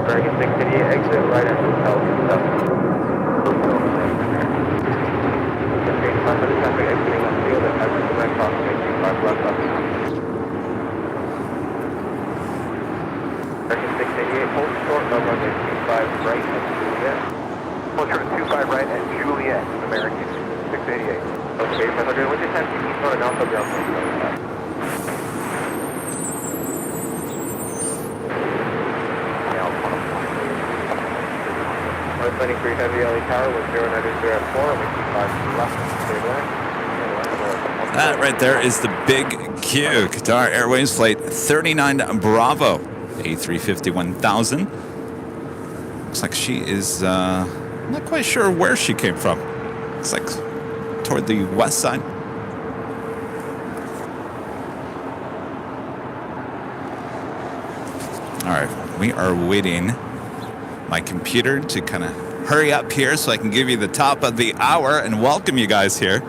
American 688, exit right at Hotel 7. Gate 500 traffic exiting on field and has to direct crossing 5 left up. American 688, hold short of runway 25 right at Juliet. Hold short of 25 right at Juliet, American 688. Okay, 500, with your time to eastbound and also ground plane. Planning for your heavy LA tower with 0904 and we keep 5 left. That right there is the big Q. Qatar Airways Flight 39 Bravo, A350-1000. Looks like she is, I'm not quite sure where she came from. It's like toward the west side. All right, we are waiting my computer to kind of hurry up here so I can give you the top of the hour and welcome you guys here.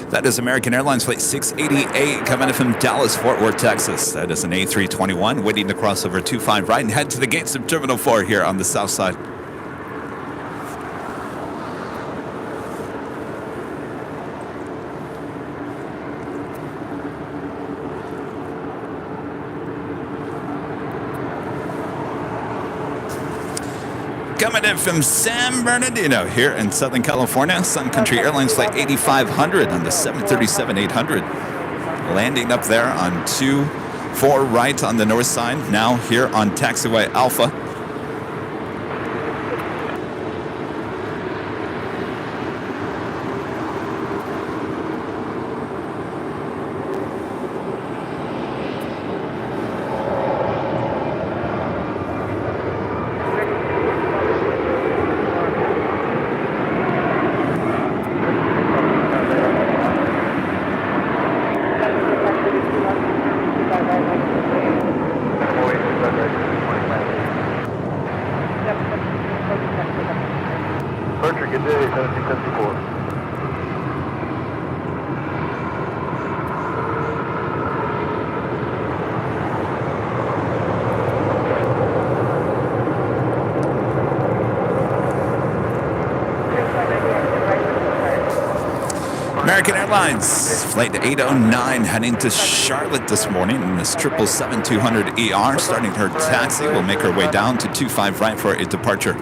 That is American Airlines Flight 688 coming in from Dallas, Fort Worth, Texas. That is an A321 waiting to cross over 25 right and head to the gates of Terminal 4 here on the south side. Coming in from San Bernardino here in Southern California, Sun Country Airlines Flight 8500 on the 737-800. Landing up there on 24 right on the north side, now here on taxiway Alpha. American Airlines Flight 809 heading to Charlotte this morning in this 777-200ER. Starting her taxi, will make her way down to 25 right for a departure.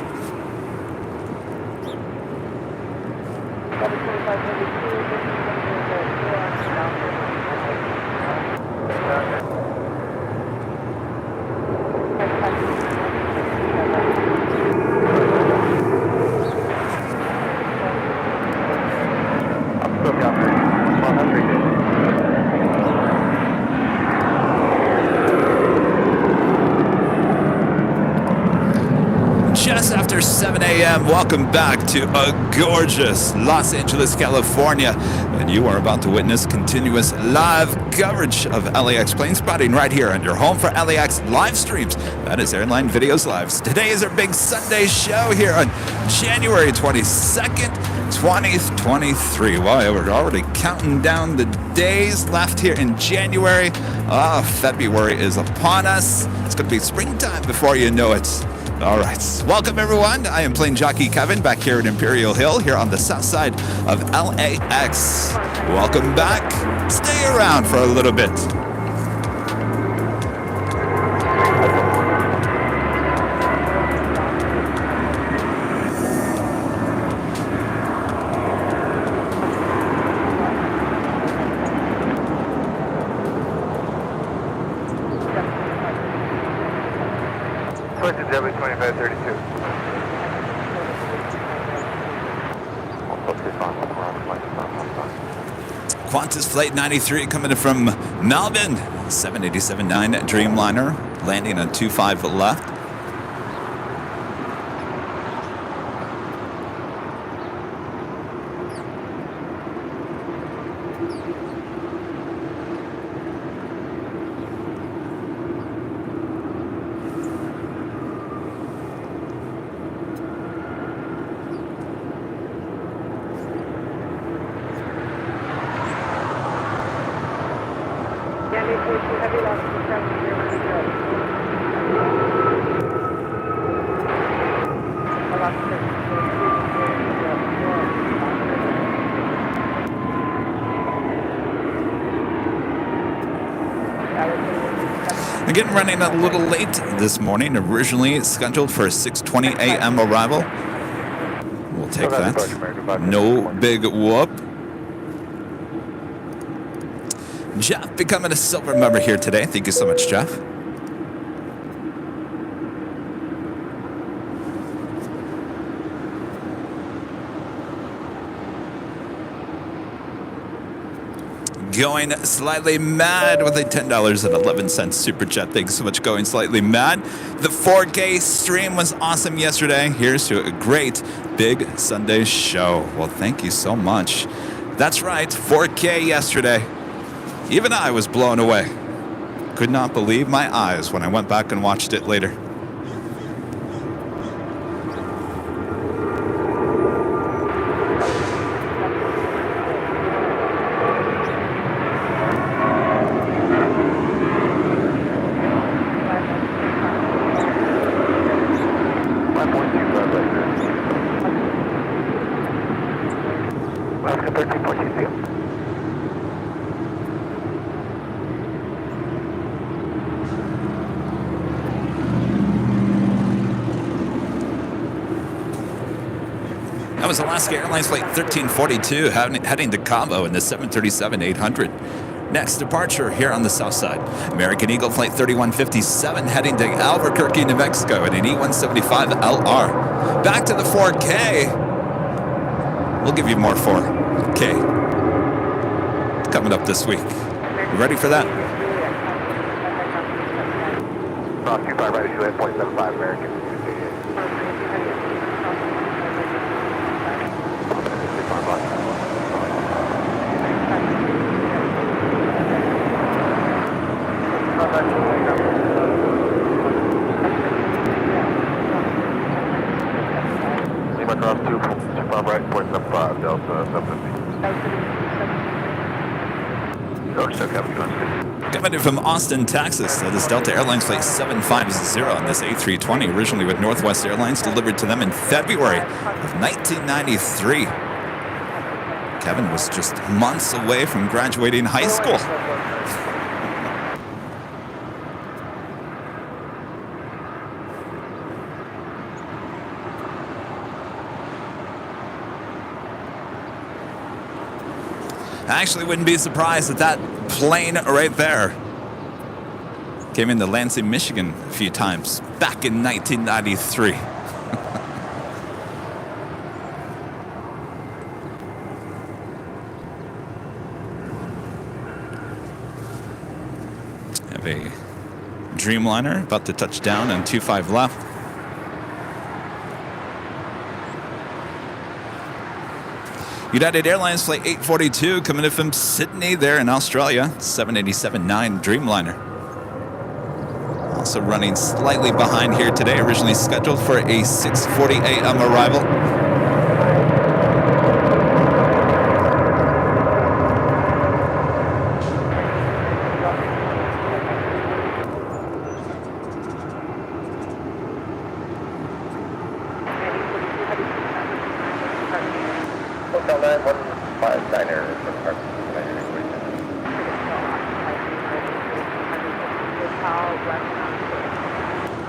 Just after 7 a.m., welcome back to a gorgeous Los Angeles, California. And you are about to witness continuous live coverage of LAX plane spotting right here on your home for LAX live streams. That is Airline Videos Lives. Today is our big Sunday show here on January 22nd, 2023. Wow, we're already counting down the days left here in January. February is upon us. It's going to be springtime before you know it. All right, welcome everyone. I am plane jockey Kevin back here at Imperial Hill here on the south side of LAX. Welcome back. Stay around for a little bit. Qantas Flight 93 coming in from Melbourne, 787-9 Dreamliner, landing on 25 left. Again, running a little late this morning. Originally scheduled for a 6:20 a.m. arrival. We'll take that. No big whoop. Jeff becoming a silver member here today. Thank you so much, Jeff. Going slightly mad with a $10.11 super chat. Thanks so much, Going Slightly Mad. The 4K stream was awesome yesterday. Here's to a great big Sunday show. Well, thank you so much. That's right, 4K yesterday. Even I was blown away. Could not believe my eyes when I went back and watched it later. That was Alaska Airlines Flight 1342 heading to Cabo in the 737-800. Next departure here on the south side. American Eagle Flight 3157 heading to Albuquerque, New Mexico in an E175LR. Back to the 4K. We'll give you more 4K coming up this week. You ready for that? 25 right, 0.75 American. Across 25 right, 0.75 Delta 750. George, so Kevin, you want to speak? Coming in from Austin, Texas, that is Delta Airlines Flight 750 on this A320, originally with Northwest Airlines, delivered to them in February of 1993. Kevin was just months away from graduating high school. I actually wouldn't be surprised if that plane right there came into Lansing, Michigan a few times back in 1993. Have a Dreamliner about to touch down on 25 left. United Airlines Flight 842 coming in from Sydney there in Australia. 787-9 Dreamliner. Also running slightly behind here today. Originally scheduled for a 6:40 a.m. arrival.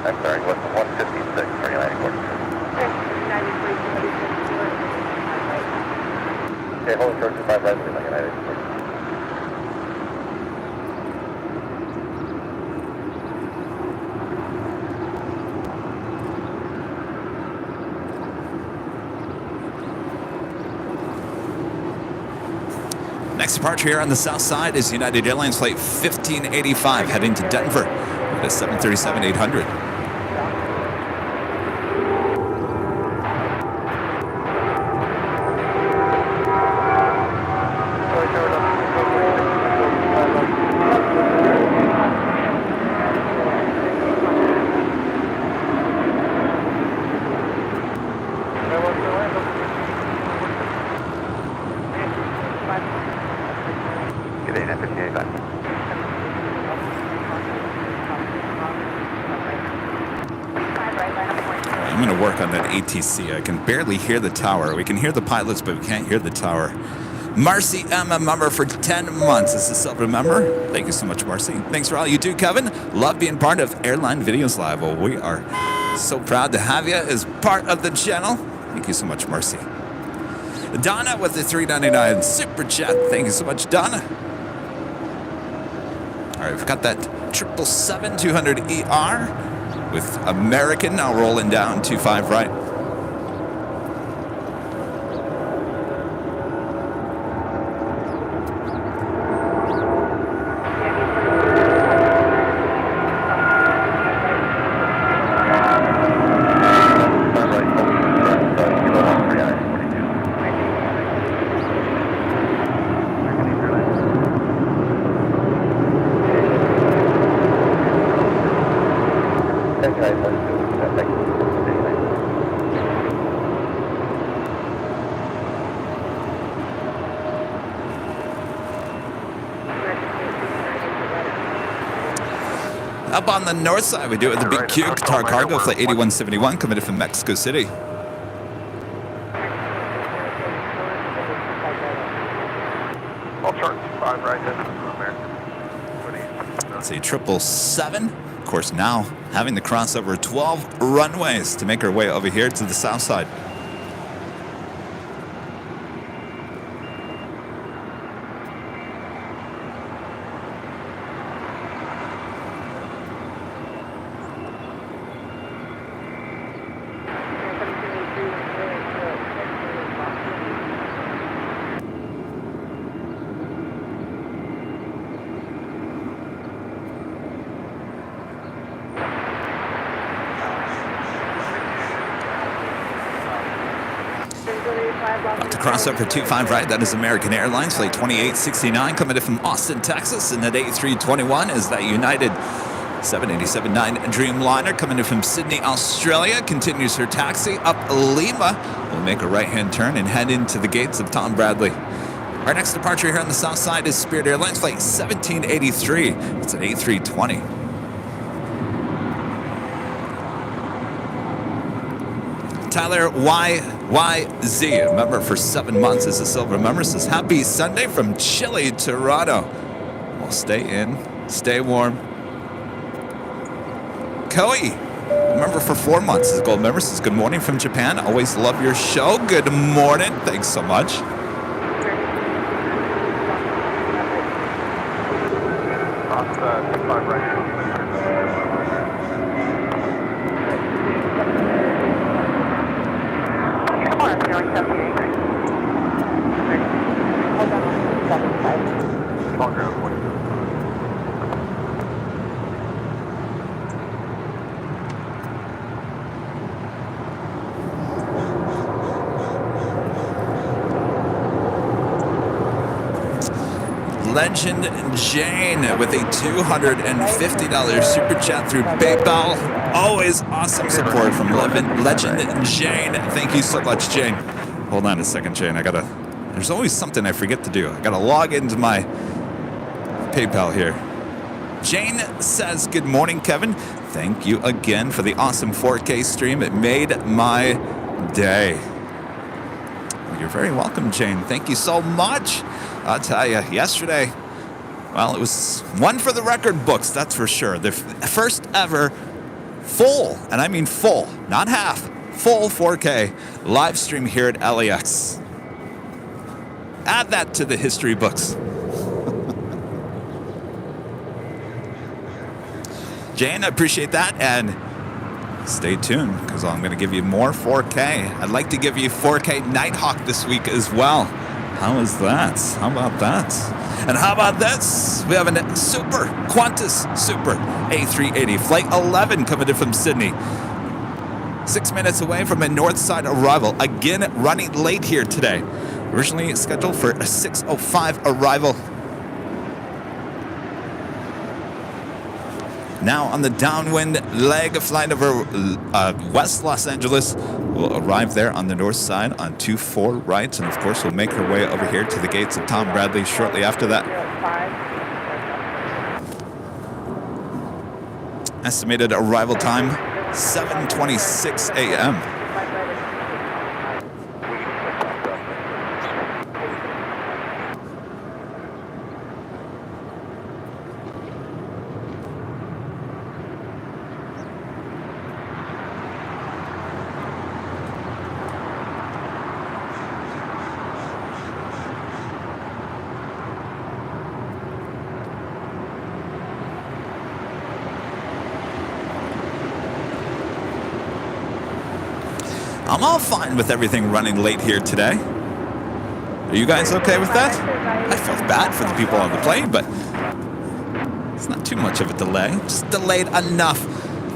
I'm sorry, what's the 156 for United Court? Okay, hold short 25 right, please, United Court. Next departure here on the south side is United Airlines Flight 1585 heading to Denver with a 737-800. I'm going to work on that ATC. I can barely hear the tower. We can hear the pilots, but we can't hear the tower. Marcy M, a member for 10 months. This is a silver member. Thank you so much, Marcy. Thanks for all you do, Kevin. Love being part of Airline Videos Live. Well, we are so proud to have you as part of the channel. Thank you so much, Marcy. Donna with the $3.99 super chat. Thank you so much, Donna. All right, we've got that 777-200ER with American now rolling down 25 right. Up on the north side, we do it with the big Q, Qatar Cargo, flight 8171, coming in from Mexico City. I'll chart 5 right, this is American. It's a 777. Of course, now having to cross over 12 runways to make our way over here to the south side. To cross over 25 right, that is American Airlines, flight 2869, coming in from Austin, Texas. And that A321 is that United 787-9 Dreamliner coming in from Sydney, Australia. Continues her taxi up Lima. We'll make a right-hand turn and head into the gates of Tom Bradley. Our next departure here on the south side is Spirit Airlines, flight 1783. It's an A320. Tyler YYZ, a member for 7 months, is a silver member, says happy Sunday from chilly Toronto. Well, stay in, stay warm. Koi, a member for 4 months, is a gold member, says good morning from Japan. Always love your show. Good morning. Thanks so much. Off 5 right. Legend Jane with a $250 super chat through PayPal. Always awesome support from Legend Jane. Thank you so much, Jane. Hold on a second, Jane. There's always something I forget to do. I gotta log into my PayPal here. Jane says, good morning, Kevin. Thank you again for the awesome 4K stream. It made my day. Well, you're very welcome, Jane. Thank you so much. I'll tell you, yesterday, well, it was one for the record books, that's for sure. The first ever full, and I mean full, not half, full 4K live stream here at LAX. Add that to the history books. Jane, I appreciate that, and stay tuned, because I'm going to give you more 4K. I'd like to give you 4K Nighthawk this week as well. How is that? How about that? And how about this? We have a Super, Qantas Super A380, flight 11 coming in from Sydney. 6 minutes away from a north side arrival. Again, running late here today. Originally scheduled for a 6:05 arrival. Now on the downwind leg, flying over West Los Angeles. We'll arrive there on the north side on 24 right, and of course we'll make our way over here to the gates of Tom Bradley shortly after that. Estimated arrival time 7:26 a.m. I'm all fine with everything running late here today. Are you guys okay with that? I felt bad for the people on the plane, but it's not too much of a delay. Just delayed enough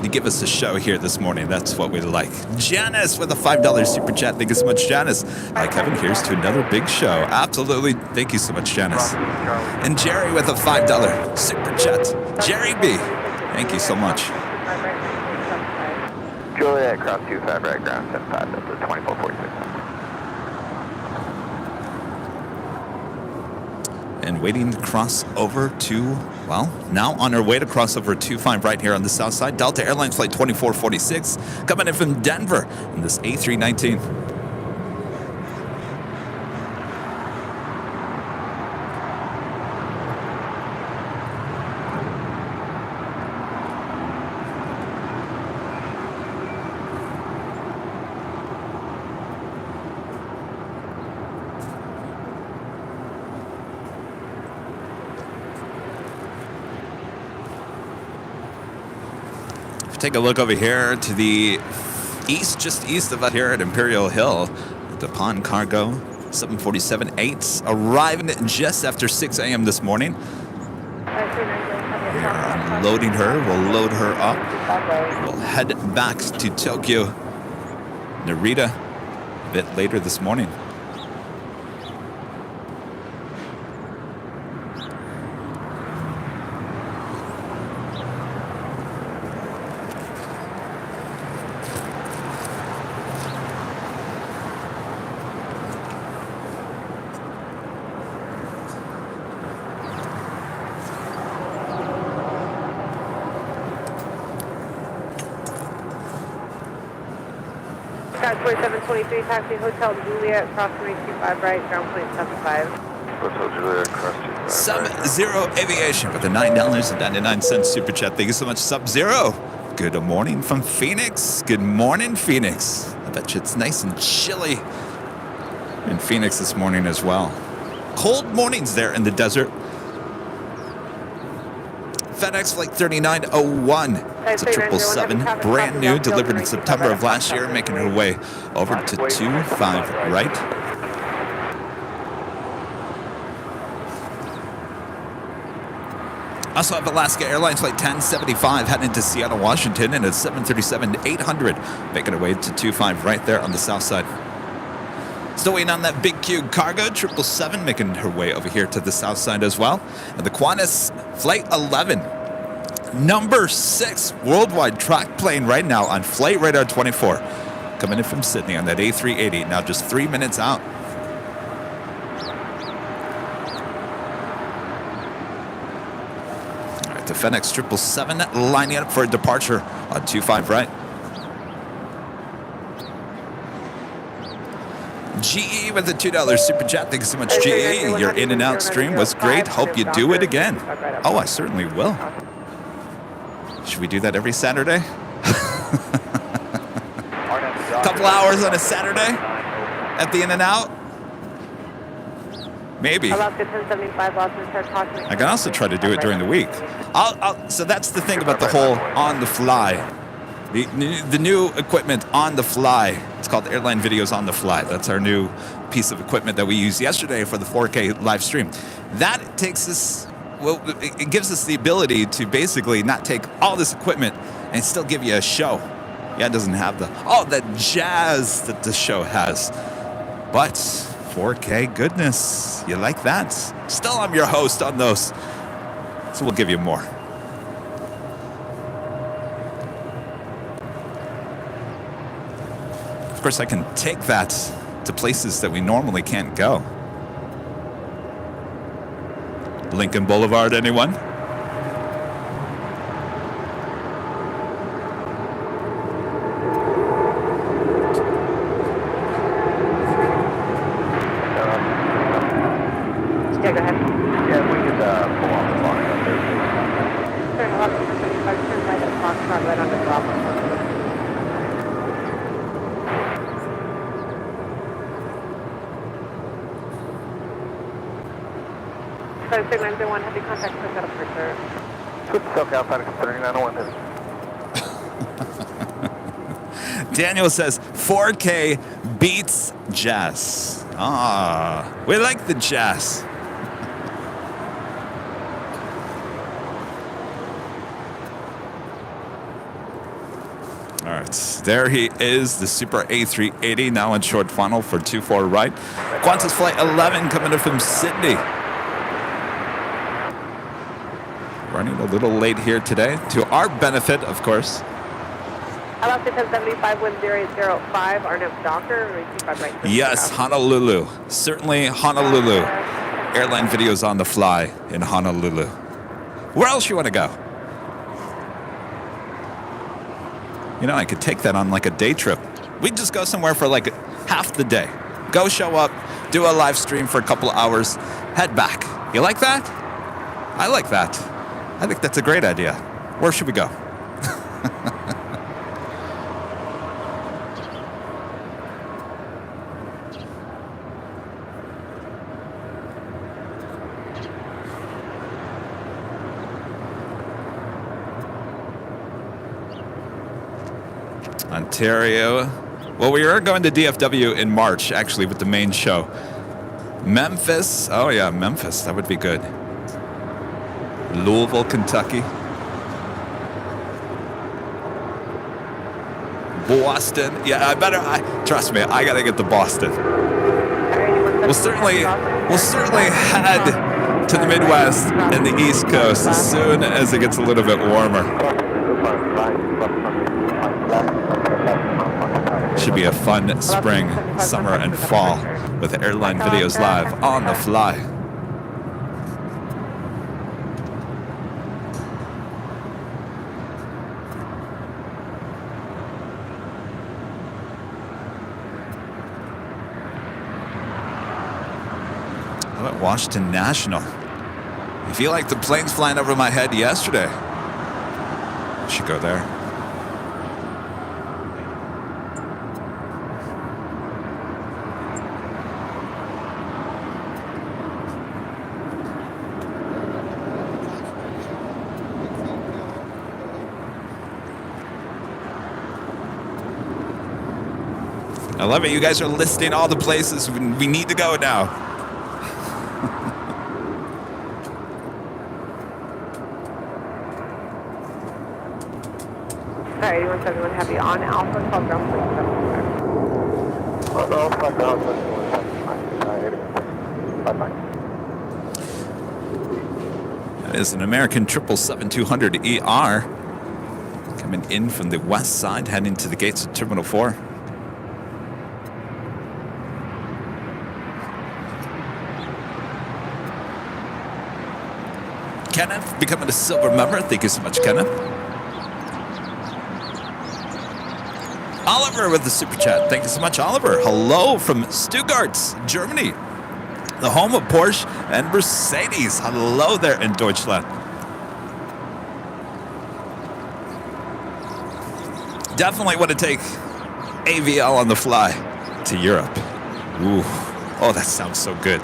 to give us a show here this morning. That's what we like. Janice with a $5 super chat. Thank you so much, Janice. Hi, Kevin. Here's to another big show. Absolutely. Thank you so much, Janice. And Jerry with a $5 super chat. Jerry B. Thank you so much. Juliet, cross 25 right ground, 75, that's a 2446. And waiting to cross over to, well, now on our way to cross over 25 right here on the south side. Delta Airlines flight 2446 coming in from Denver in this A319. Take a look over here to the east, just east of us here at Imperial Hill. The Pond Cargo 747-8 arriving just after 6 a.m. this morning. We are unloading her. We'll load her up. We'll head back to Tokyo, Narita, a bit later this morning. Scott 4723, taxi Hotel Juliet, cross 325 right, ground point 75. Hotel Juliet, cross 25 Sub-Zero Aviation with a $9.99 super chat. Thank you so much, Sub-Zero. Good morning from Phoenix. Good morning, Phoenix. I bet you it's nice and chilly in Phoenix this morning as well. Cold mornings there in the desert. FedEx Flight 3901. It's a 777, brand new, delivered in September of last year, making her way over to 25 right. Also have Alaska Airlines Flight 1075 heading to Seattle, Washington, and a 737-800 making her way to 25 right there on the south side. Still waiting on that big Q cargo, 777 making her way over here to the south side as well. And the Qantas Flight 11, number 6 worldwide track plane right now on Flight Radar 24. Coming in from Sydney on that A380, now just 3 minutes out. All right, the FedEx 777 lining up for a departure on 25 right. GE with a $2 super chat. Thank you so much, GE. Your in and out stream was great. Hope you do it again. Oh, I certainly will. Should we do that every Saturday? Couple hours on a Saturday at the in and out? Maybe. I can also try to do it during the week. So that's the thing about the whole on the fly. The new equipment on the fly. It's called Airline Videos on the Fly. That's our new piece of equipment that we used yesterday for the 4K live stream. That takes us, well, it gives us the ability to basically not take all this equipment and still give you a show. Yeah, it doesn't have the jazz that the show has. But 4K goodness, you like that? Still, I'm your host on those. So we'll give you more. Of course, I can take that to places that we normally can't go. Lincoln Boulevard, anyone? go ahead. Yeah, we could pull off the line up there. Turn left for 75, turn right at Foxtrot, right on the drop. Sorry, 6901, heavy contact, push out of pursuit. Switch silk outside of 3901. Daniel says 4K beats jazz. Ah, we like the jazz. All right, there he is, the Super A380, now in short funnel for 24 right. Qantas Flight 11 coming in from Sydney. Running a little late here today, to our benefit, of course. How about 1075 1005, Arnett Docker, or 25 right? Yes, Honolulu. Certainly Honolulu. Airline videos on the fly in Honolulu. Where else you want to go? You know, I could take that on like a day trip. We'd just go somewhere for like half the day. Go show up, do a live stream for a couple of hours, head back. You like that? I like that. I think that's a great idea. Where should we go? Ontario. Well, we are going to DFW in March, actually, with the main show. Memphis. Oh, yeah, Memphis. That would be good. Louisville, Kentucky. Boston. Yeah, trust me, I got to get to Boston. We'll certainly head to the Midwest and the East Coast as soon as it gets a little bit warmer. Should be a fun spring, summer, and fall with Airline Videos live on the fly. How about Washington National? I feel like the plane's flying over my head yesterday. Should go there. I love it. You guys are listing all the places we need to go now. Sorry, 8171 Heavy on Alpha, call ground please. Alpha, ground That is an American 777-200ER coming in from the west side, heading to the gates of Terminal 4. Kenneth becoming a silver member. Thank you so much, Kenneth. Oliver with the super chat. Thank you so much, Oliver. Hello from Stuttgart, Germany, the home of Porsche and Mercedes. Hello there in Deutschland. Definitely want to take AVL on the fly to Europe. Ooh. Oh, that sounds so good.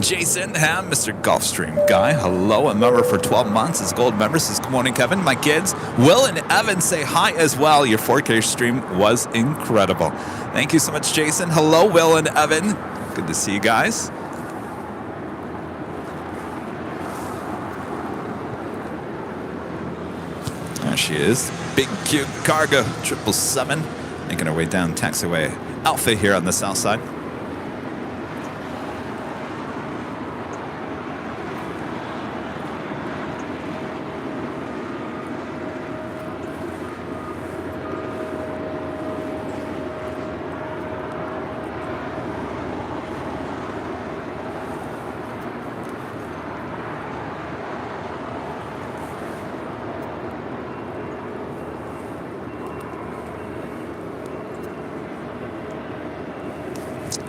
Jason Ham, Mr. Gulfstream guy. Hello, a member for 12 months. As gold member says, good morning, Kevin. My kids, Will and Evan, say hi as well. Your 4K stream was incredible. Thank you so much, Jason. Hello, Will and Evan. Good to see you guys. There she is. Big cute cargo 777. Making her way down taxiway Alpha here on the south side.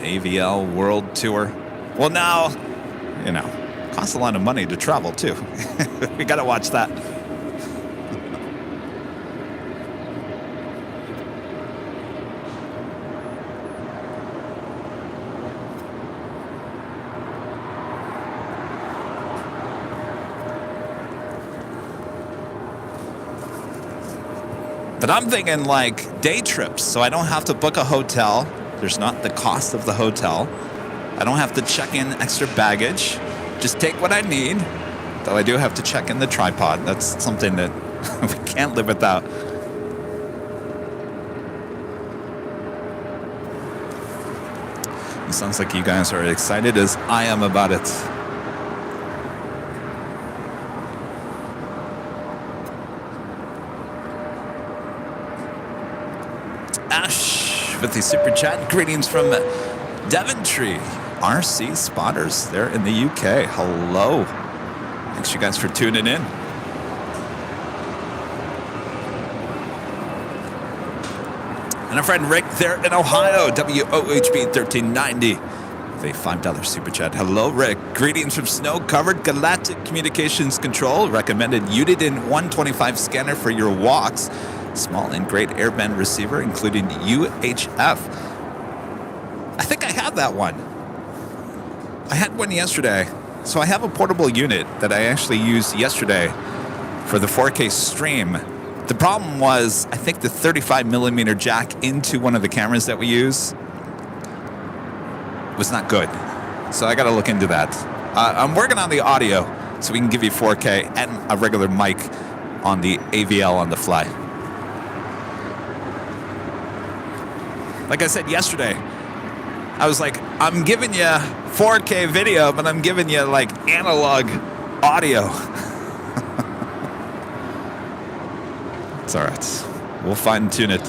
AVL World Tour. Well, now, you know, costs a lot of money to travel too. We gotta watch that. But I'm thinking like day trips, so I don't have to book a hotel. There's not the cost of the hotel. I don't have to check in extra baggage. Just take what I need. Though I do have to check in the tripod. That's something that we can't live without. It sounds like you guys are excited as I am about it. Ash with the super chat. Greetings from Devontree. RC spotters there in the UK. Hello. Thanks you guys for tuning in. And our friend Rick there in Ohio, WOHB 1390. With a $5 super chat. Hello, Rick. Greetings from snow-covered Galactic Communications Control. Recommended Uniden 125 scanner for your walks. Small and great airband receiver, including UHF. I think I have that one. I had one yesterday. So I have a portable unit that I actually used yesterday for the 4K stream. The problem was, I think the 35mm jack into one of the cameras that we use was not good. So I got to look into that. I'm working on the audio so we can give you 4K and a regular mic on the AVL on the fly. Like I said yesterday, I was like, I'm giving you 4K video, but I'm giving you like analog audio. It's all right. We'll fine tune it.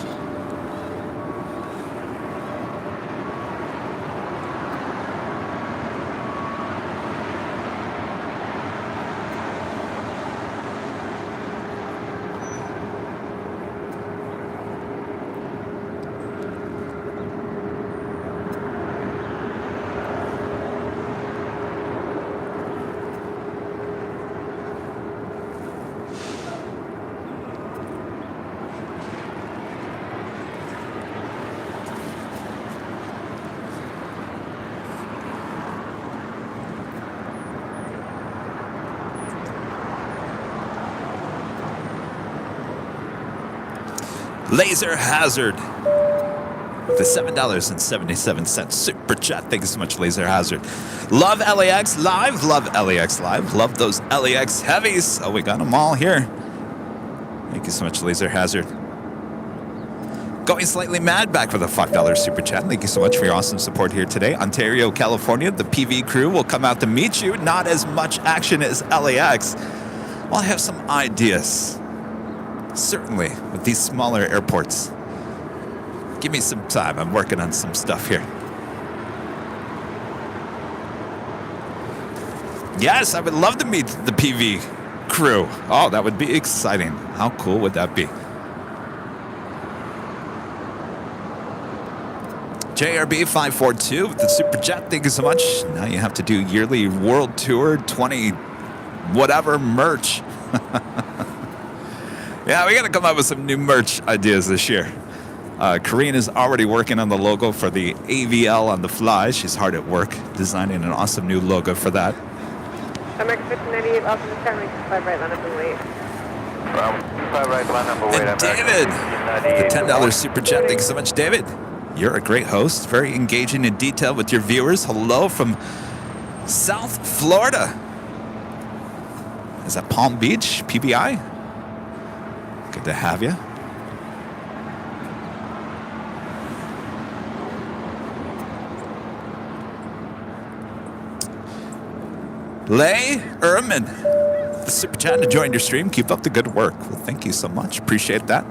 Laser Hazard. The $7.77 super chat. Thank you so much, Laser Hazard. Love LAX Live. Love LAX Live. Love those LAX heavies. Oh, we got them all here. Thank you so much, Laser Hazard. Going Slightly Mad back with a $5 super chat. Thank you so much for your awesome support here today. Ontario, California. The PV crew will come out to meet you. Not as much action as LAX. Well, I have some ideas. Certainly, with these smaller airports. Give me some time. I'm working on some stuff here. Yes, I would love to meet the PV crew. Oh, that would be exciting. How cool would that be? JRB542 with the super chat. Thank you so much. Now you have to do yearly World Tour 20 whatever merch. Yeah, we got to come up with some new merch ideas this year. Karine is already working on the logo for the AVL on the fly. She's hard at work designing an awesome new logo for that. American 1598, Austin, Charlie, 5 right, line number 8. 5 right, line number 8. And David, the $10 super chat. Thank you so much, David. You're a great host, very engaging and detailed with your viewers. Hello from South Florida. Is that Palm Beach, PBI? Good to have you. Lay Erman, the super chat to join your stream. Keep up the good work. Well, thank you so much. Appreciate that.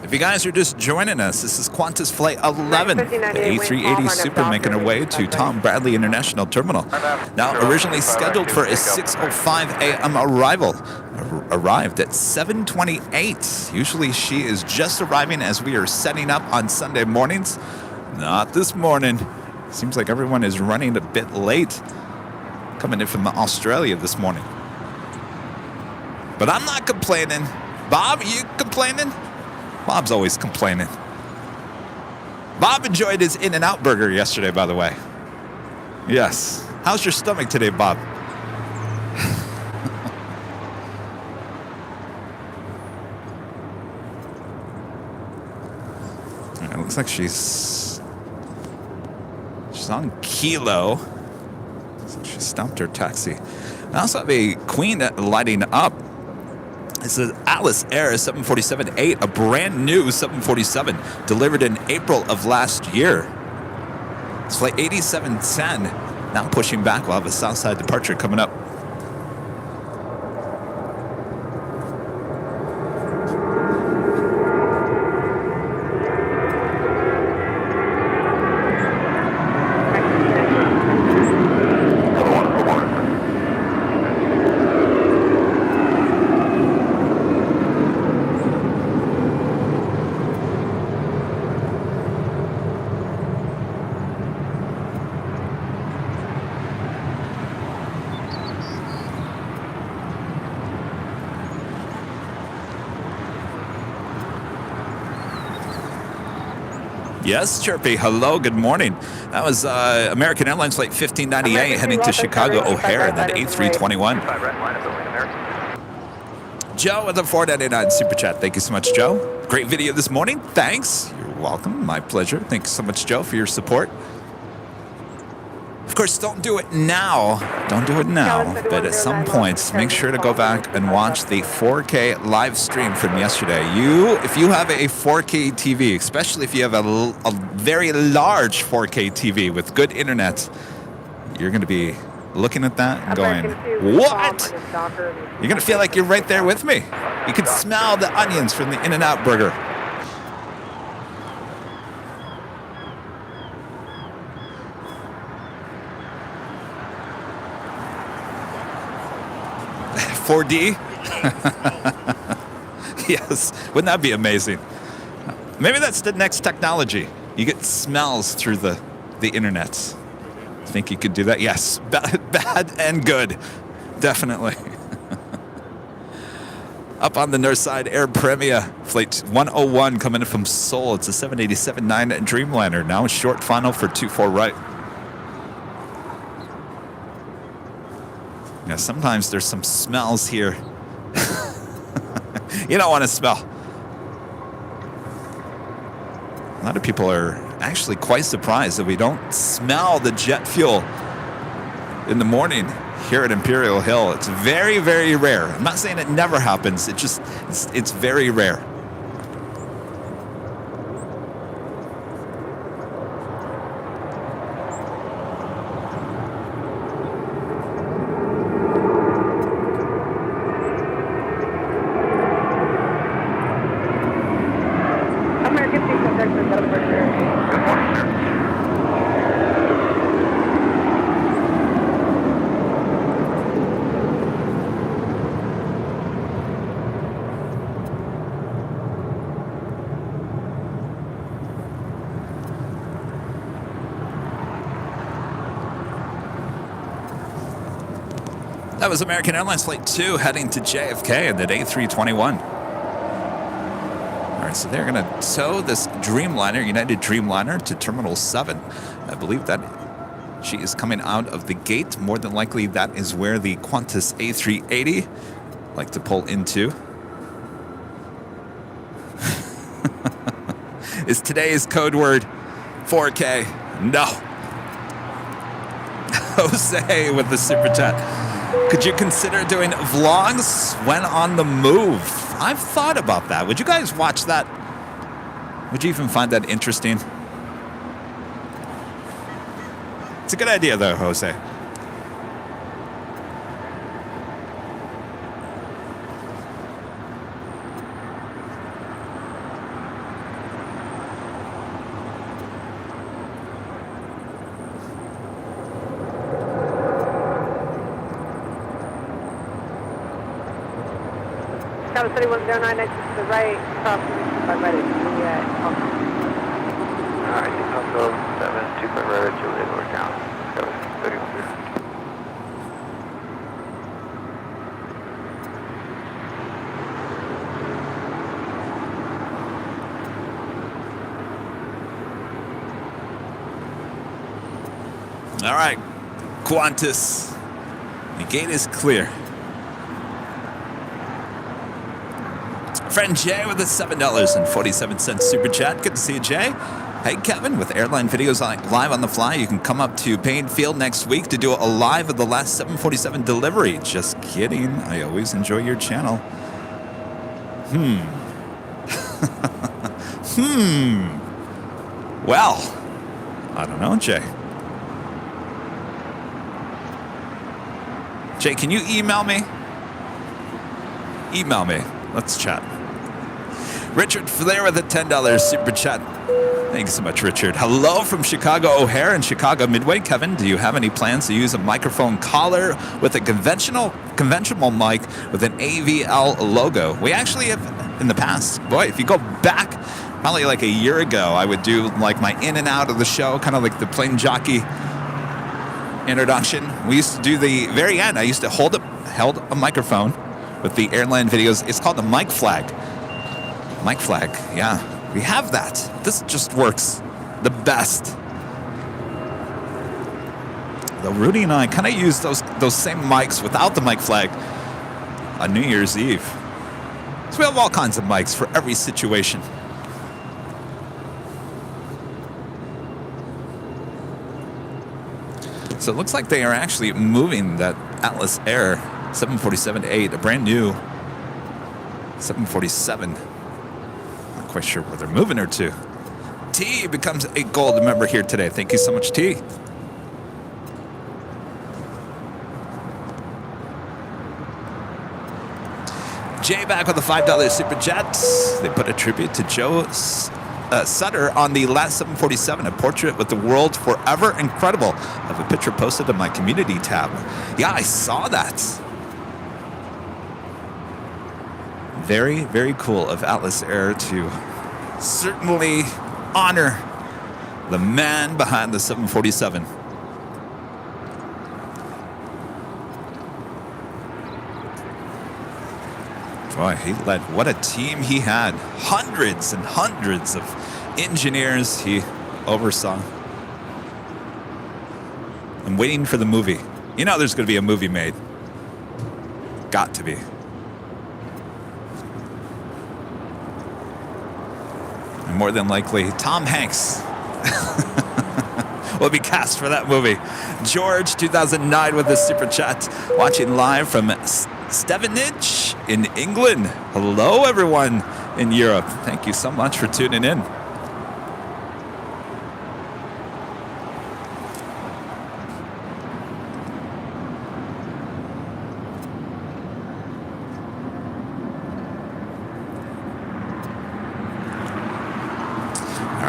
If you guys are just joining us, this is Qantas Flight 11, the A380 Super making our way to Tom Bradley International Terminal. Now, originally scheduled for a 6:05 a.m. arrival. arrived at 7:28. Usually she is just arriving as we are setting up on Sunday mornings. Not this morning. Seems like everyone is running a bit late. Coming in from Australia this morning. But I'm not complaining. Bob, you complaining? Bob's always complaining. Bob enjoyed his In-N-Out burger yesterday, by the way. Yes. How's your stomach today, Bob? It looks like she's on Kilo. So she stopped her taxi. I also have a Queen lighting up. This is Alice Air 747-8, a brand new 747 delivered in April of last year. It's flight 8710. Now pushing back. We'll have a Southside departure coming up. Yes, Chirpy. Hello, good morning. That was American Airlines flight 1598 heading to Chicago O'Hare, and then A321. Joe with the 499 Super Chat. Thank you so much, Joe. Great video this morning. Thanks. You're welcome. My pleasure. Thank you so much, Joe, for your support. Of course, don't do it now. Don't do it now. But at some point, make sure to go back and watch the 4K live stream from yesterday. If you have a 4K TV, especially if you have a very large 4K TV with good internet, you're going to be looking at that and going, what? You're going to feel like you're right there with me. You can smell the onions from the In-N-Out burger. $4D? Yes, wouldn't that be amazing? Maybe that's the next technology. You get smells through the internet. Think you could do that? Yes, bad and good, definitely. Up on the north side, Air Premia, flight 101 coming in from Seoul. It's a 787-9 Dreamliner, now short final for 24 right. Yeah, sometimes there's some smells here. You don't want to smell. A lot of people are actually quite surprised that we don't smell the jet fuel in the morning here at Imperial Hill. It's very, very rare. I'm not saying it never happens. It's very rare. That was American Airlines Flight 2 heading to JFK and then A321. All right, so they're going to tow this Dreamliner, United Dreamliner, to Terminal 7. I believe that she is coming out of the gate. More than likely, that is where the Qantas A380 like to pull into. Is today's code word 4K? No. Jose with the super chat. Could you consider doing vlogs when on the move? I've thought about that. Would you guys watch that? Would you even find that interesting? It's a good idea, though, Jose. Tower 3109, next to the right, crossing 25 right at Juliet. Alright, Echo 725 right at Juliet, we're down. That was 3100. All right, Qantas, the gate is clear. Friend Jay with a $7.47 super chat. Good to see you, Jay. Hey, Kevin, with Airline Videos live on the fly, you can come up to Payne Field next week to do a live of the last 747 delivery. Just kidding. I always enjoy your channel. Well, I don't know, Jay. Jay, can you email me? Email me. Let's chat. Richard Flair with a $10 super chat. Thank you so much, Richard. Hello from Chicago O'Hare and Chicago Midway. Kevin, do you have any plans to use a microphone collar with a conventional mic with an AVL logo? We actually have in the past. Boy, if you go back probably like a year ago, I would do like my in and out of the show, kind of like the plane jockey introduction. We used to do the very end. I used to held a microphone with the Airline Videos. It's called the mic flag. Mic flag, yeah. We have that. This just works the best. Though Rudy and I kind of use those same mics without the mic flag on New Year's Eve. So we have all kinds of mics for every situation. So it looks like they are actually moving that Atlas Air 747-8, a brand new 747. Not quite sure where they're moving her to. T becomes a gold member here today. Thank you so much, T. Jay back with a $5 super chat. They put a tribute to Joe Sutter on the last 747, a portrait with the world forever incredible. I have a picture posted on my community tab. Yeah, I saw that. Very, very cool of Atlas Air to certainly honor the man behind the 747. Boy, he led, what a team he had. Hundreds and hundreds of engineers he oversaw. I'm waiting for the movie. You know there's going to be a movie made. Got to be. And more than likely, Tom Hanks will be cast for that movie. George, 2009 with the super chat. Watching live from Stevenage in England. Hello, everyone in Europe. Thank you so much for tuning in. All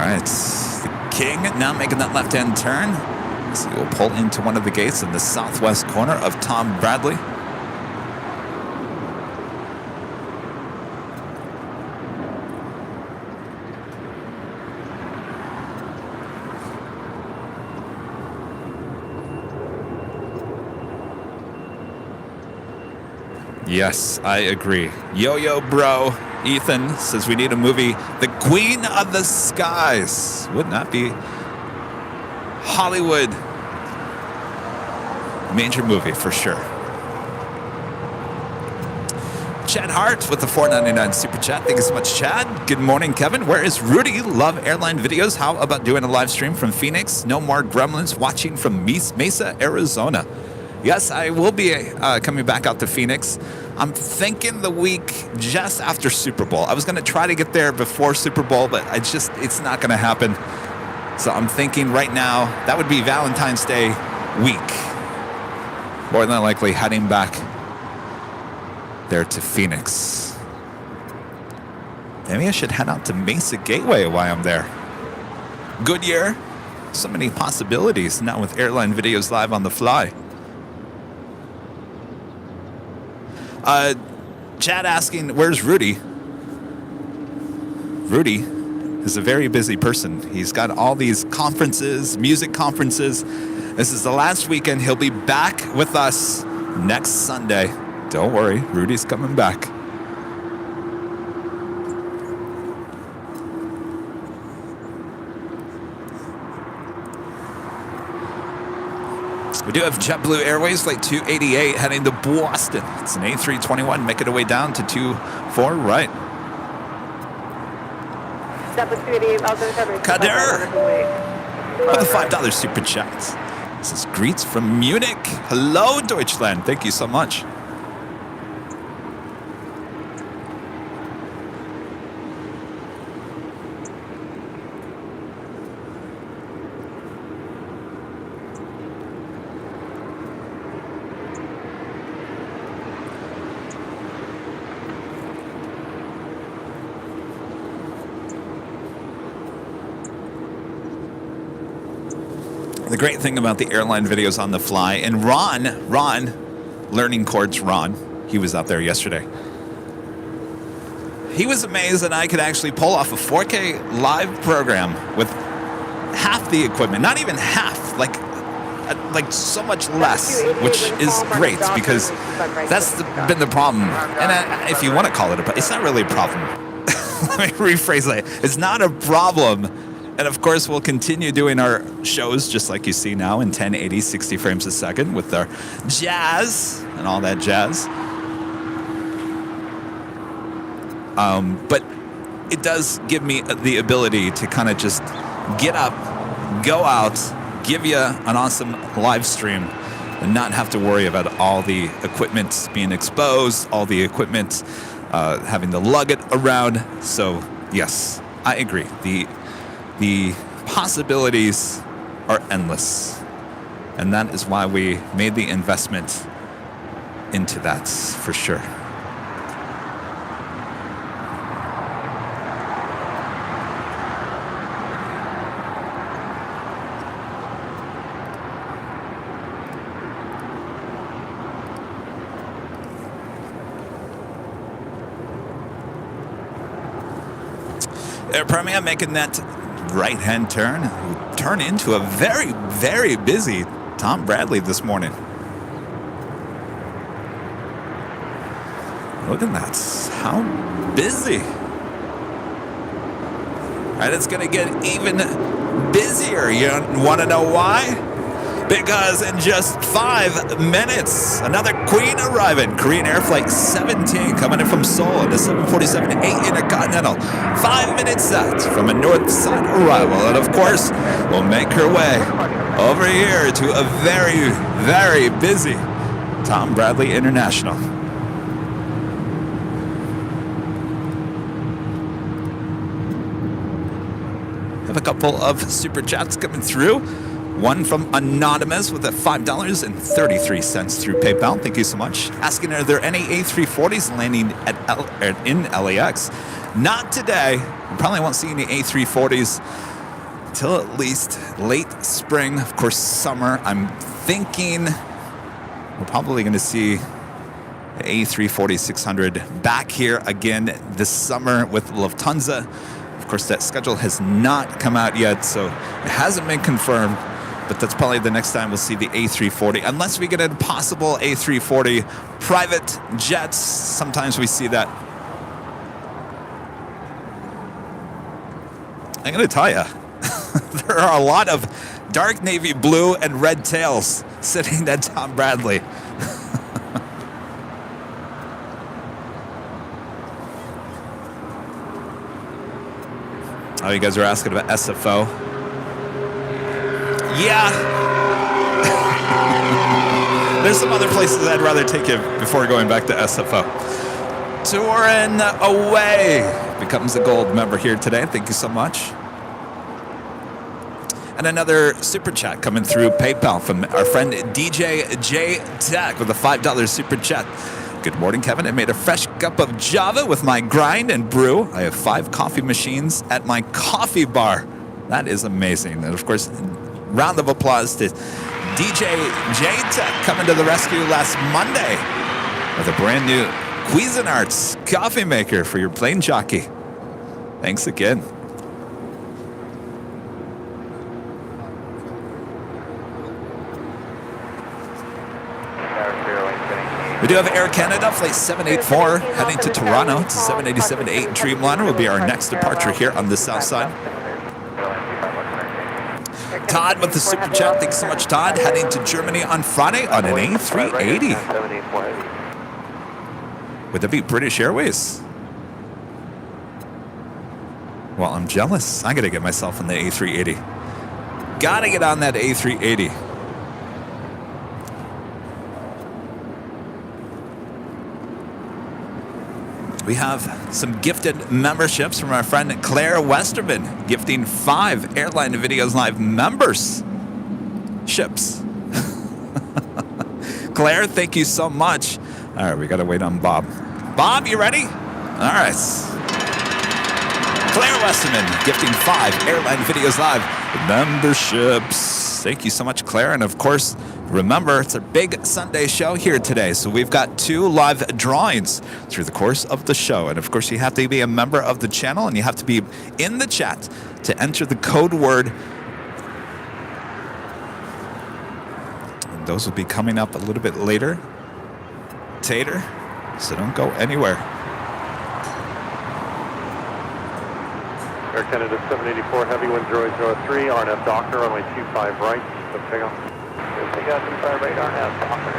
right, the King now making that left-hand turn. So he will pull into one of the gates in the southwest corner of Tom Bradley. Yes, I agree. Yo-yo bro, Ethan says we need a movie, The Queen of the Skies. Wouldn't that be Hollywood? Major movie for sure. Chad Hart with the $4.99 super chat. Thank you so much, Chad. Good morning, Kevin. Where is Rudy? Love Airline Videos. How about doing a live stream from Phoenix? No more gremlins watching from Mesa, Arizona. Yes, I will be coming back out to Phoenix. I'm thinking the week just after Super Bowl. I was going to try to get there before Super Bowl, but it's not going to happen. So I'm thinking right now, that would be Valentine's Day week. More than likely heading back there to Phoenix. Maybe I should head out to Mesa Gateway while I'm there. Goodyear. So many possibilities now with Airline Videos live on the fly. Chad asking, where's Rudy? Rudy is a very busy person. He's got all these conferences, music conferences. This is the last weekend. He'll be back with us next Sunday. Don't worry, Rudy's coming back. We do have JetBlue Airways Flight 288 heading to Boston. It's an A321 making it way down to 24 right. Kader with a $5 super chat. This is greets from Munich. Hello, Deutschland. Thank you so much. The great thing about the airline videos on the fly, and Ron, Learning Chords Ron, he was out there yesterday. He was amazed that I could actually pull off a 4K live program with half the equipment, not even half, like so much less, which is great because that's been the problem. And if you want to call it it's not really a problem. Let me rephrase that. It's not a problem. And of course, we'll continue doing our shows just like you see now in 1080, 60 frames a second with our jazz and all that jazz. But it does give me the ability to kind of just get up, go out, give you an awesome live stream and not have to worry about all the equipment being exposed, all the equipment having to lug it around. So yes, I agree. The possibilities are endless. And that is why we made the investment into that, for sure. Air Premia making that right-hand turn into a very, very busy Tom Bradley this morning. Look at that. How busy. All right, it's going to get even busier. You want to know why? Because in just 5 minutes, another Queen arriving. Korean Air Flight 17 coming in from Seoul in a 747-8 Intercontinental. 5 minutes out from a north side arrival. And of course, we'll make her way over here to a very, very busy Tom Bradley International. Have a couple of super chats coming through. One from Anonymous with a $5.33 through PayPal. Thank you so much. Asking, are there any A340s landing in LAX? Not today. We probably won't see any A340s until at least late spring. Of course, summer. I'm thinking we're probably going to see the A340-600 back here again this summer with Lufthansa. Of course, that schedule has not come out yet, so it hasn't been confirmed. But that's probably the next time we'll see the A340, unless we get a possible A340 private jets. Sometimes we see that. I'm going to tell you, there are a lot of dark navy blue and red tails sitting at Tom Bradley. Oh, you guys are asking about SFO. Yeah. There's some other places I'd rather take you before going back to SFO. Touring away becomes a gold member here today. Thank you so much. And another super chat coming through PayPal from our friend DJ J Tech with a $5 super chat. Good morning, Kevin. I made a fresh cup of Java with my grind and brew. I have 5 coffee machines at my coffee bar. That is amazing. And of course, round of applause to DJ J Tech coming to the rescue last Monday with a brand new Cuisinarts coffee maker for your plane jockey. Thanks again. We do have Air Canada, flight 784, heading to Toronto. It's 787-8 Dreamliner will be our next departure here on the south side. Todd with the super chat. Thanks so much, Todd. Heading to Germany on Friday on an A380. Would that be British Airways? Well, I'm jealous. I gotta get myself on the A380. Gotta get on that A380. We have some gifted memberships from our friend Claire Westerman, gifting 5 Airline Videos Live members. Ships. Claire, thank you so much. All right, we got to wait on Bob. Bob, you ready? All right. Claire Westerman, gifting 5 Airline Videos Live memberships. Thank you so much, Claire. And of course, remember, it's a big Sunday show here today, so we've got 2 live drawings through the course of the show. And of course, you have to be a member of the channel, and you have to be in the chat to enter the code word. And those will be coming up a little bit later. Tater, so don't go anywhere. Air Canada 784 Heavy, wind 003, RNF Doctor, runway 25 right, so take off. Take out 25 right, RNF Doctor,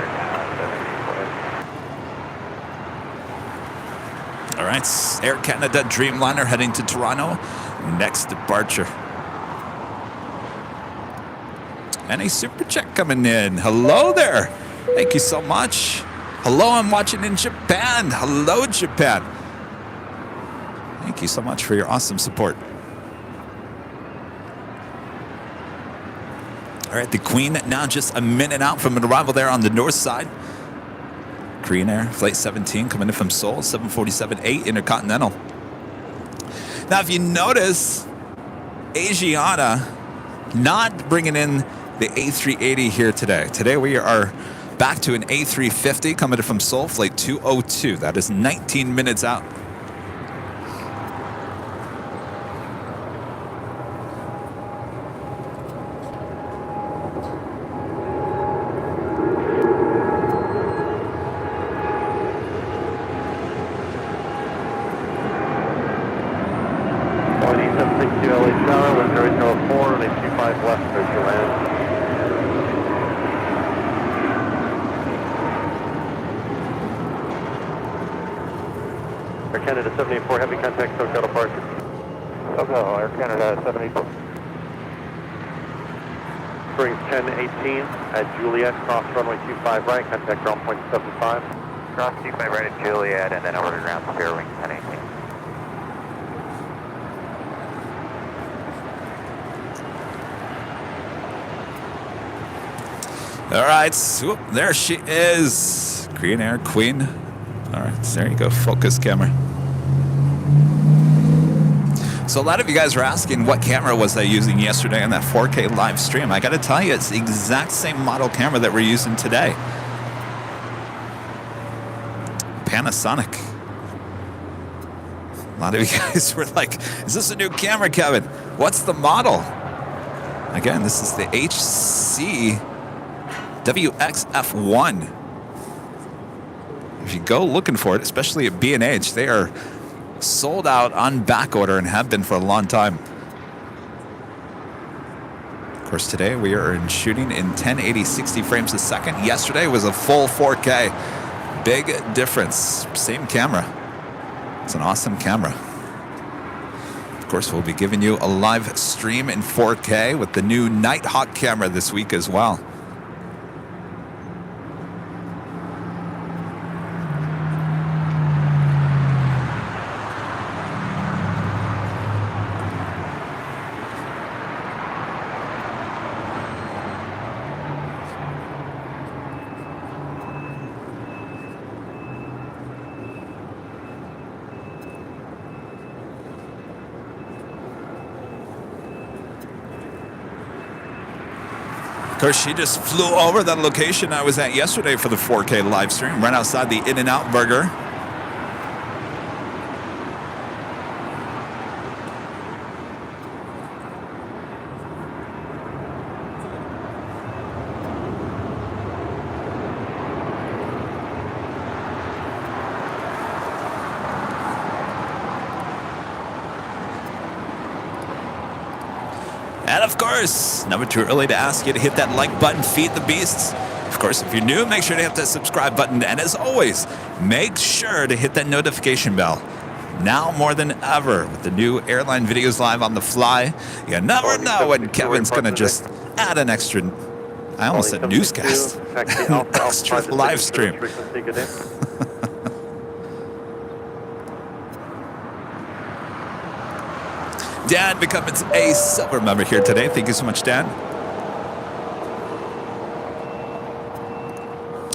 784. All right, Air Canada Dreamliner heading to Toronto. Next departure. And a super check coming in. Hello there. Thank you so much. Hello, I'm watching in Japan. Hello, Japan. Thank you so much for your awesome support. All right, the Queen now just a minute out from an arrival there on the north side. Korean Air, Flight 17 coming in from Seoul, 747-8 Intercontinental. Now, if you notice, Asiana not bringing in the A380 here today. Today we are back to an A350 coming in from Seoul, Flight 202. That is 19 minutes out. Air Canada 784 Heavy, contact SoCal departure. SoCal, Air Canada 784. Springs 1018 at Juliet, cross runway 25 right, contact ground point 75. Cross 25 right at Juliet, and then over to ground spare wing 1018. All right, swoop, there she is. Korean Air Queen. All right, there you go, focus camera. So a lot of you guys were asking what camera was I using yesterday on that 4K live stream. I got to tell you, it's the exact same model camera that we're using today. Panasonic. A lot of you guys were like, is this a new camera, Kevin? What's the model? Again, this is the HC WXF1. If you go looking for it, especially at B&H, they are sold out on back order and have been for a long time. Of course, today we are shooting in 1080 60 frames a second. Yesterday was a full 4K. Big difference. Same camera. It's an awesome camera. Of course, we'll be giving you a live stream in 4K with the new Nighthawk camera this week as well. Of course, she just flew over that location I was at yesterday for the 4K live stream, right outside the In-N-Out Burger. And of course, never too early to ask you to hit that like button, feed the beasts. Of course, if you're new, make sure to hit that subscribe button. And as always, make sure to hit that notification bell. Now more than ever, with the new Airline Videos Live on the fly, you never know when Kevin's going to just add an extra, I almost said newscast, an extra live stream. Dan becomes a silver member here today. Thank you so much, Dan.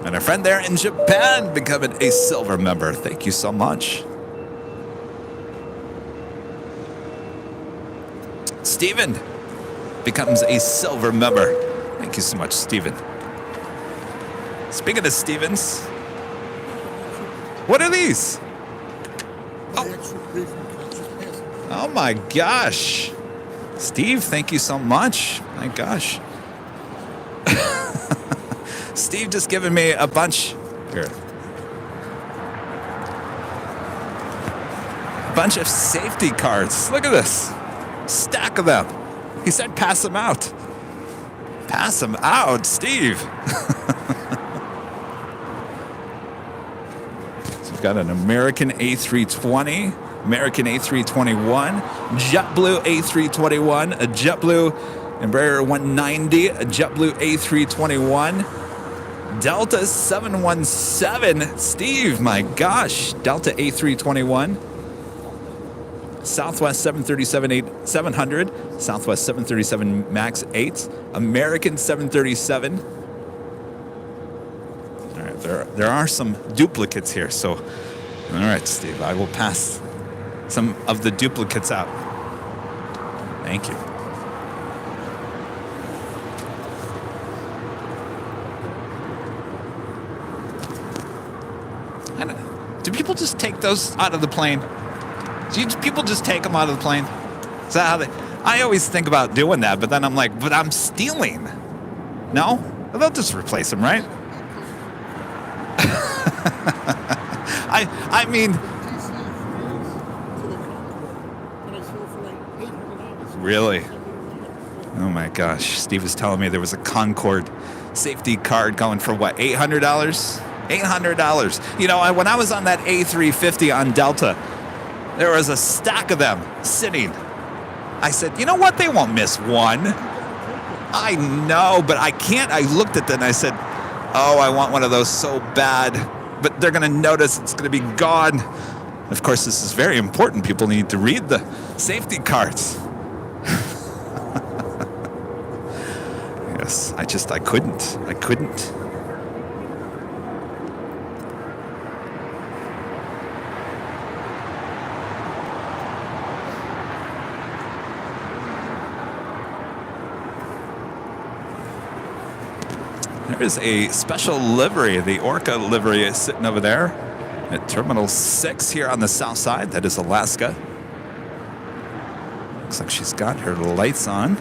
And our friend there in Japan becoming a silver member. Thank you so much. Steven becomes a silver member. Thank you so much, Steven. Speaking of Stevens, what are these? Oh my gosh. Steve, thank you so much. My gosh. Steve just giving me a bunch here. A bunch of safety cards. Look at this. Stack of them. He said pass them out. Pass them out, Steve. So we've got an American A320, American A321, JetBlue A321, a JetBlue Embraer 190, a JetBlue A321, Delta 717. Steve, my gosh, Delta A321. Southwest 737-700, Southwest 737 MAX 8, American 737. All right, there are some duplicates here, so all right, Steve, I will pass some of the duplicates out. Thank you. Do people just take those out of the plane? Do people just take them out of the plane? Is that how they... I always think about doing that, but then I'm like, but I'm stealing. No? They'll just replace them, right? I mean... Really? Oh my gosh. Steve was telling me there was a Concorde safety card going for what, $800? $800. You know, when I was on that A350 on Delta, there was a stack of them sitting. I said, you know what? They won't miss one. I know, but I can't. I looked at them and I said, oh, I want one of those so bad. But they're going to notice it's going to be gone. Of course, this is very important. People need to read the safety cards. Yes, I couldn't. I couldn't. There's a special livery. The Orca livery is sitting over there at Terminal 6 here on the south side. That is Alaska. Looks like she's got her lights on.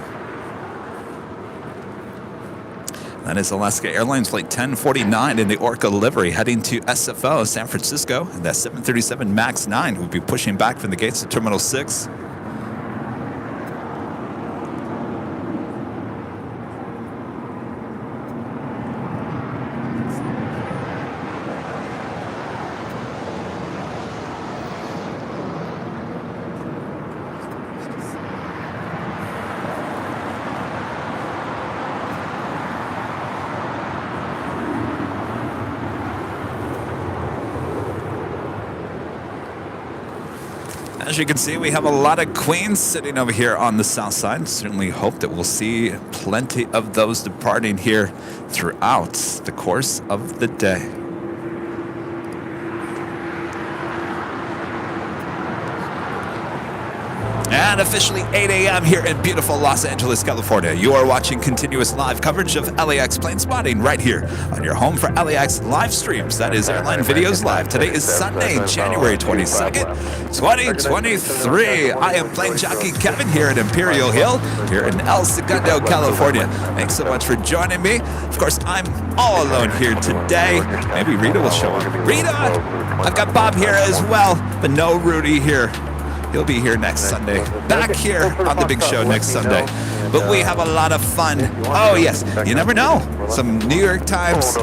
That is Alaska Airlines Flight 1049 in the Orca livery heading to SFO, San Francisco. And that 737 MAX 9 will be pushing back from the gates of Terminal 6. As you can see, we have a lot of Queens sitting over here on the south side. Certainly hope that we'll see plenty of those departing here throughout the course of the day. And officially 8 a.m. here in beautiful Los Angeles, California. You are watching continuous live coverage of LAX plane spotting right here on your home for LAX live streams. That is Airline Videos Live. Today is Sunday, January 22nd, 2023. I am plane jockey Kevin here at Imperial Hill, here in El Segundo, California. Thanks so much for joining me. Of course, I'm all alone here today. Maybe Rita will show up. Rita! I've got Bob here as well, but no Rudy here. He'll be here next Sunday. Back here on the big show next Sunday. but we have a lot of fun. Oh yes, you never know. Some New York Times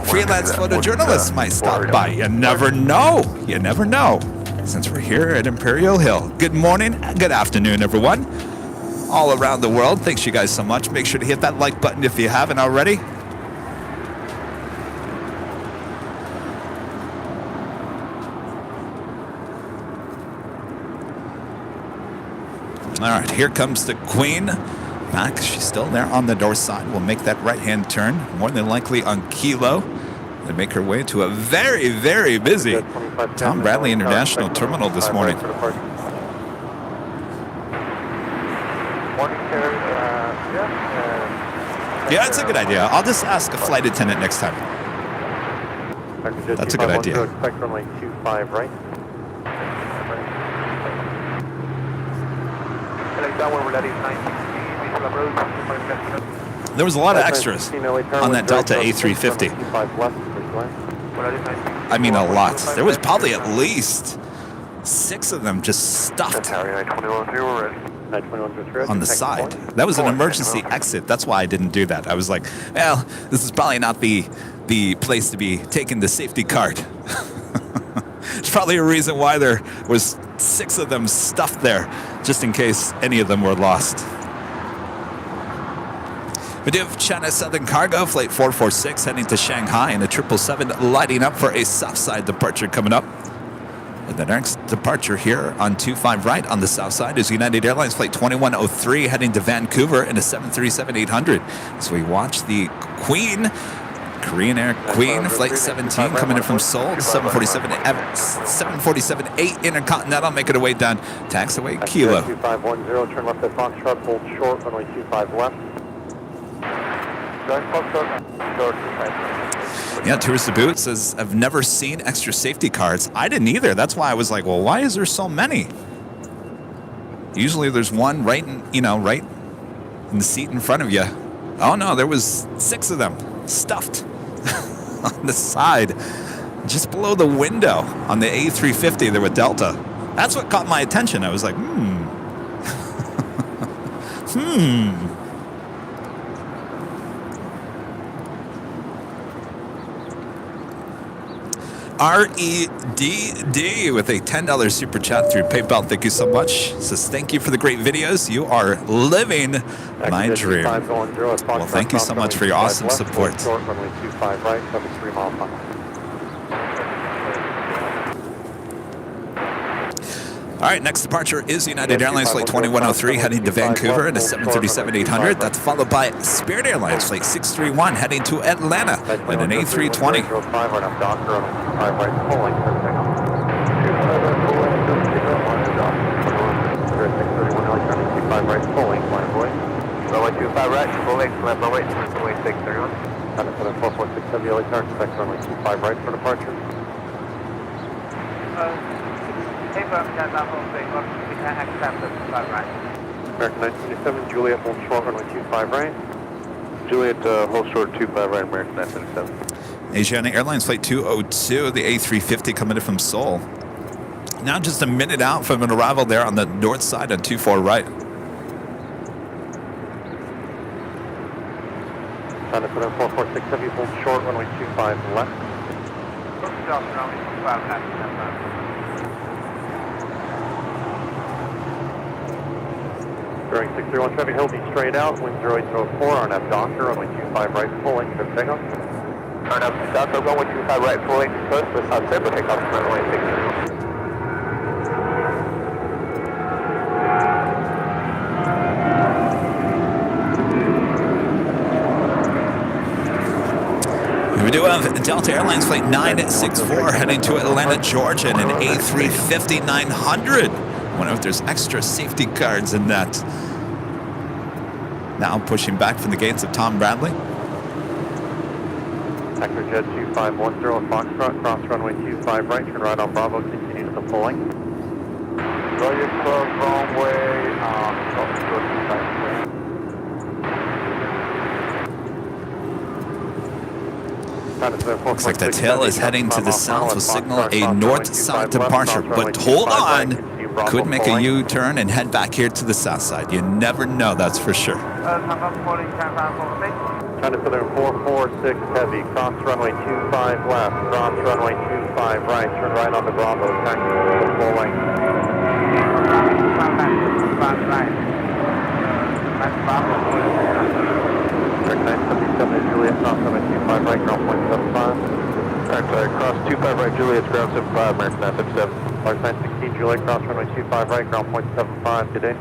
freelance photojournalists might stop by. You never know. You never know. Since we're here at Imperial Hill. Good morning, good afternoon, everyone. All around the world, thanks you guys so much. Make sure to hit that like button if you haven't already. All right, here comes the Queen. Back, she's still there on the north side. We'll make that right-hand turn, more than likely on Kilo, and make her way to a very, very busy Tom Bradley International Terminal this morning. Yeah, that's a good idea. I'll just ask a flight attendant next time. That's a good idea. Expect runway 25 right. There was a lot of extras on that Delta A350. I mean, a lot. There was probably at least 6 of them just stuffed on the side. That was an emergency exit. That's why I didn't do that. I was like, well, this is probably not the place to be taking the safety card. There's probably a reason why there was 6 of them stuffed there, just in case any of them were lost. We do have China Southern Cargo, Flight 446, heading to Shanghai, and a 777 lighting up for a south side departure coming up. And the next departure here on 25 right on the south side is United Airlines Flight 2103, heading to Vancouver in a 737-800. So we watch the Queen, Korean Air Queen, Flight 17 coming in from Seoul, 747-8 Intercontinental, making her way down, taxiway Kilo. 2510, turn left at Foxtrot, hold short, runway 25 left. Yeah, Tourist the Boot says, I've never seen extra safety cards. I didn't either. That's why I was like, well, why is there so many? Usually there's one right in, right in the seat in front of you. Oh no, there was 6 of them stuffed on the side, just below the window on the A350 there with Delta. That's what caught my attention. I was like, REDD with a $10 super chat through PayPal. Thank you so much. Says thank you for the great videos. You are living my dream. Well, thank you so much for your awesome support. All right, next departure is United Airlines Flight 2103 heading to Vancouver in a 737-800. That's followed by Spirit Airlines Flight 631 heading to Atlanta in an A320. Runway 25 right, full length, left runway 631. 446 Heavy LAX, expect runway 25 right for departure. American 927, Juliet, hold short, runway 25 right. Juliet, hold short, 25 right, American 927. Asiana Airlines Flight 202, the A350 coming in from Seoul. Now just a minute out from an arrival there on the north side on 24 right. China 446 Heavy, hold short, runway 25 left. During 631 Chevy, he'll be straight out, wind 0804, RNF Doctor, runway 25 right, full length, good takeoff. RNF Doctor, runway 25 right, full length, first, with South Sabre, takeoff, runway 631. We do have Delta Airlines Flight 964 heading to Atlanta, Georgia in an A350-900. I wonder if there's extra safety cards in that. Now pushing back from the gates of Tom Bradley. Actor Jet 2510 Foxtrot, cross runway 25 right, turn right on Bravo, continue to the full length. Roger, cross runway, Looks like the tail is heading to the south with signal a north-south departure, but hold on, could make a U-turn and head back here to the south side. You never know, that's for sure. China Southern 446 heavy, cross runway 25 left, cross runway 25 right, turn right on the Bravo, taxi full length. Correct 977 Juliet, cross runway 25 right, ground point 75. Correct, cross 25 right, Juliet, ground 75, American 977. Large 916 Juliet, cross runway 25 right, ground point 75, good day.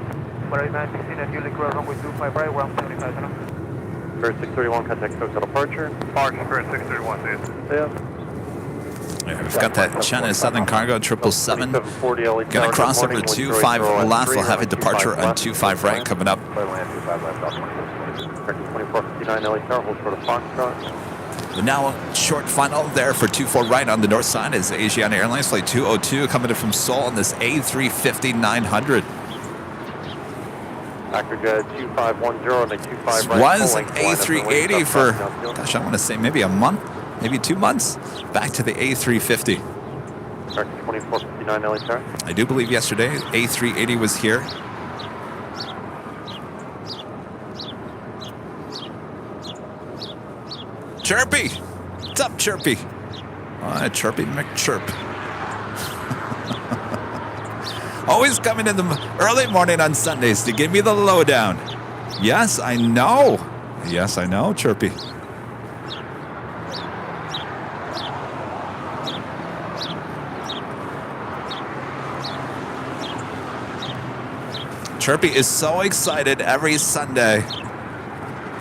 Large 916 Juliet, cross runway 25 right, ground 75, Spirit 631, contact hotel departure. Mark, Spirit 631, see you. Yeah. We've got that China Southern Cargo 777. 2740 LA Gonna Tower, cross good over morning, 25 wind 0 left. at We'll have a 3, departure on 25 right coming up. Land 25 left, off 2459 LA Tower, hold short of Foxtrot. The now short final there for 24 right on the north side is Asiana Airlines flight 202 coming in from Seoul on this A350-900. Acrojet 2510 and a 25 right. Was an A380 for, gosh, I want to say maybe a month, maybe 2 months, back to the A350. Correct 2459 LA Tower. I do believe yesterday A380 was here. Chirpy! What's up, Chirpy? Chirpy McChirp. Always coming in the early morning on Sundays to give me the lowdown. Yes, I know. Yes, I know, Chirpy. Chirpy is so excited every Sunday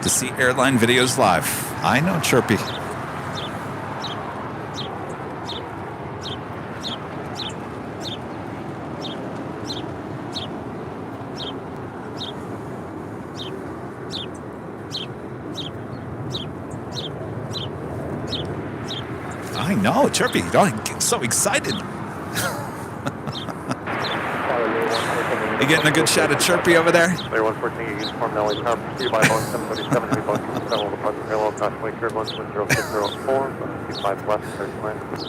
to see Airline Videos live. I know, Chirpy. I know, Chirpy. Don't get so excited. You getting a good shot of Chirpy over there? Layer 114, uniform LA Tower, proceed by Boeing 737, heavy Boeing 777, departure parallel, approximately turbulence, wind 06004, 25 left, 30 line. That's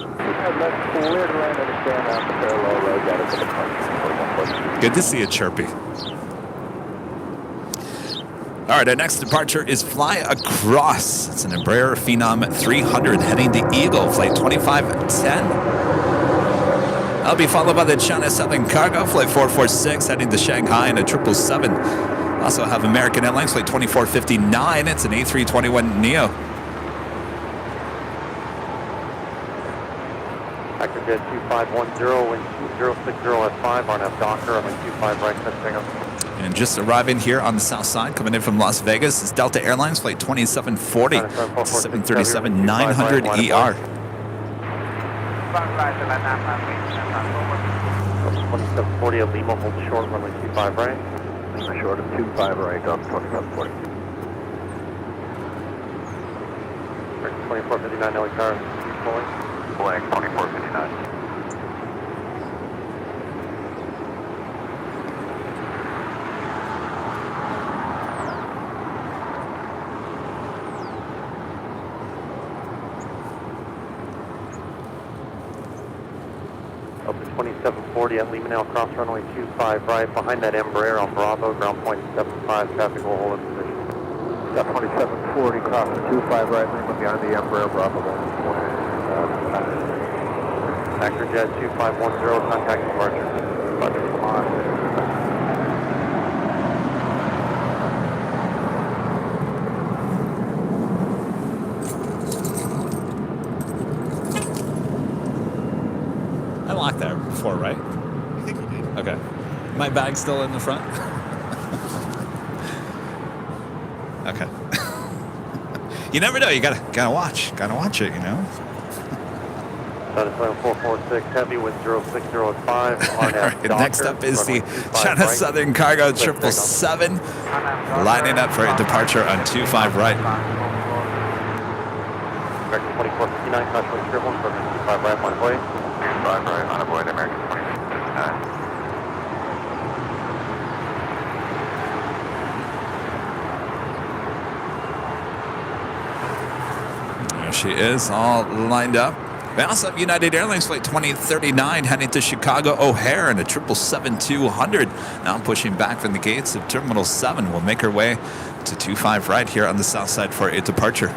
clear to land, understand on the parallel road, that is the departure. Good to see you, Chirpy. All right, our next departure is Fly Across. It's an Embraer Phenom 300 heading to Eagle, flight 2510. That'll be followed by the China Southern Cargo, flight 446, heading to Shanghai in a 777. Also have American Airlines, flight 2459. It's an A321neo. Acrojet 2510, wind 060 at 5, RNAV Docker, I'm in 25 right, touching up. And just arriving here on the south side, coming in from Las Vegas, is Delta Airlines, flight 2740, 737-900 ER. 2740 at Lima, hold short, runway 25 right. Lima short of 25 right, on 2740. 2459 LA Tower, pulling. Flag 2459. Up to 2740 at Lima now, cross runway 25 right, behind that Embraer on Bravo, ground point 75, traffic will hold in position. Got 2740, cross the 25 right, Lima behind the Embraer, Bravo 1. Acrojet 2510, contact departure. Departure from Austin. I locked that before, right? I think you did. Okay. My bag's still in the front? Okay. You never know. You gotta watch. Gotta watch it, you know? China 446, heavy wind 060 at 5, RNAV Docker. Next up is the runway 25 China right. Southern Cargo 777, lining up for a departure on 25 right. American 2459, caution scribble, American 25 right, on way. 25 right, on avoid American 2659. There she is, all lined up. We also have United Airlines Flight 2039 heading to Chicago O'Hare in a 777-200. Now pushing back from the gates of Terminal 7. We'll make our way to 25 right here on the south side for a departure.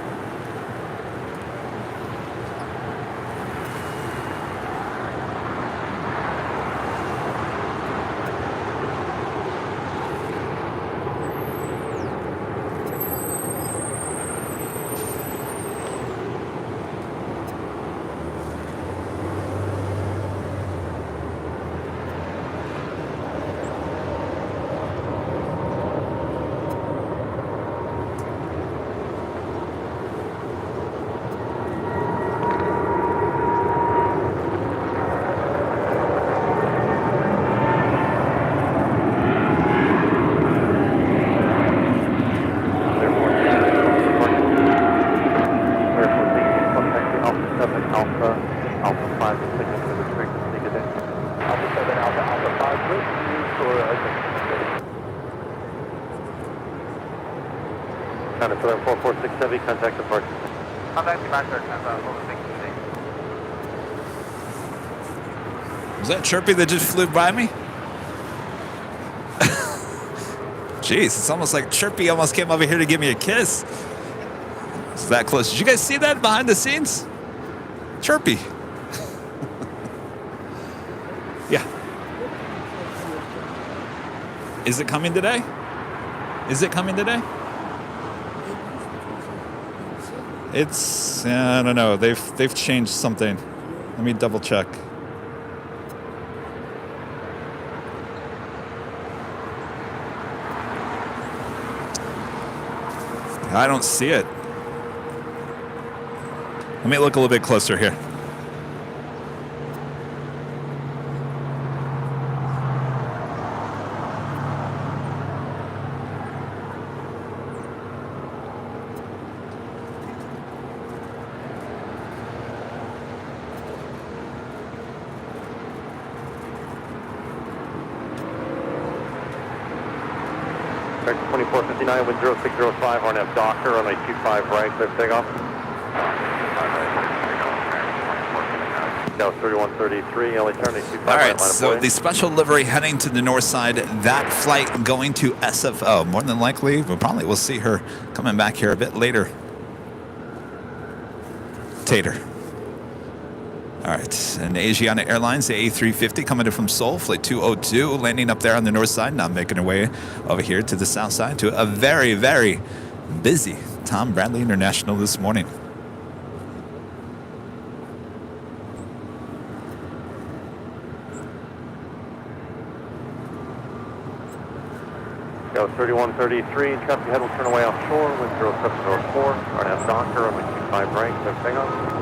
Counter 4446 Heavy, contact departure. Contact departure, Was that Chirpy that just flew by me? Jeez, it's almost like Chirpy almost came over here to give me a kiss. It's that close. Did you guys see that behind the scenes? Chirpy. Yeah. Is it coming today? Is it coming today? It's, I don't know. They've changed something. Let me double check. I don't see it. Let me look a little bit closer here. Correct 2459, wind 0605, RNF Docker, runway 25 right, clear takeoff. South 3133, LA turn, 25 All right, line of so boarding. the special livery heading to the north side, that flight going to SFO. More than likely, we'll see her coming back here a bit later. Tater. All right, and Asiana Airlines, the A350 coming in from Seoul, flight 202, landing up there on the north side, now making her way over here to the south side to a very, very busy Tom Bradley International this morning. Go 3133, traffic head will turn away offshore, wind 0704, RNF Docker, runway 25 right, clear takeoff.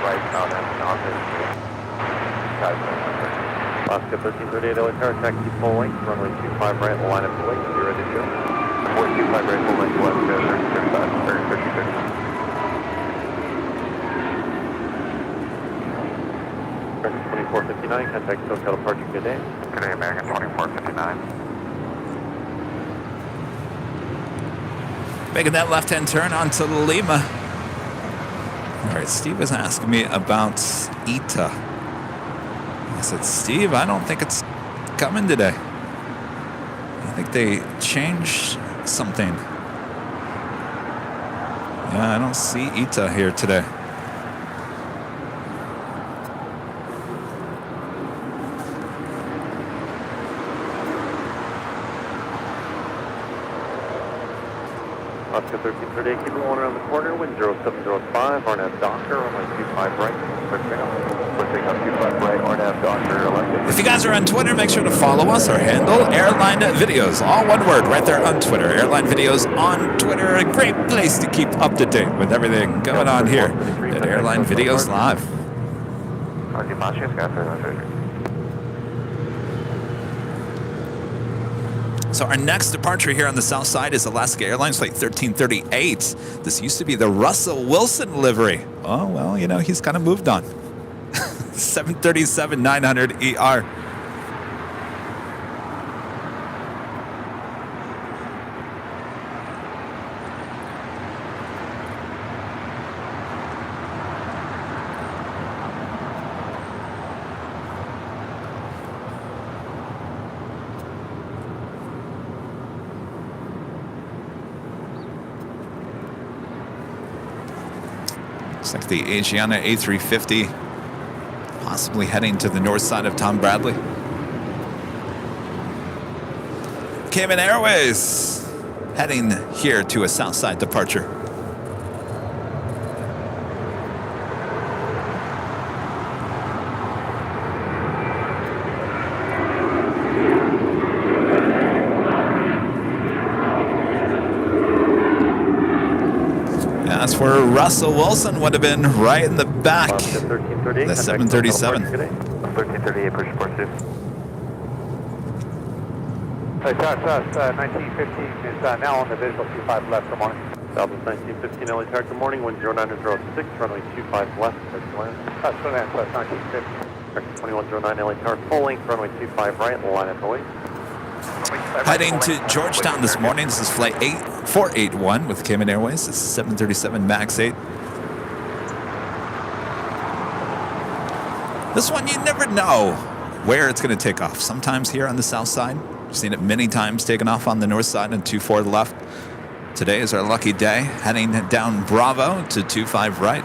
Right, now that's Docker. Alaska 1338, LA turn, taxi full length, runway 25 right, line up the wing, be ready to go. 425 right, full length, west, 36. 2459, contact SoCal departure, good day. Good day, American 2459. Making that left-hand turn onto Lima. All right, Steve was asking me about ETA. I said, Steve, I don't think it's coming today. I think they changed something. Yeah, I don't see ETA here today. Alaska 1338, keep it one around the corner, wind 0705, RNF Docker, runway 25 right, clear takeoff. Clear takeoff, 25 right, RNF Docker, Alaska. If you guys are on Twitter, make sure to follow us. Our handle, Airline Videos. All one word right there on Twitter. Airline Videos on Twitter. A great place to keep up to date with everything going on here at Airline Videos Live. So our next departure here on the south side is Alaska Airlines Flight 1338. This used to be the Russell Wilson livery. Oh, well, you know, he's kind of moved on. 737-900 ER. Looks like the Asiana A350 possibly heading to the north side of Tom Bradley. Cayman Airways heading here to a south side departure. That's where Russell Wilson would have been, right in the back. The 737. 1338, push report 2. Hey, South 1915 is now on the visual 25 left, good morning. Southwest 1915, LA Tower, good morning, wind 0906, runway 25 left, clear to land. South 1915. 2109, LA Tower, full length, runway 25 right, line at the way. Heading to Georgetown this morning. This is flight 8481 with Cayman Airways. This is 737 MAX 8. This one, you never know where it's going to take off. Sometimes here on the south side. I've seen it many times taken off on the north side and 24 left. Today is our lucky day. Heading down Bravo to 25 right.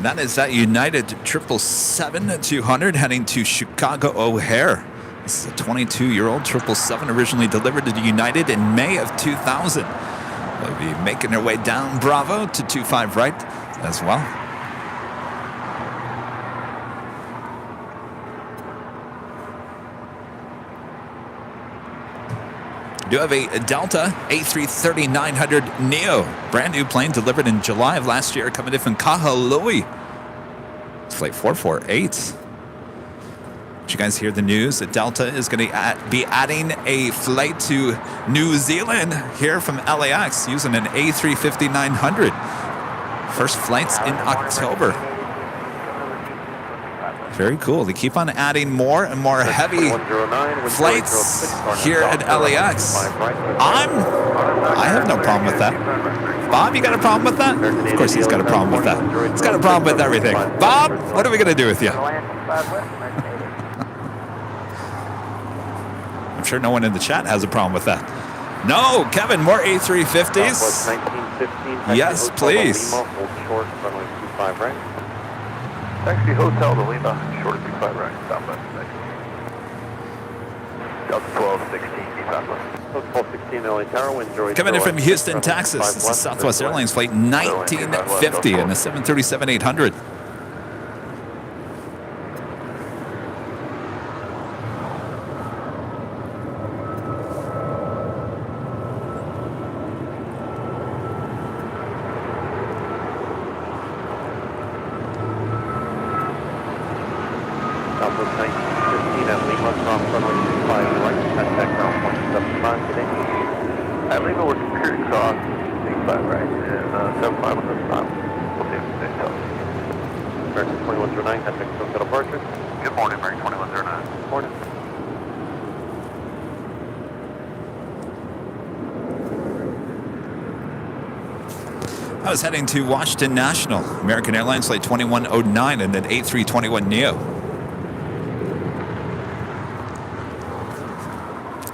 That is that United 777-200 heading to Chicago O'Hare. This is a 22-year-old 777 originally delivered to United in May of 2000. They'll be making their way down Bravo to 25 right as well. We do have a Delta A330-900 Neo, brand new plane delivered in July of last year, coming in from Kahului. It's flight 448. Did you guys hear the news that Delta is going to be adding a flight to New Zealand here from LAX using an A350-900? First flights in October. Very cool. They keep on adding more and more heavy flights here at LAX. I have no problem with that. Bob, you got a problem with that? Of course he's got a problem with that. He's got a problem with everything. Bob, what are we going to do with you? I'm sure no one in the chat has a problem with that. No, Kevin, more A350s. Yes, please. Taxi Hotel to Lima, short of 25 right, southwest. Delta 1216, southwest. 1216, LA Tower, wind joy. Coming in from Houston, Texas. This is Southwest Airlines flight 1950 and the 737-800. Southwest 1915 at Lima, cross runway 25 right, contact ground 175 today. At Lima, we're cleared cross 65 right, and 75 on this time. We'll see if it's safe. American 2109, contact Hotel departure. Good morning, American 2109. Good morning. I was heading to Washington National, American Airlines flight 2109 and then A321neo.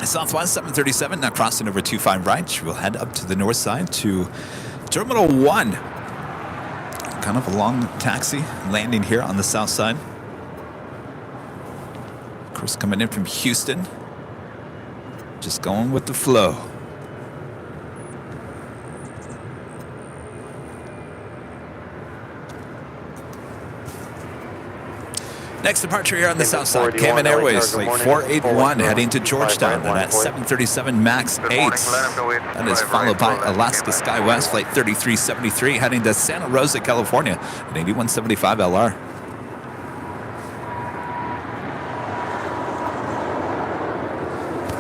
Southwest 737, now crossing over 25 right. We'll head up to the north side to Terminal 1. Kind of a long taxi, landing here on the south side. Of course, coming in from Houston. Just going with the flow. Next departure here on the south side, Cayman Airways, flight 481, heading to Georgetown, and that 737 MAX 8. That is followed by Alaska SkyWest, flight 3373, heading to Santa Rosa, California, an 8175 LR.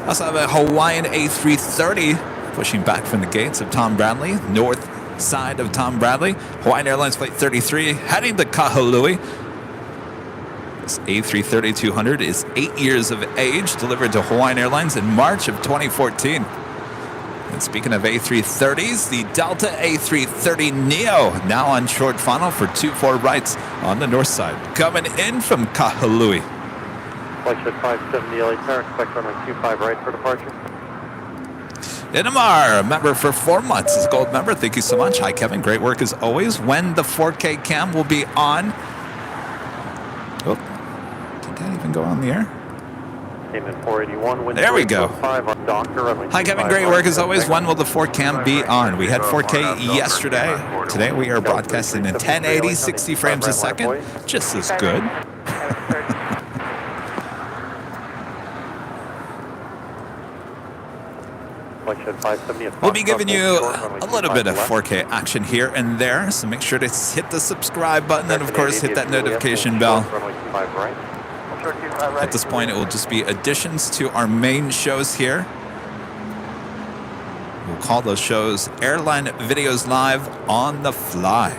Also have a Hawaiian A330 pushing back from the gates of Tom Bradley, north side of Tom Bradley. Hawaiian Airlines flight 33, heading to Kahului. This A330-200 is 8 years of age, delivered to Hawaiian Airlines in March of 2014. It's And speaking of A330s, the Delta A330neo now on short funnel for 24 rights on the north side. Coming in from Kahului. Flight 570 LA Tower, expect runway 25 right for departure. Inamar, member for 4 months, is a gold member. Thank you so much. Hi, Kevin. Great work as always. When the 4K cam will be on. Oh, did that even go on the air? Came in 481. There we go. 5 on Doctor, runway Hi, Kevin. 25 Great right. work as always. When will the 4Cam be on? We had 4K yesterday. Today we are broadcasting in 1080, 60 frames a second. Just as good. We'll be giving you a little bit of 4K action here and there, so make sure to hit the subscribe button and, of course, hit that notification bell. At this point, it will just be additions to our main shows here. We'll call those shows Airline Videos Live on the Fly.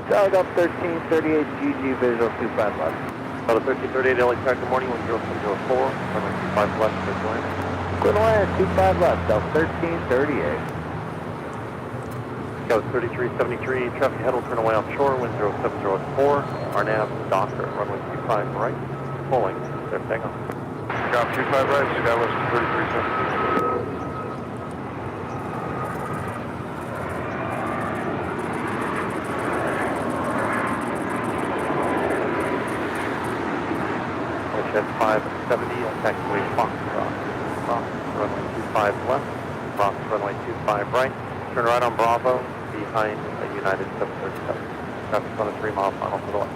Dialed up 1338 GG visual 25 left. Out of 1338 LA Tower, good morning, 10704, runway 25 left, good morning. Good land, 25 left, Delta 1338. Go 3373, traffic head will turn away offshore, wind 0704, our nav Doctor, runway 25 right, pulling, clear takeoff. Drop 25 right, Skywest 3373. At 570, taxiway Foxtrot. Fox, runway 25 left, Fox, runway 25 right. Turn right on Bravo, behind the United 737. Traffic on a 3-mile final to the left.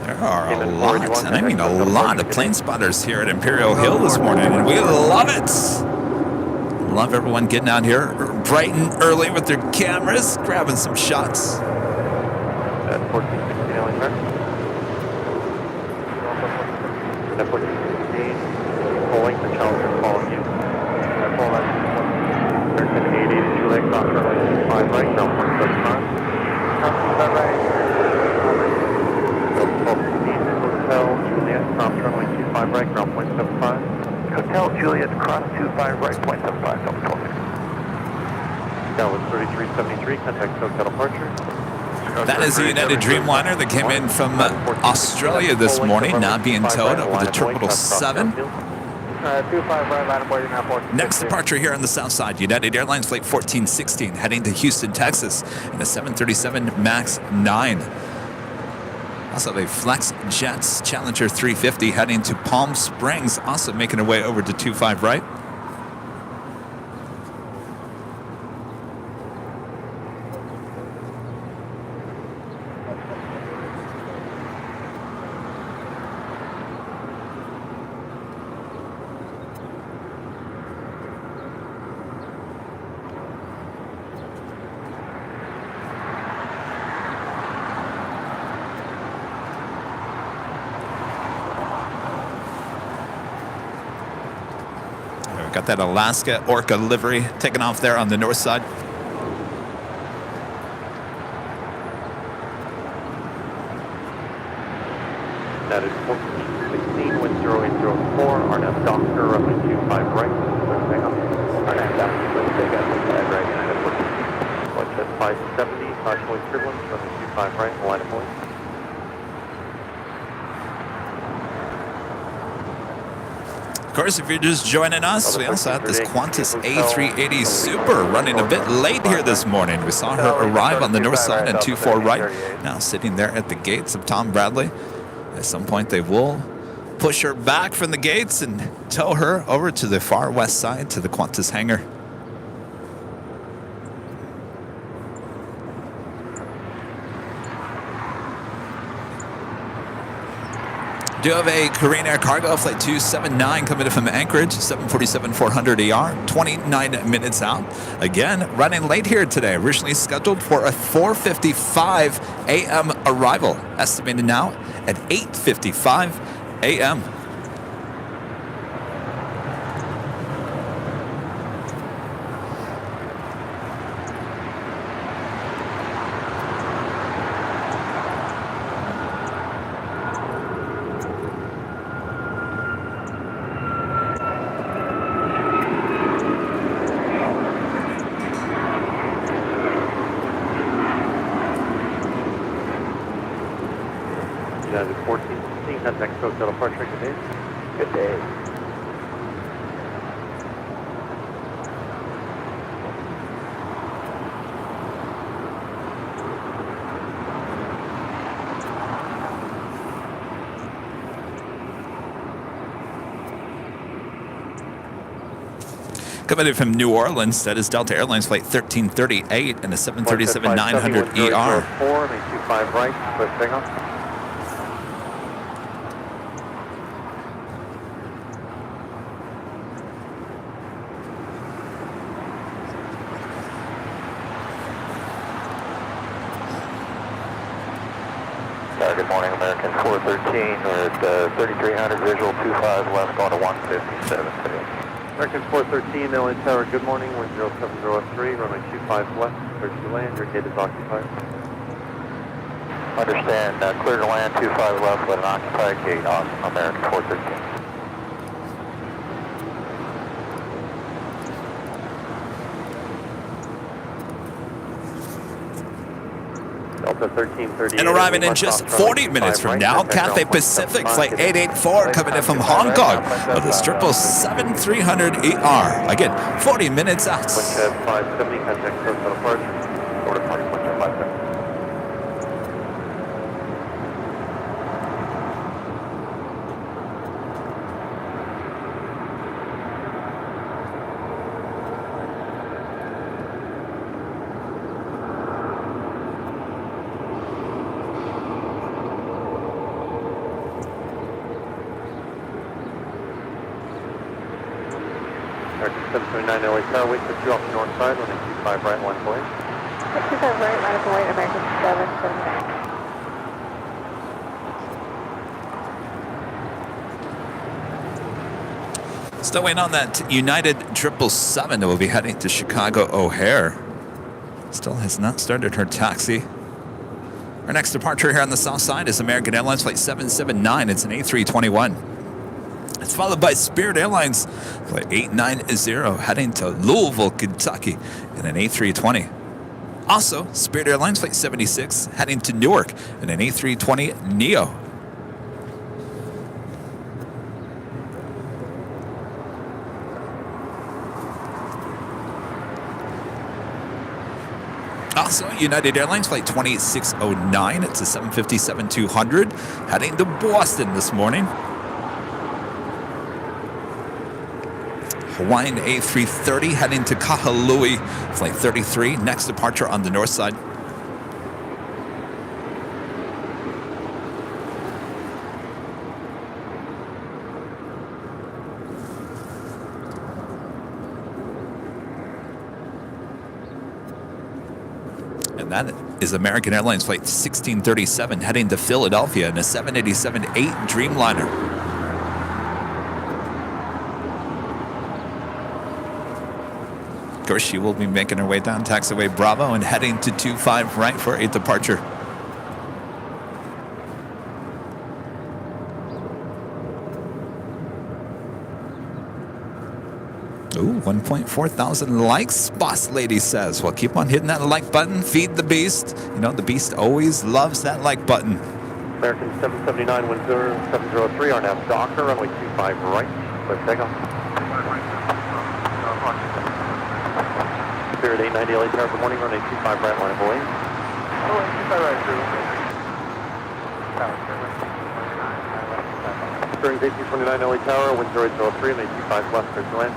There are a lot, and I mean a lot of plane spotters here at Imperial Hill this morning, and we love it. Love everyone getting out here bright and early with their cameras, grabbing some shots. At 1416 LA Tower. At 1416, pulling, the Challenger following you. At full left, 1388, Juliet, cross runway 25 right, ground 175. Cross 25 right. Hotel Juliet, cross runway 25 right, ground 0.75. Hotel Juliet, cross 25 right, 0.75, double 12. That was 3373, contact Hotel departure. That is the United Dreamliner that came in from Australia this morning, now being towed over the Terminal 7. 25 right, line of boarding now 14. Next departure here on the south side, United Airlines Flight 1416, heading to Houston, Texas, in a 737 MAX 9. Also, the Flex Jets Challenger 350 heading to Palm Springs, also making her way over to 25 right. Got that Alaska Orca livery taking off there on the north side. That is 1416, wind 0804, RNAV Doctor, runway 25 right, clear takeoff. RNAV Doctor, clear takeoff, 25 right, United 14. Flight at 570, partially turbulence, runway 25 right, line of voice. Of course, if you're just joining us, we also have this Qantas A380 Super running a bit late here this morning. We saw her arrive on the north side and 24 right, now sitting there at the gates of Tom Bradley. At some point, they will push her back from the gates and tow her over to the far west side to the Qantas hangar. Do have a Korean Air Cargo Flight 279 coming in from Anchorage, 747-400 ER, 29 minutes out. Again, running late here today, originally scheduled for a 4:55 a.m. arrival, estimated now at 8:55 a.m. United 1416, head next hotel departure, good day. Good day. Coming in from New Orleans, that is Delta Airlines Flight 1338 and a 737-900 ER. 4, make 25 right, clear takeoff. Good morning, American 413. We're at 3300 visual 25 left going to 157. American 413, LA Tower, good morning, 10703, runway 25 left, clear to land, your gate is occupied. Understand, clear to land 25 left with an occupied gate. Awesome, American 413. Delta 1338. And arriving in just 40 minutes from now, Cathay Pacific Flight 884 coming in from Hong Kong with the 777-300ER. Again, 40 minutes out. Wind 570, head next hotel departure, order 20.57. American 779 LA Tower, wait for you off the north side, running 25 right, line of way. 25 right, line of way, American 779. Still waiting on that United 777 that will be heading to Chicago O'Hare. Still has not started her taxi. Our next departure here on the south side is American Airlines Flight 779. It's an A321. It's followed by Spirit Airlines Flight 890 heading to Louisville, Kentucky in an A320. Also, Spirit Airlines Flight 76 heading to Newark in an A320 Neo. Also, United Airlines Flight 2609. It's a 757-200 heading to Boston this morning. Hawaiian A330 heading to Kahului, Flight 33. Next departure on the north side. And that is American Airlines Flight 1637 heading to Philadelphia in a 787-8 Dreamliner. Of course, she will be making her way down taxiway Bravo and heading to 25 right for a departure. Ooh, 1.4 thousand likes, Boss Lady says. Well, keep on hitting that like button. Feed the beast. You know, the beast always loves that like button. American 779, wind 0703, our nav Docker, runway 25 right, clear takeoff. Spirit 890 LA Tower, good morning, runway 25 right, line of way. Oh, 25 right, Bearings 1829 LA Tower, wind 0803, and 25 left, clear to land.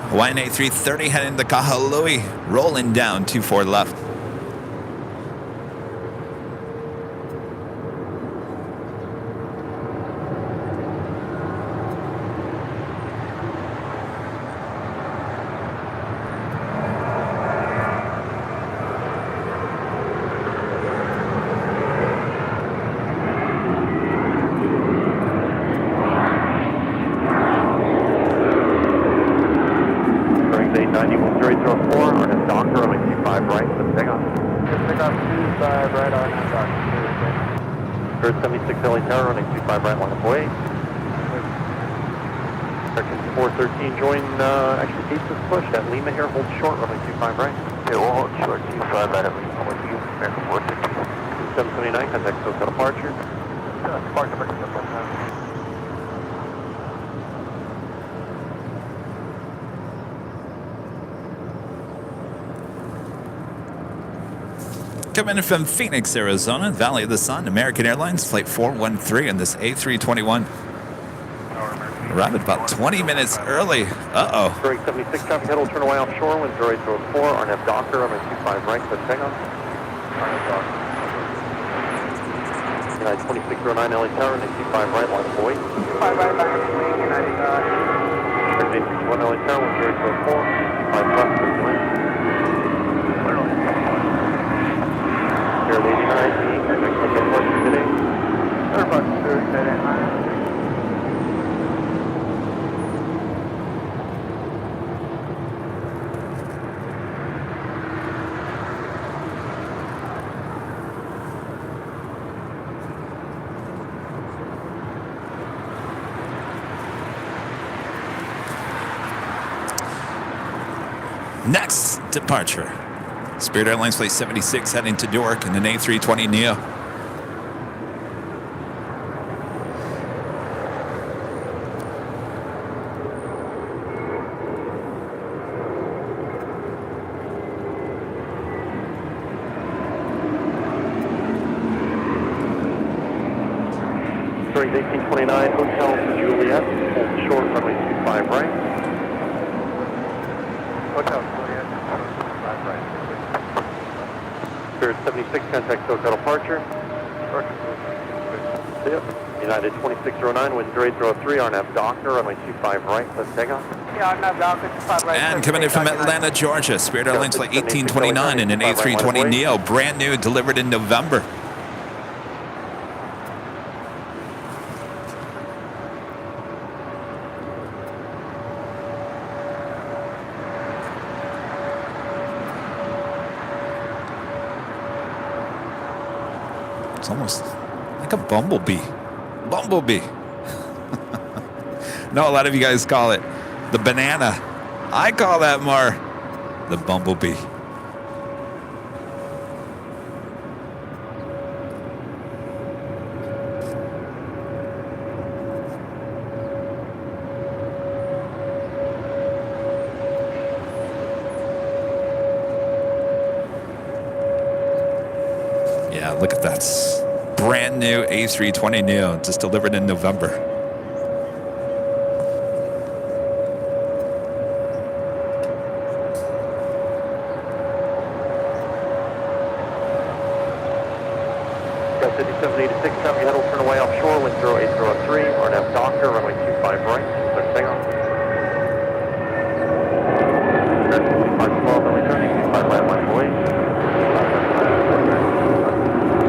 Hawaiian A330 heading to Kahului, rolling down 24 left. Bearings 890, wind 0804, our nav Docker, runway 25 right, clear takeoff. Good takeoff, 25 right on the Spirit 76 LA Tower, runway 25 right, line up away. American 413, join, actually gates is pushed at Lima here, hold short, runway 25 right. Okay, we'll hold short 25 right at Lima with you, American 413. 779, contact SoCal departure. Departure, American 779. Coming in from Phoenix, Arizona, Valley of the Sun, American Airlines, flight 413 on this A321. Arrived about 20 minutes early. Uh-oh. Drake 76, traffic head will turn away offshore, wind 0804, RNF Docker, runway 25 right, click takeoff. United 2609 LA Tower, runway 25 right, line of away. 25 right, line of away, United, United 61 LA Tower, wind 0804, 25 left, click to land. Air 89, contact SoCal departure today. Airbus 279. Next departure. Spirit Airlines flight 76 heading to Newark in an A320neo. Drake 1829, Hotel Juliet, hold short, runway 25 right. Hotel Juliet, 25 right. Spirit 76, contact SoCal departure. Yep. United 2609, wind 0803, RNF Docker, runway 25 right, let's take off. yeah, RNF Docker, 25 right. And coming in from Atlanta, Georgia, Spirit Airlines flight 1829 in an A320neo, brand new, delivered in November. It's almost like a bumblebee. Bumblebee. No, a lot of you guys call it the banana. I call that more the bumblebee. Yeah, look at that. Brand new A320neo, just delivered in November. Got 5786, traffic head will turn away offshore, wind 0803, RNF Docker, runway 25 right, clear takeoff. American 2512, then returning, 25 right, line away.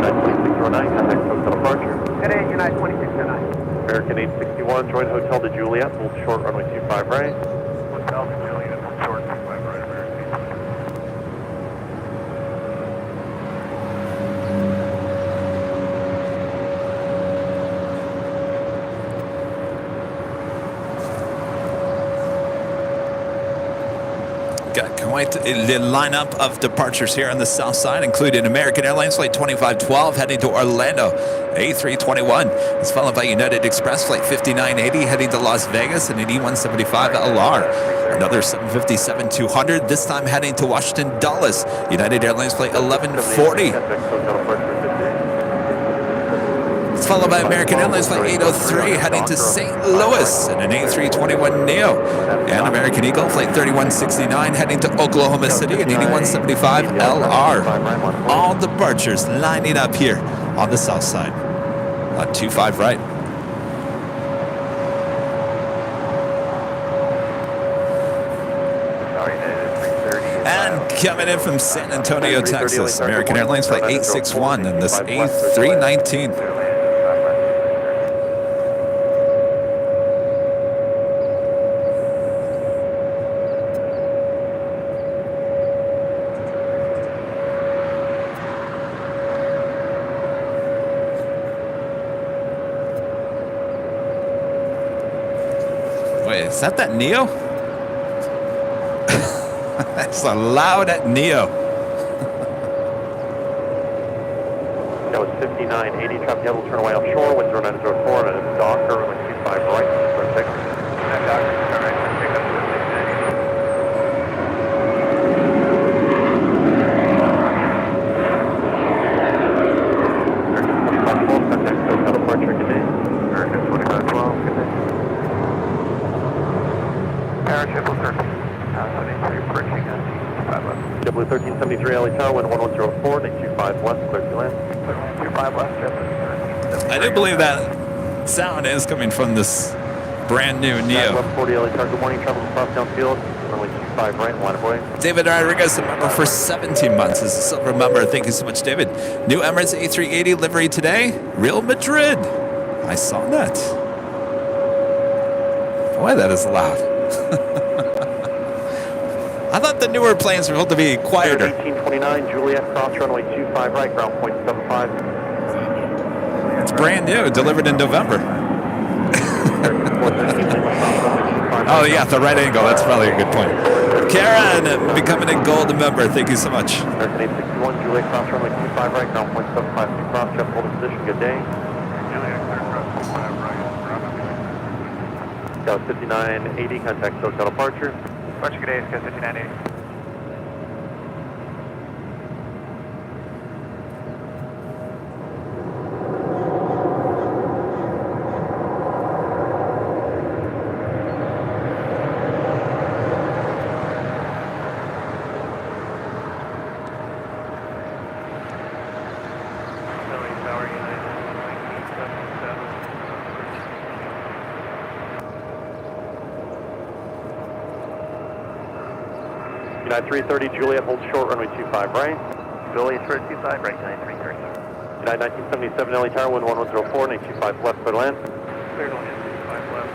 2609, contact SoCal departure. Good day, United 2609. American 861, join Hotel de Juliet, hold short, runway 25 right. Hotel Juliet, hold short 25 right, American. Got quite the lineup of departures here on the south side, including American Airlines flight 2512 heading to Orlando, A321. It's followed by United Express flight 5980 heading to Las Vegas and an E175 LR. Another 757-200, this time heading to Washington Dulles. United Airlines flight 1140. It's followed by American Airlines flight 803 heading to St. Louis in an A321neo. And American Eagle flight 3169 heading to Oklahoma City in an E175 LR. All departures lining up here on the south side. On 25 right. And coming in from San Antonio, Texas, American Airlines flight 861 and this A319. Is that Neo? That's a loud Neo. That was 5980, traffic heavy will turn away offshore, winds are 904, and it's Docker, runway 25 right, for 6. Docker, all right, let's pick up to 690. Contact SoCal departure, good day. American 2512, good day. Parachute 13, 73, approaching at 25 left. W1373 LA Tower, wind 1104, 825 west, clear to land. 25 west, I do believe that sound is coming from this brand new Neo. 1140 LA Tower, good morning, travel across downfield, runway 25 right, line of way. David Rodriguez, a member for 17 months, is a silver member. Thank you so much, David. New Emirates A380 livery today, Real Madrid. I saw that. Boy, that is loud. I thought the newer planes were supposed to be quieter. 1829, Juliet, cross runway 25 right, ground point 75. It's brand new, delivered in November. Oh, yeah, the right angle. That's probably a good point. Karen, becoming a gold member. Thank you so much. American 861, Juliet, cross runway 25 right, ground point 75. Cross, Jeff, hold position. Good day. That was 5980, contact SoCal departure. Departure, good day, Sky 5980. United 330, Juliet, hold short, runway 25 right. Juliet, 25 right, 9330. United 1977, LA Tower, wind 1104, 825 left, clear to land. Clear to land, 25 left,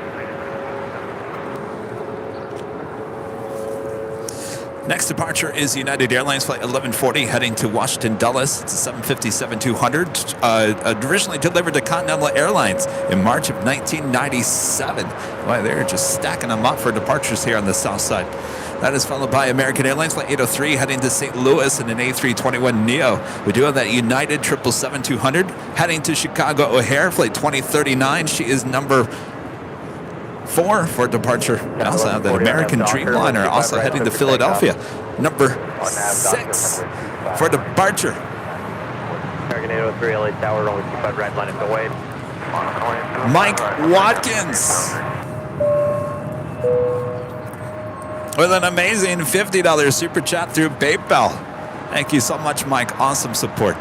Next departure is United Airlines Flight 1140 heading to Washington Dulles. It's a 757-200, originally delivered to Continental Airlines in March of 1997. Boy, they're just stacking them up for departures here on the south side. That is followed by American Airlines Flight 803 heading to St. Louis in an A321 Neo. We do have that United 777-200 heading to Chicago O'Hare Flight 2039. She is number 4 for departure. We also have that American Dreamliner also heading to Philadelphia. Number 6 for departure. American 803, LA Tower, runway 25 right, line of way. Mike Watkins with an amazing $50 super chat through PayPal. Thank you so much, Mike. Awesome support.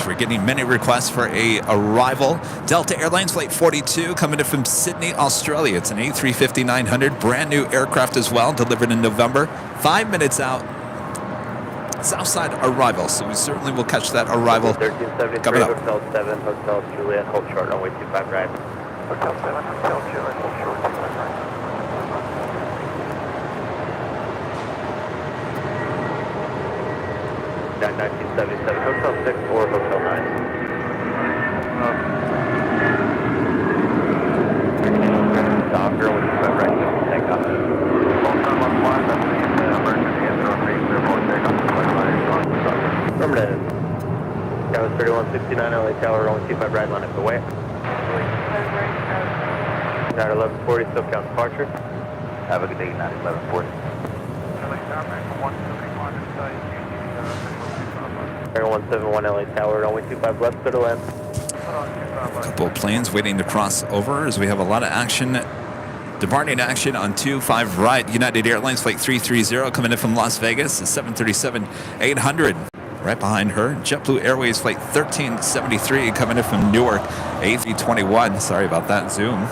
We're getting many requests for a arrival. Delta Airlines Flight 42 coming in from Sydney, Australia. It's an A350-900, brand new aircraft as well, delivered in November. 5 minutes out. Southside arrival, so we certainly will catch that arrival 1373, coming up. Hotel 7, Hotel Juliet, hold short, runway 25 right. Hotel 7, Hotel Juliet, hold short, 25 right. 1977, Hotel 6 or Hotel 9. Docker, with the right, take off. Remember that. That was 3169 LA Tower, only 25 right, line up the way. United 1140, SoCal departure. Have a good day, United 1140. Air 171 LA Tower, runway 25 left, clear to land. A couple of planes waiting to cross over as we have a lot of action. Departing action on 25 right. United Airlines Flight 330 coming in from Las Vegas, a 737-800. Right behind her, JetBlue Airways Flight 1373 coming in from Newark, A321. Sorry about that zoom.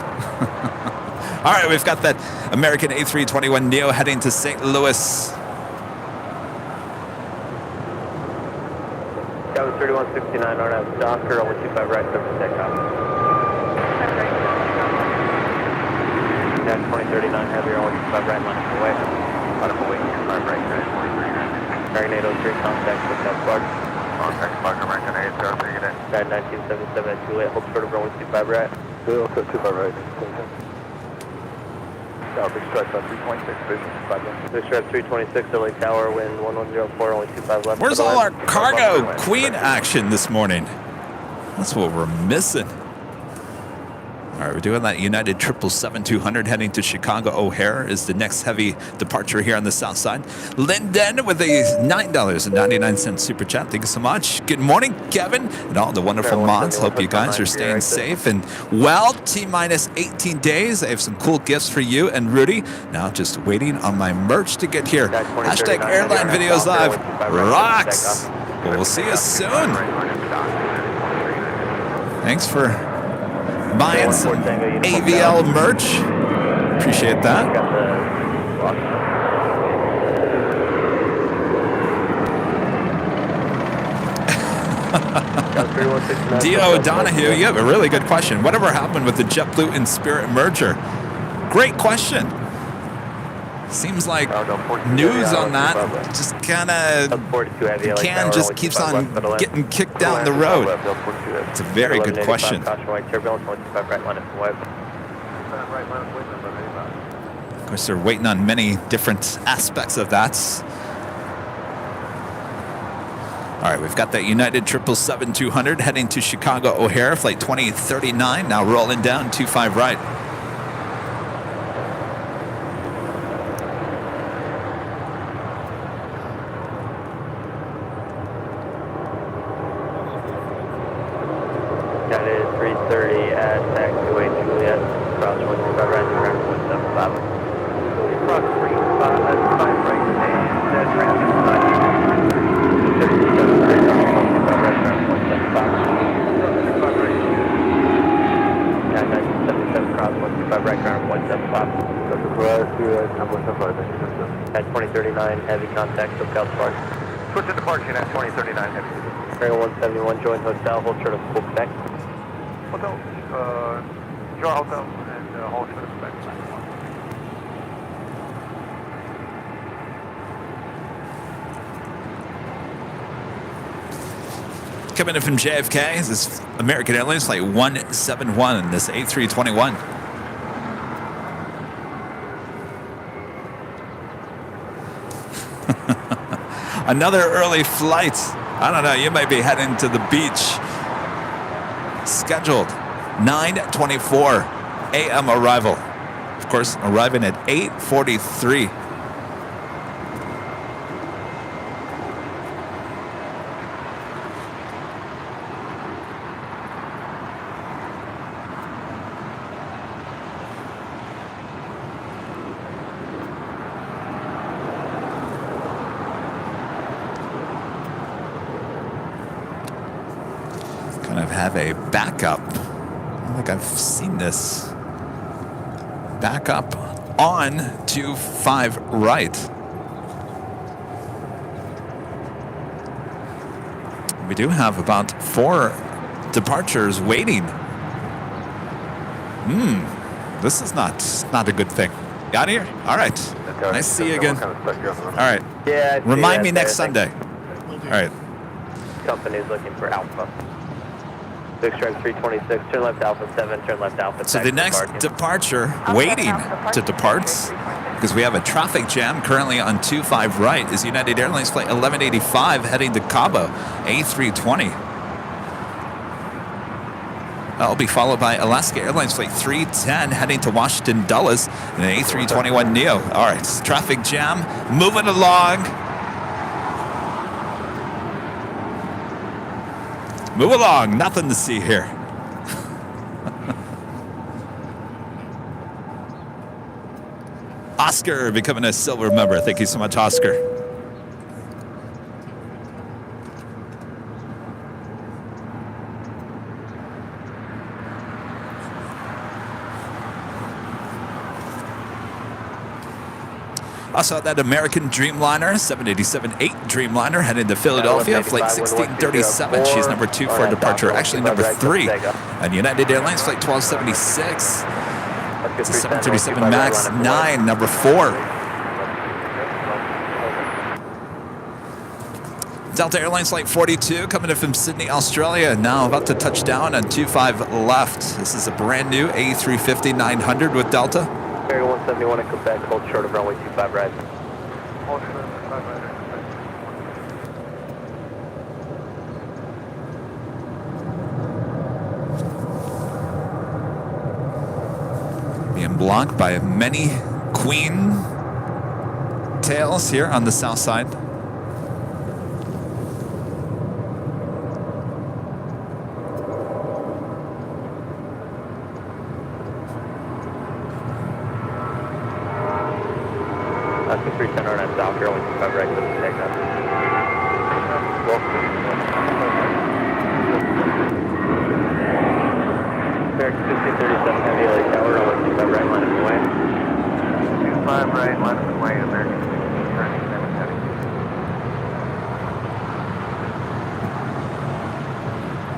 All right, we've got that American A321 Neo heading to St. Louis. That was 3169 RNAV Docker, only 25 right, 7 takeoff. Yeah, 20 2039 Heavy, on 125 right, line up away. Line up away, 25 right, American 803, contact with that spark. Contact spark, American 803, get in. Guide 1977 at Juliet, hold short of runway 25 right. Good, also 25 right. Big strike about 326, vision, 5 left. Big strike 326, LA Tower, wind 1104, only 25 left. Where's all our cargo queen action this morning? That's what we're missing. All right, we're doing that United 777-200 heading to Chicago O'Hare is the next heavy departure here on the south side. Lyndon with a $9.99 super chat. Thank you so much. Good morning, Kevin, and all the wonderful mods. Hope you guys are staying safe and well. T-minus 18 days. I have some cool gifts for you and Rudy. Now just waiting on my merch to get here. Hashtag Airline Videos Live rocks. Well, we'll see you soon. Thanks for buying some AVL merch. Appreciate that. Dio Donahue, you have a really good question. Whatever happened with the JetBlue and Spirit merger? Great question. Seems like news on that just kind of just keeps on getting kicked down the road. It's a very good question. Of course, they're waiting on many different aspects of that. All right, we've got that United 777-200 heading to Chicago O'Hare, flight 2039, now rolling down 25 right. That is 330 at taxiway Juliet, cross 125 right, turn 175. Cross 35 right, and traffic 37 right, cross 125 right, turn 175. Yeah, 1977, cross 125 right, turn 175. At 2039, heavy contact, SoCal Spark. Switch to departure at 2039 heavy. Airline 171, join hotel, hold short of full spec. Hotel, draw hotel, and hold short of spec. Coming in from JFK, this is American Airlines flight 171, this A321. Another early flight. I don't know, you might be heading to the beach. Scheduled 9:24 a.m. arrival. Of course, arriving at 8:43. Kind of have a backup. I don't think I've seen this. Backup on 25 right. We do have about 4 departures waiting. This is not a good thing. Got here? All right. Nice to see you again. All right. Yeah. Remind me next Sunday. All right. Company's looking for Alpha. Big strike 326, turn left Alpha 7, turn left Alpha 6. So the next departure, waiting to depart, because we have a traffic jam currently on 25 right, is United Airlines flight 1185 heading to Cabo, A320. That'll be followed by Alaska Airlines flight 310 heading to Washington Dulles in an A321 Neo. All right, traffic jam, moving along. Move along, nothing to see here. Oscar becoming a silver member. Thank you so much, Oscar. Also, that American Dreamliner, 787-8 Dreamliner, headed to Philadelphia, flight 1637. She's number 2 for departure, actually number 3. And United Airlines, flight 1276. It's a 737 MAX 9, number 4. Delta Airlines Flight 42 coming in from Sydney, Australia. Now about to touch down on 25 left. This is a brand new A350-900 with Delta. Area 171 at Quebec, hold short of runway 25 right. Being blocked by many queen tails here on the south side. That's the 310 on south, runway 25 right, so take that. American 1537 Heavy, LA Tower, runway 25 right, line of the way. 25 right, line of the way, American 1537 Heavy.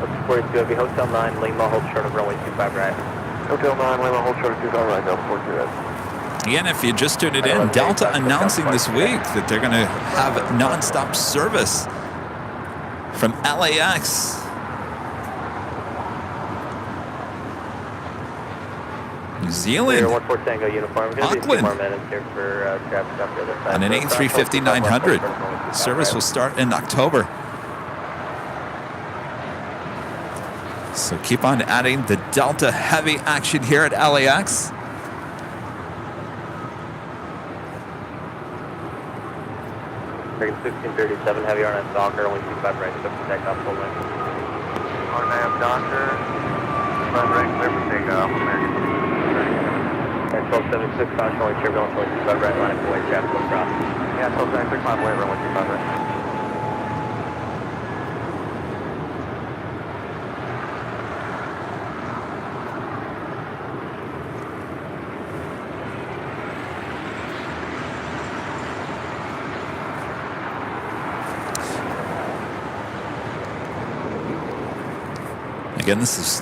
That's 42 Heavy, Hotel 9, Lima, hold short of runway 25 right. Hotel 9, Lima, hold short of 25 right, Delta 42 right. Again, if you just tuned it in, Delta announcing this week that they're going to have nonstop service from LAX. New Zealand. 14 Tango uniform. We're going to be a few Auckland. more minutes here for traffic up the other side. On an A350-900. Service will start in October. So keep on adding the Delta heavy action here at LAX. American 1637 Heavy RNF Docker, only 25 right, so protect off full length. RNAV Docker, 25 right, clear for takeoff, American 1537. And 1276 caution, only turbulence, only 25 right, line of the way, traffic will cross. Yeah, 1276, line of the way, runway 25 right. Again, this is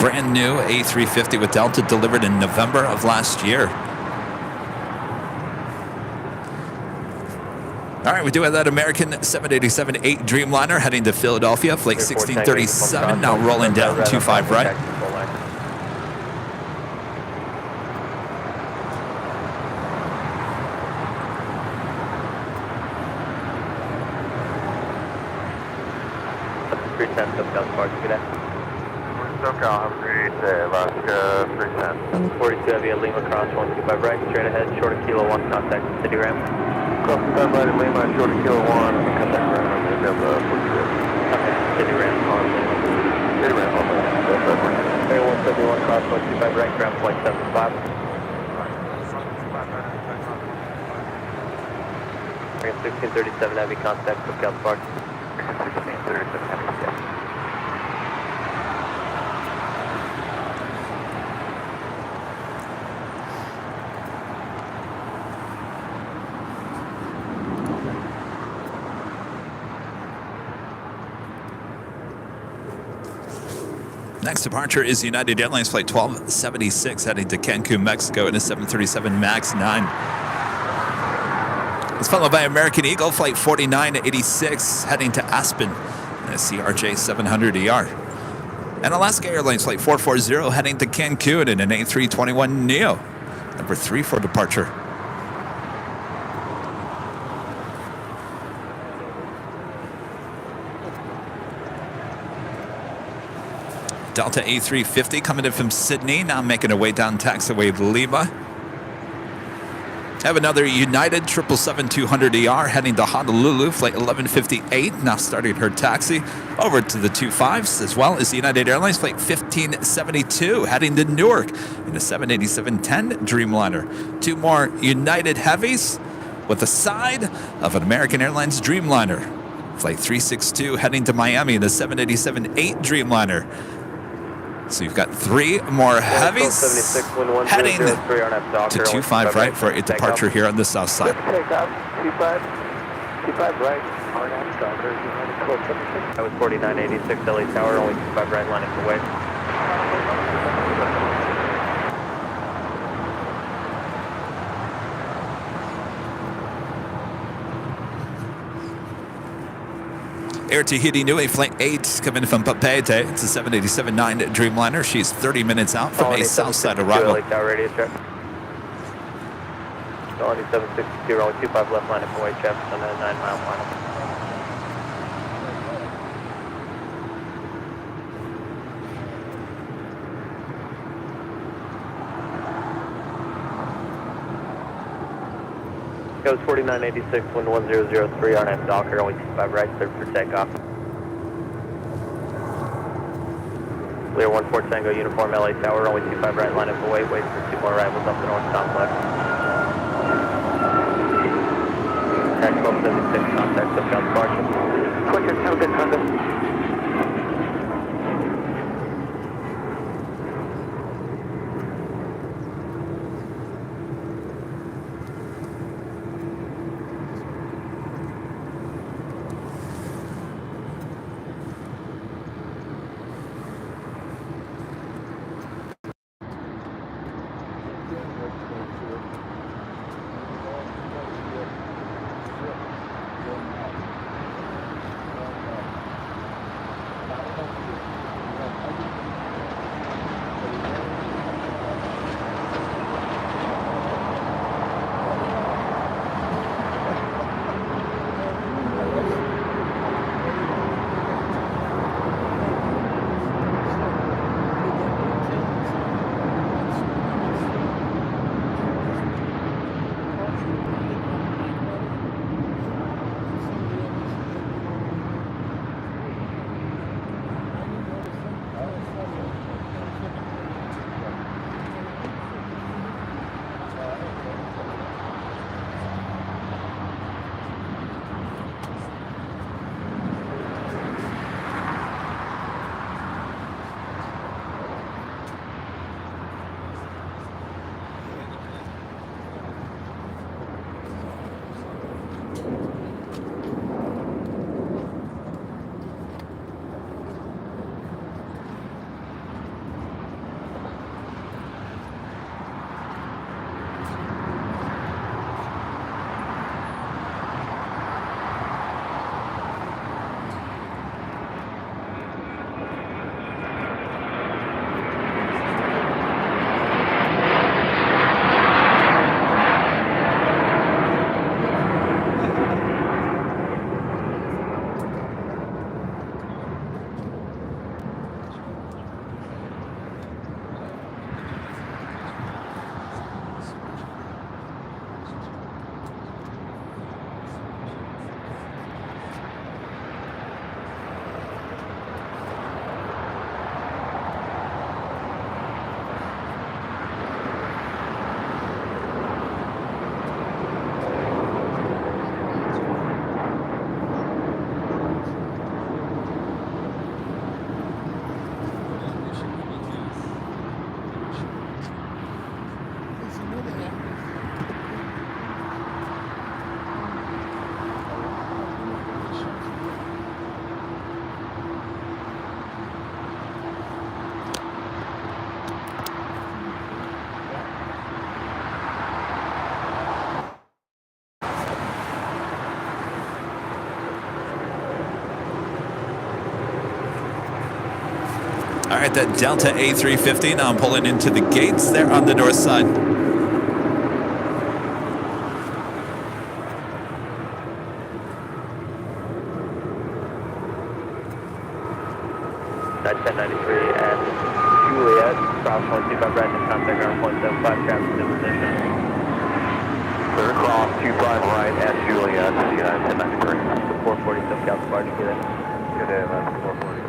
brand new A350 with Delta, delivered in November of last year. All right, we do have that American 787-8 Dreamliner heading to Philadelphia, flight 1637, now rolling down 25 right. SoCal, have a great day, Alaska 310. 42 Heavy at Lima, cross 125 right, straight ahead, short of Kilo 1, contact City Ram. Cross 25 right at Lima, short of Kilo 1, and the contact ground on the Delta 42. Okay, City Ram on Lima. City Ram on Lima. Area 171, cross 125 right, ground flight 75. American 1637 Heavy, contact Cookout Park. 1637 Heavy, yeah. Next departure is United Airlines Flight 1276 heading to Cancun, Mexico in a 737 MAX 9. It's followed by American Eagle Flight 4986 heading to Aspen in a CRJ 700ER. And Alaska Airlines Flight 440 heading to Cancun in an A321neo, number 3 for departure. Delta A350 coming in from Sydney, now making her way down taxiway Lima. Have another United 777-200ER heading to Honolulu, flight 1158, now starting her taxi over to the 25s, as well as United Airlines flight 1572 heading to Newark in a 787-10 Dreamliner. 2 more United heavies with a side of an American Airlines Dreamliner. Flight 362 heading to Miami in a 787-8 Dreamliner. So you've got 3 more heavies heading to 25 right for a departure here on the south side. Takeoff, 25 right, RNAV Docker, That was 4986 LA Tower, only 25 right, line of the way. Air Tahiti Nui Flight 8 coming from Papeete. It's a 787-9 Dreamliner. She's 30 minutes out from a Southside arrival. LA Tower radio check. Quality 762, runway 25 left line of Hawaii traffic on a 9-mile final. Goes 4986, wind 1003, RNF Docker, only 25 right, clear for takeoff. Clear 14 Tango, uniform LA Tower, only 25 right, line up away, wait for 2 more arrivals up the north complex. Tax 1276, contact SoCal departure. Quicker, have a good contact. All right, that Delta A350 now pulling into the gates there on the north side. That's 1093 at Juliet, cross 125 right in contact ground 175, traffic in position. Clear across 25 right at Juliet, United 1093. The 440 SoCal departure, get in. Good day, man. 440.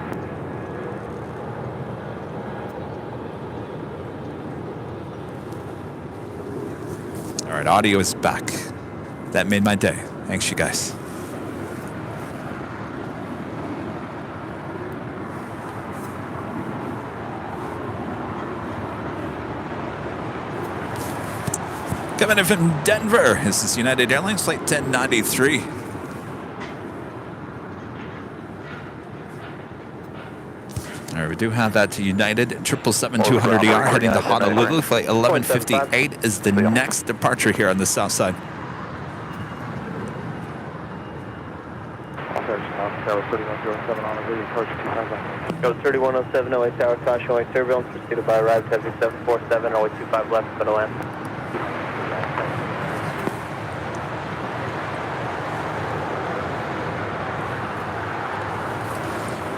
All right, audio is back. That made my day. Thanks, you guys. Coming in from Denver, this is United Airlines Flight 1093. All right, we do have that to United 777-200ER heading to Honolulu. Flight 1158 is the next departure here on the south side. Tower 31. approach 25 left. Go 3107, 08 Tower, caution, away turbulence, pursued by arrived heavy 747, 08 25 left, for the land.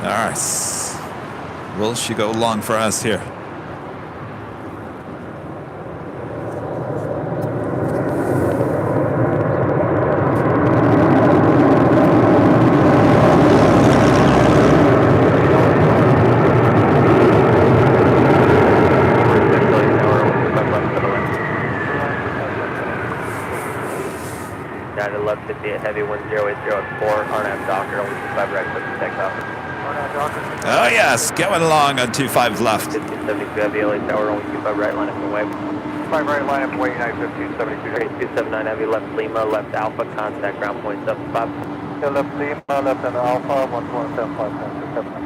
All right. Will she go long for us here? Left 58, heavy 1080 at 4, RNAV Docker, only 25 right, quick to take off. Oh yes, going along on 25 left. 1572 heavy, LA Tower, only 25 right, line up and wave. 5 right, line up and wave, United 1572. 279 heavy, left Lima, left Alpha, contact ground point 75. Yeah, left Lima, left and Alpha, 1175, 10, 7.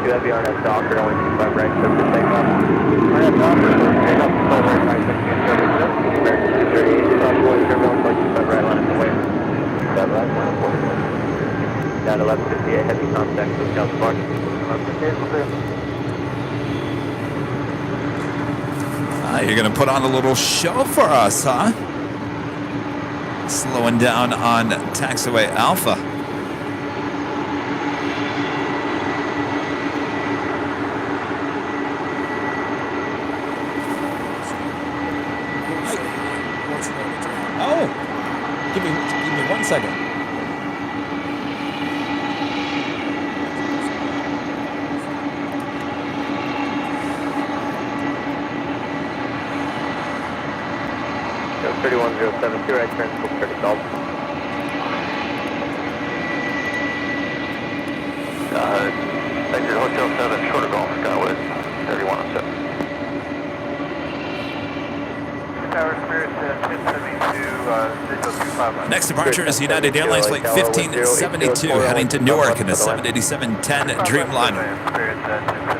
Heavy RNF Docker, only 25 right, quick to take off. RNF Docker, take off 5 right, line 1572. American 238, caution, away turbulence, only 25 right, line up and wave. 25 right, line up and wave. Down to left 58, heavy contact, with South Park. You're going to put on a little show for us, huh? Slowing down on taxiway Alpha. Oh, give me 1 second. Go 31072, right turn, full 30 golf. Exit Hotel 7, shorter golf, Skyway, 3107. Tower Spirit 1072, Digital 25. Next departure is United Airlines Flight 1572, heading to Newark in a 787-10 Dreamliner. Spirit 1072.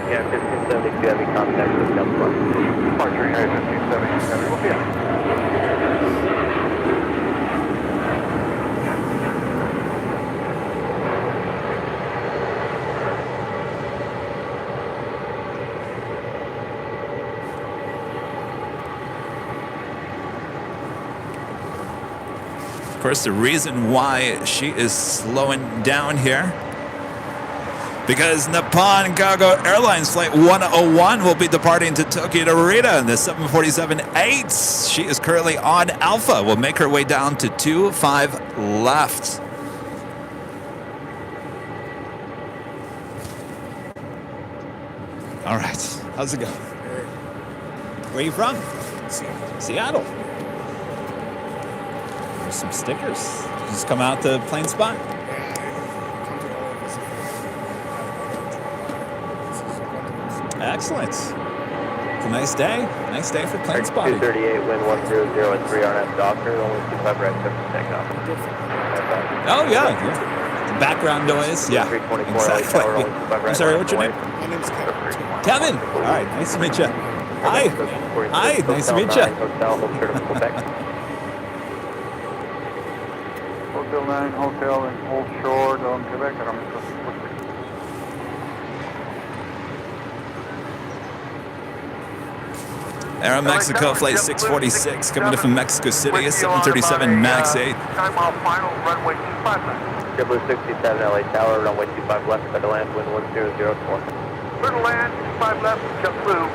Yeah, 1572 heavy contact with South Park. Departure United 1572, we'll be on. Of course, the reason why she is slowing down here, because Nippon Cargo Airlines Flight 101 will be departing to Tokyo Narita in the 747-8. She is currently on Alpha. Will make her way down to 25 left. All right, how's it going? Where are you from? Seattle. There's some stickers. Just come out the plane spot. Excellent. It's a nice day. Nice day for plane spotting. 238, wind 100 at 3 RNF Docker, only 25 right, quick to take off. Oh, yeah. The background noise. Yeah, exactly. I'm sorry, what's your name? My name's Kevin. Kevin. All right, nice to meet you. Hi. Hi, nice to meet you. Hotel 9, hotel in Old Shore, down Quebec. Air Mexico Flight 646 coming in from Mexico City, 737 MAX 8. Time off final, runway 25 left. 67 LA Tower, runway 25 left, clear to land, wind 1004. Clear to land, 25 left, jump through.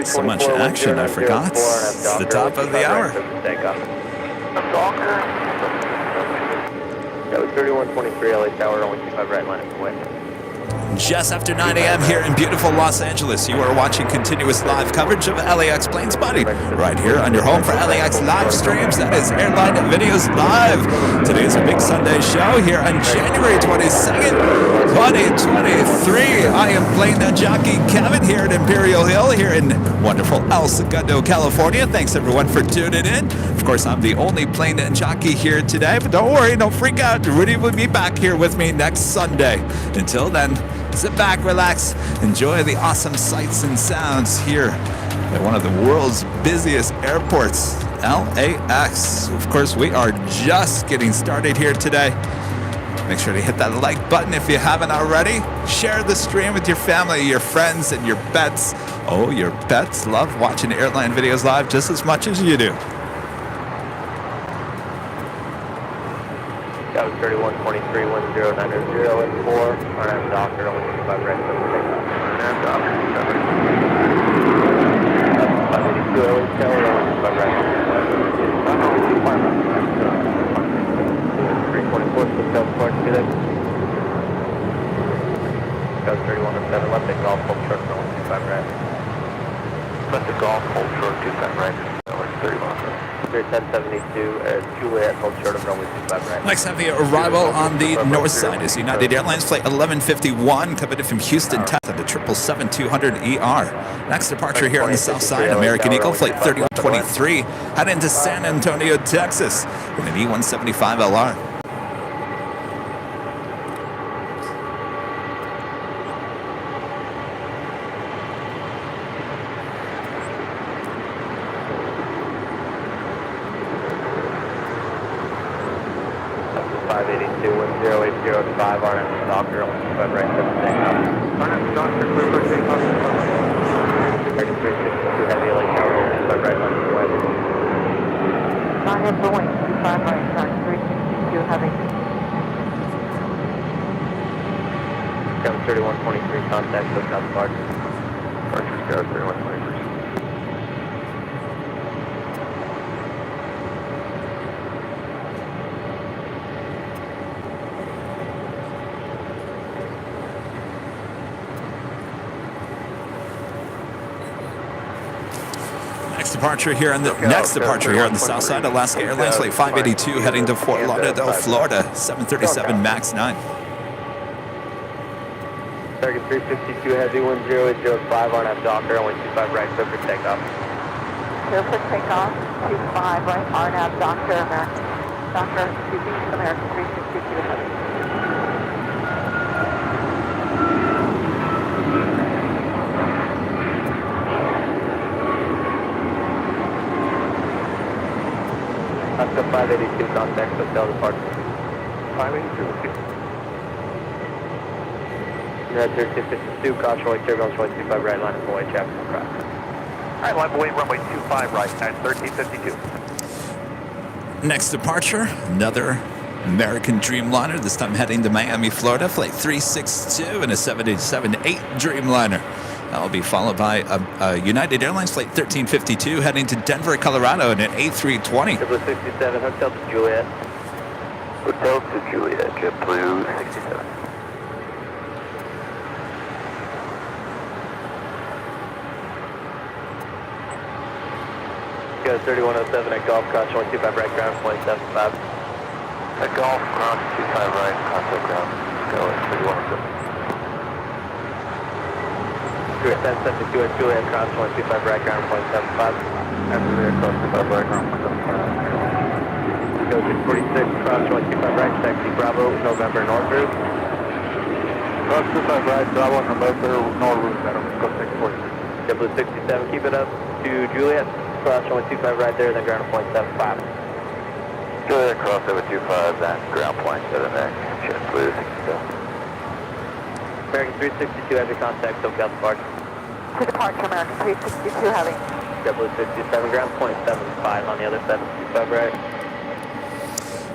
So much action, I forgot. It's the top of the hour. That was 3123 LA Tower, only 25 right, line up away. Just after 9 a.m. here in beautiful Los Angeles, you are watching continuous live coverage of LAX Plane Spotting right here on your home for LAX live streams. That is Airline Videos Live. Today is a big Sunday show here on January 22nd, 2023. I am plane jockey Kevin here at Imperial Hill here in wonderful El Segundo, California. Thanks everyone for tuning in. Of course, I'm the only plane jockey here today, but don't worry, don't freak out. Rudy will be back here with me next Sunday. Until then, sit back, relax, enjoy the awesome sights and sounds here at one of the world's busiest airports, LAX. Of course, we are just getting started here today. Make sure to hit that like button if you haven't already. Share the stream with your family, your friends, and your pets. Oh, your pets love watching Airline Videos Live just as much as you do. That was 3123 1090 and 4. RNM Doctor, only 25 right, so we'll take off. RNM Doctor, 582 LA Tower, only 25 right, 324, so South Park, see that? That was 3107, left at Golf, hold short, only 25 right. Left at Golf, hold short, 25 right, that was 3107. 1072, Juliet, hold short of runway 25 right. Next have the arrival on the north side is United Airlines flight 1151 coming in from Houston, Texas, the 777-200ER. Next departure here on the south side, American Eagle flight 3123 heading to San Antonio, Texas in an E175LR. RNM Doctor, only 25 right, 7 takeoff. RNM Doctor, clear for takeoff. American 362 Heavy, LA Tower, only 25 right, line away. RNM Boeing 25 right, sorry, 362 Heavy. Scout 3123, contact, so South Park. Archer Scout 3123. Departure here on the next departure here on the south side, Alaska Airlines flight 582 heading to Fort Lauderdale, Florida, 737 MAX 9. Target 352 Heavy, 1005, RNM Docker, only 25 right, clear for takeoff. Clear for takeoff, 25 right, RNAV Doctor, American Doctor, American 362 Heavy. Alaska 582, contact hotel departure. 582. Red 1352, caution right, turbulence runway 25 right, line of away, chapter cross. Alright, line of away, runway 25 right, at 1352. Next departure, another American Dreamliner, this time heading to Miami, Florida, flight 362 and a 787-8 Dreamliner. That will be followed by a United Airlines flight 1352 heading to Denver, Colorado in an A320. JetBlue 67, hotel to Juliet. Hotel to Juliet, JetBlue 67. Go 3107 at Golf, cross 125 right, ground, 0.75. At Golf, cross 25 right, contact ground. Go at 3107. Juliet 1072 at Juliet, cross 125 right, ground, 0.75. After there, cross 25 right, ground, 0.75. Go 646, cross 125 right, taxi Bravo, November, North route. Cross 25 right, Bravo, November, North route, go 646. JetBlue 67, keep it up to Juliet. Cross 125 right there, then ground 0.75. Juliet, cross 725, then ground 0.7X, JetBlue 67. American 362, heavy contact, SoCal departure. To departure, American 362 Heavy. JetBlue 67, ground 0.75 on the other 725 right.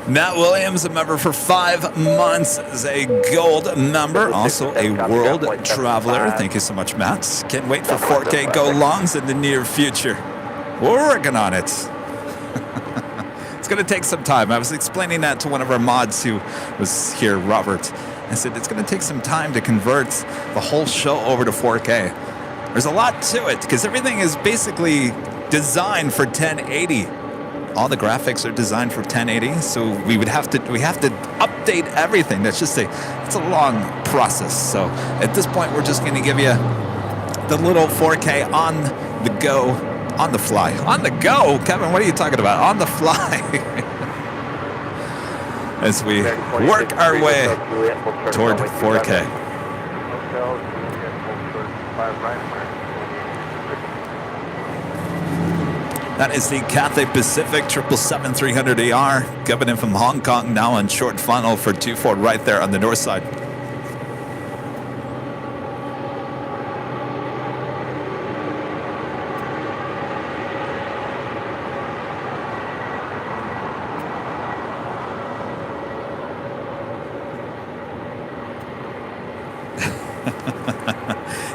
Matt Williams, a member for 5 months, is a gold member, also a world traveler. Thank you so much, Matt. Can't wait for 4K go longs in the near future. We're working on it. It's going to take some time. I was explaining that to one of our mods who was here, Robert. I said, it's going to take some time to convert the whole show over to 4K. There's a lot to it because everything is basically designed for 1080. All the graphics are designed for 1080, so we have to update everything. It's a long process. So at this point, we're just going to give you the little 4K on the go, on the fly. On the go? Kevin, what are you talking about? On the fly. As we work our way toward 4K. That is the Cathay Pacific 777-300ER coming in from Hong Kong, now on short funnel for 24 right there on the north side.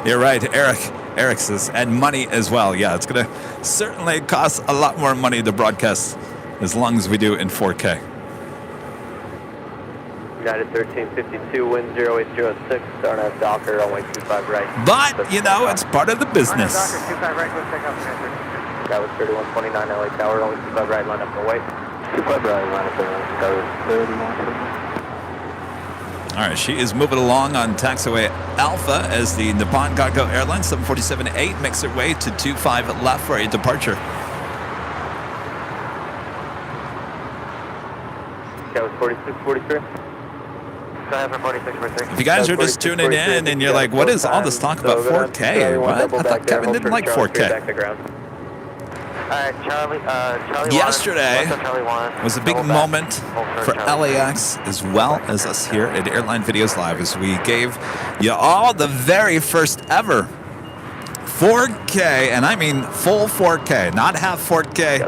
You're right, Eric. Eric says, and money as well. Yeah, it's going to certainly cost a lot more money to broadcast as long as we do in 4K. United 1352, wind 0806, starting at Docker, runway 25 right. But, you know, it's part of the business. Docker, 25 right, let's take off. That was 3129 LA Tower, runway 25 right, line up the way. 25 right, line up the way, Tower 31. All right, she is moving along on taxiway Alpha as the Nippon Cargo Airline 747-8 makes her way to 25 left for a departure. That was 4643. If you guys are just tuning in and you're like, what is all this talk about 4K? What? I thought Kevin didn't like 4K. Yesterday was a big moment for LAX as well as us here at Airline Videos Live as we gave you all the very first ever 4K, and I mean full 4K, not half 4K,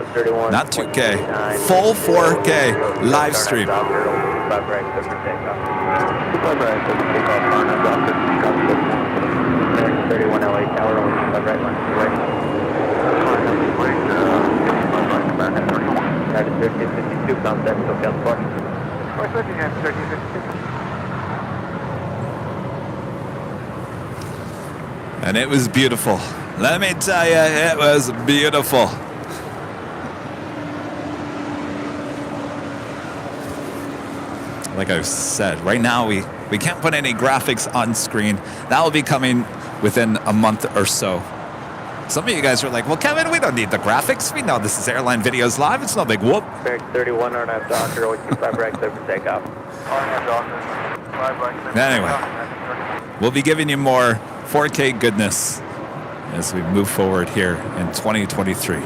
not 2K, full 4K live stream. 31 LA Tower, only 25 right, line to the right. United 1352, contact SoCal Spark. North looking at 1352. And it was beautiful. Let me tell you, it was beautiful. Like I said, right now we can't put any graphics on screen. That will be coming within a month or so. Some of you guys are like, well, Kevin, we don't need the graphics. We know this is Airline Videos Live. It's no big whoop. 31 RNAV Docker, 025 right, clear for takeoff. Anyway, we'll be giving you more 4K goodness as we move forward here in 2023.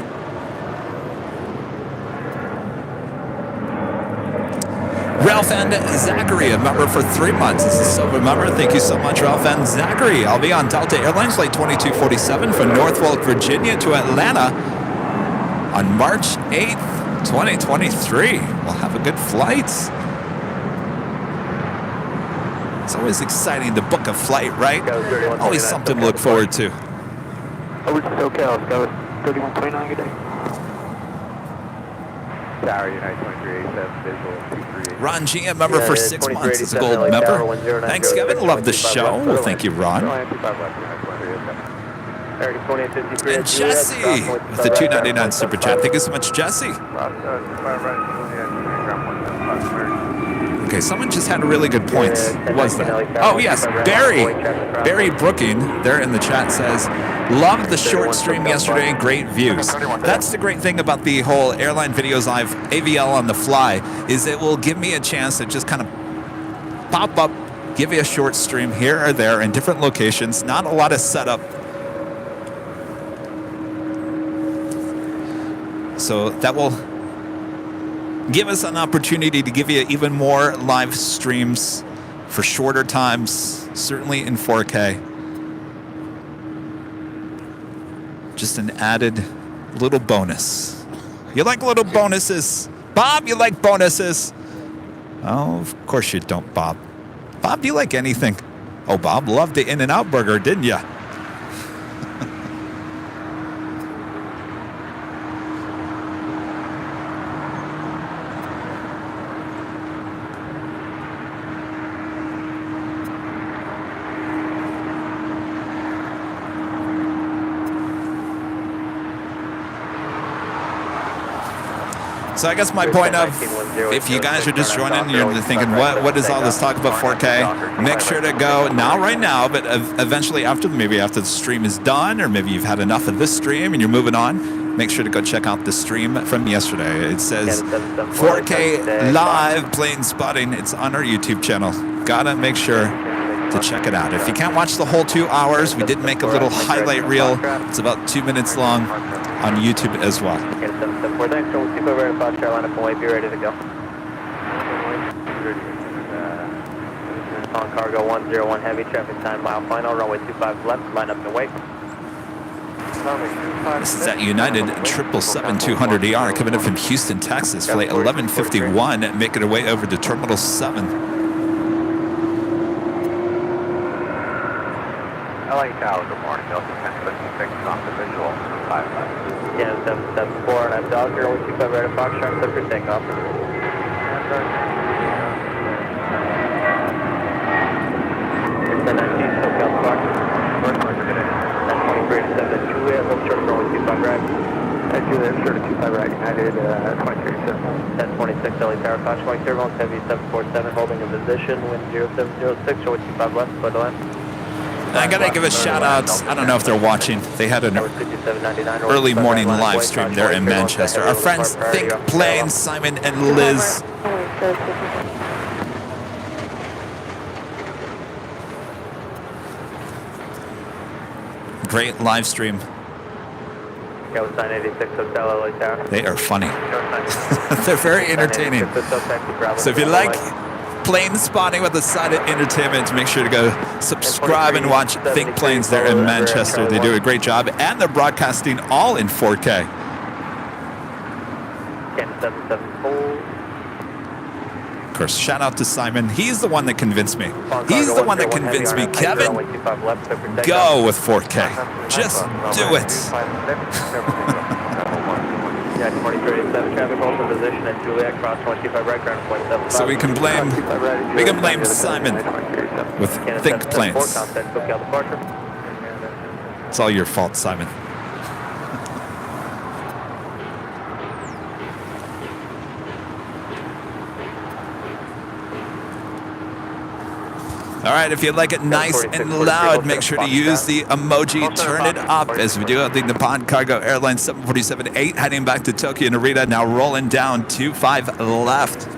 Ralph and Zachary, a member for 3 months. This is a silver member. Thank you so much, Ralph and Zachary. I'll be on Delta Airlines Flight 2247 from Norfolk, Virginia to Atlanta on March 8th, 2023. We'll have a good flight. It's always exciting to book a flight, right? Always something to look forward to. Over to SoCal, Scout 3129, good day. Tower, United 2387, visual 238. Ron G, a member for 6 months, is a gold member. Thanks, Kevin. Love the show. Well, thank you, Ron. And Jesse with the $2.99 super chat. Thank you so much, Jesse. Okay, someone just had a really good point. Who was that? Oh, yes, Barry Brooking there in the chat says, loved the short stream yesterday, great views. That's the great thing about the whole Airline Videos Live AVL on the fly, is it will give me a chance to just kind of pop up, give you a short stream here or there in different locations, not a lot of setup. So that will give us an opportunity to give you even more live streams for shorter times, certainly in 4K. Just an added little bonus. You like little bonuses? Bob, you like bonuses? Oh, of course you don't, Bob. Bob, do you like anything? Oh, Bob loved the In-N-Out burger, didn't ya? So I guess my point of, if you guys are just joining, you're thinking, what is all this talk about 4K? Make sure to go, not right now, but eventually after, maybe after the stream is done, or maybe you've had enough of this stream and you're moving on, make sure to go check out the stream from yesterday. It says 4K live plane spotting. It's on our YouTube channel. Gotta make sure to check it out. If you can't watch the whole 2 hours, we did make a little highlight reel. It's about 2 minutes long on YouTube as well. Thanks, we'll keep over at South Carolina from way, be ready to go. On cargo 101 heavy, traffic time mile final, runway 25 left, line up and wait. This is at United 777-200ER coming in from Houston, Texas, flight 1151, making our way over to Terminal 7. LA Tower, good morning. Delta 1056 off the visual. 5 left. Yeah, 774, and I'm Dodger, runway 25 right at Foxtrot, set for takeoff. It's the 19, SoCal Spark. First one, good day. 923 to 7 at Juliet, hold short of runway 25 right. At Juliet, short of 25 right, United 23 1026, LA Tower, Fox, going turbulence, heavy 747, holding a position, wind 0706, runway 25 left, clear the land. I gotta give a shout out. I don't know if they're watching. They had an early morning live stream there in Manchester. Our friends Think Planes, Simon and Liz. Great live stream. That was 986 Hotel LA Tower. They are funny. They're very entertaining. So if you like plane spotting with a side of entertainment, make sure to go subscribe and watch Think Planes there in Manchester. They do a great job, and they're broadcasting all in 4K. 774. Of course, shout out to Simon. He's the one that convinced me. He's the one that convinced me. Kevin, go with 4K. Just do it. Yeah, 2037 traffic hold in position at Juliet, cross 125 right, ground 0.75. So we can blame Simon with Think Planes. It's all your fault, Simon. All right, if you like it nice and loud, make sure to use the emoji turn it up as we do the Nippon Cargo Airline 747-8 heading back to Tokyo Narita, now rolling down 25 left.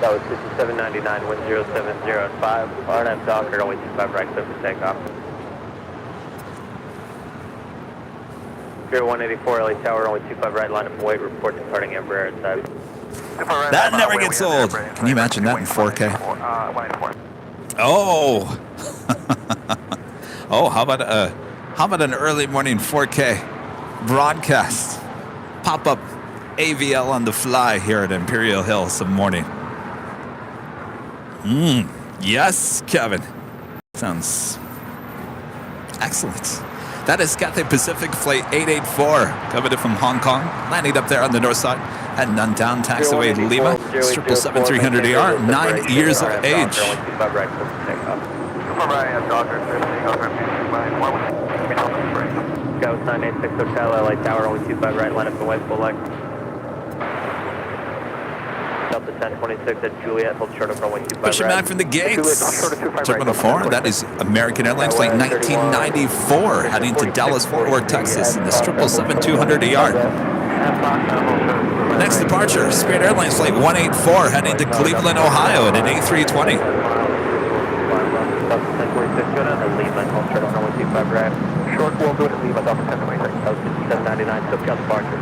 That was 5799, wind 070 at 5. RNF Docker, runway 25 right, clear for takeoff. 0184 LA Tower, runway 25 right, line up and wait, report departing Embraer side. That never gets old. Can you imagine that in 4K? Oh. Oh, how about an early morning 4K broadcast? Pop up AVL on the fly here at Imperial Hill some morning. Yes, Kevin. Sounds excellent. That is Cathay Pacific Flight 884 coming in from Hong Kong, landing up there on the north side, heading on down taxiway Lima, 777-300ER, 9 years of age. Go 986 Hotel, LA Tower, only 25 right, line up and wait, full leg. Delta 1026 at Juliet, hold short of runway 25 Pushing right. back from the gates. Terminal 4, that is American Airlines Flight 1994, heading to Dallas, Fort Worth, Texas, in the 777-200 yard. Next departure, Spirit Airlines Flight 184, heading to Cleveland, Ohio, in an A320. Short, we'll do it at Lima, Delta 1026. 799, SoCal departure.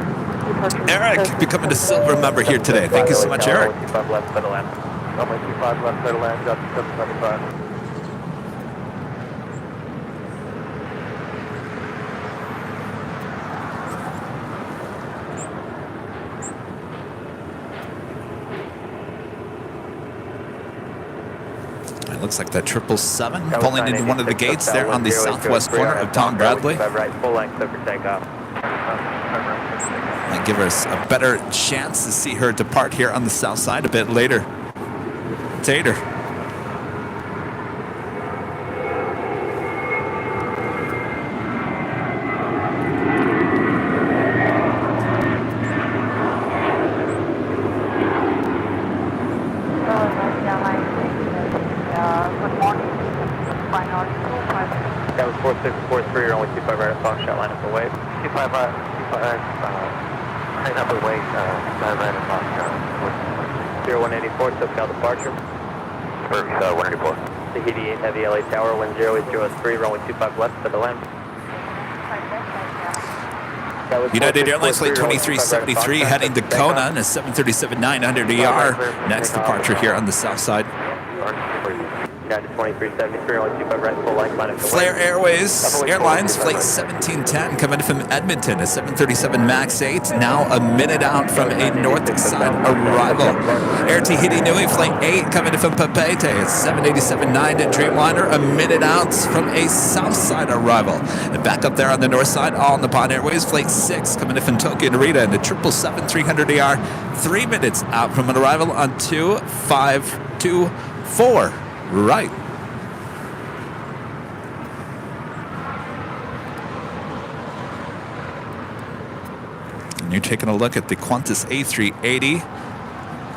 Eric, becoming a silver member here today. Thank you so much, Eric. 25 left, middle land. Runway 25 left, middle land, Delta 775. It looks like that 777 pulling into one of the gates there on the southwest corner of Tom Bradley. Right, full length, clear for takeoff. And give us a better chance to see her depart here on the south side a bit later. Tater. Good morning. Final That was 4643, you're only 25 right at Fox, shot line up and wait. 25 right, 25, hang up and wait, 25 right and Fox, 0184, SoCal departure. First, 184. Tahiti 8 Heavy LA Tower, wind 080 runway 25 left to the land. United Airlines Flight 2373 heading to Kona in a 737-900ER. Next departure here on the south side. United 2373, only 25 right, full length, line up and wait. Flair Airways Airlines Flight 1710 coming from Edmonton, a 737 MAX 8, now a minute out from a north side arrival. Air Tahiti Nui Flight 8 coming from Papeete, a 787-9 Dreamliner, a minute out from a south side arrival. And back up there on the north side, All Nippon Airways Flight 6 coming in from Tokyo Narita, and the 777-300ER, 3 minutes out from an arrival on 2524. Right. And you're taking a look at the Qantas A380.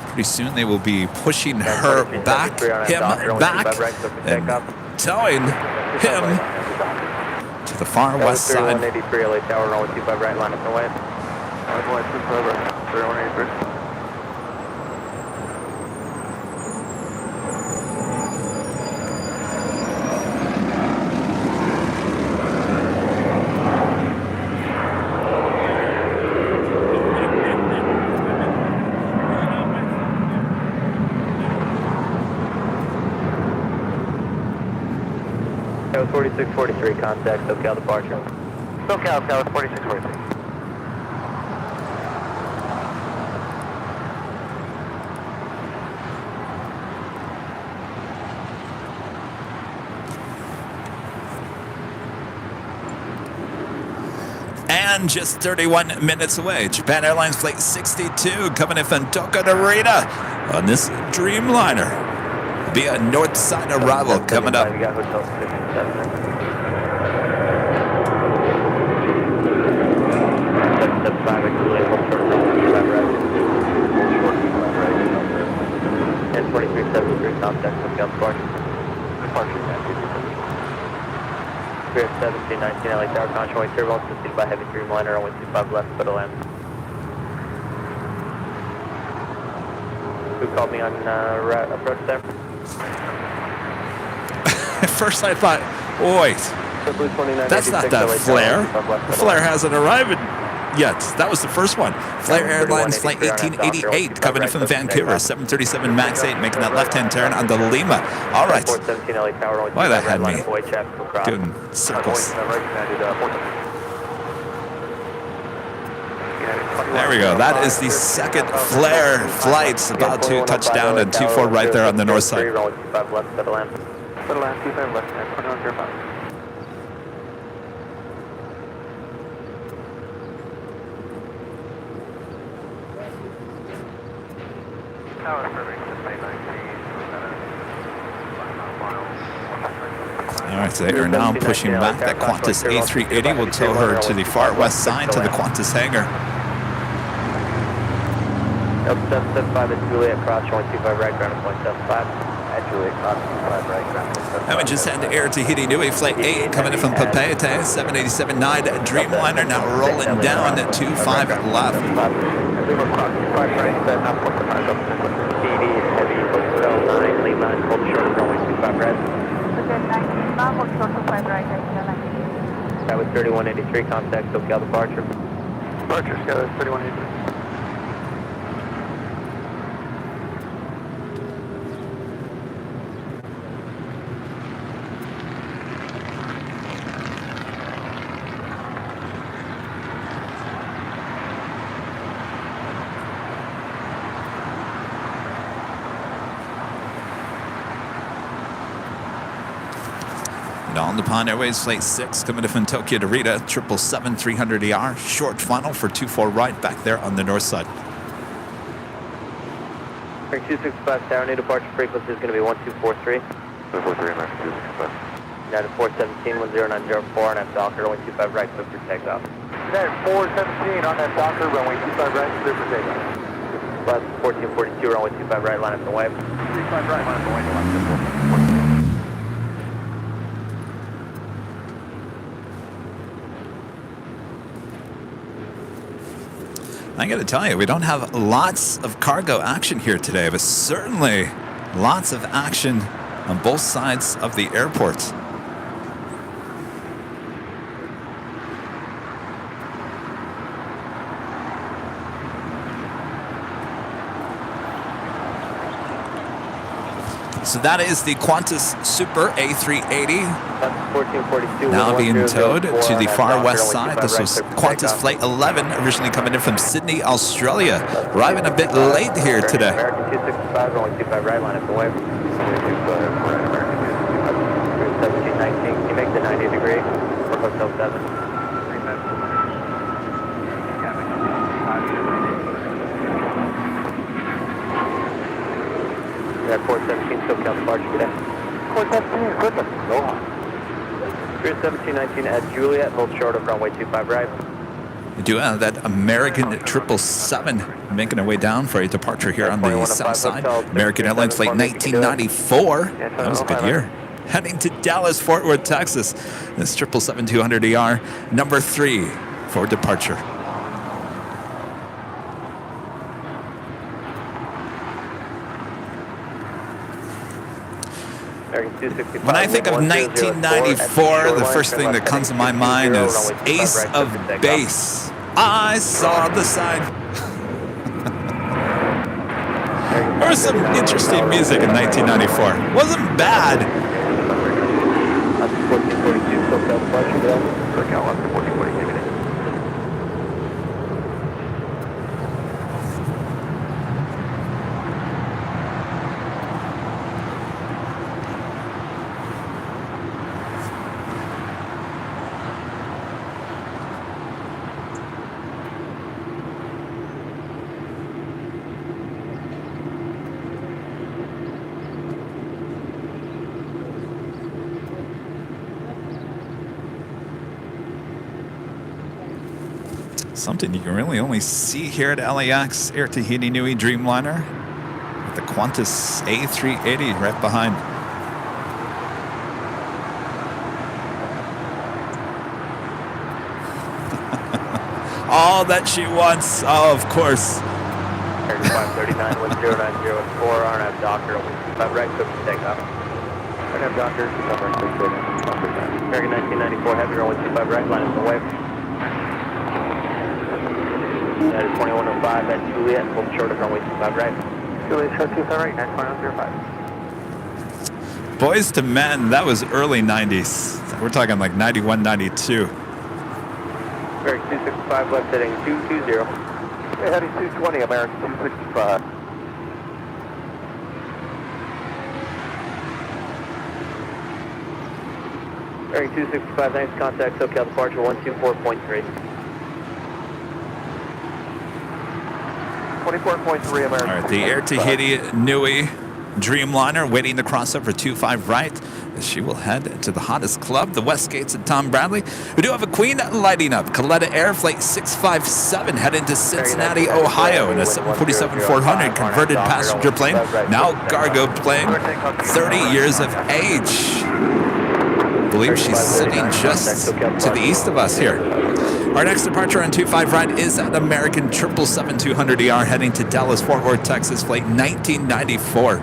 Pretty soon they will be pushing her back, him back, and towing him to the far west side. 183 LA Tower, runway 25 right, line up and wait. Runway 25 right, 183. That was 4643, contact SoCal departure. SoCal, Dallas 4643. And just 31 minutes away, Japan Airlines Flight 62 coming in from Tokyo Narita on this Dreamliner. Be a north side arrival coming up. We got hotel 67. And 2373, contact SoCal departure. Spirit 1719 LA Tower, control turbulence preceded by heavy Dreamliner, only 25 left, for the land. Who called me on approach there? At first I thought, oh, wait, that's not that Flair. The Flair hasn't arrived yet. That was the first one. Flair Airlines Flight 1888 coming in from Vancouver, 737 MAX 8, making that left-hand turn on the Lima. All right. Why that had me doing circles. There we go. That is the second Flair flight about to touch down at 24 right there on the north side. For the last 25 left, 2105. Tower perfect, just made 19. All right. They are now pushing back that Qantas A380. Will tow her to the far west side to the Qantas hangar. Delta 775 at Juliet, cross 125 right, ground at 0.75. At Juliet, cross 25 right, ground at 0.75. And we just had Air Tahiti Nui, flight 8 coming in from Papeete, 787-9 Dreamliner now rolling down at 25 left. We will cross 25 right, then up 1.5 up to TD, heavy, hotel 9, lead line, hold short, runway 25 right. Hotel 19, hold short 25 right, hotel 19. That was 3183, contact SoCal departure. Departure, Sky 3183. And on the Pond Airways Flight 6 coming in from Tokyo to Rita, 777-300ER, short funnel for 24 right back there on the north side. 265 Tower, new departure frequency is going to be 1243. 243, American 265. United 417, 10904, and I'm Docker, runway 25 right, clear for takeoff. United 417 on that Docker, runway 25 right, clear for takeoff. Bus 1442, runway 25 right, line up the wave. 25 right, line up the wave. I got to tell you, we don't have lots of cargo action here today, but certainly lots of action on both sides of the airport. So that is the Qantas Super A380. 1442. Now being towed to the far west side. This was Qantas Flight 11, originally coming in from Sydney, Australia. Arriving a bit late here today. American 265, runway 25 right, line up the wave. 1719, can you make the 90 degree for Hotel 7? That 417, SoCal departure today. 417, good. Aloha. 1719 at Juliet, hold short of runway 25 right. We do have that American 777 making our way down for a departure here on the south side. American Airlines Flight 1994. That was a good year. Heading to Dallas, Fort Worth, Texas. This 777-200ER, number 3 for departure. When I think of 1994, the first thing that comes to my mind is Ace of Base. I saw the sign. There was some interesting music in 1994. Wasn't bad. 1442, SoCal departure today. SoCal 1442. Something you can really only see here at LAX, Air Tahiti Nui Dreamliner, with the Qantas A380 right behind. All that she wants, oh, of course. 539, 1090, RNAV Docker, 5 right, clear for takeoff. RNAV Docker, 25 right, clear for takeoff. American 1994, heavy, runway 25 right, line up the wave. That is 2105 at Juliet, hold short of runway 25 right. Juliet, short 25 right, 9.05. Boys to Men, that was early 90s. We're talking like 91, 92. American 265, left heading 220. Heading 220, American 265. American 265, thanks, contact SoCal departure 124.3. 24.3 American. All right, the Air Tahiti Nui Dreamliner waiting to cross over 25 right. She will head to the hottest club, the West Gates at Tom Bradley. We do have a Queen lighting up. Coletta Air Flight 657 heading to Cincinnati, Ohio in a 747-400 converted passenger plane. Now cargo plane, 30 years of age. I believe she's sitting just to the east of us here. Our next departure on 25 right is an American 777-200ER heading to Dallas, Fort Worth, Texas, flight 1994.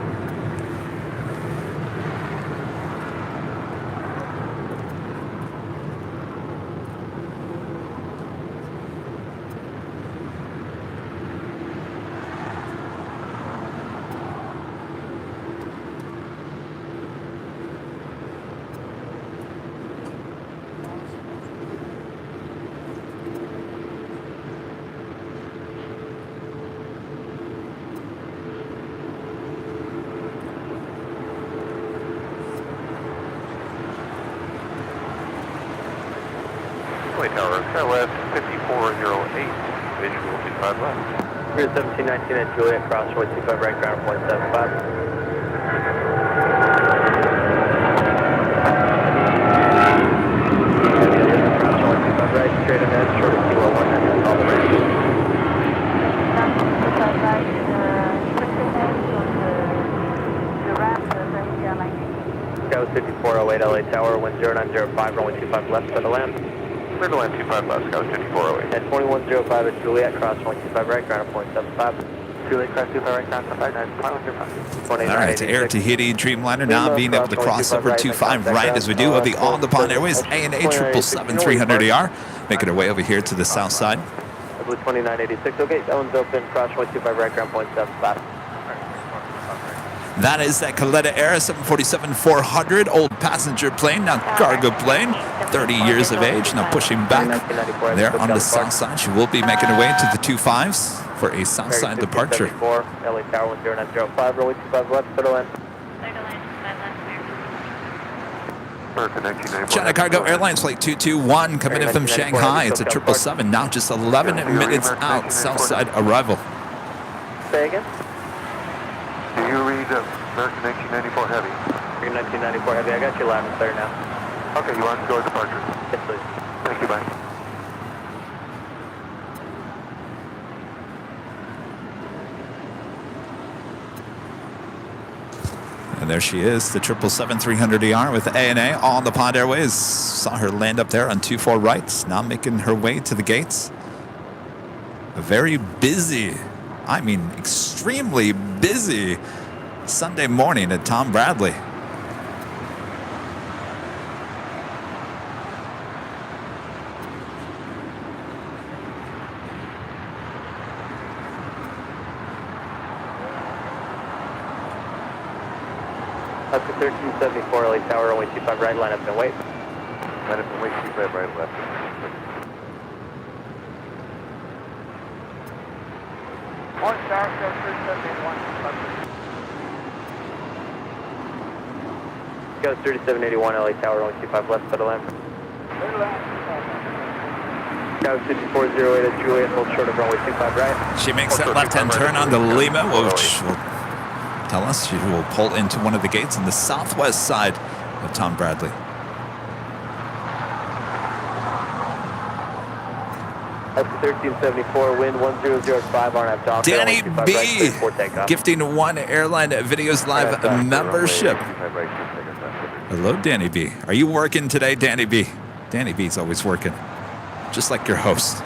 Tower, Southwest 5408, visual 25 left. 1719 at Juliet, cross 25 right, ground 175. Cross 125 right, straight ahead, short of kilo 1, and all the way. Scout 5408 LA Tower, wind 0905, runway 25 left, set to land. Clear to land 25 left, Scout 5408. At 2105 at Juliet, cross 125 right, ground 0.75. Juliet, cross 25 right, ground 595. All right, Air Tahiti Dreamliner now being able to cross over 25 right as we do of the All-Nippon Airways ANA 777-300ER, making our way over here to the south side. Blue 2986, okay, that one's open, cross 125 right, ground 0.75. That is that Coletta Air 747-400, old passenger plane, now cargo plane, 30 years of age, now pushing back there on the south side. She will be making her way to the 25s for a south side departure. LA Tower 10905, runway 25 left, clear to land. China Cargo Airlines Flight 221 coming in from Shanghai. It's a 777, now just 11 minutes out, south side arrival. Say again? Do you read American 1994 Heavy? American 1994 Heavy, I got you loud and clear now. Okay, you want to go to departure? Yes, please. Thank you, bye. And there she is, the 777-300ER with ANA on the Pod Airways. Saw her land up there on 24 right, now making her way to the gates. A very busy, I mean extremely busy Sunday morning at Tom Bradley. Up to 1374 LA Tower, only 25 right, line up and wait. Line up and wait, 25 right, left. One star, 3781. Go 3781 LA Tower, only 25 left, set to land. Go 5408 at Juliet, hold short of runway 25 right. She makes that left-hand turn on the Lima, which will tell us she will pull into one of the gates on the southwest side of Tom Bradley. Up to 1374, wind 1005, RNAV dock. Danny B, gifting one Airline Videos Live membership. Hello, Danny B. Are you working today, Danny B? Danny B's always working, just like your host.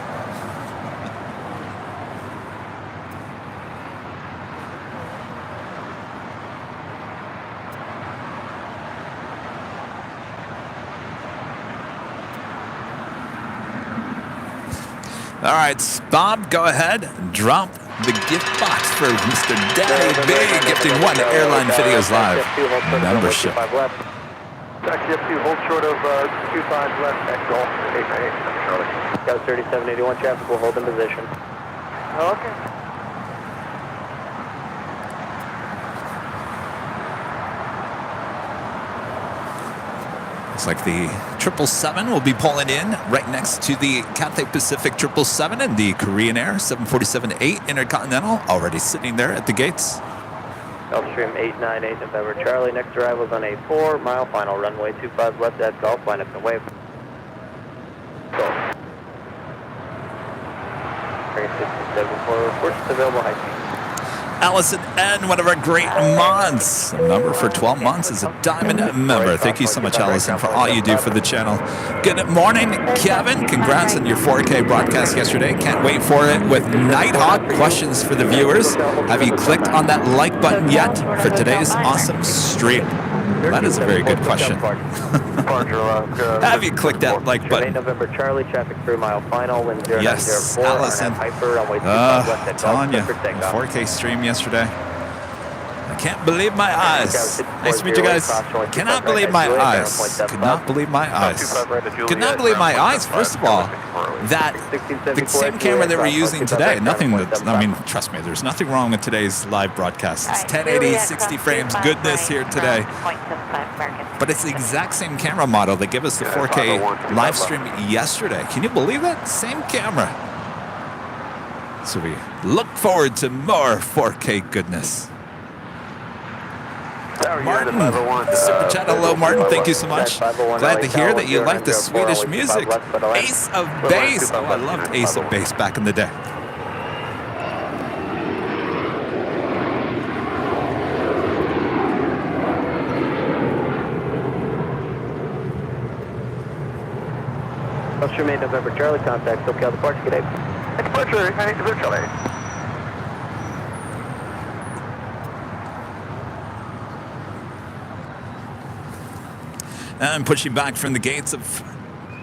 All right, Bob, go ahead and drop the gift box for Mr. Danny B, gifting one Airline Videos Live membership. Taxi up 2, hold short of 25 left, Echo 898, Charlie. Go 3781 traffic, will hold in position. Okay. Looks like the 777 will be pulling in right next to the Cathay Pacific 777 and the Korean Air 747-8 Intercontinental already sitting there at the gates. Gulfstream 898 November Charlie. Next arrival is on a 4-mile final runway 25 left at Gulf. Line up and wave. Go. 674 reports available high speed. Allison N., one of our great mods. A member for 12 months is a diamond member. Thank you so much, Allison, for all you do for the channel. Good morning, Kevin. Congrats on your 4K broadcast yesterday. Can't wait for it with Nighthawk. Questions for the viewers. Have you clicked on that like button yet for today's awesome stream? That is a very good question. Have you clicked that like button? November Charlie, traffic 3-mile final, wind 0904. Yes, Allison. Telling you, 4K stream yesterday. I can't believe my eyes. Nice to meet you guys. Cannot believe my eyes. Could not believe my eyes. Could not believe my eyes, first of all, that the same camera that we're using today, nothing that, I mean, trust me, there's nothing wrong with today's live broadcast. It's 1080, 60 frames, goodness here today. But it's the exact same camera model that gave us the 4K live stream yesterday. Can you believe that? Same camera. So we look forward to more 4K goodness. Martin, super chat. Hello, Martin. Thank you so much. Glad to hear that you like the Swedish music. Ace of Base. Oh, I loved Ace of Base back in the day. Gulfstream 8 November Charlie, contact SoCal departure. Good day. Departure 8 November Charlie. And pushing back from the gates of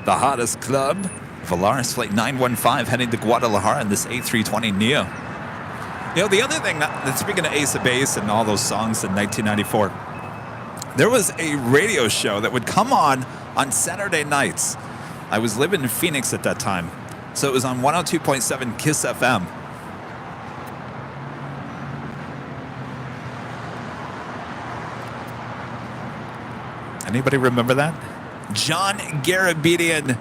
the hottest club, Volaris Flight 915 heading to Guadalajara in this A320neo. You know, the other thing, that speaking of Ace of Base and all those songs in 1994, there was a radio show that would come on Saturday nights. I was living in Phoenix at that time, so it was on 102.7 KISS FM. Anybody remember that? John Garabedian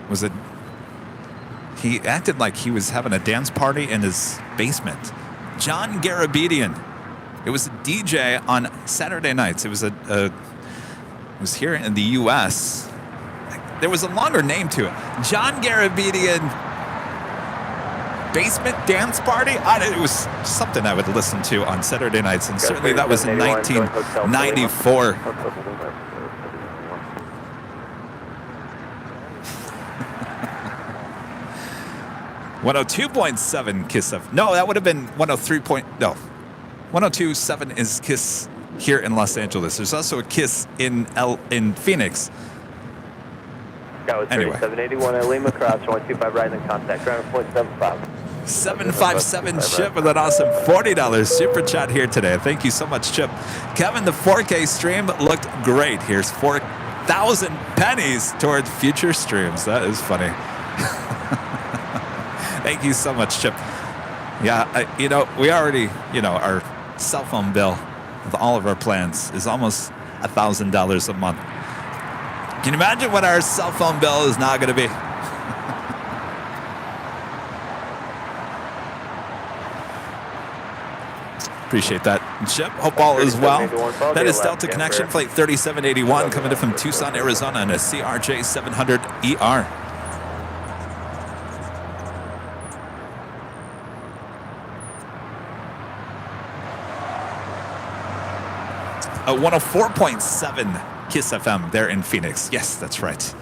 was a... He acted like he was having a dance party in his basement. John Garabedian. It was a DJ on Saturday nights. It was it was here in the U.S. There was a longer name to it. John Garabedian Basement Dance Party? It was something I would listen to on Saturday nights, and certainly that was in 1994. 102.7 KISS FM. No, that would have been 103. No, 102.7 is KISS here in Los Angeles. There's also a KISS in Phoenix. Anyway. 781 Lima Cross, 125 right in contact, ground 0.75. 757 Chip with an awesome $40 super chat here today. Thank you so much, Chip. Kevin, the 4K stream looked great. Here's 4,000 pennies toward future streams. That is funny. Thank you so much, Chip. Yeah, we already, our cell phone bill with all of our plans is almost $1,000 a month. Can you imagine what our cell phone bill is now going to be? Appreciate that, Chip. Hope all is well. That is Delta Connection, Flight 3781, coming in from Tucson, Arizona, on a CRJ 700ER. A 104.7 KISS FM there in Phoenix. Yes, that's right.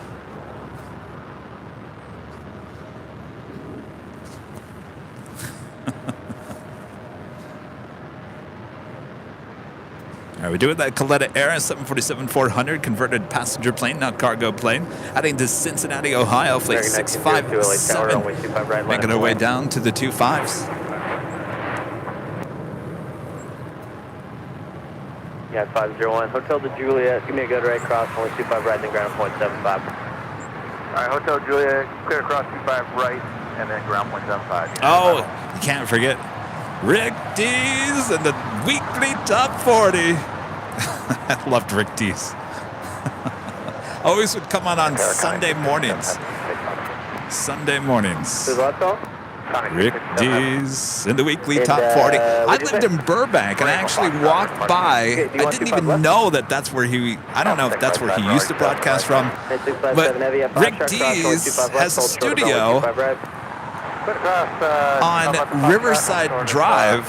All right, we're doing that Coletta Air 747-400 converted passenger plane, not cargo plane, heading to Cincinnati, Ohio, flight 657, making our way down to the 25s. Yeah, 501. Hotel de Juliet. Give me a good right cross, only 25 right, then ground 0.75. All right, Hotel Juliet, clear across 25 right, and then ground 0.75. Oh, you can't forget Rick Dees and the weekly top 40. I loved Rick Dees. Always would come on Sunday mornings. Sunday mornings. There's lots on? Rick D's in the weekly top And, 40. I what'd you lived say? in Burbank, and I actually walked by. Okay, do you I want didn't 25 even left? know that that's where he. I don't know if that's where he used to broadcast from. But Rick D's has a studio on Riverside Drive.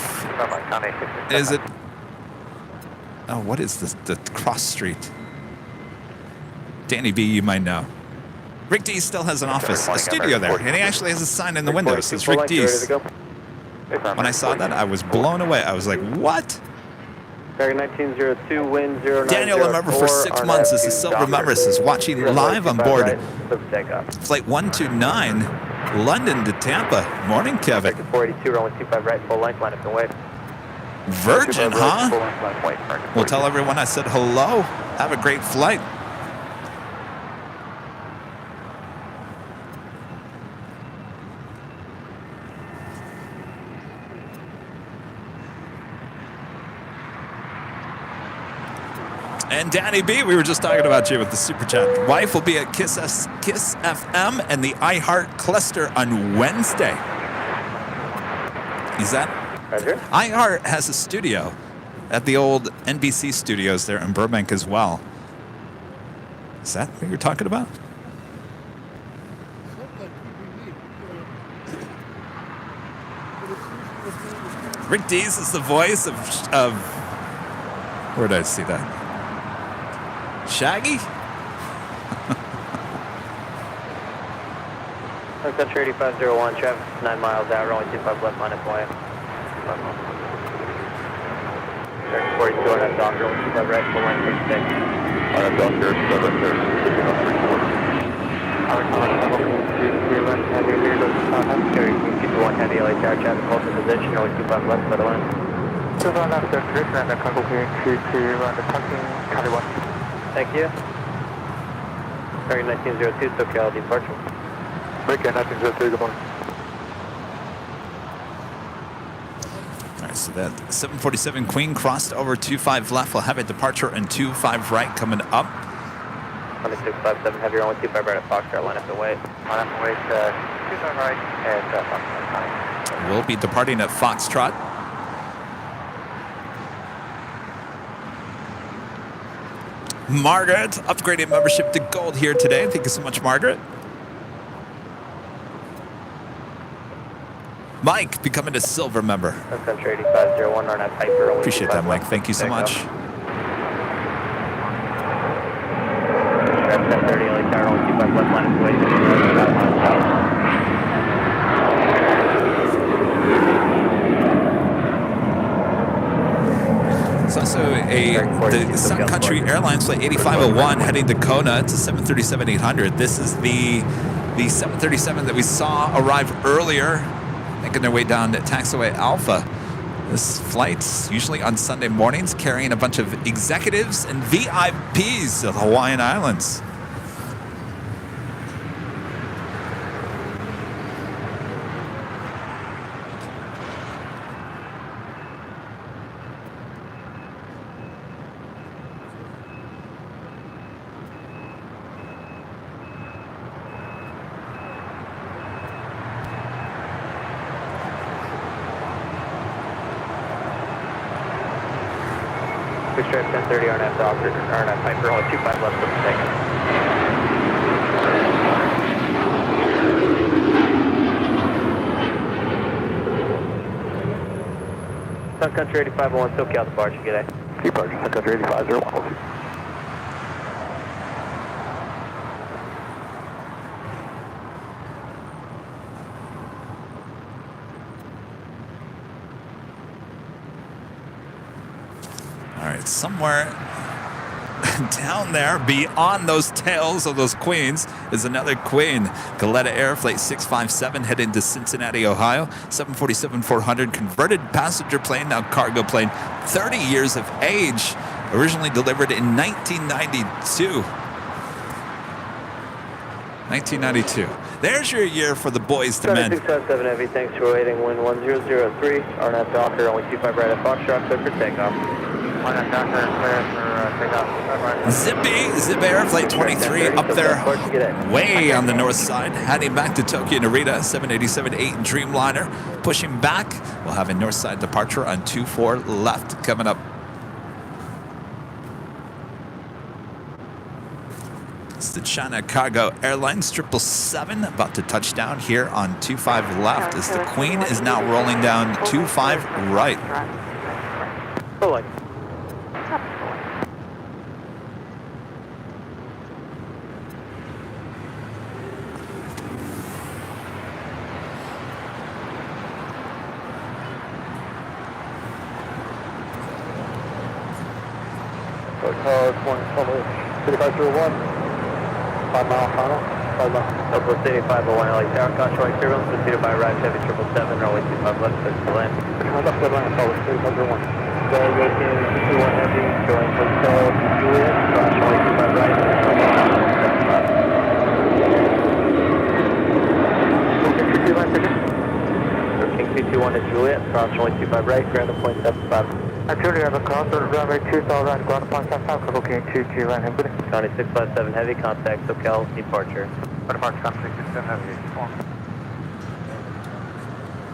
Is it? Oh, what is this? The cross street. Danny B, you might know. Rick D still has an office, a studio there, and he actually has a sign in the window that says Rick D's. When I saw that, I was blown away. I was like, what? American 1902, wind 0904. Daniel, remember for 6 months, this is Silver Members, is watching live on board Flight 129, London to Tampa. Morning, Kevin. 482, runway 25 right, full length, line up and wait. Virgin, huh? We'll tell everyone I said hello. Have a great flight. And Danny B, we were just talking about you with the super chat. Wife will be at Kiss FM and the iHeart cluster on Wednesday. Is that? Roger. iHeart has a studio at the old NBC studios there in Burbank as well. Is that what you're talking about? Rick Dees is the voice of where did I see that? Shaggy? Country 8501, traffic 9 miles out, runway 25 left, line up and wait. 42 on that doctor, 25 right, full line 36. On that doctor, 7 Carry 221 heavy LA tower, traffic hold the position, runway 25 left, better line. 2 left, and the cargo clearing 22 on the parking, Cali 1. Thank you. American 1902, SoCal departure. American 1902, good morning. All right, so that 747 Queen crossed over 25 left. We'll have a departure and 25 right coming up. 2657 heavy runway 25 right at Foxtrot, line up and wait. Line up and wait, 25 right, and We'll be departing at Foxtrot. Margaret, upgraded membership to gold here today. Thank you so much, Margaret. Mike, becoming a silver member. Country 8501 on that Piper. Appreciate that, Mike. Thank you so much. Traffic 1030 LA tower, runway 25 left, line up and wait. 5 miles out. It's also the Sun Country Airlines flight 8501 heading to Kona. It's a 737-800. This is the 737 that we saw arrive earlier, making their way down to Taxiway Alpha. This flight's usually on Sunday mornings, carrying a bunch of executives and VIPs of the Hawaiian Islands. Big stripe 1030 RNF Doctor, RNF Piper, only 25 left for the second. Sun Country 8501, SoCal departure, g'day. departure, Sun Country 8501. All right, somewhere down there, beyond those tails of those queens, is another queen. Goleta Air Flight 657 heading to Cincinnati, Ohio. 747-400 converted passenger plane, now cargo plane. 30 years of age. Originally delivered in 1992. 1992. There's your year for the boys to men. 7657 Heavy, thanks for waiting. Wind 1003. RNF Docker, only 25 right at Foxtrot, clear for takeoff. RNAV Doctor, clear for takeoff. Zippy, Zip Air, Flight 23 up there way on the north side, heading back to Tokyo Narita, 787-8 Dreamliner, pushing back. We'll have a north side departure on 24 left coming up. It's the China Cargo Airlines 777 about to touch down here on 25 left as the Queen is now rolling down 25 right. Full line. Hotel 3501. 5 mile final. 5 mile. Southwest 8501 LA Tower, caution right turbulence, pursued by right heavy 777, runway 25 left, touch the land. Left Atlanta, Southwest 3501. Delegation 21 heavy, join Hotel Juliet, caution right 25 right, King 221 at Juliet, caution right 25 right, ground at point 75. Activity on the cross over runway 2000, ground upon 75, booking 22 land input. County 657 heavy, contact SoCal, departure. Departure, County 657 heavy.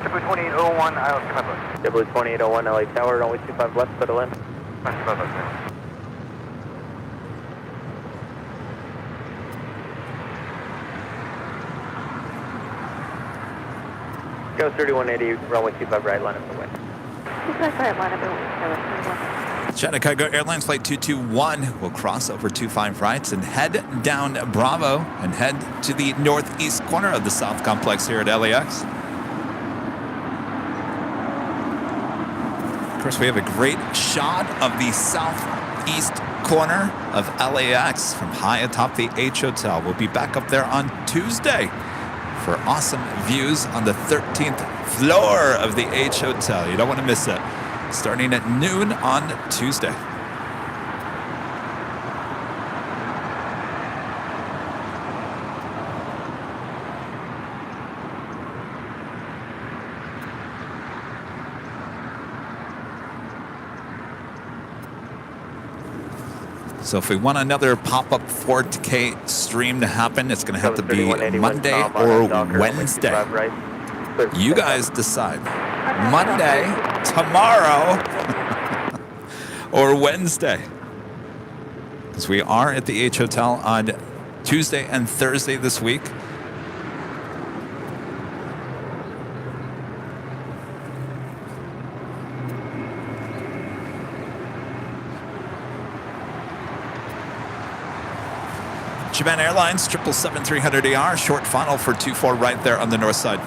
W2801, Island Cleveland. W2801 LA Tower, runway 25 left, settle in. Go 3180, runway 25 right, line up the way. China Cargo Airlines Flight 221 will cross over 25 rights and head down Bravo and head to the northeast corner of the South Complex here at LAX. Of course, we have a great shot of the southeast corner of LAX from high atop the H Hotel. We'll be back up there on Tuesday for awesome views on the 13th floor of the H Hotel. You don't want to miss it. Starting at noon on Tuesday. So if we want another pop-up 4K stream to happen, it's going to have to be Monday or Wednesday. You guys decide. Monday, tomorrow, or Wednesday. Because we are at the H Hotel on Tuesday and Thursday this week. Japan Airlines 777-300ER, short final for 24 right there on the north side.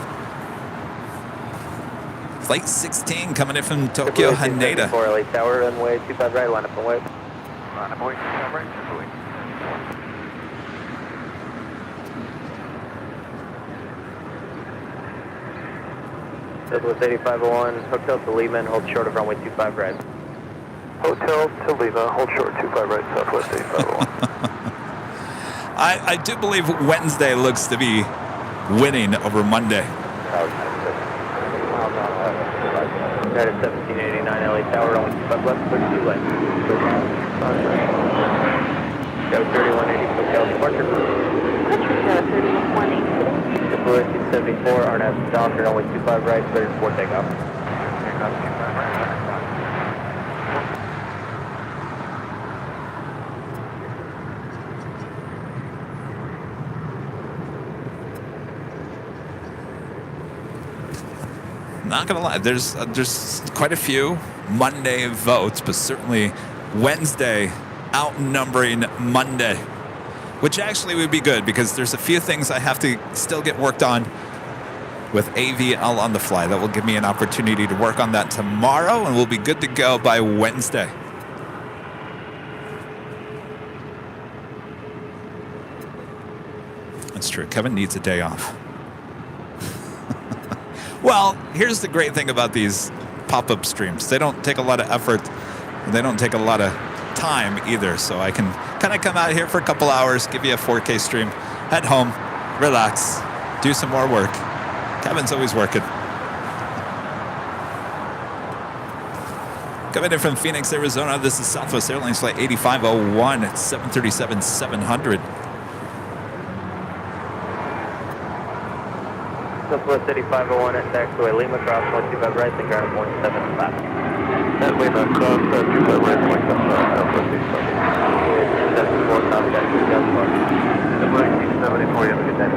Flight 16 coming in from Tokyo, Haneda. 4 LA Tower, runway 25 right, line up and wait. Line up, wait, 25 right, Jubilee. Southwest 8501, Hotel to Lima, hold short of runway 25 right. Hotel to Lima, hold short 25 right, Southwest 8501. I do believe Wednesday looks to be winning over Monday. United 1789 LA Tower, runway 25 left, 32 left. Go 3180, SoCal departure. Triple 274, RNAV Doctor, runway 25 right, 34 takeoff. Not gonna lie, there's quite a few Monday votes, but certainly Wednesday outnumbering Monday, which actually would be good because there's a few things I have to still get worked on with AVL on the fly. That will give me an opportunity to work on that tomorrow, and we'll be good to go by Wednesday. That's true. Kevin needs a day off. Well, here's the great thing about these pop-up streams. They don't take a lot of effort. And they don't take a lot of time either. So I can kind of come out here for a couple hours, give you a 4K stream, head home, relax, do some more work. Kevin's always working. Coming in from Phoenix, Arizona, this is Southwest Airlines flight 8501 at 737-700. Southwest 8501 at taxiway Lima, cross 125 right, and ground 175. At Lima, cross 25 right, 175, Southwest 8501. 74, contact with South Park. Number 1874, you have a good day.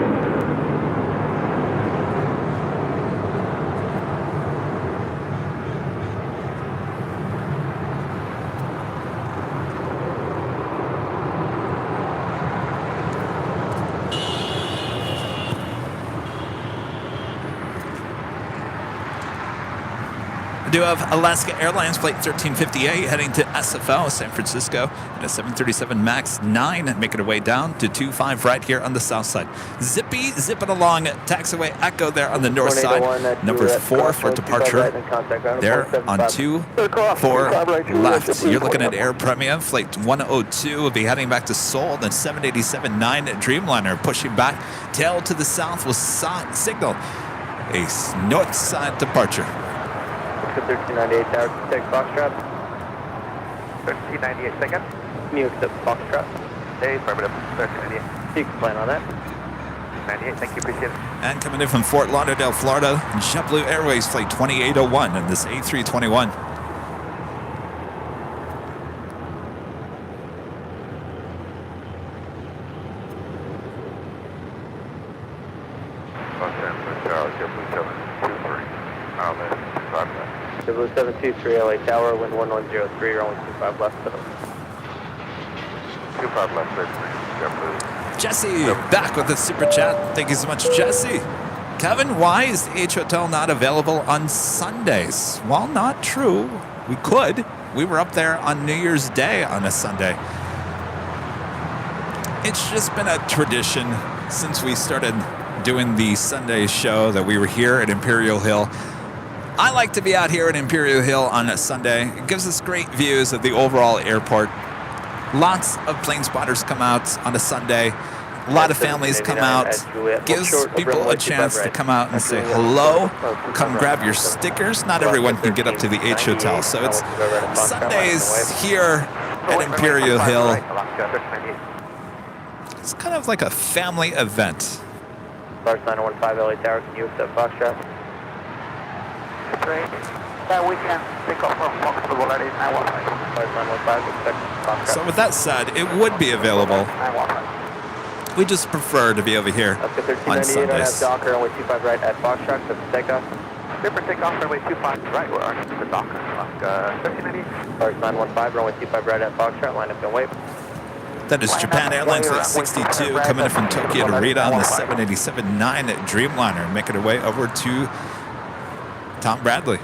We do have Alaska Airlines flight 1358 heading to SFO, San Francisco, and a 737 MAX 9 making our way down to 25 right here on the south side. Zipping along taxiway Echo there on the north side. Number 4 for departure. There on 24 left. You're looking at Air Premia flight 102 will be heading back to Seoul. Then 787-9 Dreamliner pushing back. Tail to the south will signal a north side departure. 1398 tower, take Foxtrot. 1398 second. Can you accept Foxtrot? Hey, affirmative. 1398. You can plan on that. 98, thank you, appreciate it. And coming in from Fort Lauderdale, Florida, JetBlue Airways flight 2801 and this A321. JetBlue 723 LA Tower, wind 1103, runway 25 left. 25 left, 33. JetBlue. Jesse, back with the super chat. Thank you so much, Jesse. Kevin, why is the H Hotel not available on Sundays? Well, not true. We could. We were up there on New Year's Day on a Sunday. It's just been a tradition since we started doing the Sunday show that we were here at Imperial Hill. I like to be out here at Imperial Hill on a Sunday. It gives us great views of the overall airport. Lots of plane spotters come out on a Sunday. A lot of families come out. Gives people a chance to come out and say hello. Come grab your stickers. Not everyone can get up to the H Hotel. So it's Sundays here at Imperial Hill. It's kind of like a family event. Lars 915 LA Tower, can you accept Foxtrot? Great. Yeah, we can pick up from Foxtrot already. Lars 915, expect Foxtrot. So with that said, it would be available. We just prefer to be over here on Sundays. Docker, runway 25 right at Foxtrot, so takeoff. Super takeoff, runway 25 right, we're on the Docker. 1398. Lars 915, runway 25 right at Foxtrot, line up and wait. That is Japan Airlines flight 62 coming in from Tokyo to Rita on the 787-9 Dreamliner, making her way over to Tom Bradley.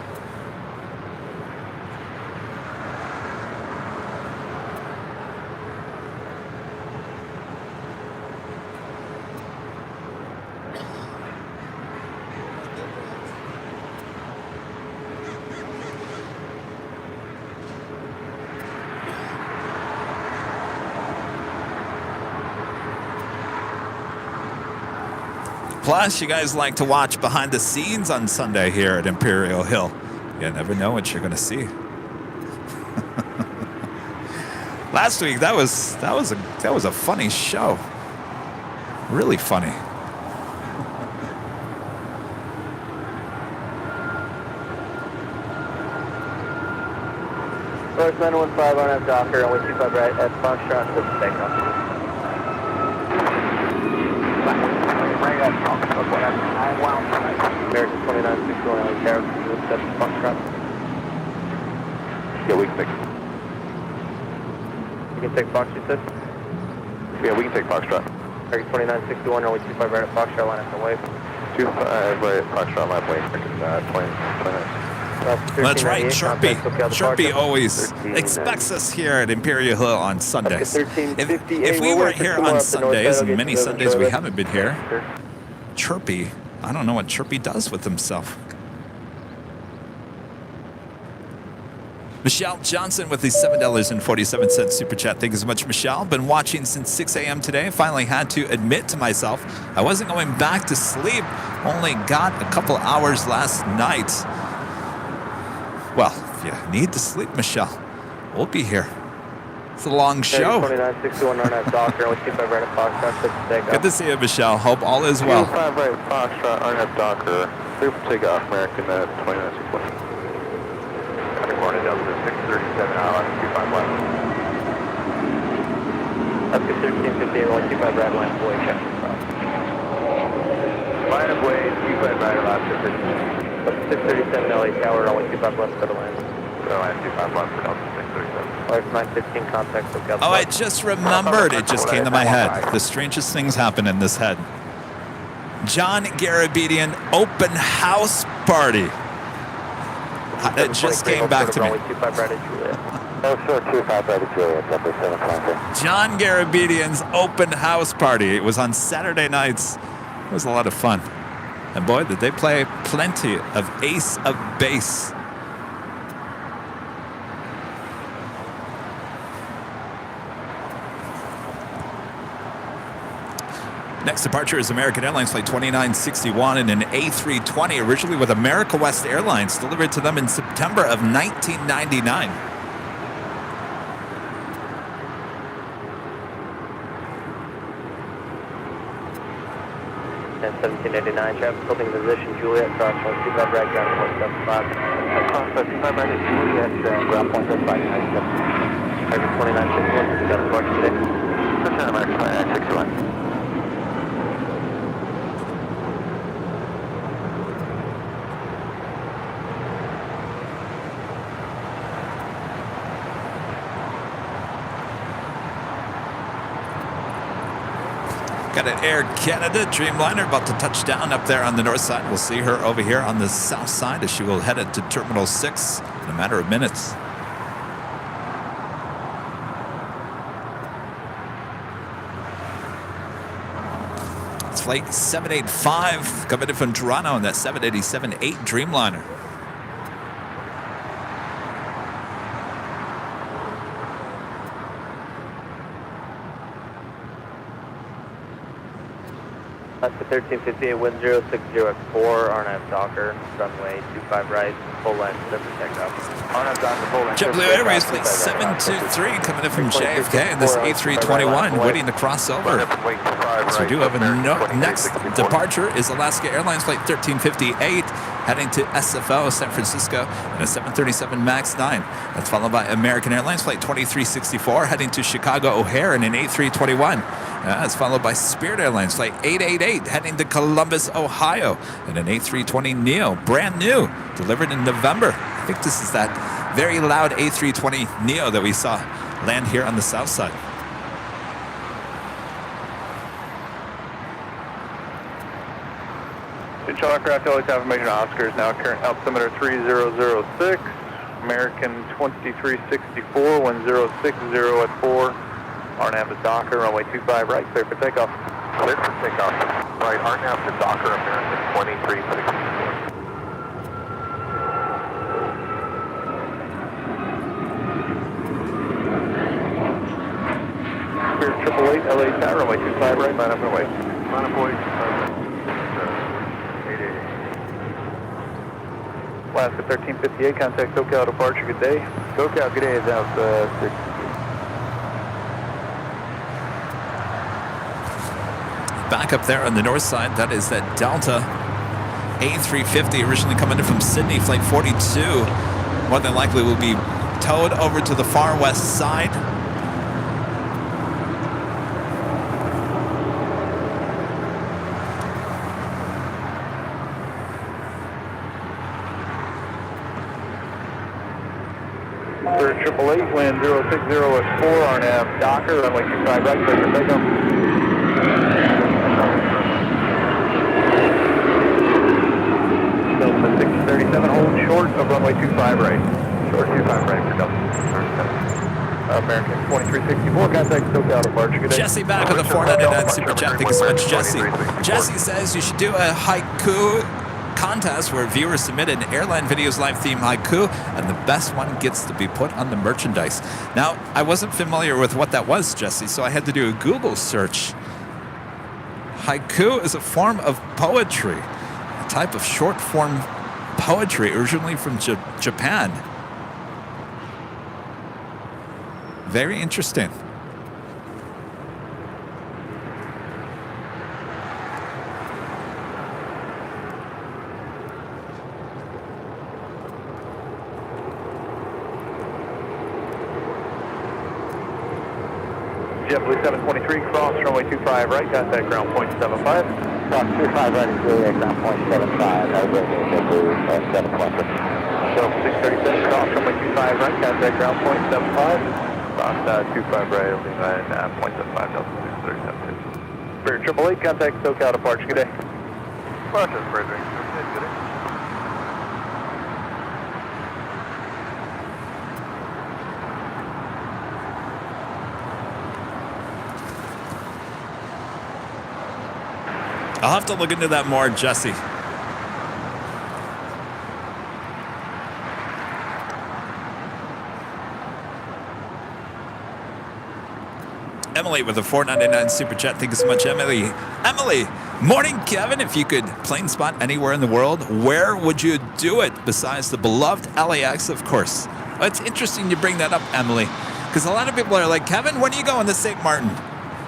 Plus, you guys like to watch behind the scenes on Sunday here at Imperial Hill. You never know what you're going to see. Last week, that was a funny show. Really funny. Lars 915 on at Docker, runway 25 right at Foxtrot, so takeoff. American 2961 LA Tower, can you accept Foxtrot? Yeah, we can take. You can take Fox, you said? Yeah, we can take Foxtrot. American 2961, runway 25 right at Foxtrot, line up and wait. 25 right at Foxtrot, line wait. American 29. That's right, Sharpie always expects us here at Imperial Hill on Sundays. If we weren't here on Sundays, and many Sundays we haven't been here, Chirpy, I don't know what Chirpy does with himself. Michelle Johnson with the $7.47 super chat. Thank you so much, Michelle. Been watching since 6 a.m. today. Finally had to admit to myself I wasn't going back to sleep. Only got a couple hours last night. Well, you need to sleep, Michelle, we'll be here. It's a long show. 2961 RNAV Doctor, with 25 right at Foxtrot, clear for takeoff. Good to see you, Michelle. Hope all is well. 25 right Foxtrot, RNAV Docker, clear for takeoff, American at 2961. Traffic morning Delta 637 out, 25 left. That's good, 1358, rolling 25 right, line of way, check. Line of way, 25 right, last 637 LA Tower, only 25 left for the land. line 25 left for Delta 637. Flight 915, contact SoCal. Oh, I just remembered. It just came to my head. The strangest things happen in this head. John Garabedian open house party. It just came back to me. 25 right at Juliet. Oh, sure, 25 right at Juliet, Delta 7 John Garabedian's open house party. It was on Saturday nights. It was a lot of fun. And boy, did they play plenty of Ace of Base. Next departure is American Airlines Flight 2961 in an A320, originally with America West Airlines, delivered to them in September of 1999. 1789, traffic holding position, Juliet, cross 125 right, ground 175. Cross 25 right at Juliet, ground point 5, 97. Target 2961, this is got a torch today. Touchdown, American Flight 61. Got an Air Canada Dreamliner about to touch down up there on the north side. We'll see her over here on the south side as she will head into Terminal 6 in a matter of minutes. It's Flight 785 coming in from Toronto on that 787-8 Dreamliner. That's the 1358, wind 060 at 4, RNAV Docker, runway 25 right, full line, clear for takeoff. RNAV Docker, full line. JetBlue Airways Flight 723 coming in from JFK in this A321, waiting to cross over. So we do have a next departure is Alaska Airlines Flight 1358 heading to SFO, San Francisco, in a 737 MAX 9. That's followed by American Airlines Flight 2364 heading to Chicago O'Hare in an A321. That's followed by Spirit Airlines Flight 888 heading to Columbus, Ohio in an A320neo, brand new, delivered in November. I think this is that very loud A320neo that we saw land here on the south side. Control aircraft always have information on Oscars now, current altimeter 3006, American 2364, 1060 at 4. RNAV to Docker, runway 25 right, clear for takeoff. Clear for takeoff. Right, RNAV to Docker, American 2364. Spirit 888, LA Tower, runway 25 right, line up and away. Line up away, 888. Alaska 1358, contact SoCal departure, good day. SoCal, good day, is out 6. Back up there on the north side, that is that Delta A350 originally coming in from Sydney, flight 42. More than likely will be towed over to the far west side. For 888, wind 060 at 4, RNAV Docker, runway 25 right, clear for takeoff. Delta 637, hold short of runway 25 right. Short 25 right for Delta 637. American 2364, contact SoCal departure, good day. Jesse back with a 499 Super Chat. Thank you so much, Jesse. Jesse says you should do a haiku contest where viewers submit an Airline Videos live theme haiku and the best one gets to be put on the merchandise. Now, I wasn't familiar with what that was, Jesse, so I had to do a Google search. Haiku is a form of poetry, a type of short form poetry originally from Japan. Very interesting. JetBlue 723, cross runway 25 right, contact ground point 75. Cross 25 right, Juliet, ground point 75, JetBlue 723. So 637, cross runway 25 right, contact ground point 75. Cross 25 right, LAX point 75, Delta 637. Spirit 888, contact SoCal departure, good day. Departure, Spirit 888, good day. I'll have to look into that more, Jesse. Emily with a $4.99 super chat. Thank you so much, Emily. Emily, morning, Kevin. If you could plane spot anywhere in the world, where would you do it besides the beloved LAX, of course? Well, it's interesting you bring that up, Emily, because a lot of people are like, Kevin, when are you going to St. Martin?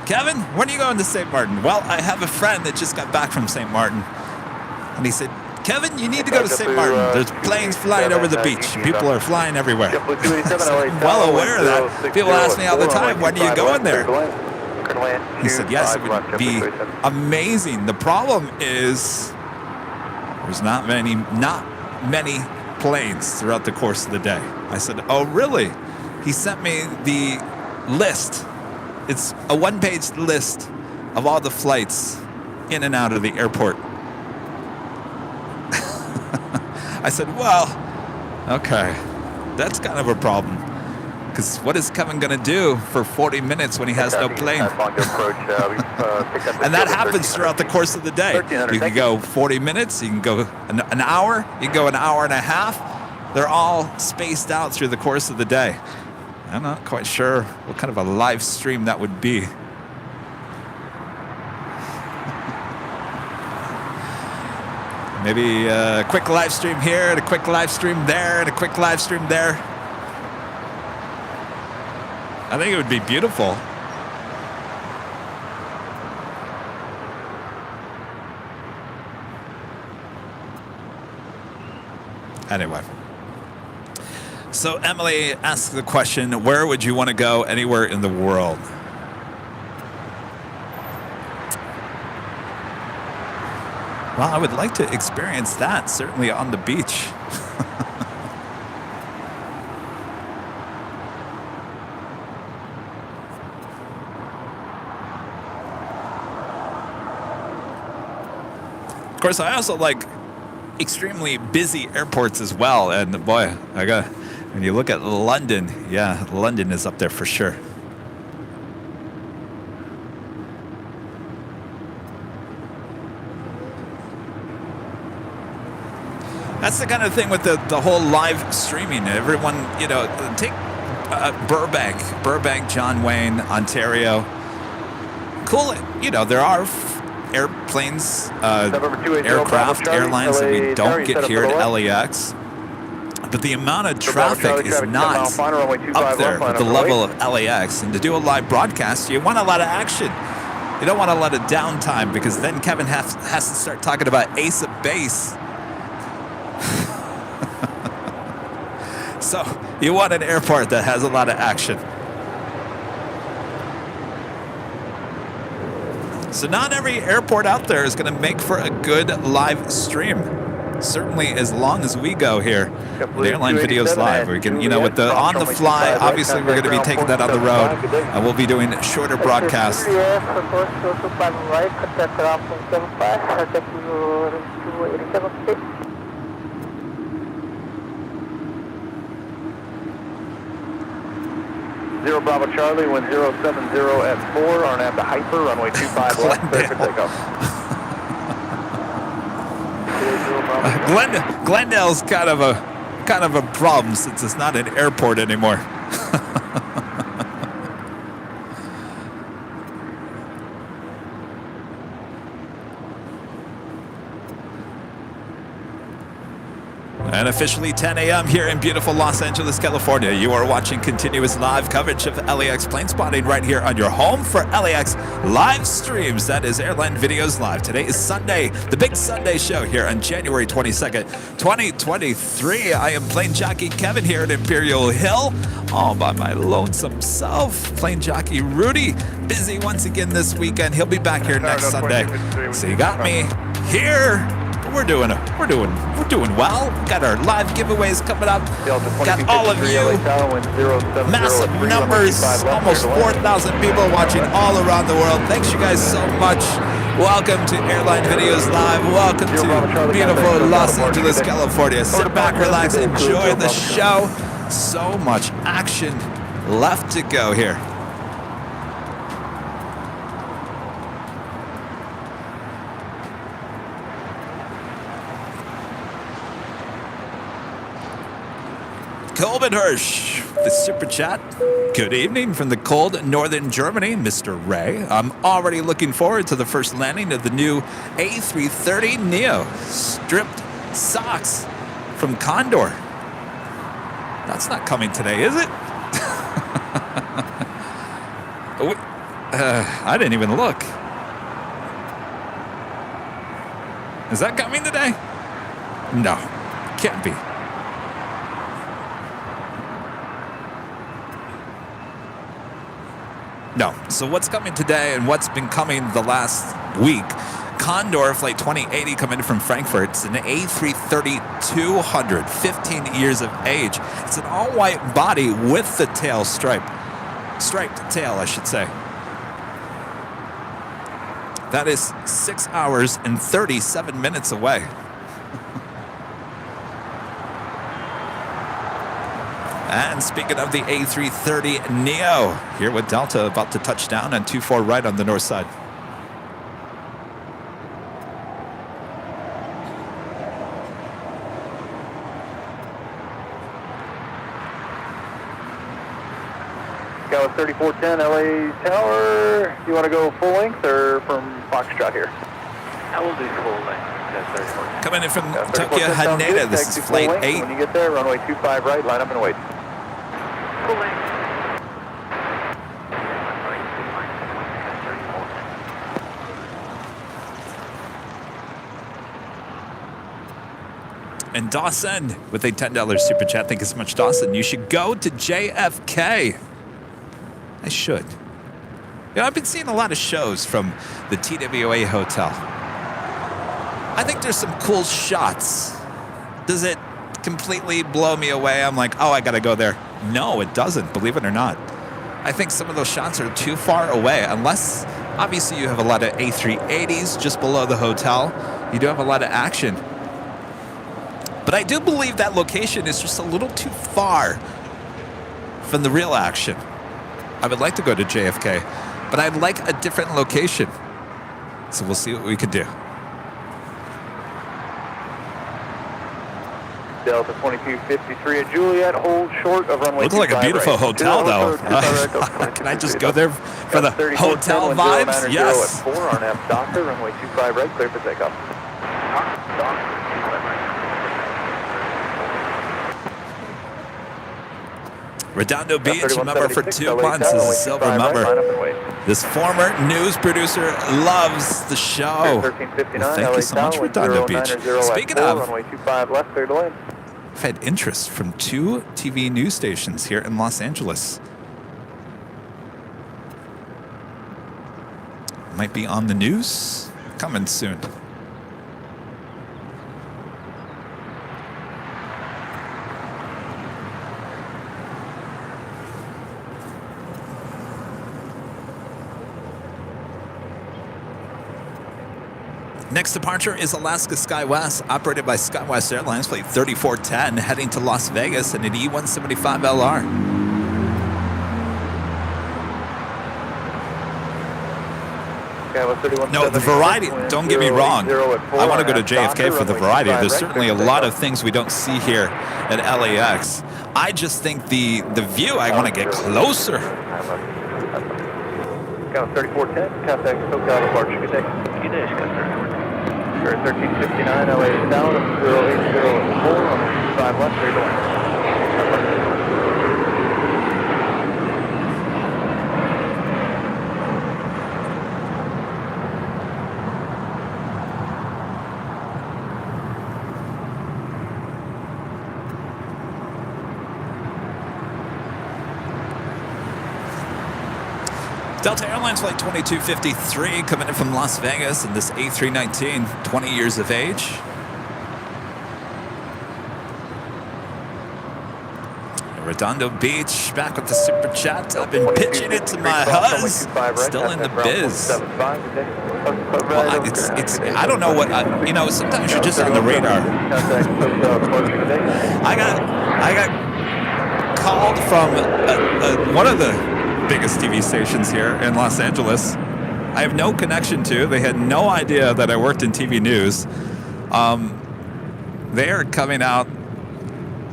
Kevin, when are you going to St. Martin? Well, I have a friend that just got back from St. Martin, and he said, Kevin, you need to go to St. Martin. There's planes flying over the beach. People are flying everywhere. I'm well aware of that. People ask me all the time, when are you going there? He said, yes, it would be amazing. The problem is there's not many planes throughout the course of the day. I said, oh, really? He sent me the list. It's a one-page list of all the flights in and out of the airport. I said, well, okay, that's kind of a problem. Because what is Kevin going to do for 40 minutes when he has no plane? And that happens throughout the course of the day. You can go 40 minutes, you can go an hour, you can go an hour and a half. They're all spaced out through the course of the day. I'm not quite sure what kind of a live stream that would be. Maybe a quick live stream here, and a quick live stream there, and a quick live stream there. I think it would be beautiful. Anyway. So Emily asked the question, where would you want to go anywhere in the world? Well, I would like to experience that, certainly on the beach. Of course, I also like extremely busy airports as well. And boy, when you look at London, yeah, London is up there for sure. That's the kind of thing with the whole live streaming. Everyone, you know, take Burbank, John Wayne, Ontario. Cool, you know, there are airplanes, aircraft, airlines that we don't get here at LAX. But the amount of traffic is not up there at the level of LAX. And to do a live broadcast, you want a lot of action. You don't want a lot of downtime, because then Kevin has to start talking about ace of base. So you want an airport that has a lot of action. So not every airport out there is going to make for a good live stream. Certainly as long as we go here with Airline Videos Live. We can, you know, with the on the fly, obviously we're going to be taking that on the road. And we'll be doing shorter broadcasts. Zero Bravo Charlie, wind 070 at 4, RNAV to hyper, runway 25 left, clear for takeoff. Glendale's kind of a problem since it's not an airport anymore. And officially 10 a.m. here in beautiful Los Angeles, California. You are watching continuous live coverage of LAX plane spotting right here on your home for LAX live streams. That is Airline Videos Live. Today is Sunday, the big Sunday show here on January 22nd, 2023. I am plane jockey Kevin here at Imperial Hill, all by my lonesome self. Plane jockey Rudy, busy once again this weekend. He'll be back here next Sunday. So you got me here. We're doing well. Got our live giveaways coming up. Got all of you. Massive numbers. Almost 4,000 people watching all around the world. Thanks you guys so much. Welcome to Airline Videos Live. Welcome to beautiful Los Angeles, California. Sit back, relax, enjoy the show. So much action left to go here. Colben Hirsch, the super chat. Good evening from the cold northern Germany, Mr. Ray. I'm already looking forward to the first landing of the new A330neo. Stripped socks from Condor. That's not coming today, is it? I didn't even look. Is that coming today? No, can't be. No. So what's coming today and what's been coming the last week? Condor Flight 2080 coming from Frankfurt. It's an A330-200, 15 years of age. It's an all-white body with the tail striped tail, I should say. That is 6 hours and 37 minutes away. And speaking of the A330neo, here with Delta about to touch down on 24 right on the north side. Go 3410 LA Tower. You want to go full length or from Foxtrot here? I will do full length. Coming in from Tokyo Haneda, this is Flight 8. When you get there, runway 25 right, line up and wait. Full length. And Dawson with a $10 super chat. Thank you so much, Dawson. You should go to JFK. I should. You know, I've been seeing a lot of shows from the TWA Hotel. I think there's some cool shots. Does it completely blow me away? I'm like, oh, I gotta go there. No, it doesn't, believe it or not. I think some of those shots are too far away, unless, obviously, you have a lot of A380s just below the hotel. You do have a lot of action. But I do believe that location is just a little too far from the real action. I would like to go to JFK, but I'd like a different location. So we'll see what we can do. Delta 2253 at Juliet, hold short of runway. Looks like a beautiful right. hotel, though. Can I just go there for the hotel vibes? Yes. 4 RNAV Doctor, runway 25 right, clear for takeoff. Redondo Beach, member for 2 months, is a silver member. This former news producer loves the show. Well, thank you so much, Redondo Beach. Speaking of, I've had interest from 2 TV news stations here in Los Angeles. Might be on the news, coming soon. Next departure is Alaska SkyWest, operated by SkyWest Airlines, Flight 3410, heading to Las Vegas in an E175LR. No, the variety, don't get me wrong. I want to go to JFK for the variety. There's certainly a lot of things we don't see here at LAX. I just think the view, I want to get closer. 3410, contact SoCal departure. Good day. Good day, Scott. Spirit 1359, LA down, 0804 on 5 left, 3 to 1. Delta Airlines Flight 2253 coming in from Las Vegas in this A319, 20 years of age. Redondo Beach, back with the super chat. I've been pitching it to my huz. Still in the biz. Well, I don't know what, you know, sometimes you're just on the radar. I got called from one of the biggest TV stations here in Los Angeles. I have no connection to. They had no idea that I worked in TV news. They are coming out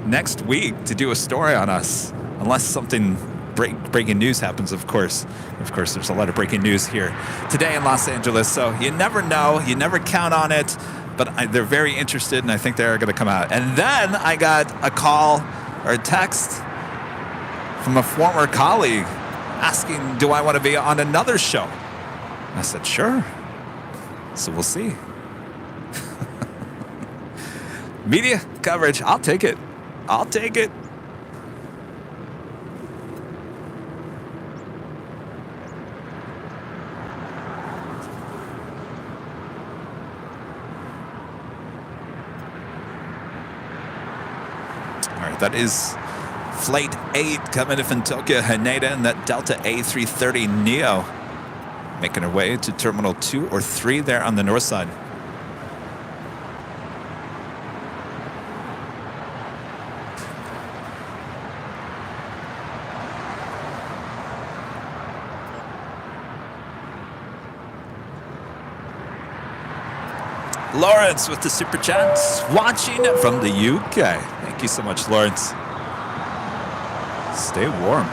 next week to do a story on us, unless something breaking news happens, of course. Of course, there's a lot of breaking news here today in Los Angeles, so you never know. You never count on it, but they're very interested, and I think they're going to come out. And then I got a call or a text from a former colleague asking, do I want to be on another show? I said, sure. So we'll see. Media coverage, I'll take it. I'll take it. All right, that is Flight 8 coming in from Tokyo Haneda, and that Delta A330neo making her way to Terminal 2 or 3 there on the north side. Lawrence with the super chats, watching from the UK. Thank you so much, Lawrence. Stay warm.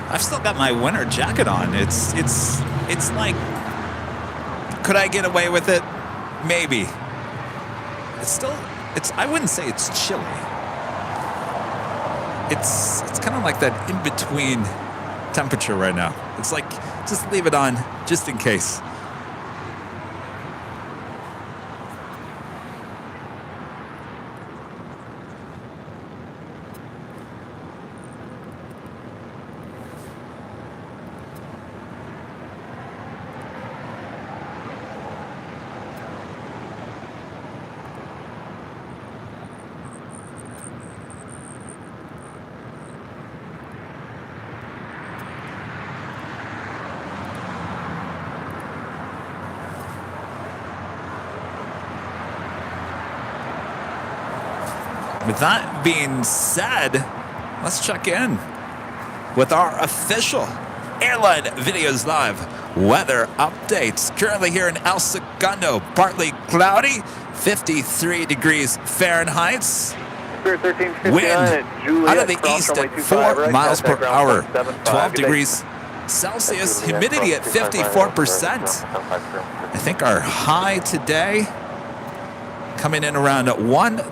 I've still got my winter jacket on. It's like, could I get away with it? Maybe. I wouldn't say it's chilly. It's kind of like that in between temperature right now. It's like, just leave it on just in case. With that being said, let's check in with our official Airline Videos Live weather updates. Currently here in El Segundo, partly cloudy, 53 degrees Fahrenheit. Wind out of the east at 4 miles per hour, 12 degrees Celsius, humidity at 54%. I think our high today coming in around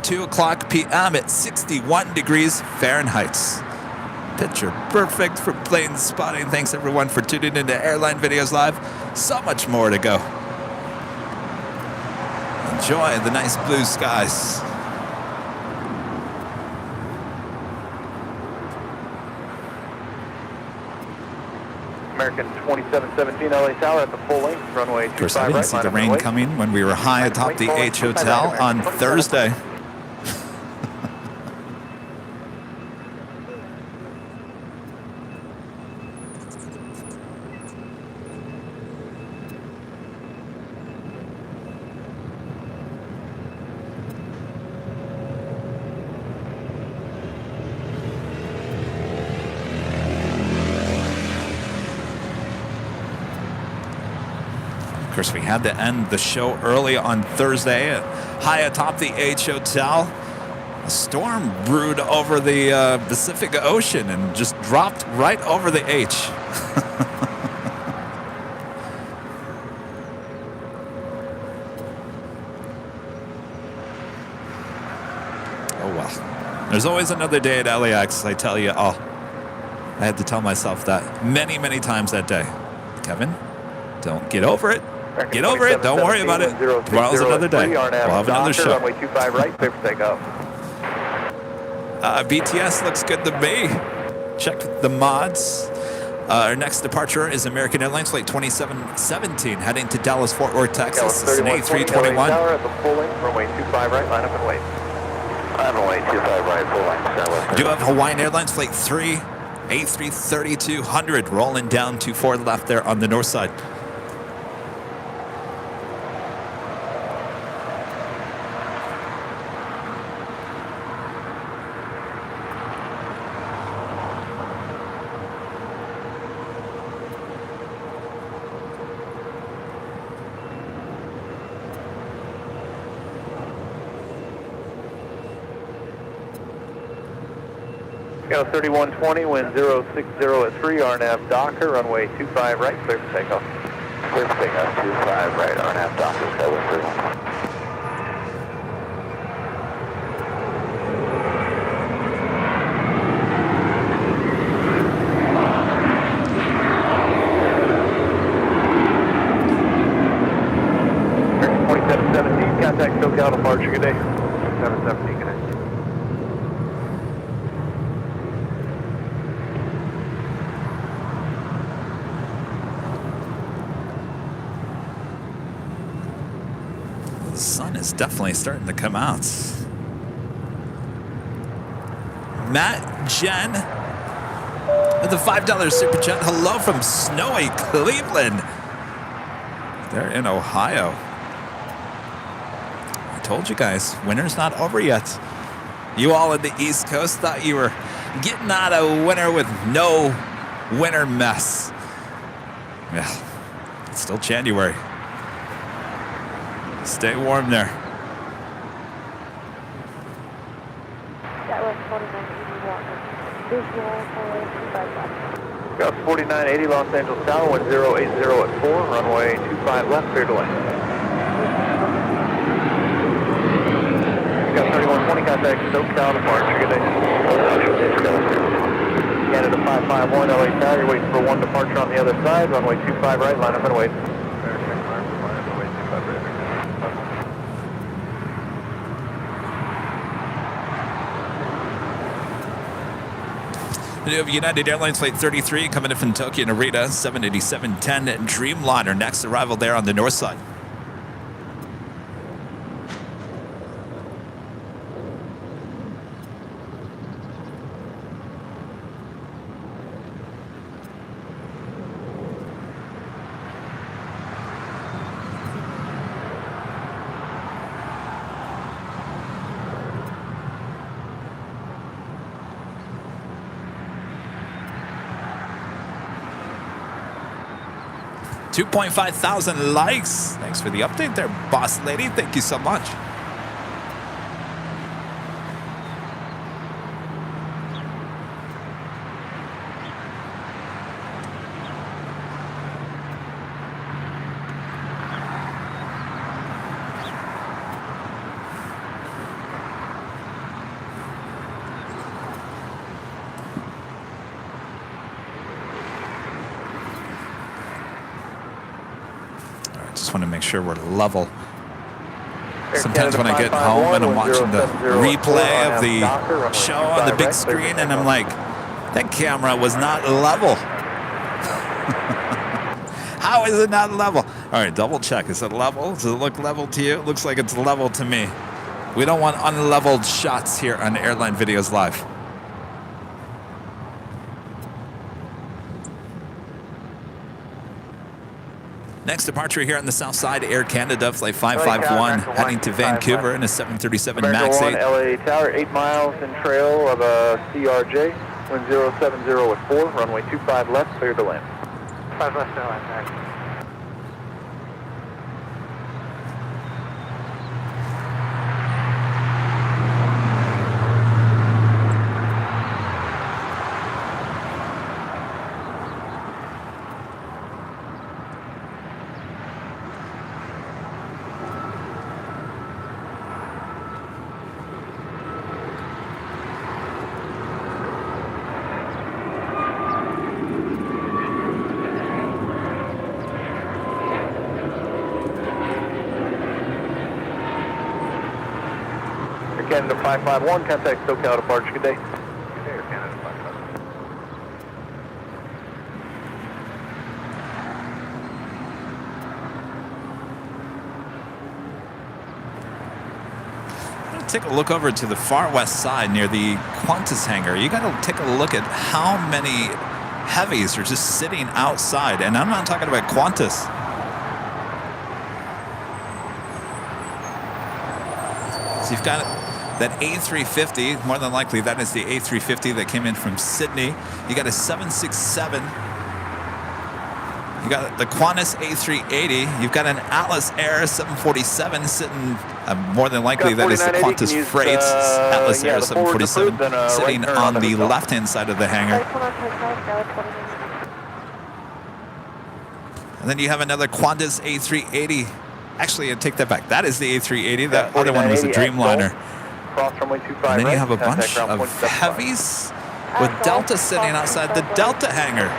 2 o'clock p.m. at 61 degrees Fahrenheit. Picture perfect for plane spotting. Thanks everyone for tuning into Airline Videos Live. So much more to go. Enjoy the nice blue skies. American 2717 LA Tower at the full length, runway 25 right. Of course, I didn't see the rain coming when we were high atop the H Hotel on Thursday. Of course, we had to end the show early on Thursday high atop the H Hotel. A storm brewed over the Pacific Ocean and just dropped right over the H. Oh well. There's always another day at LAX, I tell you all. I had to tell myself that many, many times that day. Kevin, don't get over it. Get over it. Don't worry about it. Tomorrow's another day. We'll have another show. Runway 25 right, clear for takeoff. BTS looks good to me. Check the mods. Our next departure is American Airlines Flight 2717, heading to Dallas, Fort Worth, Texas. This is an A321. At the full length, runway 25 right, line up and wait. Runway 25 right, full length. Do have Hawaiian Airlines Flight 3, A33200, rolling down to 4 left there on the north side. Go 3120, wind 060 at 3, RNAV Docker, runway 25 right, clear for takeoff. Clear for takeoff, 25 right, RNAV Docker, 731. Contact SoCal departure, good day. 717, good day. The sun is definitely starting to come out. Matt Jen with the $5 super chat. Hello from snowy Cleveland. They're in Ohio. I told you guys, winter's not over yet. You all in the East Coast thought you were getting out of winter with no winter mess. Yeah, it's still January. Stay warm there. That was 4981. Visual for 25 left. Got 4980 Los Angeles Tower, wind 080 at 4, runway 25 left, clear to land. Got 3120, contact SoCal departure, good day. Canada 551, LA Tower, you're waiting for 1 departure on the other side, runway 25 right, line up and wait. We have United Airlines Flight 33 coming in from Tokyo Narita, 787-10 Dreamliner. Next arrival there on the north side. $2,500 likes. Thanks for the update there, boss lady. Thank you so much. Just want to make sure we're level. Sometimes when I get home and I'm watching the replay of the show on the big screen and I'm like, that camera was not level. How is it not level? All right, double check. Is it level? Does it look level to you? It looks like it's level to me. We don't want unleveled shots here on Airline Videos Live. Next departure here on the south side, Air Canada Flight 551, heading to Vancouver in a 737 MAX 8. LA Tower, 8 miles in trail of a CRJ, wind 070 at 4, runway 25 left, clear to land. 5 left to land, thanks. Canada 551, contact SoCal departure. Good day. Good day, Air Canada 551. Take a look over to the far west side near the Qantas hangar. You got to take a look at how many heavies are just sitting outside, and I'm not talking about Qantas. So you've got that A350, more than likely that is the A350 that came in from Sydney. You got a 767. You got the Qantas A380. You've got an Atlas Air 747 sitting, more than likely that is the Qantas Freight Atlas Air 747 sitting on the left-hand side of the hangar. And then you have another Qantas A380. Actually, I take that back. That is the A380. That other one was a Dreamliner. And then you have a bunch of heavies with Delta sitting outside the Delta hangar.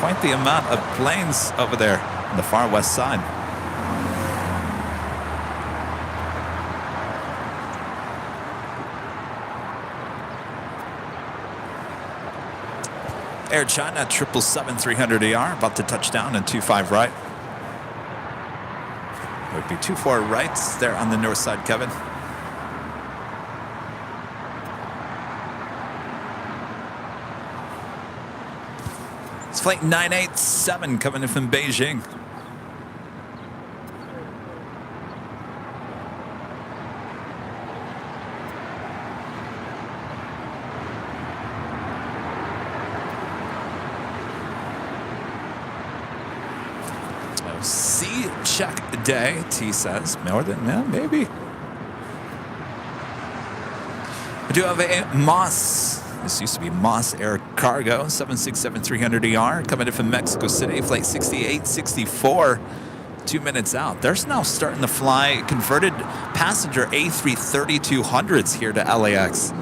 Quite the amount of planes over there on the far west side. Air China 777-300ER about to touch down in 25 right. It would be 24 rights there on the north side, Kevin. It's flight 987 coming in from Beijing. C-check day, T says. More than, yeah, maybe. We do have a Moss. This used to be Moss Air Cargo, 767-300ER, coming in from Mexico City, flight 6864, 2 minutes out. They're now starting to fly converted passenger A330-200s here to LAX.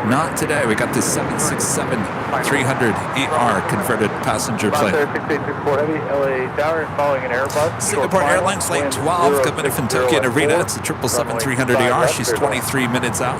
Not today. We got this 767-300ER converted passenger plane. Singapore Airlines flight 12 coming in from Tokyo Narita. It's a 777-300ER. She's 23 minutes out.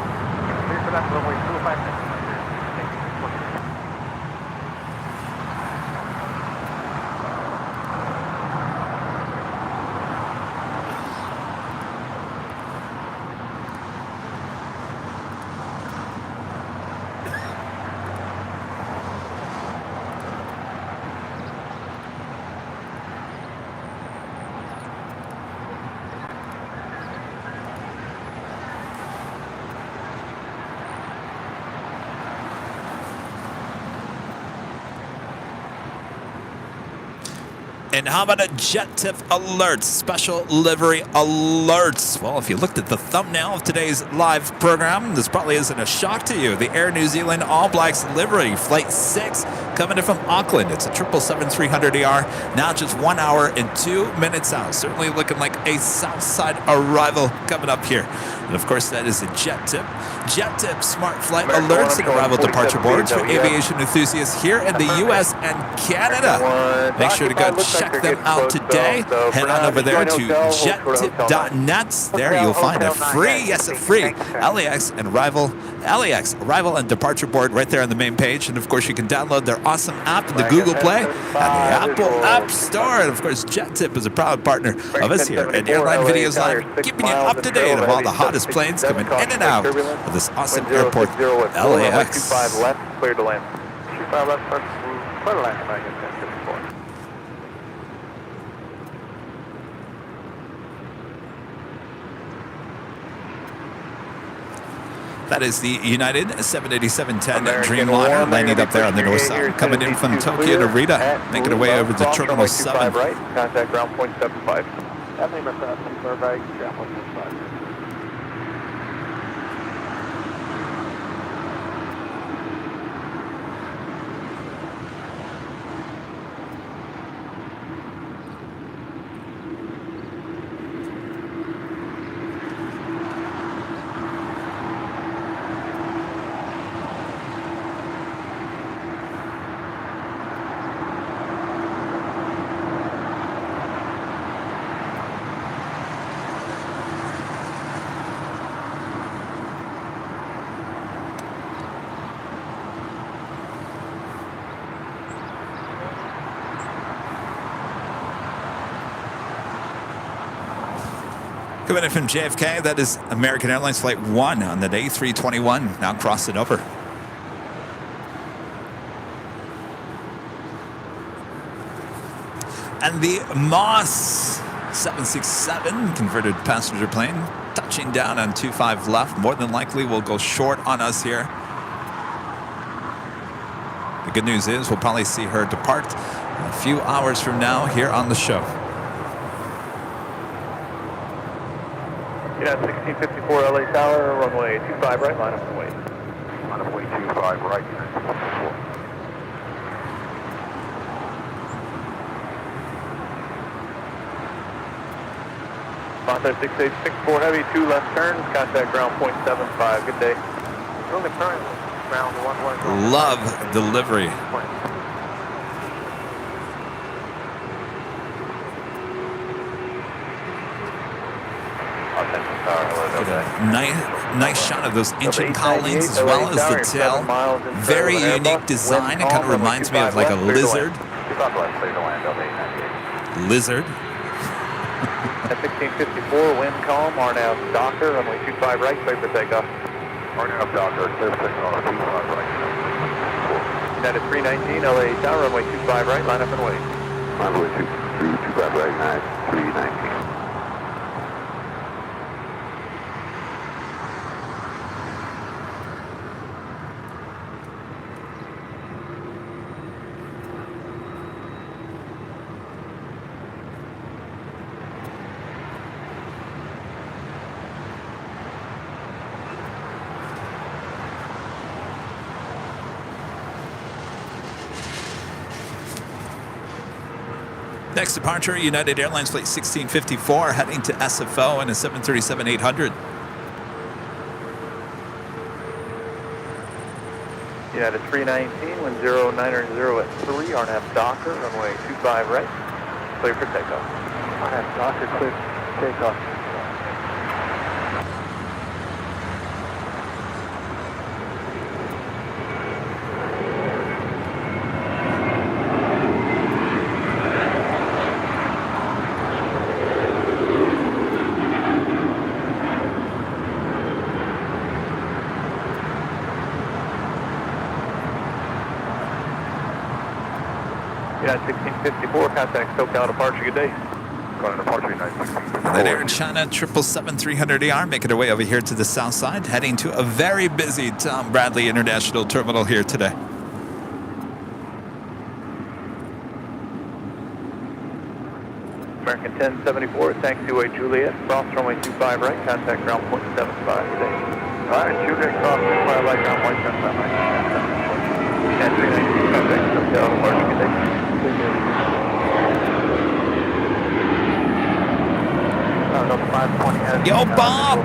And how about a jet tip alert, special livery alerts? Well, if you looked at the thumbnail of today's live program, this probably isn't a shock to you. The Air New Zealand All Blacks livery, flight 6, coming in from Auckland. It's a 777-300ER, now just 1 hour and 2 minutes out. Certainly looking like a Southside arrival coming up here. And of course, that is a jet tip. Jet tip smart flight alerts and arrival departure boards for aviation enthusiasts here in the U.S. and Canada. Make sure to go check them out today. Head on over there to jettip.net. There you'll find a free, yes, a free LAX arrival and departure board right there on the main page. And of course, you can download their awesome app in the Google Play and the Apple App Store. And of course, Jet Tip is a proud partner of us here at Airline Videos Live, keeping you up to date of all the hottest planes coming in and out of this awesome airport, LAX. 25 left, clear to land. 25 left, clear to land. That is the United 787-10 Dreamliner landing up there on the north side, coming in from Tokyo Narita, making her way over to Terminal 7. Right, contact ground point 75. Coming in from JFK, that is American Airlines Flight 1 on that A321, now crossing over. And the Moss 767 converted passenger plane touching down on 25 left. More than likely will go short on us here. The good news is we'll probably see her depart a few hours from now here on the show. Yeah, 1654 LA Tower, runway 25 right, line up and wait. Line up way 25 right, United 64. Monster 6864 Heavy, 2 left turns, contact ground point 75, good day. Only turn, ground 11. Love delivery. Nice shot of those inching cowlings as well as the tail. Very unique design. It kind of reminds me of like a lizard. Lizard. At 1654, wind calm, RNAV Docker, runway 25 right, clear for takeoff. RNAV Docker, clear for takeoff, 25 right. United 319, LA Tower, runway 25 right, line up and wait. Runway 25 right, United 319. Next departure, United Airlines Flight 1654, heading to SFO in a 737-800. United 319, wind 0900 at 3, RNAV Docker, runway 25 right, clear for takeoff. RNAV Docker, clear for takeoff. United 1654, contact SoCal departure, good day. Calling departure, United 1654. That Air China 777-300ER making our way over here to the south side, heading to a very busy Tom Bradley International Terminal here today. American 1074, taxiway Juliet, cross runway 25 right, contact ground point 75, good day. Alright, Juliet, cross 25 right, ground point 75 right. United 319, contact SoCal departure, good day. Yo, Bob!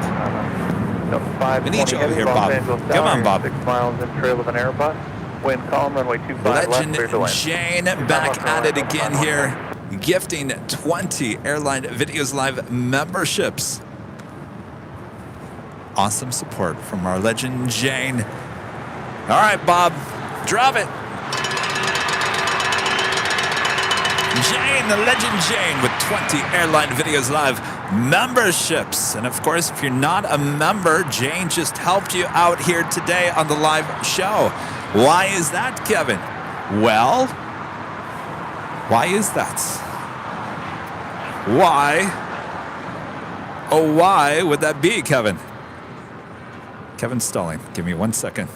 We need you over here, Bob. Come on, Bob. 6 miles in trail of an Airbus. Wind calm, runway 25 left, clear to land. Jane back at it again here, gifting 20 Airline Videos Live memberships. Awesome support from our legend, Jane. All right, Bob, drop it. Jane, the legend Jane, with 20 Airline Videos Live memberships. And of course, if you're not a member, Jane just helped you out here today on the live show. Why is that, Kevin? Well, why is that? Why? Oh, why would that be, Kevin? Kevin's stalling. Give me 1 second.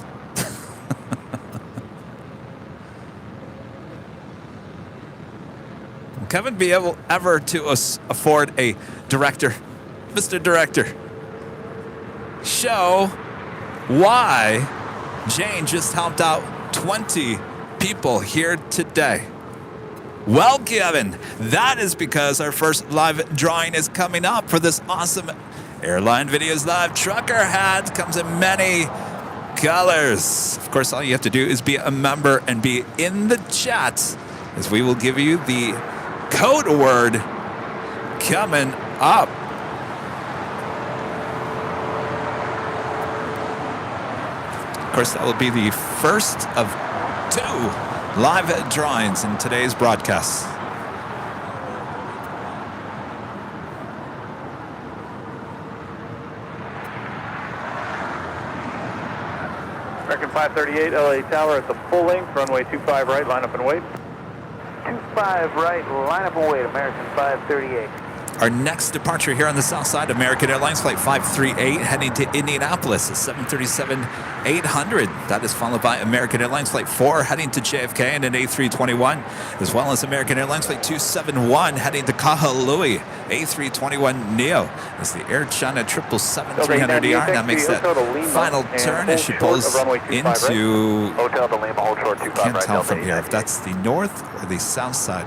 Kevin be able ever to afford a director? Mr. Director, show why Jane just helped out 20 people here today. Well, Kevin, that is because our first live drawing is coming up for this awesome Airline Videos Live trucker hat. Comes in many colors. Of course, all you have to do is be a member and be in the chat, as we will give you the code word coming up. Of course, that will be the first of 2 live drawings in today's broadcast. American 538, LA Tower at the full length, runway 25 right, line up and wait. 25 right, line up and wait, American 538. Our next departure here on the south side, American Airlines Flight 538 heading to Indianapolis, 737-800. That is followed by American Airlines Flight 4 heading to JFK and an A321, as well as American Airlines Flight 271 heading to Kahului, A321neo. As the Air China 777-300ER now makes that final turn as she pulls into, Hotel to Lima, hold short 25 can't right, tell Delta from here if that's the north or the south side.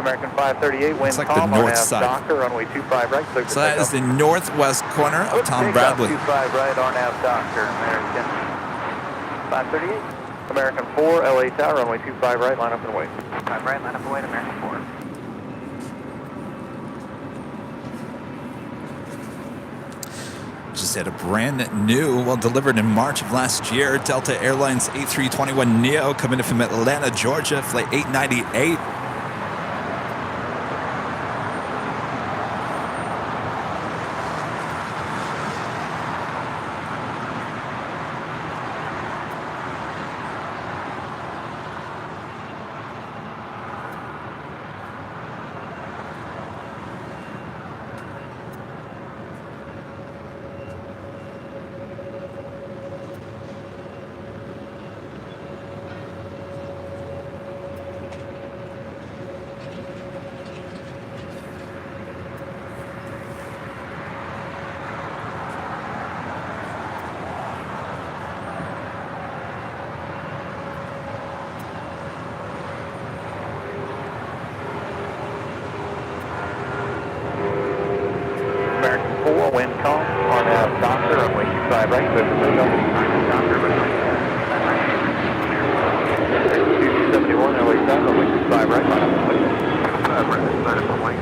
American 538, wind like the calm, north RNAV side. Docker, runway 25 right, clear for So that is the northwest corner of Tom Bradley. 25 right, RNAV Docker, American 538. American 4, LA Tower, runway 25 right, line up and wait. 25 right, line up and wait, American 4. Just had a brand new, well, delivered in March of last year, Delta Airlines A321neo coming in from Atlanta, Georgia, flight 898. American 4, wind calm, RNAV Docker, runway 25 right, clear for takeoff. Docker, runway 271, LA Tower, runway 25 right, line up and wait. 25 right, line up and wait,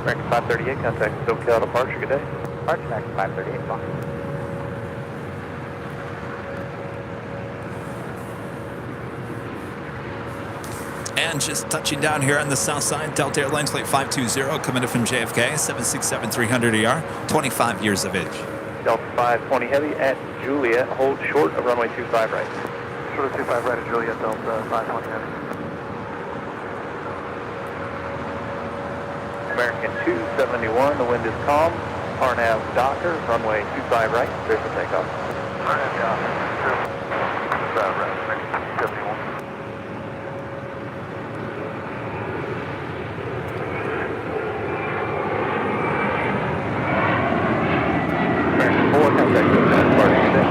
American 538, contact SoCal departure, good day. Departure, American 538, Fox. And just touching down here on the south side, Delta Airlines Flight 520 coming in from JFK, 767-300ER, 25 years of age. Delta 520 heavy at Juliet, hold short of runway 25 right. Short of 25 right at Juliet, Delta 520 heavy. American 271, the wind is calm. RNAV Docker, runway 25 right, clear for takeoff. RNAV Docker, 25 right, American 271. American 4, contact SoCal departure, good day.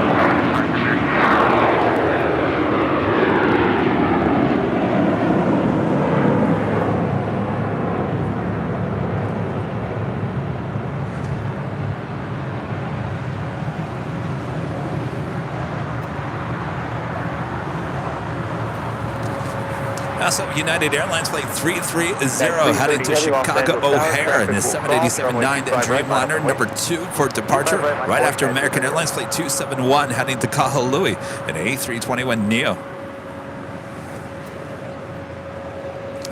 Also, United Airlines Flight 330 heading to Chicago O'Hare in the 787-9 Dreamliner number 2 for departure, right after American Airlines Flight 271 heading to Kahului, an A321neo.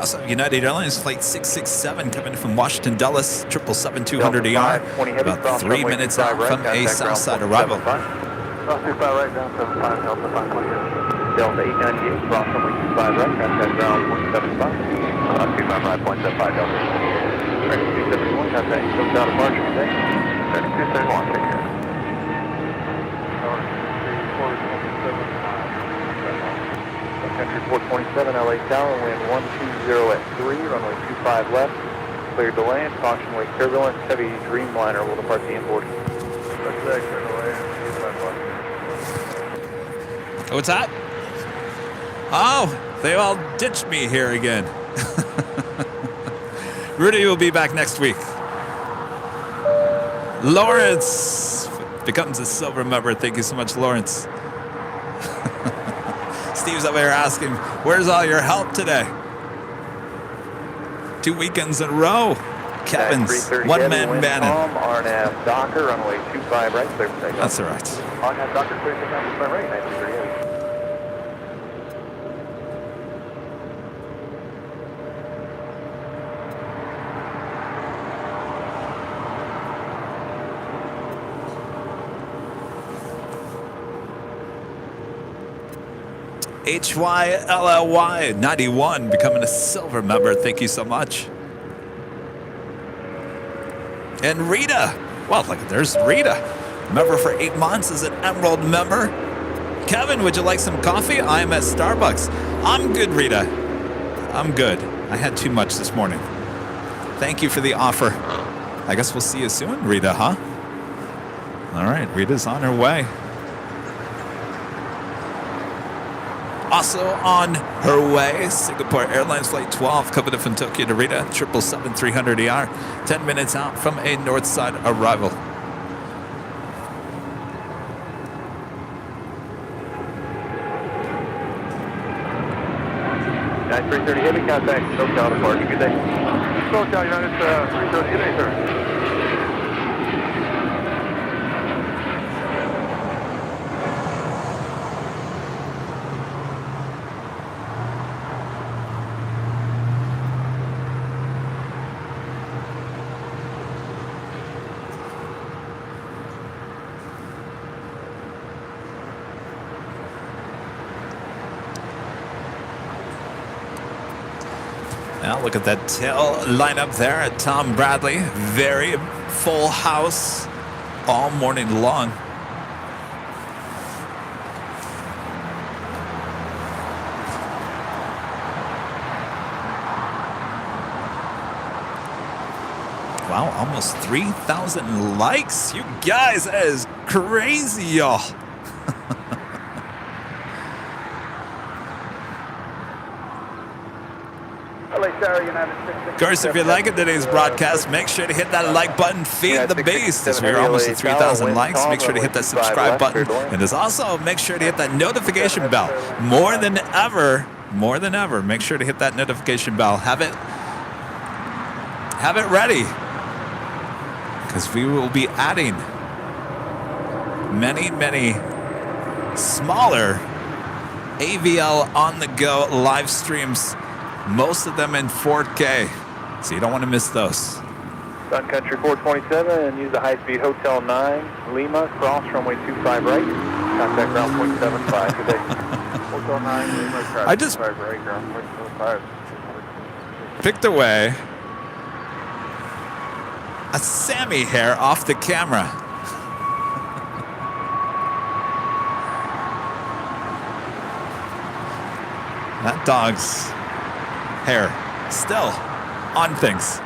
Also, United Airlines Flight 667 coming from Washington Dulles, 777-200ER, about 3 minutes out from a Southside arrival. Cross 25 right, down 75, Delta 520. Delta 898, cross runway 25 right, contact ground 175. 25 right, 0.75, Delta 898. 271, contact SoCal departure, good day. 271, take care. Country 427, LA Tower, wind 120 at 3, runway 25 left. Cleared to land, caution wake turbulence, heavy Dreamliner will depart the inboard. What's that? Oh, they all ditched me here again. Rudy will be back next week. Lawrence becomes a silver member. Thank you so much, Lawrence. Steve's up here asking, where's all your help today? 2 weekends in a row. Kevin's one-man Bannon. RNAV Docker, runway 25 right, clear for takeoff. That's all right. RNAV Docker, clear for takeoff, 25 right, 9338. HYLLY91 becoming a silver member. Thank you so much. And Rita. Well, look, there's Rita. Member for 8 months is an Emerald member. Kevin, would you like some coffee? I am at Starbucks. I'm good, Rita. I'm good. I had too much this morning. Thank you for the offer. I guess we'll see you soon, Rita, huh? All right, Rita's on her way. Also on her way, Singapore Airlines Flight 12 coming in from Tokyo to Rita, 777-300ER, 10 minutes out from a north side arrival. United 330 heavy contact, SoCal departure. Good day. SoCal United 330, good day, sir. Now look at that tail lineup there at Tom Bradley. Very full house all morning long. Wow, almost 3,000 likes. You guys, that is crazy, y'all. Of course, if you're liking today's broadcast, make sure to hit that like button, feed the beast. As we're almost at 3,000 likes, make sure to hit that subscribe button. And as also, make sure to hit that notification bell. More than ever, make sure to hit that notification bell. Have it ready. Because we will be adding many, many smaller AVL on-the-go live streams. Most of them in 4K, so you don't want to miss those. Sun Country 427 and use the high-speed Hotel 9, Lima, cross runway 25 right, contact ground point 75. Good day. Hotel 9, Lima, cross I just 25 right, ground point 75. picked away a Sammy hair off the camera. That dog's hair still on things.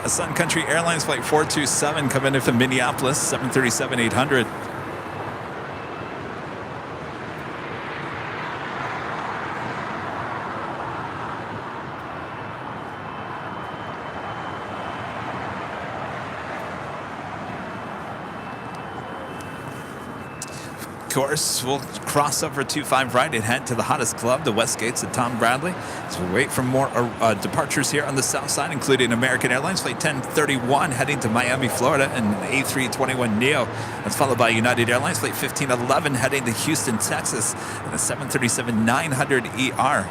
A Sun Country Airlines Flight 427 coming in from Minneapolis, 737-800. Of course, we'll cross over 25 right and head to the hottest club, the West Gates at Tom Bradley. So we'll wait for more departures here on the south side, including American Airlines Flight 1031 heading to Miami, Florida, and A321neo. That's followed by United Airlines Flight 1511 heading to Houston, Texas, and a 737-900ER.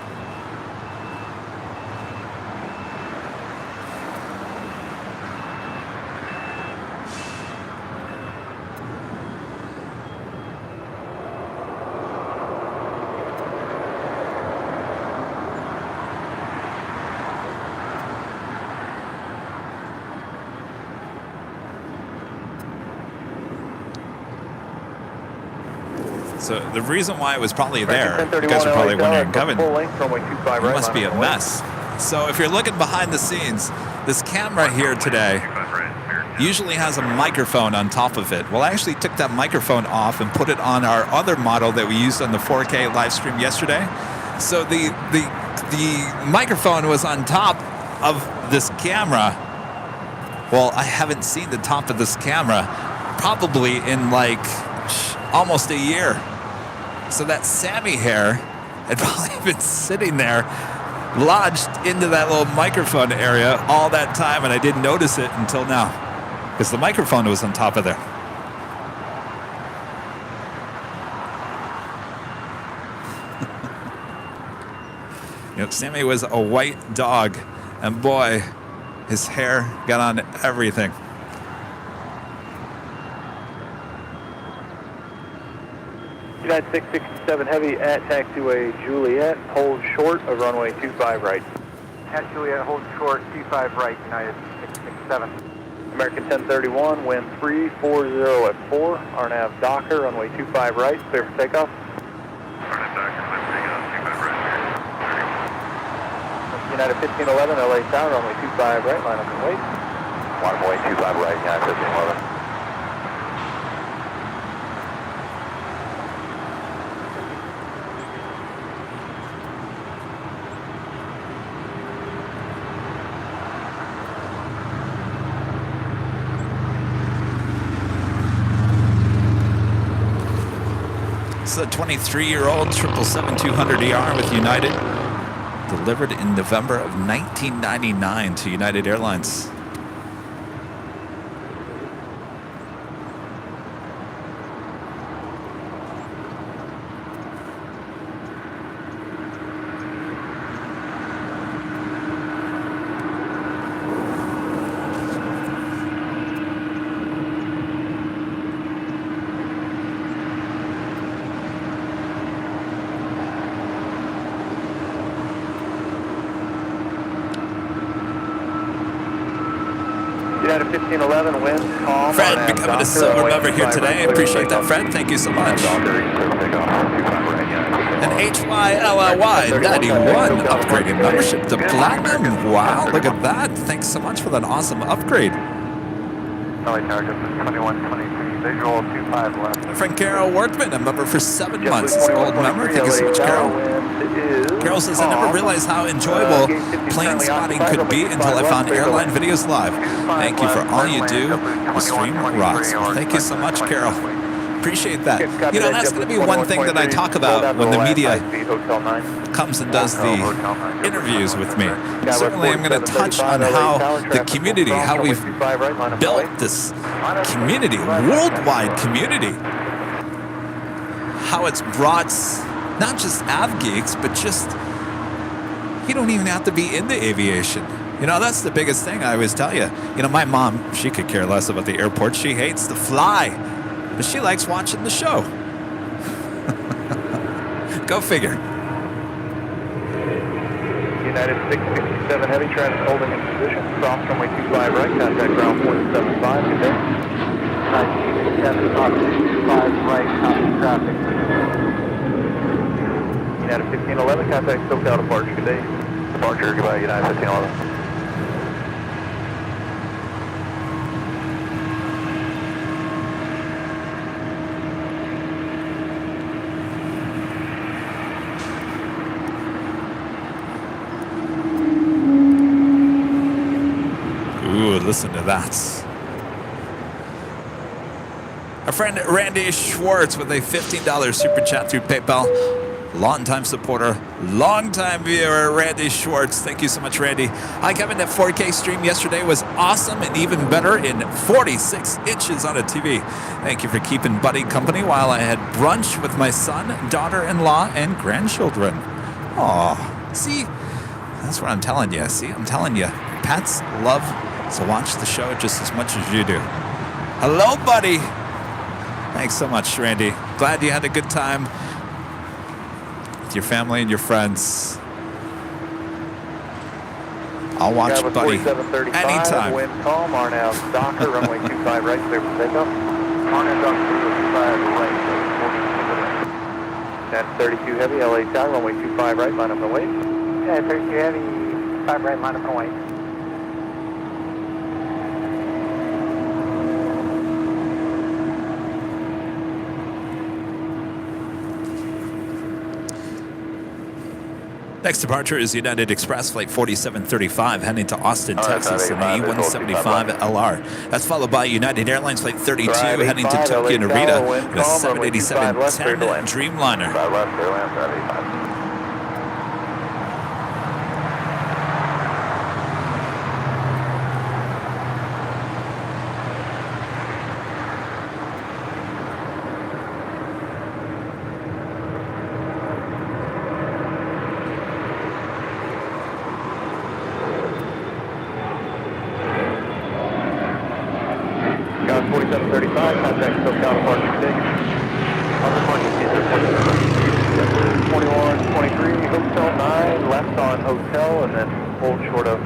So the reason why it was probably there, you guys are probably wondering, Kevin, it must be a mess. So if you're looking behind the scenes, this camera here today usually has a microphone on top of it. Well, I actually took that microphone off and put it on our other model that we used on the 4K live stream yesterday. So the microphone was on top of this camera. Well, I haven't seen the top of this camera probably in like almost a year. So that Sammy hair had probably been sitting there, lodged into that little microphone area all that time, and I didn't notice it until now, because the microphone was on top of there. You know, Sammy was a white dog, and boy, his hair got on everything. United 667 Heavy at taxiway Juliet, hold short of runway 25 right. At Juliet, hold short, 25 right, United 667. American 1031, wind 340 at 4, RNAV Docker, runway 25 right, clear for takeoff. United 1511, LA Tower, runway 25 right, line up and wait. Runway 25 right, United 1511. This is a 23-year-old 777-200ER with United, delivered in November of 1999 to United Airlines. United 1511, wind calm. Fred, becoming a silver member here today. Appreciate that, Fred. Thank you so much. An HYLLY 91 upgraded membership to Platinum. Wow, look at that. Thanks so much for that awesome upgrade. LA Tower, just 2123, visual 25 left. My friend Carol Workman, a member for 7 months. It's an old member. Thank you so much, Carol. Carol says, I never realized how enjoyable plane spotting could be until I found Airline Videos Live. Thank you for all you do. The stream rocks. Thank you so much, Carol. Appreciate that. You know, that's going to be one thing that I talk about when the media comes and does the interviews with me. Certainly I'm going to touch on how the community, how we've built this community, worldwide community, how it's brought not just av geeks, but just, you don't even have to be into aviation. You know, that's the biggest thing I always tell you. You know, my mom, she could care less about the airport. She hates to fly, but she likes watching the show. Go figure. United 667 Heavy, traffic holding in position. Cross runway 25 right, contact ground 175, good day. 967 up 25 right, copy traffic. United 1511, contact SoCal departure, good day. Departure, goodbye, United 1511. Ooh, listen to that. Our friend Randy Schwartz with a $15 super chat through PayPal. Longtime supporter, longtime viewer, Randy Schwartz. Thank you so much, Randy. Hi, Kevin. That 4K stream yesterday was awesome and even better in 46 inches on a TV. Thank you for keeping Buddy company while I had brunch with my son, daughter-in-law, and grandchildren. Aw, see, that's what I'm telling you. See, I'm telling you, pets love to watch the show just as much as you do. Hello, Buddy. Thanks so much, Randy. Glad you had a good time with your family and your friends. I'll watch Buddy anytime. Wind calm, RNAV Docker, runway 25 right, clear for takeoff. RNAV Docker, 25 right, that's 32 Heavy, LA Tower, runway 25 right, line up and wait. Yeah, 32 Heavy, 5 right, line up and wait. Next departure is United Express Flight 4735 heading to Austin, Texas in the E175 LR. That's followed by United Airlines Flight 32 heading to Tokyo Narita in a 787-10 Dreamliner.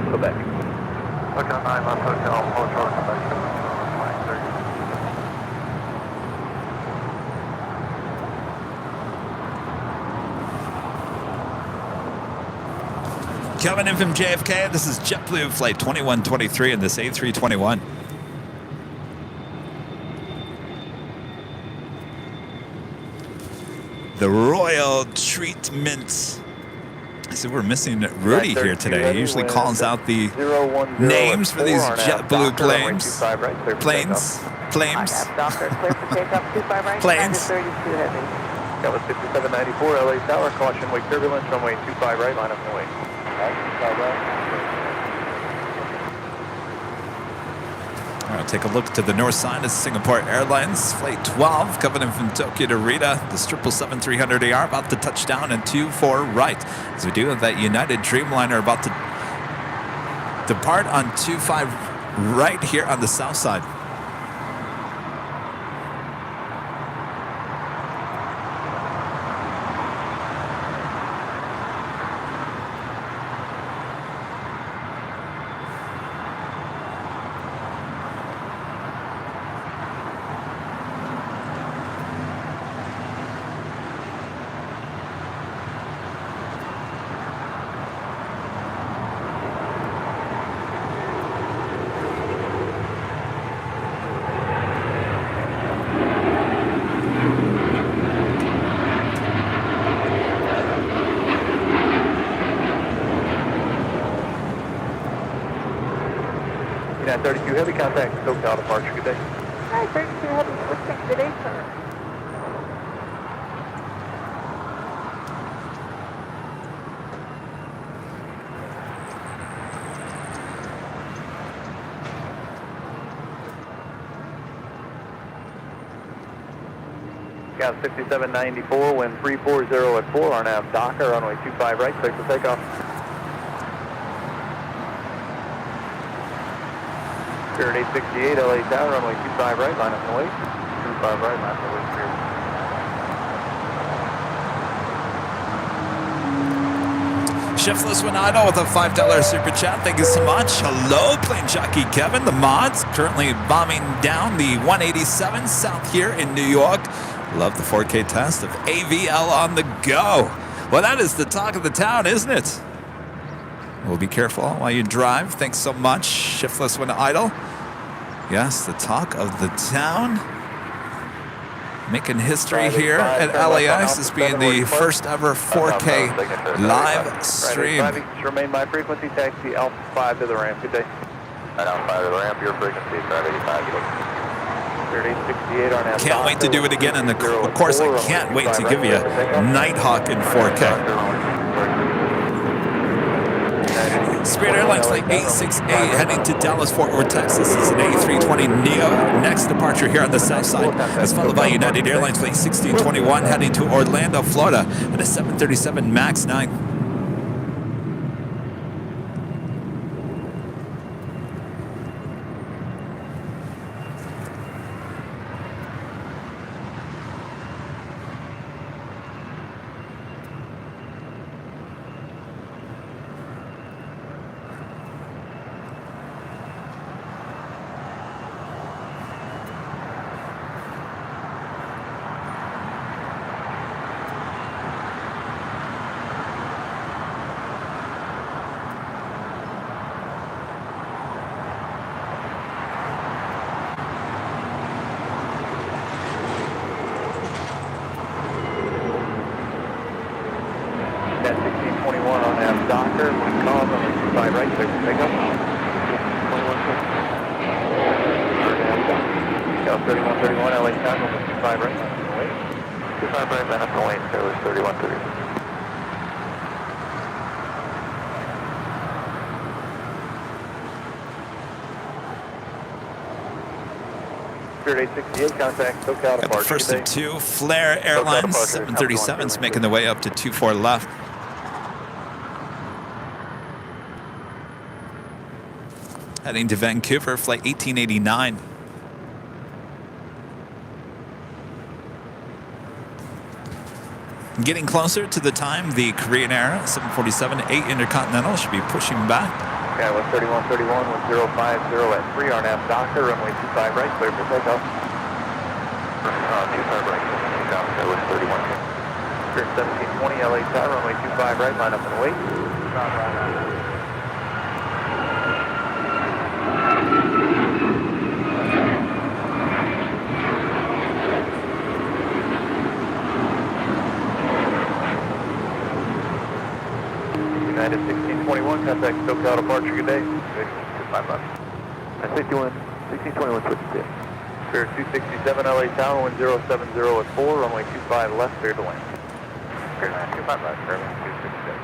Quebec. Hotel 9 left hotel, hold short Quebec. 930. Coming in from JFK, this is JetBlue Flight 2123 in this A321. The Royal Treatment. So we're missing Rudy here today. He usually calls out the names for these JetBlue planes. Planes. Doctor, clear for takeoff, 25 right, Planes. 32 heavy. Scala 6794, LA Tower, caution wake turbulence, runway 25 right, line up and wait. All right, take a look to the north side of Singapore Airlines, Flight 12, coming in from Tokyo to Rita. The 777-300AR about to touch down and 24 right. As we do have that United Dreamliner about to depart on 25 right here on the south side. United 32 heavy contact, SoCal departure, good day. Hi, 32 heavy, switching, good day, sir. Scala 6794, wind 340 at 4, RNAV Docker, runway 25 right, clear for takeoff. Spirit 868, LA Tower, runway 25 right, line up and wait. 25 right, line up and wait, Spirit. Shiftless Winado with a $5 super chat. Thank you so much. Hello, plane jockey Kevin. The mods currently bombing down the 187 south here in New York. Love the 4K test of AVL on the go. Well, that is the talk of the town, isn't it? Well, be careful while you drive. Thanks so much, Shiftless when idle. Yes, the talk of the town. Making history here at LAX as being the first ever 4K live stream. Remain my frequency, taxi Alpha 5 to the ramp, good day. Right Alpha 5 to the ramp, your frequency, 585, good day. 3868 on F. Can't wait to do it again, and of course I can't wait to give you Nighthawk in 4K. Spirit Airlines Flight 868 heading to Dallas, Fort Worth, Texas. This is an A320 Neo. Next departure here on the south side. That's followed by United Airlines Flight 1621 heading to Orlando, Florida at a 737 MAX 9. Docker, one call on the 25 right, clear for takeoff. 3131, LA time, over 25 right, wait. 25 right, line up and wait, so it's 3130. Spirit 868, contact SoCal Got departure. the first of two Flair Airlines 737s making their way up to 24 left. Heading to Vancouver, flight 1889. Getting closer to the time the Korean Air 747-8 Intercontinental should be pushing back. Yeah, with 3131 with 050 at 3, RNAV Docker, runway 25 right, clear for takeoff. 25 right, Docker with 31. Spirit 1720, LA Tower, runway 25 right, line up and wait. United 1621, contact SoCal departure, good day. 255. That's 1621, switch to. Spirit 267, LA Tower, 1070 at 4, runway 25 left, clear to land. Spirit 255, Spirit 267.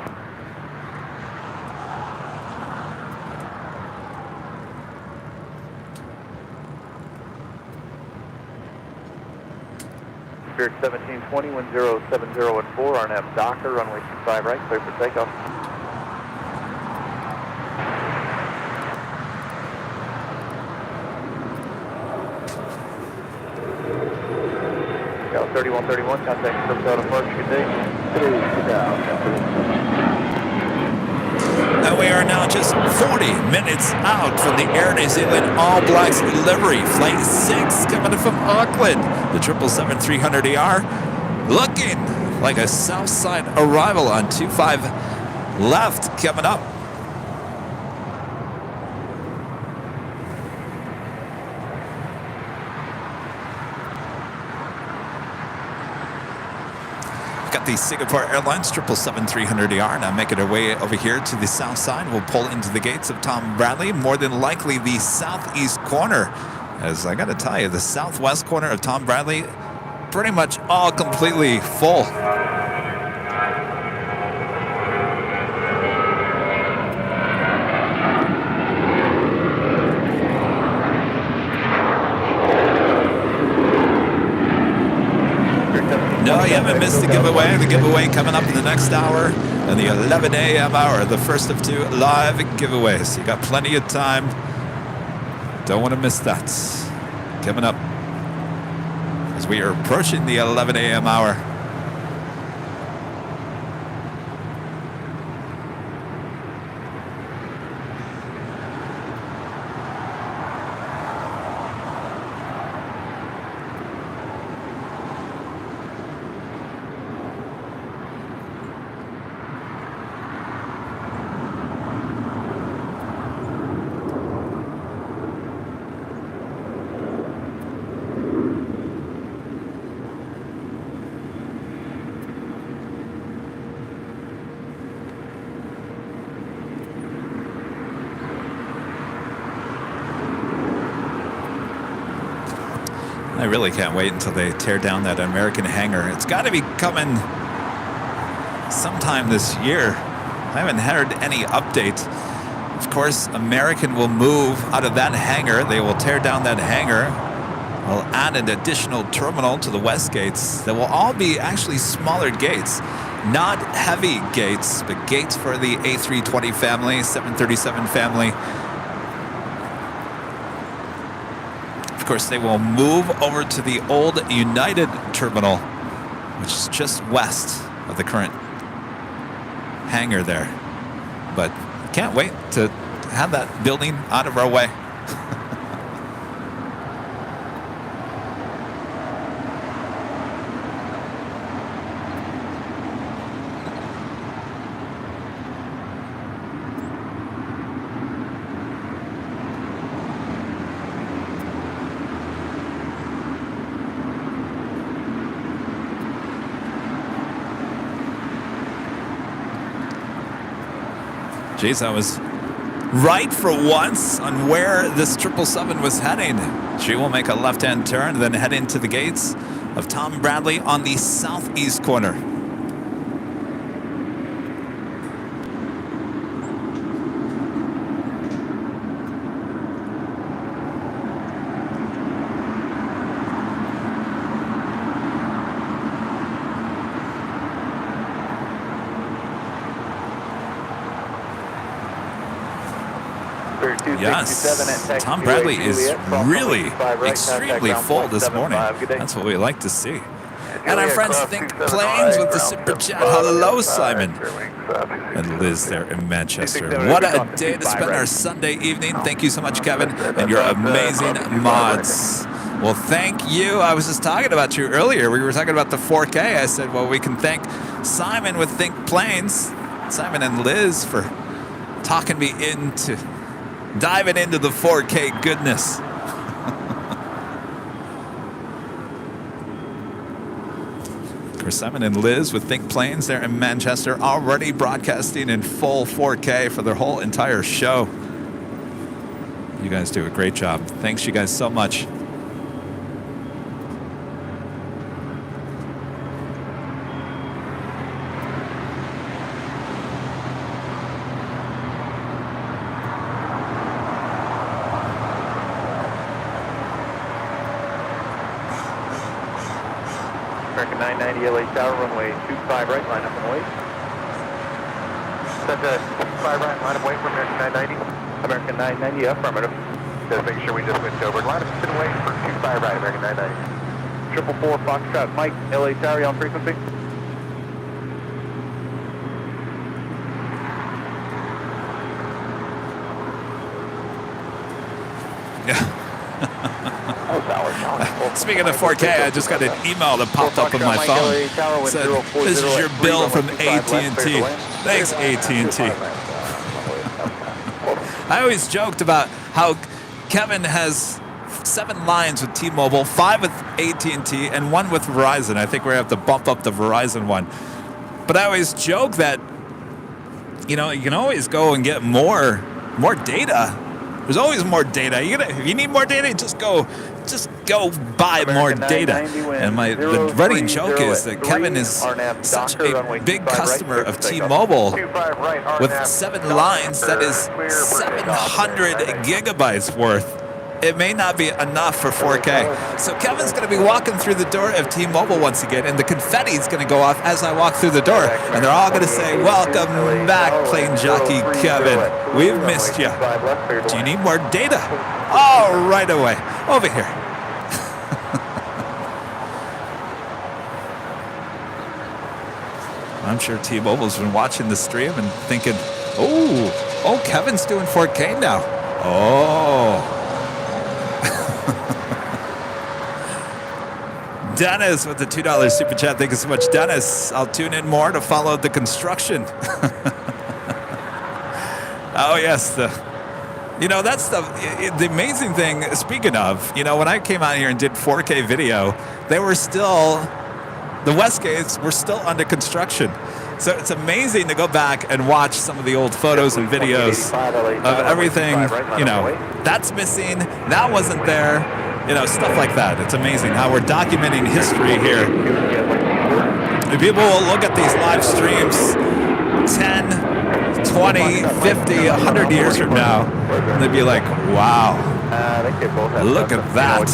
Spirit 1720, 1070 at 4, RNAV Docker, runway 25 right, clear for takeoff. Cal 3131, contact SoCal departure, good day. And we are now just 40 minutes out from the Air New Zealand All Blacks delivery. Flight 6 coming in from Auckland. The 777-300ER looking like a south side arrival on 25 left coming up. Got the Singapore Airlines 777-300ER now making our way over here to the south side. We'll pull into the gates of Tom Bradley, more than likely the southeast corner. As I got to tell you, the southwest corner of Tom Bradley, pretty much all completely full. No, you haven't missed the giveaway. The giveaway coming up in the next hour, and the 11 a.m. hour, the first of 2 live giveaways. You got plenty of time. Don't want to miss that. Coming up as we are approaching the 11 a.m. hour. I really can't wait until they tear down that American hangar. It's got to be coming sometime this year. I haven't heard any update. Of course, American will move out of that hangar. They will tear down that hangar. They'll add an additional terminal to the west gates. They will all be actually smaller gates. Not heavy gates, but gates for the A320 family, 737 family. Of course, they will move over to the old United terminal, which is just west of the current hangar there. But can't wait to have that building out of our way. Jeez, I was right for once on where this 777 was heading. She will make a left-hand turn, then head into the gates of Tom Bradley on the southeast corner. Yes, Tom Bradley is really extremely full this morning. That's what we like to see. And our friends Think Planes with the super chat. Hello, Simon. And Liz there in Manchester. What a day to spend our Sunday evening. Thank you so much, Kevin, and your amazing mods. Well, thank you. I was just talking about you earlier. We were talking about the 4K. I said, well, we can thank Simon with Think Planes, Simon and Liz, for talking me into diving into the 4K goodness. For Simon and Liz with Think Planes there in Manchester, already broadcasting in full 4K for their whole entire show. You guys do a great job. Thanks you guys so much. American 990 LA Tower, runway 25 right, line up and wait. Set to 25 right, line up wait for American 990. American 990, affirmative. Just make sure we just switched over. Line up and wait for 25 right, American 990. 444 Foxtrot Mike, LA Tower, you on frequency? Yeah. Speaking of 4K, I just got an email that popped up on my phone. It said, this is your bill from AT&T. Thanks, AT&T. I always joked about how Kevin has 7 lines with T-Mobile, 5 with AT&T, and 1 with Verizon. I think we're going to have to bump up the Verizon one. But I always joke that, you know, you can always go and get more data. There's always more data. If you need more data, just go buy more data. And the running joke is that Kevin is such a big customer of T-Mobile with 7 lines. That is 700 gigabytes worth. It may not be enough for 4K. So Kevin's going to be walking through the door of T-Mobile once again, and the confetti is going to go off as I walk through the door. And they're all going to say, welcome back, plane jockey Kevin. We've missed you. Do you need more data? Oh, right away. Over here. I'm sure T-Mobile's been watching the stream and thinking, oh, Kevin's doing 4K now. Oh. Dennis with the $2 super chat. Thank you so much, Dennis. I'll tune in more to follow the construction. Oh, yes. That's the amazing thing. Speaking of, when I came out here and did 4K video, the Westgates were still under construction. So it's amazing to go back and watch some of the old photos and videos of everything, that's missing, that wasn't there, stuff like that. It's amazing how we're documenting history here. And people will look at these live streams 10, 20, 50, 100 years from now, and they'd be like, wow, look at that.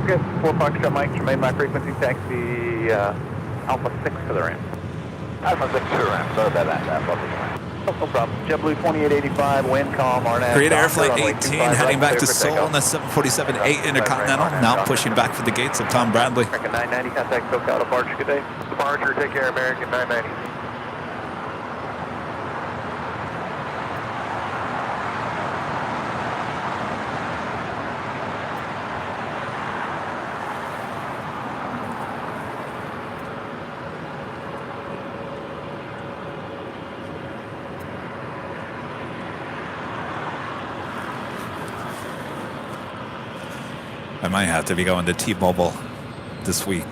Good, 4 Foxtrot Mike, remain my frequency, taxi Alpha 6 to the ramp. Alpha 6 to the ramp, sorry about that. No problem. JetBlue 2885, wind calm, RNAV. Korean Air Flight 18 heading back to Seoul on the 747-8 Intercontinental, now pushing back for the gates of Tom Bradley. American 990, contact SoCal departure, good day. Departure, take care, American 990. I might have to be going to T-Mobile this week.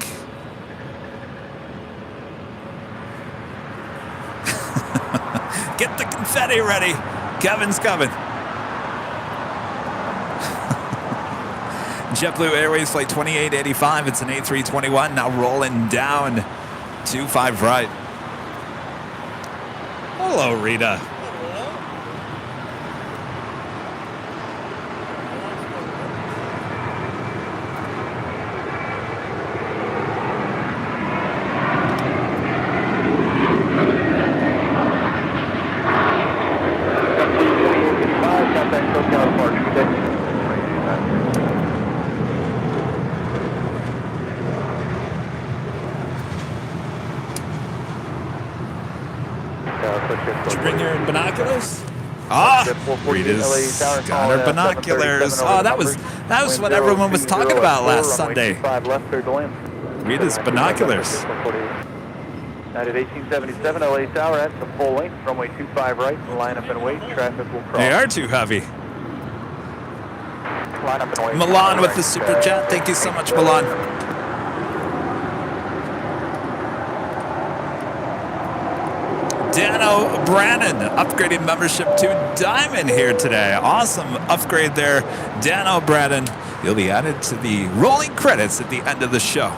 Get the confetti ready. Kevin's coming. JetBlue Airways Flight 2885. It's an A321 now rolling down 25 right. Hello, Rita. Did you bring your binoculars? Ah, Rita's got her binoculars. Oh, that was what everyone was talking about last Sunday. Rita's binoculars. United 1877, LA Tower at the full length, runway 25 right, line up and wait, traffic will cross. They are too heavy. Line up and wait. Milan with the super chat. Thank you so much, Milan. Dano Brannon upgrading membership to Diamond here today. Awesome upgrade there, Dano Brannon. You'll be added to the rolling credits at the end of the show.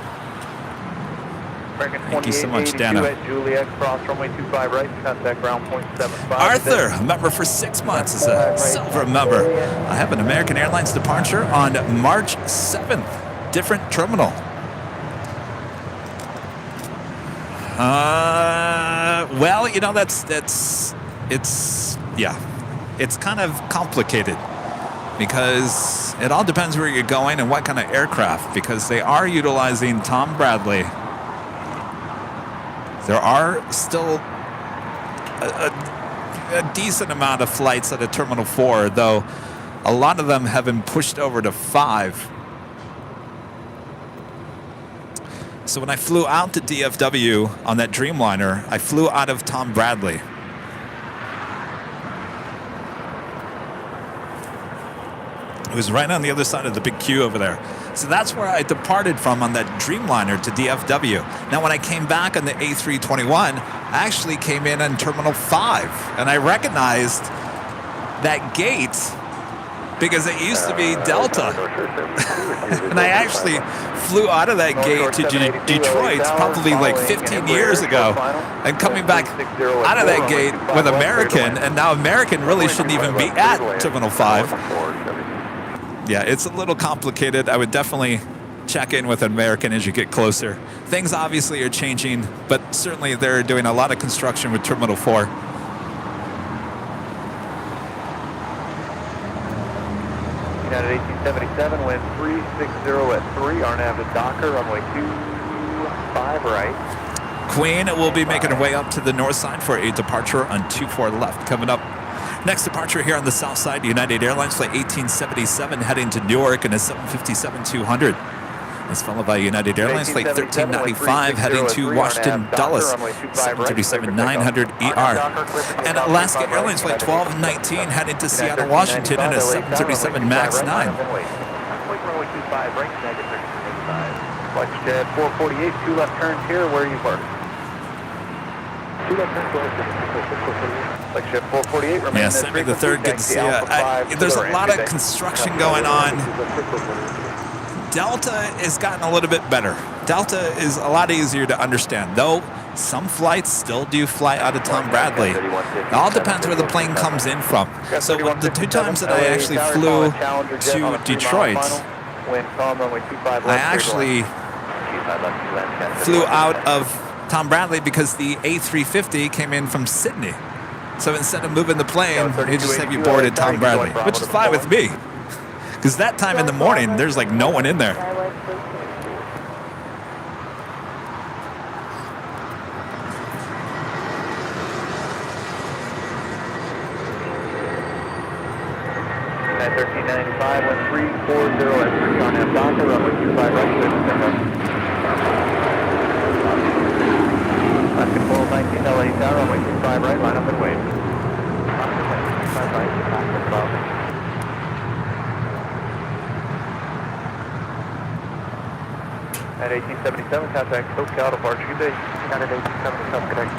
Thank you so much, Dano. Juliet, cross runway 25 right, contact ground point 75. Arthur, a member for 6 months, is a silver member. I have an American Airlines departure on March 7th. Different terminal. Well, you know, it's kind of complicated because it all depends where you're going and what kind of aircraft, because they are utilizing Tom Bradley. There are still a decent amount of flights at a Terminal 4, though a lot of them have been pushed over to 5. So when I flew out to DFW on that Dreamliner, I flew out of Tom Bradley. It was right on the other side of the big queue over there. So that's where I departed from on that Dreamliner to DFW. Now, when I came back on the A321, I actually came in on Terminal 5, and I recognized that gate because it used to be Delta. And I actually flew out of that gate to Detroit probably like 15 years ago, and coming back out of that gate with American, and now American really shouldn't even be at Terminal 5. Yeah, it's a little complicated. I would definitely check in with American as you get closer. Things obviously are changing, but certainly they're doing a lot of construction with Terminal 4. United 1877, wind 360 at 3, RNAV to Docker, runway 25 right. Queen will be making her way up to the north side for a departure on 24 left. Coming up, next departure here on the south side, United Airlines flight 1877 heading to Newark in a 757-200. That's followed by United Airlines flight 1395 heading to Washington Dulles, 737-900 ER. And Alaska Airlines flight 1219 heading to Seattle, Washington in a 737 MAX 9. Flight 448, 2 left turns here, where are you parked? 2 left turns, Flight 448, remain yeah, Sammy the third, good to see you. There's a lot of construction going on. Delta has gotten a little bit better. Delta is a lot easier to understand, though some flights still do fly out of Tom Bradley. It all depends where the plane comes in from. So the 2 times that I actually flew to Detroit, I actually flew out of Tom Bradley because the A350 came in from Sydney. So instead of moving the plane, they just have you board at Tom Bradley, which is fine with me. Because that time in the morning, there's like no one in there. At 1395, wind 340 at 3, RNAV Docker, runway 25 right, Left control 19 LA Tower, runway 25 right, line up and wait. At 1877, contact SoCal, departure today. United 1877, connect.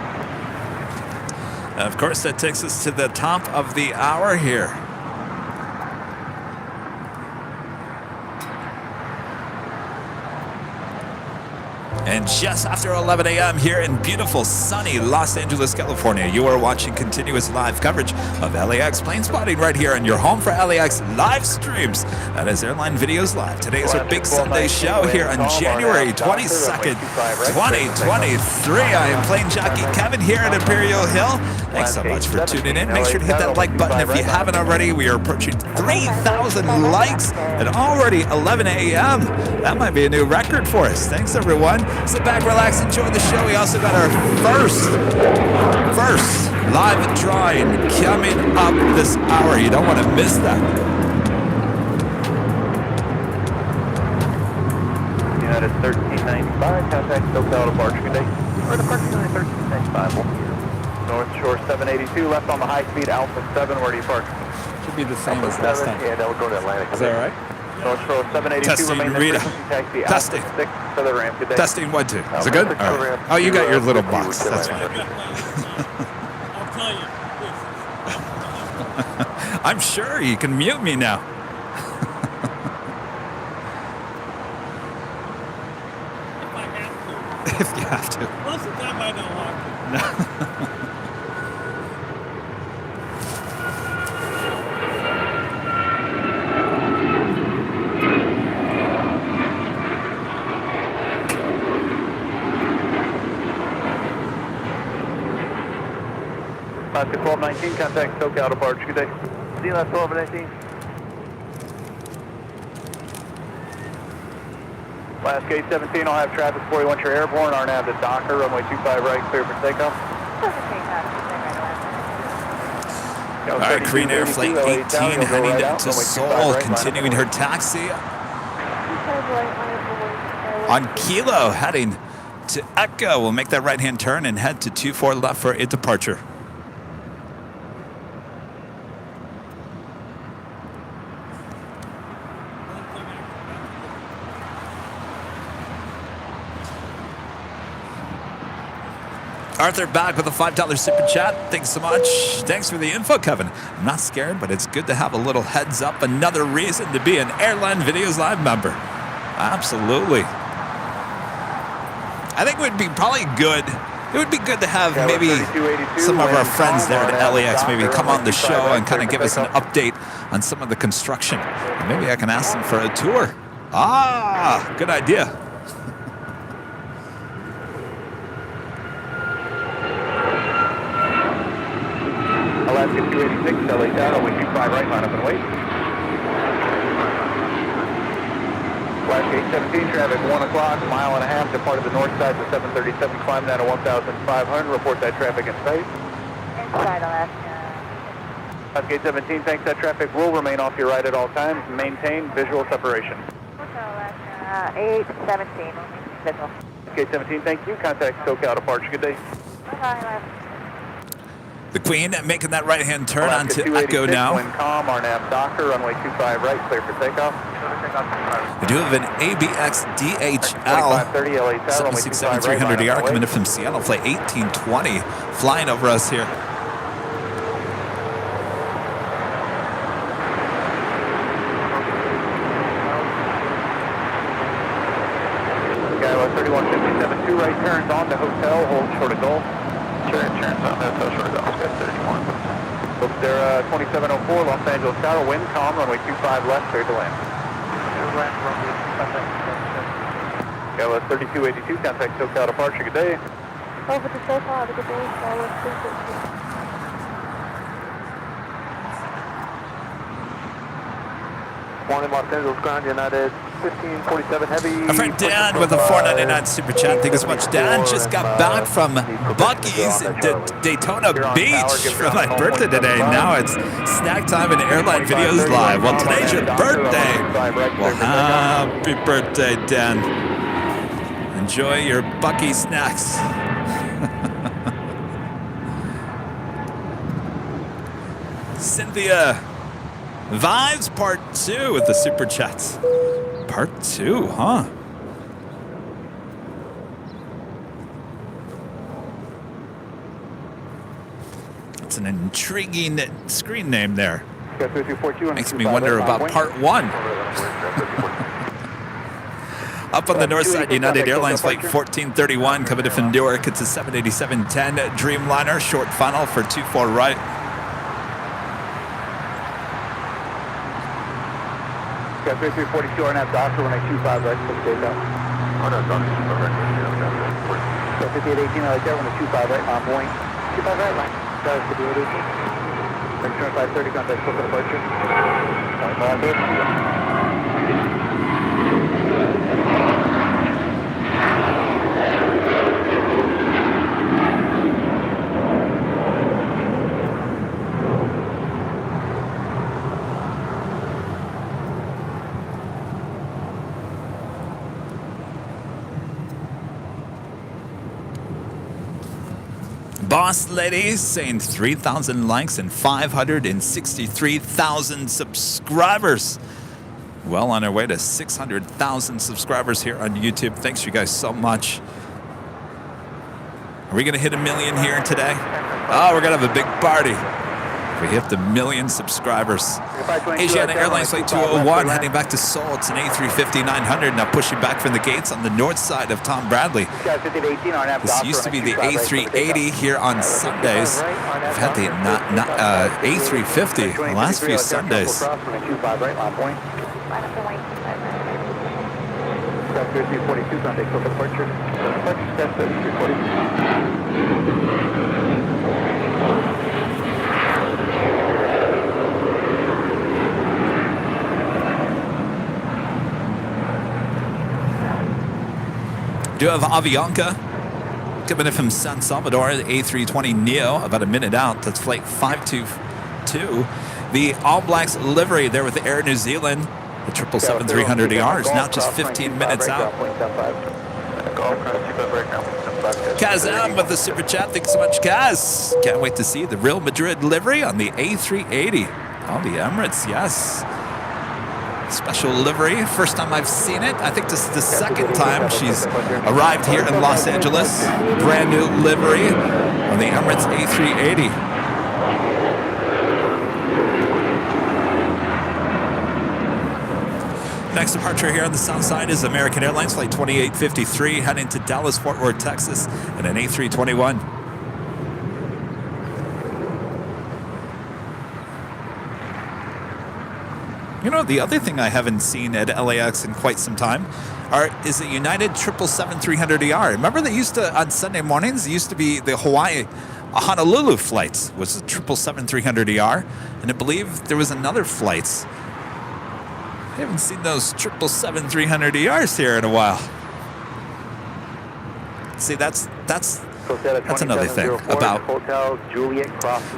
And of course, that takes us to the top of the hour here. And just after 11 a.m. here in beautiful, sunny Los Angeles, California, you are watching continuous live coverage of LAX plane spotting right here on your home for LAX live streams That is Airline Videos Live. Today is our big Sunday show here on January 22nd, 2023. I am plane jockey Kevin here at Imperial Hill. Thanks so much for tuning in. Make sure to hit that like button if you haven't already. We are approaching 3,000 likes at already 11 a.m. That might be a new record for us. Thanks, everyone. Sit back, relax, enjoy the show. We also got our first live drawing coming up this hour. You don't want to miss that. United 1395, contact SoCal departure. Good day. Or departure United 1395. North Shore 782, left on the high speed Alpha 7. Where do you park? Should be the same as last time. Yeah, that would go to Atlantic. Is that all right? North Shore 782, Testing, remain Rita. taxi Testing. Alpha 6 for the ramp. Good day. Testing 1, 2. Is it good? All right. Oh, you got your little box. That's fine. I'll tell you. I'm sure you can mute me now. If I have to. If you have to. Most of the time I don't want to. Alaska 1219, contact SoCal departure. Good day. Zealand 1219. Alaska 817, I'll have traffic for you once you're airborne. RNAV to Docker, runway 25 right, clear for takeoff. All right, Korean Air Flight 18 heading to Seoul, continuing her taxi on Kilo, heading to Echo. We'll make that right-hand turn and head to 24 left for a departure. Arthur back with a $5 super chat. Thanks so much. Thanks for the info, Kevin. I'm not scared, but it's good to have a little heads up. Another reason to be an Airline Videos Live member. Absolutely. I think it would be probably good. It would be good to have maybe some of our friends there at LAX maybe come on the show and kind of give us an update on some of the construction. And maybe I can ask them for a tour. Ah, good idea. Alaska 286, LA down, only 25 right, line up and wait. Alaska 817, traffic 1 o'clock, a mile and a half, departed the north side to 737, climb down to 1,500, report that traffic in sight. Inside Alaska. Alaska 817, thanks, that traffic will remain off your right at all times, maintain visual separation. Alaska 817, visual. Alaska 817, thank you, contact SoCal departure, good day. Bye, Alaska. The Queen making that right-hand turn Alaska onto Echo now. Wind calm, RNAV Docker, runway 25 right, clear for takeoff. We do have an ABX DHL 767-300ER coming in from Seattle, flight 1820, flying over us here. Skyline 3157, 2 right turns on to hotel, hold short of Gulf. Turns on to hotel, short of Gulf, Sky 31. Book there 2704, Los Angeles Tower, wind calm, runway 25 left, clear to land. Skyline 3282, contact SoCal departure, good day. Over to SoCal, have a good day. Skyline 360. Morning, Los Angeles Ground, United 1547 heavy. Our friend Dan with a $4.99 super chat. Thank you so much, Dan. Just got back from Buc-ee's in Daytona Beach for my birthday today. Now it's snack time and Airline Videos Live. Well, today's your birthday. Well, happy birthday, Dan. Enjoy your Buc-ee snacks. Cynthia Vibes Part 2 with the super chats. Part 2, huh? That's an intriguing screen name there. Makes me wonder about Part 1. Up on the north side, United Airlines flight 1431 coming to from Newark. It's a 787-10 Dreamliner, short funnel for 24 right. Got 3342 RNAV Doctor, 1825 right, clear takeoff. RNAV Doctor, 25 right, so 5818, I like that, 25 right, on point. 25 right, line. Got 5818. Next turn 530, contact for departure. 530. Boss Lady saying 3,000 likes and 563,000 subscribers. Well on our way to 600,000 subscribers here on YouTube. Thanks you guys so much. Are we going to hit 1 million here today? Oh, we're going to have a big party. We hit the 1 million subscribers. Asiana Airlines Flight 201 heading back to Seoul. It's an A350-900 now pushing back from the gates on the north side of Tom Bradley. This used to be the A380 here on Sundays. We've had the A350 the last few Sundays. Do have Avianca coming in from San Salvador, the A320neo, about a minute out. That's flight 522. The All Blacks livery there with Air New Zealand. The 777-300ER is now just 15 minutes out. Kazam with the super chat. Thanks so much, Kaz. Can't wait to see the Real Madrid livery on the A380. Oh, the Emirates, yes. Special livery. First time I've seen it. I think this is the second time she's arrived here in Los Angeles. Brand new livery on the Emirates A380. Next departure here on the south side is American Airlines Flight 2853 heading to Dallas, Fort Worth, Texas in an A321. You know, the other thing I haven't seen at LAX in quite some time is the United 777-300ER. Remember they used to, on Sunday mornings, it used to be the Hawaii Honolulu flights, was the 777-300ER, and I believe there was another flight. I haven't seen those 777-300ERs here in a while. See, that's another thing about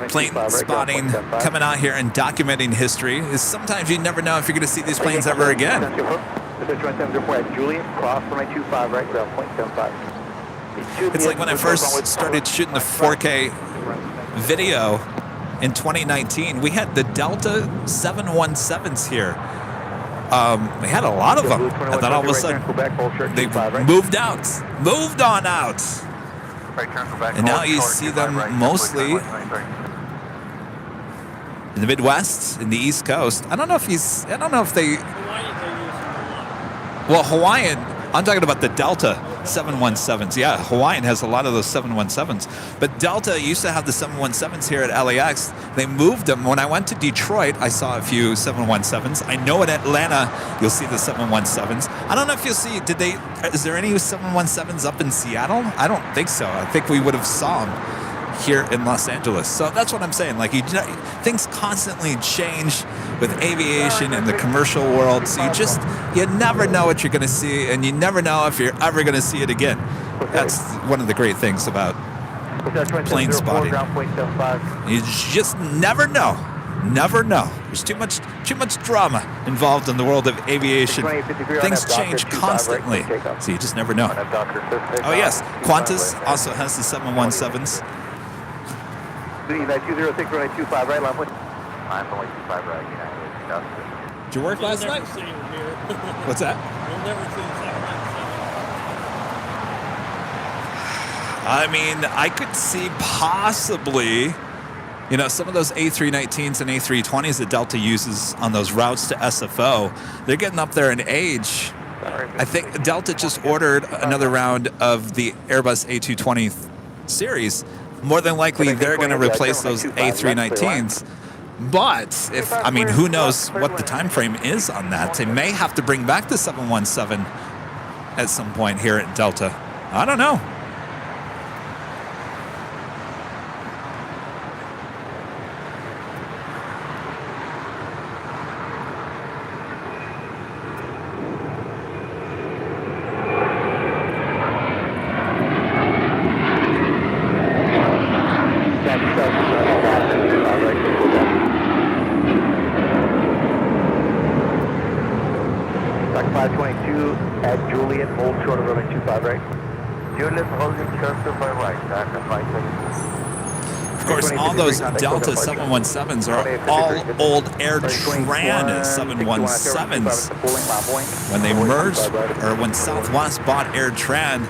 plane spotting, coming out here and documenting history, is sometimes you never know if you're going to see these planes ever again. It's like when I first started shooting the 4K video in 2019, we had the Delta 717s here. We had a lot of them, and then all of a sudden they moved on out. And now you see them mostly in the Midwest, in the East Coast. I don't know if they. Well, Hawaiian. I'm talking about the Delta 717s. Yeah, Hawaiian has a lot of those 717s. But Delta used to have the 717s here at LAX. They moved them. When I went to Detroit, I saw a few 717s. I know in Atlanta, you'll see the 717s. I don't know if you'll see, is there any 717s up in Seattle? I don't think so. I think we would have saw them here in Los Angeles. So that's what I'm saying. Like, things constantly change with aviation and the commercial world. So you never know what you're going to see, and you never know if you're ever going to see it again. That's one of the great things about plane spotting. You just never know. Never know. There's too much drama involved in the world of aviation. Things change constantly, so you just never know. Oh yes, Qantas also has the 717s. 206 runway 25 right, line point. I'm only 25 right, Did you work last night? What's that? You'll never see the 717. I mean, I could see possibly, some of those A319s and A320s that Delta uses on those routes to SFO, they're getting up there in age. I think Delta just ordered another round of the Airbus A220 series. More than likely, they're going to replace those A319s But if, I mean, who knows what the time frame is on that? They may have to bring back the 717 at some point here at Delta. I don't know. Dock 522 at Juliet, hold short of runway 25 right. Juliet holding short of runway right, Dock 522. Of course, all those Delta 717s are all old AirTran 717s. When they merged, or when Southwest bought AirTran,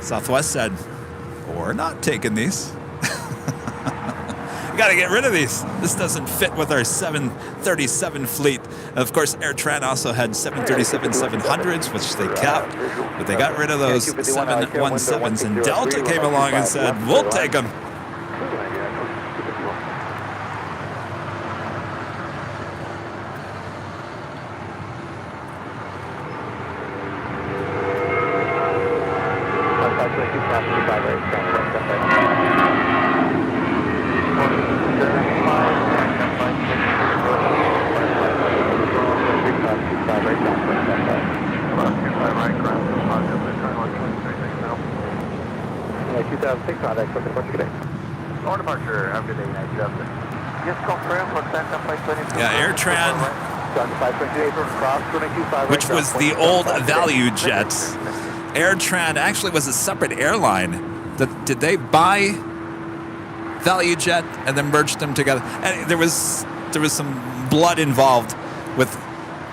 Southwest said, we're not taking these. We got to get rid of these. This doesn't fit with our 737 fleet. And of course, AirTran also had 737-700s, which they kept, but they got rid of those 717s. And Delta came along and said, we'll take them. Yeah, AirTran, which was the old value jets. AirTran actually was a separate airline. Did they buy Value Jet and then merged them together? And there was some blood involved with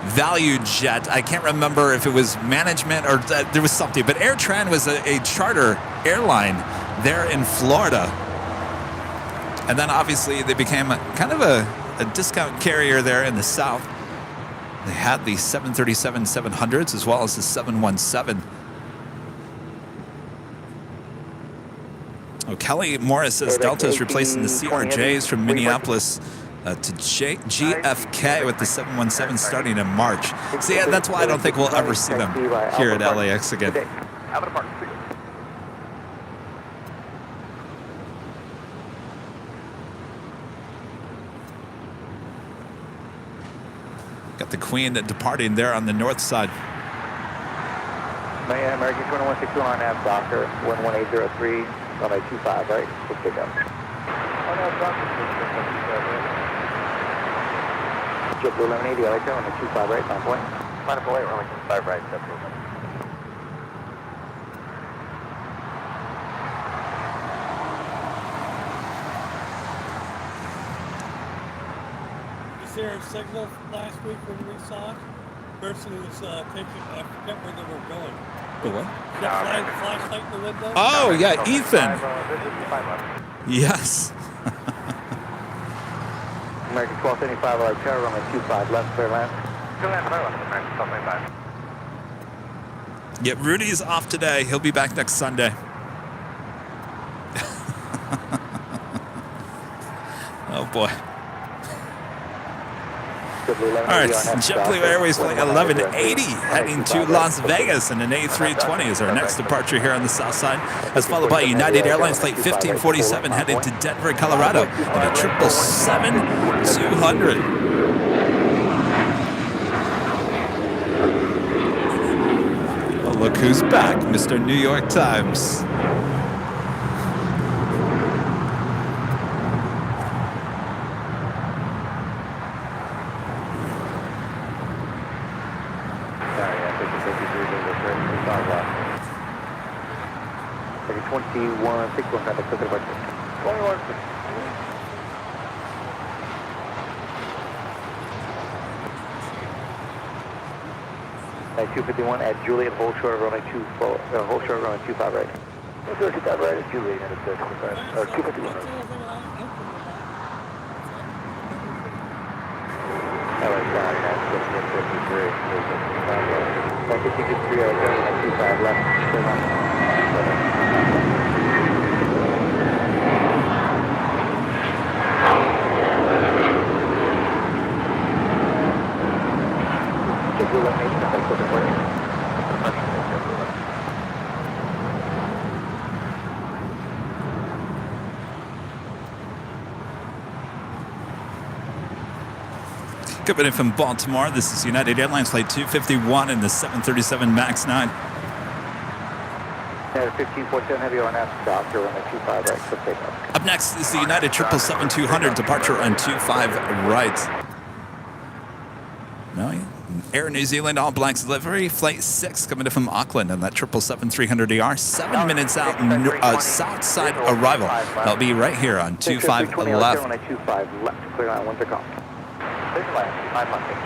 Value Jet. I can't remember if it was management or there was something. But AirTran was a charter airline there in Florida. And then obviously they became kind of a discount carrier there in the South. They had the 737-700s as well as the 717. Oh, Kelly Morris says Delta is replacing the CRJs from Minneapolis to GFK with the 717 starting in March. See, yeah, that's why I don't think we'll ever see them here at LAX again. Got the Queen departing there on the north side. Mayhem, American 2161 on nav, Doctor 11803, runway 25, right? We'll pick up. On nav, Doctor 677. Jet 1180, I like that, runway 25, right? 9 point. Minus 08, runway 25, right? That's it. Is there a signal last week when we saw it? Person was taking, I forget where they were going. The what? Flashlight in the window? Oh, yeah, Ethan. Yes. American 1275, I like Terra, runway 25, left, clear land. Clear land, American 1275. Yeah, Rudy's off today. He'll be back next Sunday. Oh, boy. All right, JetBlue Airways flight 1180 heading to Las Vegas, and an A320 is our next departure here on the south side. That's followed by United Airlines flight 1547 heading to Denver, Colorado, and a 777-200. Well, look who's back, Mr. New York Times. At 251 at Juliet, hold short of runway 25 right. Hold short of 25 right at Juliet and it's 25, or 251. Alright, sorry, that's 53. At 53, I was at 25 left. Coming in from Baltimore, this is United Airlines Flight 251 in the 737 MAX 9. 1547 heavy on F, doctor, runway 25 right, for takeoff. Up next is the United 777-200, departure on 25 right. No, Air New Zealand All Blacks delivery, Flight 6 coming in from Auckland on that 777-300ER, 7 minutes out, south side arrival. They'll be right here on 25 left. 25 left, clear line, 1 to call. Clear line, 5 left.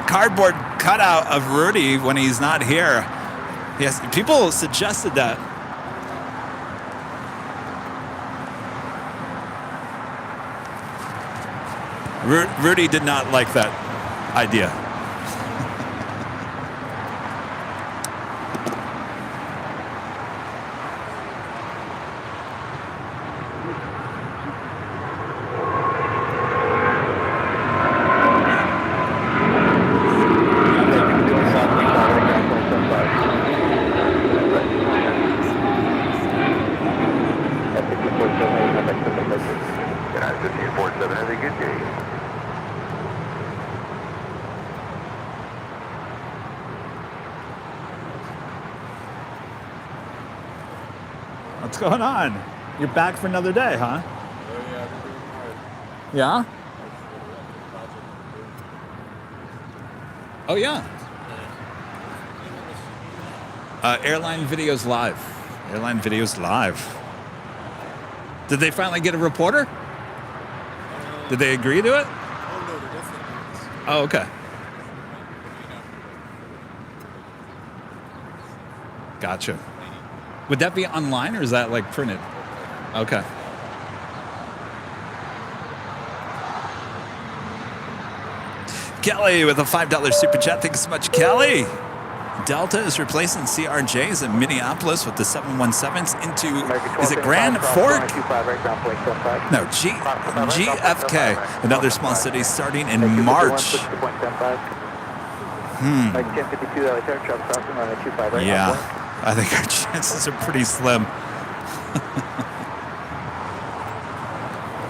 Cardboard cutout of Rudy when he's not here. Yes, people suggested that. Rudy did not like that idea. What's going on? You're back for another day, huh? Yeah? Oh, yeah. Airline Videos Live. Airline Videos Live. Did they finally get a reporter? Did they agree to it? Oh, okay. Gotcha. Would that be online or is that like printed? Okay. Kelly with a $5 super chat. Thanks so much, Kelly. Delta is replacing CRJs in Minneapolis with the 717s into, is it Grand Fork? No, GFK, another small city starting in March. Yeah. I think our chances are pretty slim.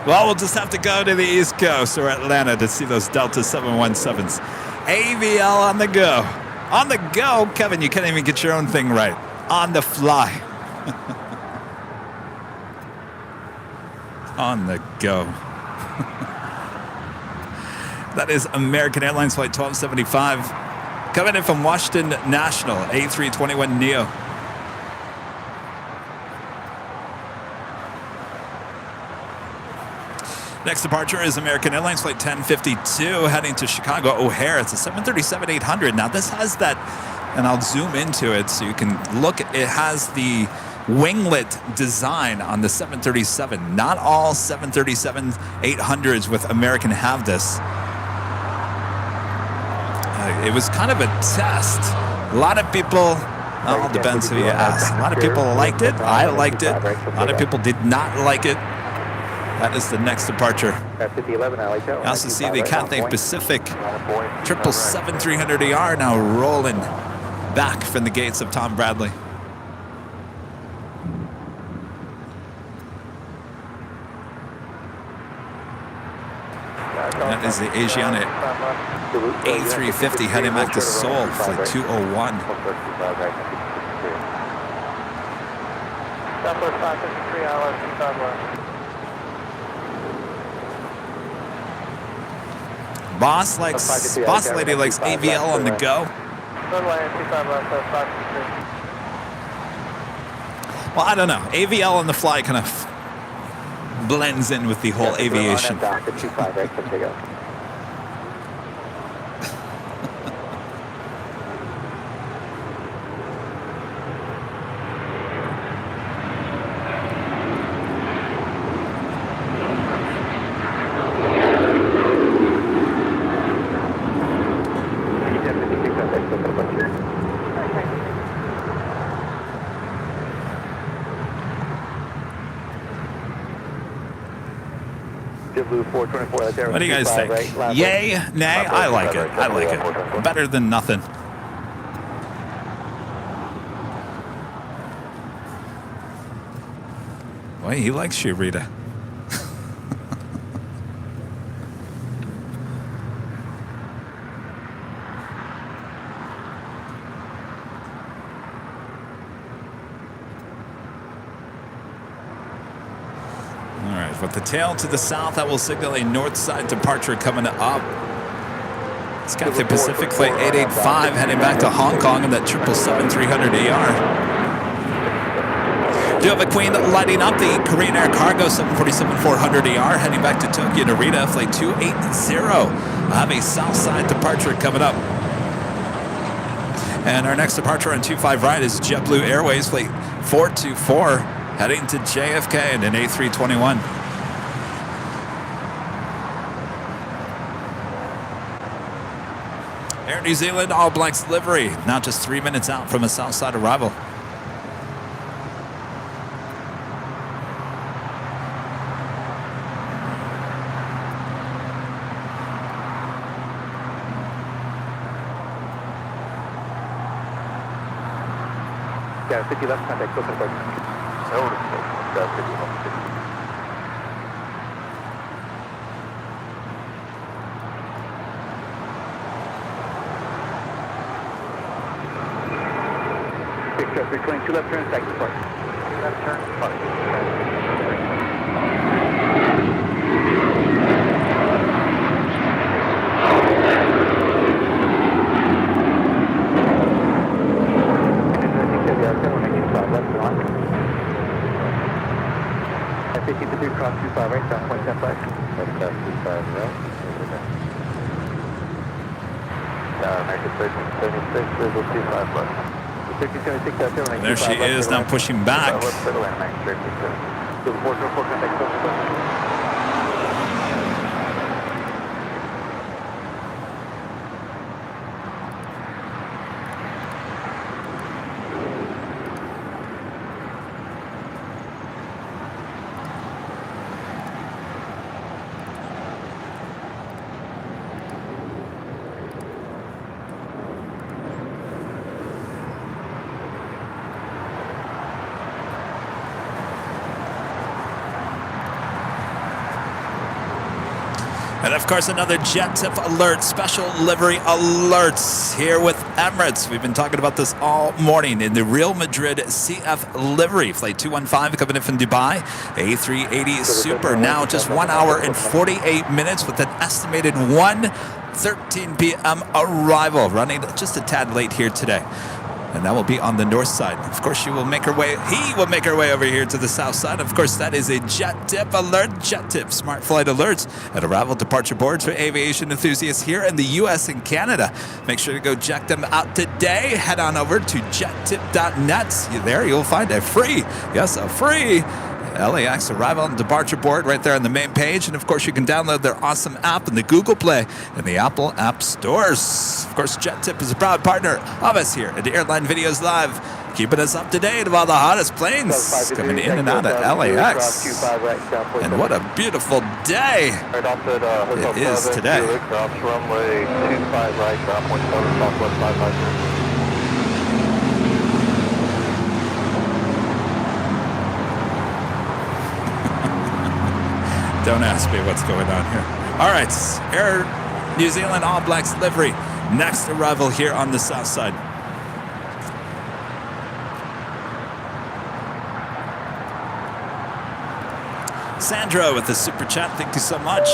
Well, we'll just have to go to the East Coast or Atlanta to see those Delta 717s. AVL on the go. On the go, Kevin, you can't even get your own thing right. On the fly. On the go. That is American Airlines Flight 1275. Coming in from Washington National, A321neo. Next departure is American Airlines Flight 1052, heading to Chicago O'Hare. It's a 737-800. Now this has that, and I'll zoom into it so you can look. It has the winglet design on the 737. Not all 737-800s with American have this. It was kind of a test. A lot of people, all depends who you ask. A lot of people liked it. I liked it. A lot of people did not like it. That is the next departure. You also see the Cathay Pacific 777-300ER now rolling back from the gates of Tom Bradley. That is the Asiana A350 heading back to Seoul, flight 201. Boss lady likes AVL on the go. Well, I don't know. AVL on the fly kind of blends in with the whole aviation. What do you guys think? Yay? Nay? I like it. I like it. Better than nothing. Boy, he likes you, Rita. All right, with the tail to the south, that will signal a north side departure coming up. It's Cathay Pacific Flight 885 heading back to Hong Kong in that 777-300ER. Do have a Queen lighting up the Korean Air Cargo 747-400ER heading back to Tokyo Narita, Flight 280. I'll have a south side departure coming up. And our next departure on 25 right is JetBlue Airways Flight 424 heading to JFK in an A321. Air New Zealand All Blacks livery, now just 3 minutes out from a south side arrival. Yeah, 50 left contact, close to the No, 50 left, 50. Reclaim 2 left turns, back to park. 2 left turns, park. Cross 25 right, down point 10 flag. Cross 25 right. American 1376, visual 25 left. 1376, There she is, now pushing back. And of course, another jet tip alert, special livery alerts here with Emirates. We've been talking about this all morning in the Real Madrid CF livery. Flight 215 coming in from Dubai. A380 Super now just 1 hour and 48 minutes with an estimated 1:13 p.m. arrival. Running just a tad late here today. And that will be on the north side. Of course, he will make her way over here to the south side. Of course, that is a jet tip alert, jet tip, smart flight alerts at arrival departure boards for aviation enthusiasts here in the U.S. and Canada. Make sure to go check them out today. Head on over to jettip.net. There you'll find a free LAX arrival and departure board right there on the main page. And of course, you can download their awesome app in the Google Play and the Apple App Stores. Of course, Jet Tip is a proud partner of us here at Airline Videos Live, keeping us up to date of all the hottest planes coming in and out of LAX. And what a beautiful day it is today. Runway 25 right, ground point 7, southwest 550. Don't ask me what's going on here. All right, Air New Zealand All Blacks livery. Next arrival here on the south side. Sandra with the super chat. Thank you so much.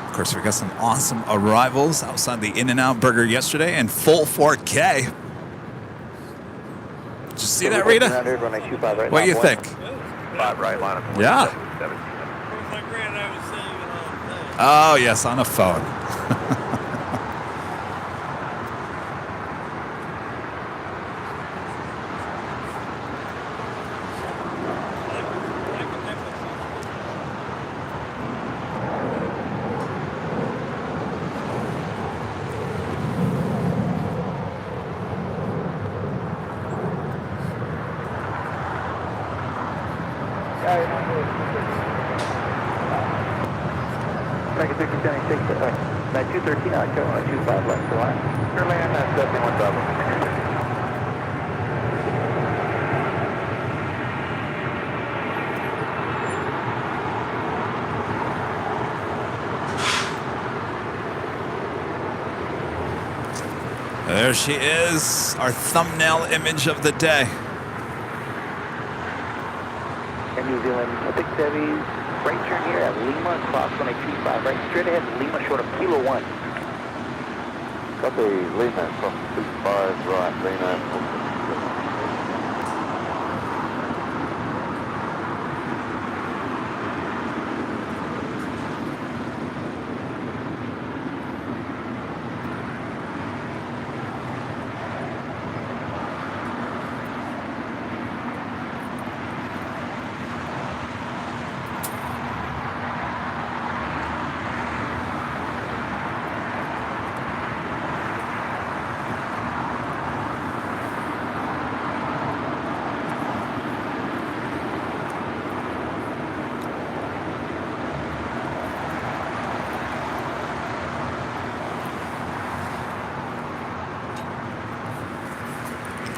Of course, we got some awesome arrivals outside the In-N-Out Burger yesterday in full 4K. Did you see that, Rita? What do you think? 5 right, line up. Yeah. 17. My grand, I was saying it all day. Oh, yes, on a phone. 276, 213 out, Carolina 25 left to line. Carolina 71,000. There she is, our thumbnail image of the day. And New Zealand 670, right turn here at Lima, cross 125, right straight ahead, Lima short of Kilo 1. Copy, Lima, cross 25, right, Lima.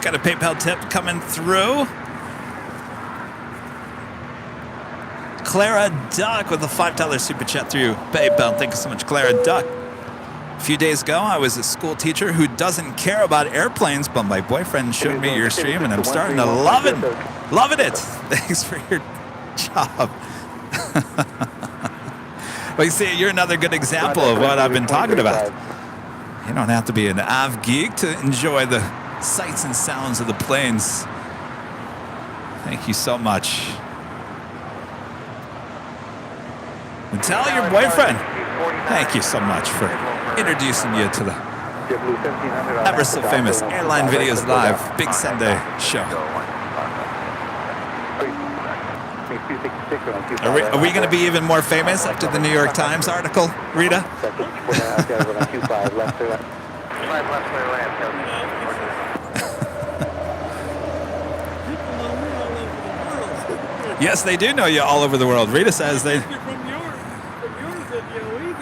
Got a PayPal tip coming through. Clara Duck with a $5 super chat through PayPal. Thank you so much, Clara Duck. A few days ago, I was a school teacher who doesn't care about airplanes, but my boyfriend showed me your stream, and I'm starting to love it. Loving it. Thanks for your job. Well, you see, you're another good example of what I've been talking about. You don't have to be an av geek to enjoy the sights and sounds of the planes. Thank you so much. And tell your boyfriend, thank you so much for introducing you to the ever so famous Airline Videos Live Big Sunday show. Are we going to be even more famous after the New York Times article, Rita? Yes, they do know you all over the world. Rita says they...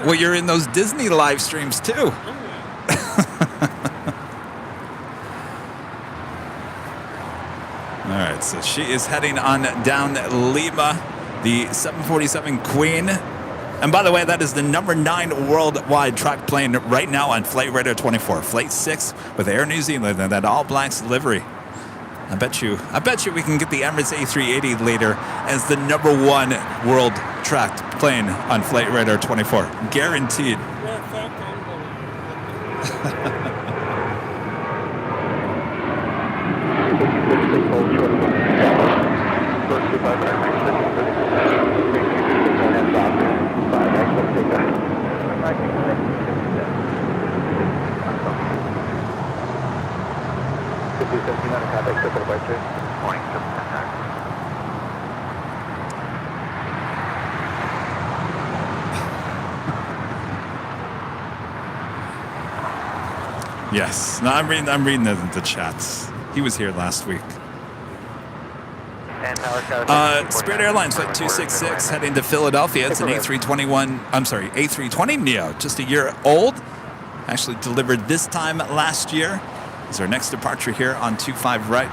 Well, you're in those Disney live streams, too. All right, so she is heading on down Lima, the 747 Queen. And by the way, that is the #9 worldwide track plane right now on Flight Radar 24. Flight 6 with Air New Zealand and that all-blacks livery. I bet you we can get the Emirates A380 later as the #1 world tracked plane on Flight Radar 24. Guaranteed. Yes. No, I'm reading the chats. He was here last week. Spirit Airlines Flight 266 heading to Philadelphia. It's an A320 Neo, just a year old. Actually delivered this time last year. Is our next departure here on 25 right.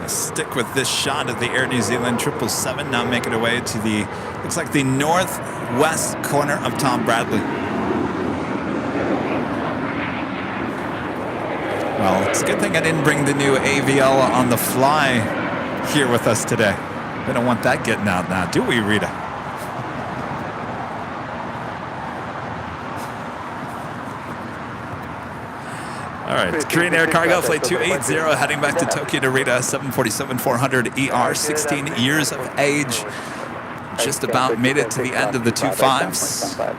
Stick with this shot of the Air New Zealand 777 now making our way to the, looks like the northwest corner of Tom Bradley. Well, it's a good thing I didn't bring the new AVL on the fly here with us today. We don't want that getting out now, do we, Rita? All right, Korean Air Cargo Flight 280 heading back to Tokyo to Rita, 747-400 ER, 16 years of age. Just about made it to the end of the 25s. All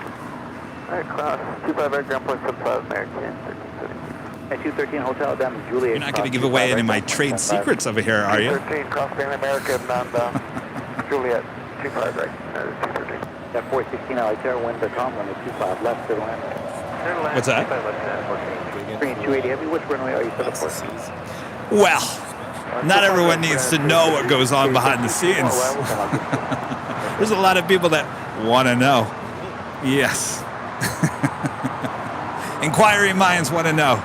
right, cross 25 right ground point 75 American 1372. At 213 Hotel down to Juliet. You're not going to give away any of my trade secrets over here, are you? 213, cross Pan American on Juliet, 25 right, 213. At 416 Altair, wind to Tomlin at 25 left to the land. What's that? Green 280 heavy, which runway are you set up for? Well, not everyone needs to know what goes on behind the scenes. There's a lot of people that want to know. Yes. Inquiring minds want to know.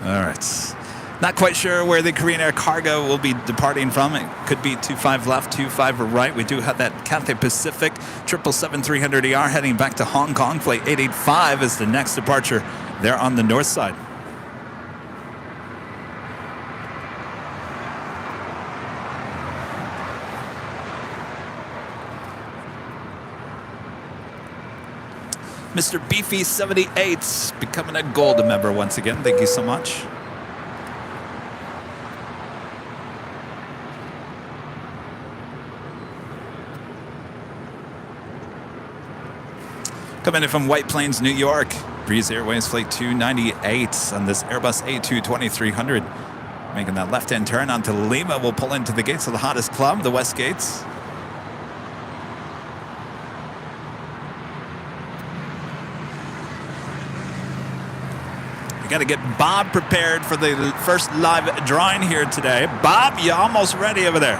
All right. Not quite sure where the Korean Air cargo will be departing from. It could be 25 left, 25 right. We do have that Cathay Pacific 777-300ER heading back to Hong Kong. Flight 885 is the next departure there on the north side. Mr. Beefy 78 becoming a gold member once again. Thank you so much. Coming in from White Plains, New York. Breeze Airways Flight 298 on this Airbus A220-300. Making that left-hand turn onto Lima. We'll pull into the gates of the hottest club, the West Gates. We got to get Bob prepared for the first live drawing here today. Bob, you almost ready over there?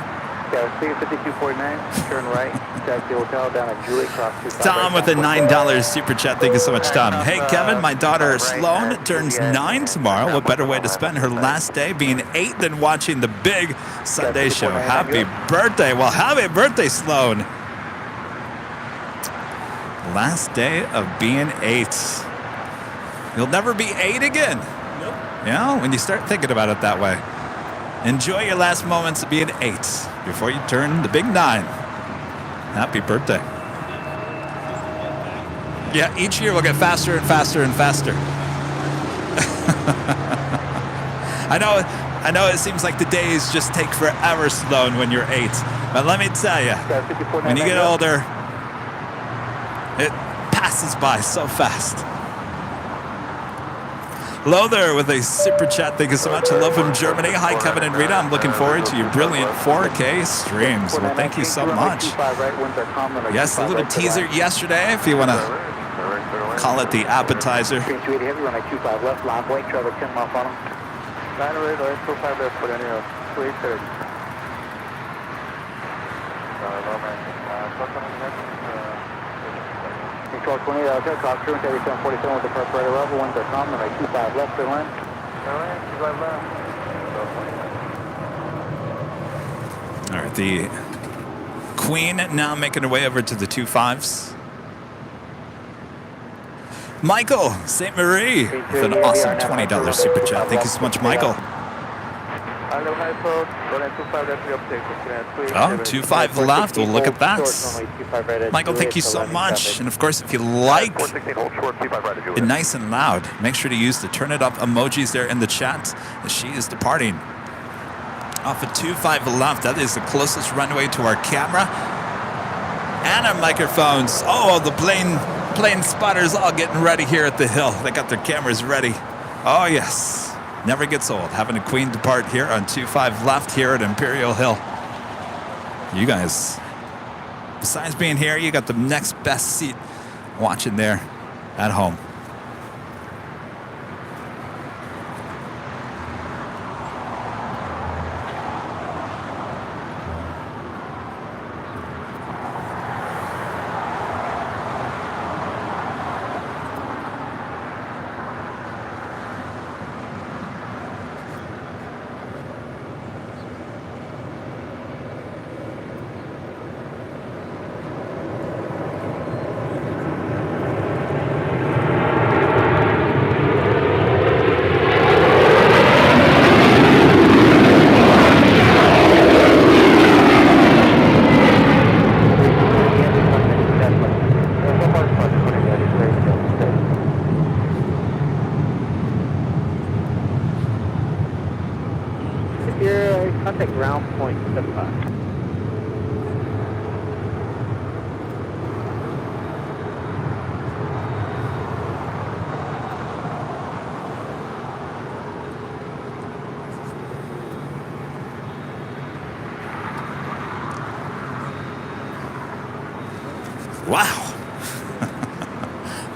Yeah, 5249, turn right, taxi hotel down at Juliet, cross 25. Tom with a $9 super chat. Thank you so much, Tom. Hey, Kevin, my daughter Sloan turns 9 tomorrow. What better way to spend her last day being 8 than watching the big Sunday show? Happy birthday. Well, happy birthday, Sloan. Last day of being 8. You'll never be 8 again. Nope. Yeah, when you start thinking about it that way. Enjoy your last moments of being 8 before you turn the big 9. Happy birthday. Yeah, each year we'll get faster and faster and faster. I know it seems like the days just take forever, Sloan, when you're 8. But let me tell you, when you get older, it passes by so fast. Hello there with a super chat. Thank you so much. Hello from Germany. Hi, Kevin and Rita. I'm looking forward to your brilliant 4K streams. Well, thank you so much. Yes, a little teaser yesterday, if you want to call it the appetizer. Control 28 out there, clock crew, 3747 with the preparator level, 1.com, and 25 left to land. 25 left. All right, the Queen now making her way over to the 25s. Michael St. Marie with an awesome $20 super chat. Thank you so much, Michael. Oh, 25 left. We'll look at that. Michael, thank you so much. And of course, if you like it nice and loud, make sure to use the turn it up emojis there in the chat as she is departing. Off of 25 left. That is the closest runway to our camera and our microphones. Oh, the plane spotters all getting ready here at the hill. They got their cameras ready. Oh, yes. Never gets old. Having a Queen depart here on 25 left here at Imperial Hill. You guys, besides being here, you got the next best seat watching there at home.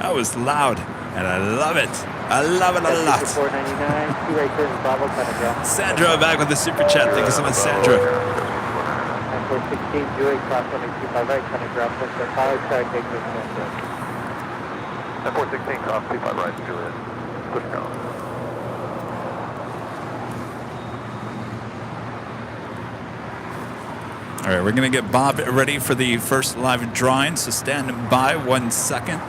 That was loud, and I love it. I love it a lot. 499, 2 turns, Bravo, ground. Sandra back with the super chat. Thank you so much, Sandra. 416, Julie, cross 125 right, ground, pilot, start, take this one. 416, cross 25 right, Juliet. Push ground. All right, we're going to get Bob ready for the first live drawing, so stand by 1 second.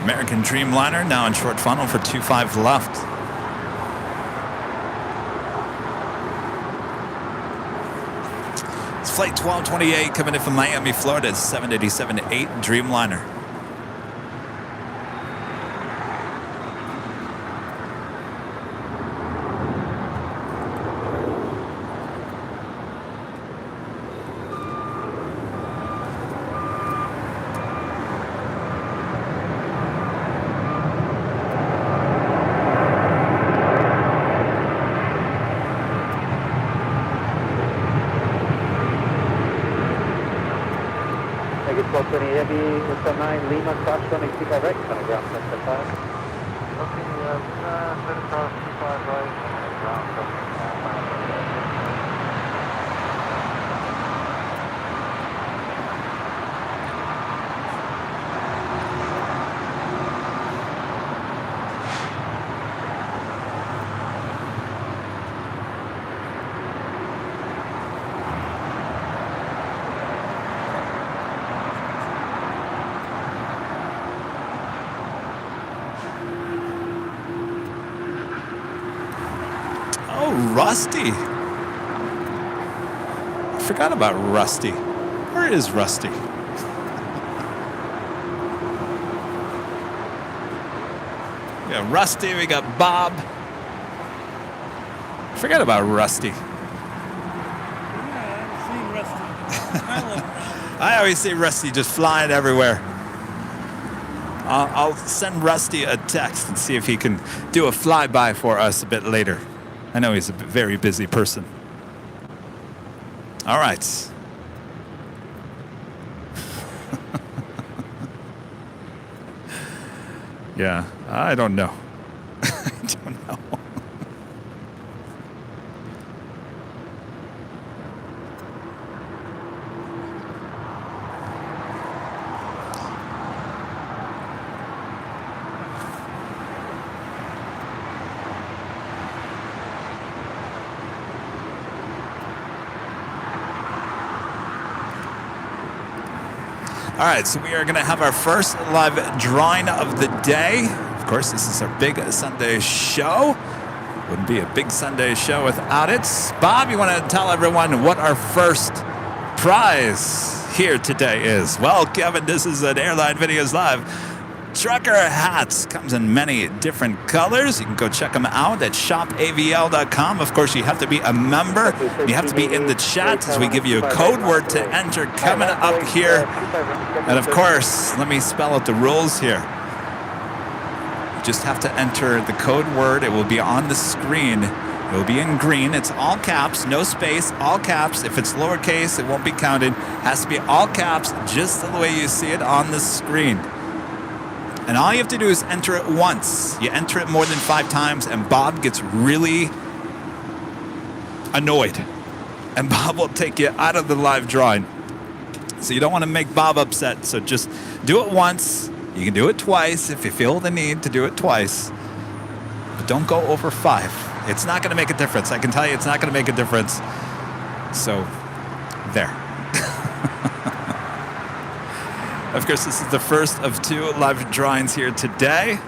American Dreamliner now in short funnel for 25 left. It's flight 1228 coming in from Miami, Florida. It's 787-8 Dreamliner. Vegas 1220 Heavy, Hotel 9, Lima, cross 185 right, ground, 75. Okay, set across 25 right, ground, 75. Oh, Rusty. I forgot about Rusty. Where is Rusty? We got Rusty, we got Bob. Forget about Rusty. Yeah, I've seen Rusty. I love Rusty. I always see Rusty just flying everywhere. I'll send Rusty a text and see if he can do a flyby for us a bit later. I know he's a very busy person. All right. Yeah, I don't know. I don't know. All right, so we are going to have our first live drawing of the day. Of course, this is our big Sunday show. Wouldn't be a big Sunday show without it. Bob, you want to tell everyone what our first prize here today is? Well, Kevin, this is an Airline Videos Live. Trucker hats comes in many different colors. You can go check them out at shopavl.com. Of course, you have to be a member. You have to be in the chat as we give you a code word to enter coming up here. And of course, let me spell out the rules here. You just have to enter the code word. It will be on the screen. It will be in green. It's all caps, no space, all caps. If it's lowercase, it won't be counted. It has to be all caps, just the way you see it on the screen. And all you have to do is enter it once. You enter it more than 5 times, and Bob gets really annoyed. And Bob will take you out of the live drawing. So you don't want to make Bob upset. So just do it once. You can do it twice if you feel the need to do it twice. But don't go over 5. It's not going to make a difference. I can tell you it's not going to make a difference. So, there. Of course, this is the first of 2 live drawings here today.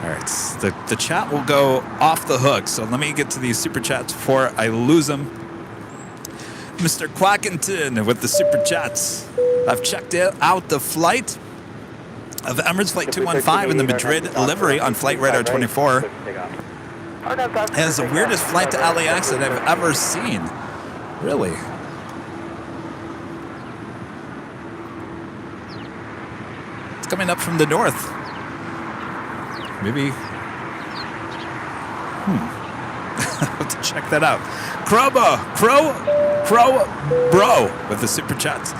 All right, the chat will go off the hook. So let me get to these super chats before I lose them. Mr. Quackington with the super chats. I've checked out the flight. of Emirates Flight 215 in the Madrid livery on Flight Radar 24. It is the weirdest flight to LAX that I've ever seen. Really. It's coming up from the north. Maybe. I'll have to check that out. Crow Bro with the super chats.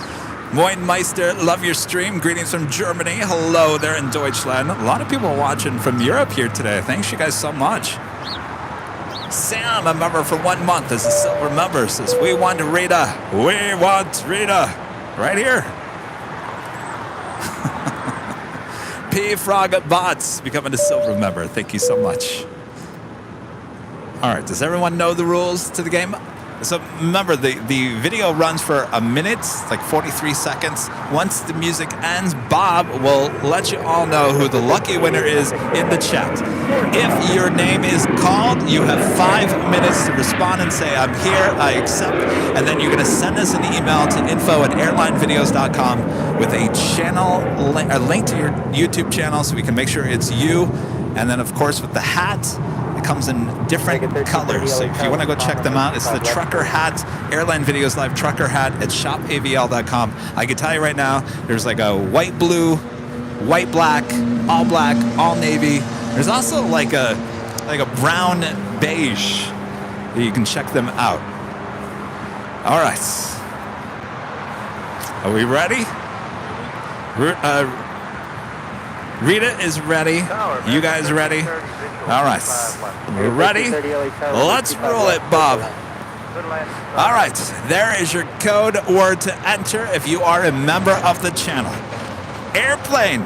Moin Meister, love your stream. Greetings from Germany. Hello there in Deutschland. A lot of people watching from Europe here today. Thanks you guys so much. Sam, a member for 1 month as a silver member, says, we want Rita. We want Rita. Right here. P Frog Bots becoming a silver member. Thank you so much. All right, does everyone know the rules to the game? So remember, the video runs for a minute, it's like 43 seconds. Once the music ends, Bob will let you all know who the lucky winner is in the chat. If your name is called, you have 5 minutes to respond and say, I'm here, I accept. And then you're going to send us an email to info@airlinevideos.com with a channel, a link to your YouTube channel so we can make sure it's you. And then, of course, with the hat, it comes in different colors. So if you want to go check them out, it's the trucker hat, Airline Videos Live trucker hat at shopavl.com. I can tell you right now, there's like a white blue, white black, all navy. There's also like a brown beige. You can check them out. All right. Are we ready? Rita is ready. You guys ready? All right. We're ready? Let's roll it, Bob. All right. There is your code word to enter if you are a member of the channel. Airplane.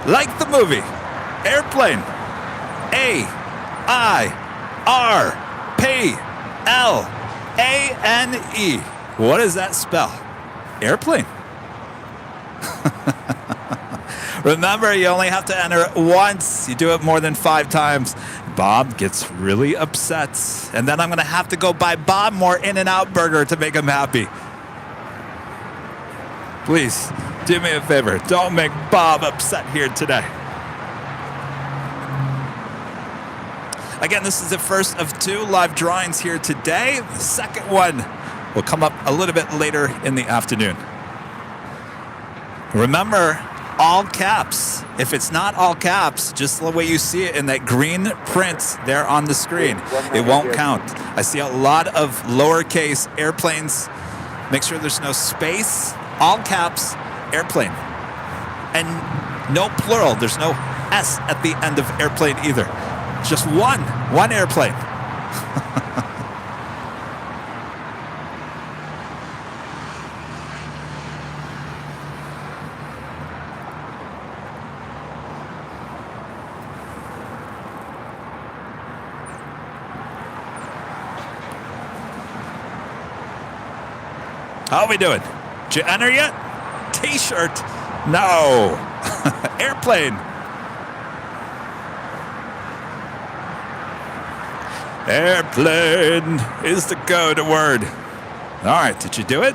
Like the movie. Airplane. AIRPLANE. What does that spell? Airplane. Remember, you only have to enter it once. You do it more than 5 times. Bob gets really upset. And then I'm going to have to go buy Bob more In-N-Out burger to make him happy. Please, do me a favor. Don't make Bob upset here today. Again, this is the first of 2 live drawings here today. The second one will come up a little bit later in the afternoon. Remember, all caps. If it's not all caps, just the way you see it in that green print there on the screen, it won't count. I see a lot of lowercase airplanes. Make sure there's no space. All caps, airplane. And no plural. There's no S at the end of airplane either. Just one airplane. How are we doing? Did you enter yet? T-shirt? No. Airplane. Airplane is the code word. All right, did you do it?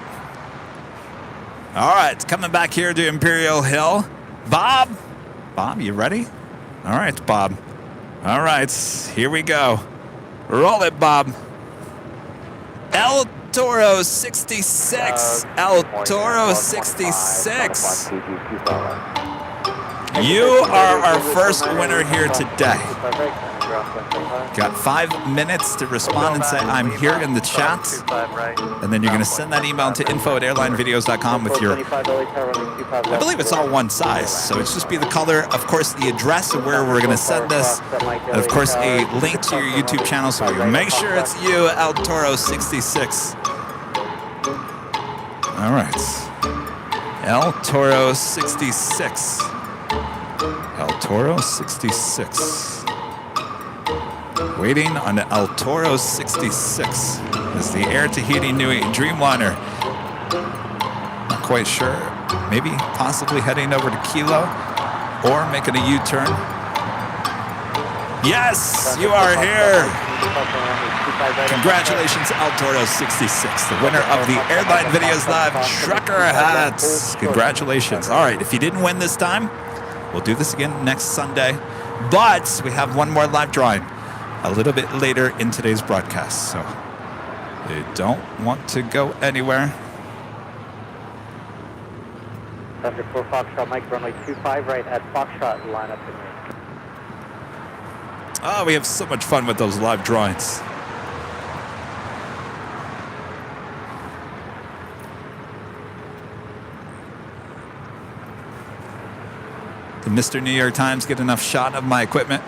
All right, coming back here to Imperial Hill. Bob, you ready? All right, Bob. All right, here we go. Roll it, Bob. El Toro 66. El Toro 66. You are our first winner here today. Got 5 minutes to respond and say, I'm here in the chat. And then you're going to send that email to info@airlinevideos.com with your, I believe it's all one size. So it's just be the color, of course, the address of where we're going to send this. And of course, a link to your YouTube channel. So you make sure it's you, El Toro 66. All right. El Toro 66. El Toro 66. Waiting on El Toro 66 is the Air Tahiti Nui Dreamliner. Not quite sure. Maybe possibly heading over to Kilo or making a U-turn. Yes, you are here. Congratulations, El Toro 66, the winner of the Airline Videos Live trucker hats. Congratulations. All right, if you didn't win this time, We'll do this again next Sunday, but we have one more live drawing a little bit later in today's broadcast, so you don't want to go anywhere. Thunder 4 Foxtrot, Mike, runway 25 right at Foxtrot, line up in range. Oh, we have so much fun with those live drawings. Did Mr. New York Times get enough shot of my equipment?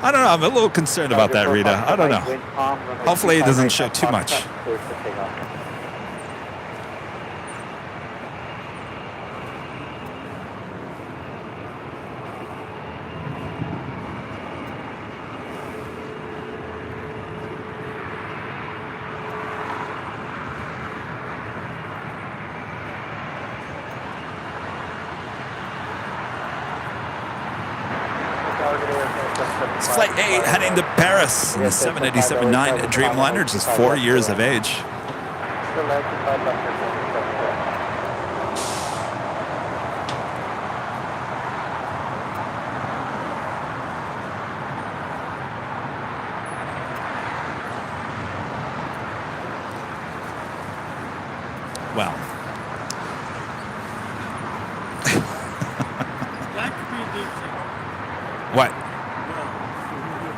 I don't know. I'm a little concerned about that, Rita. I don't know. Hopefully it doesn't show too much. It's Flight 8 heading to Paris in the 787-9 Dreamliner, just 4 years of age. Well. That could be a deep thing. What?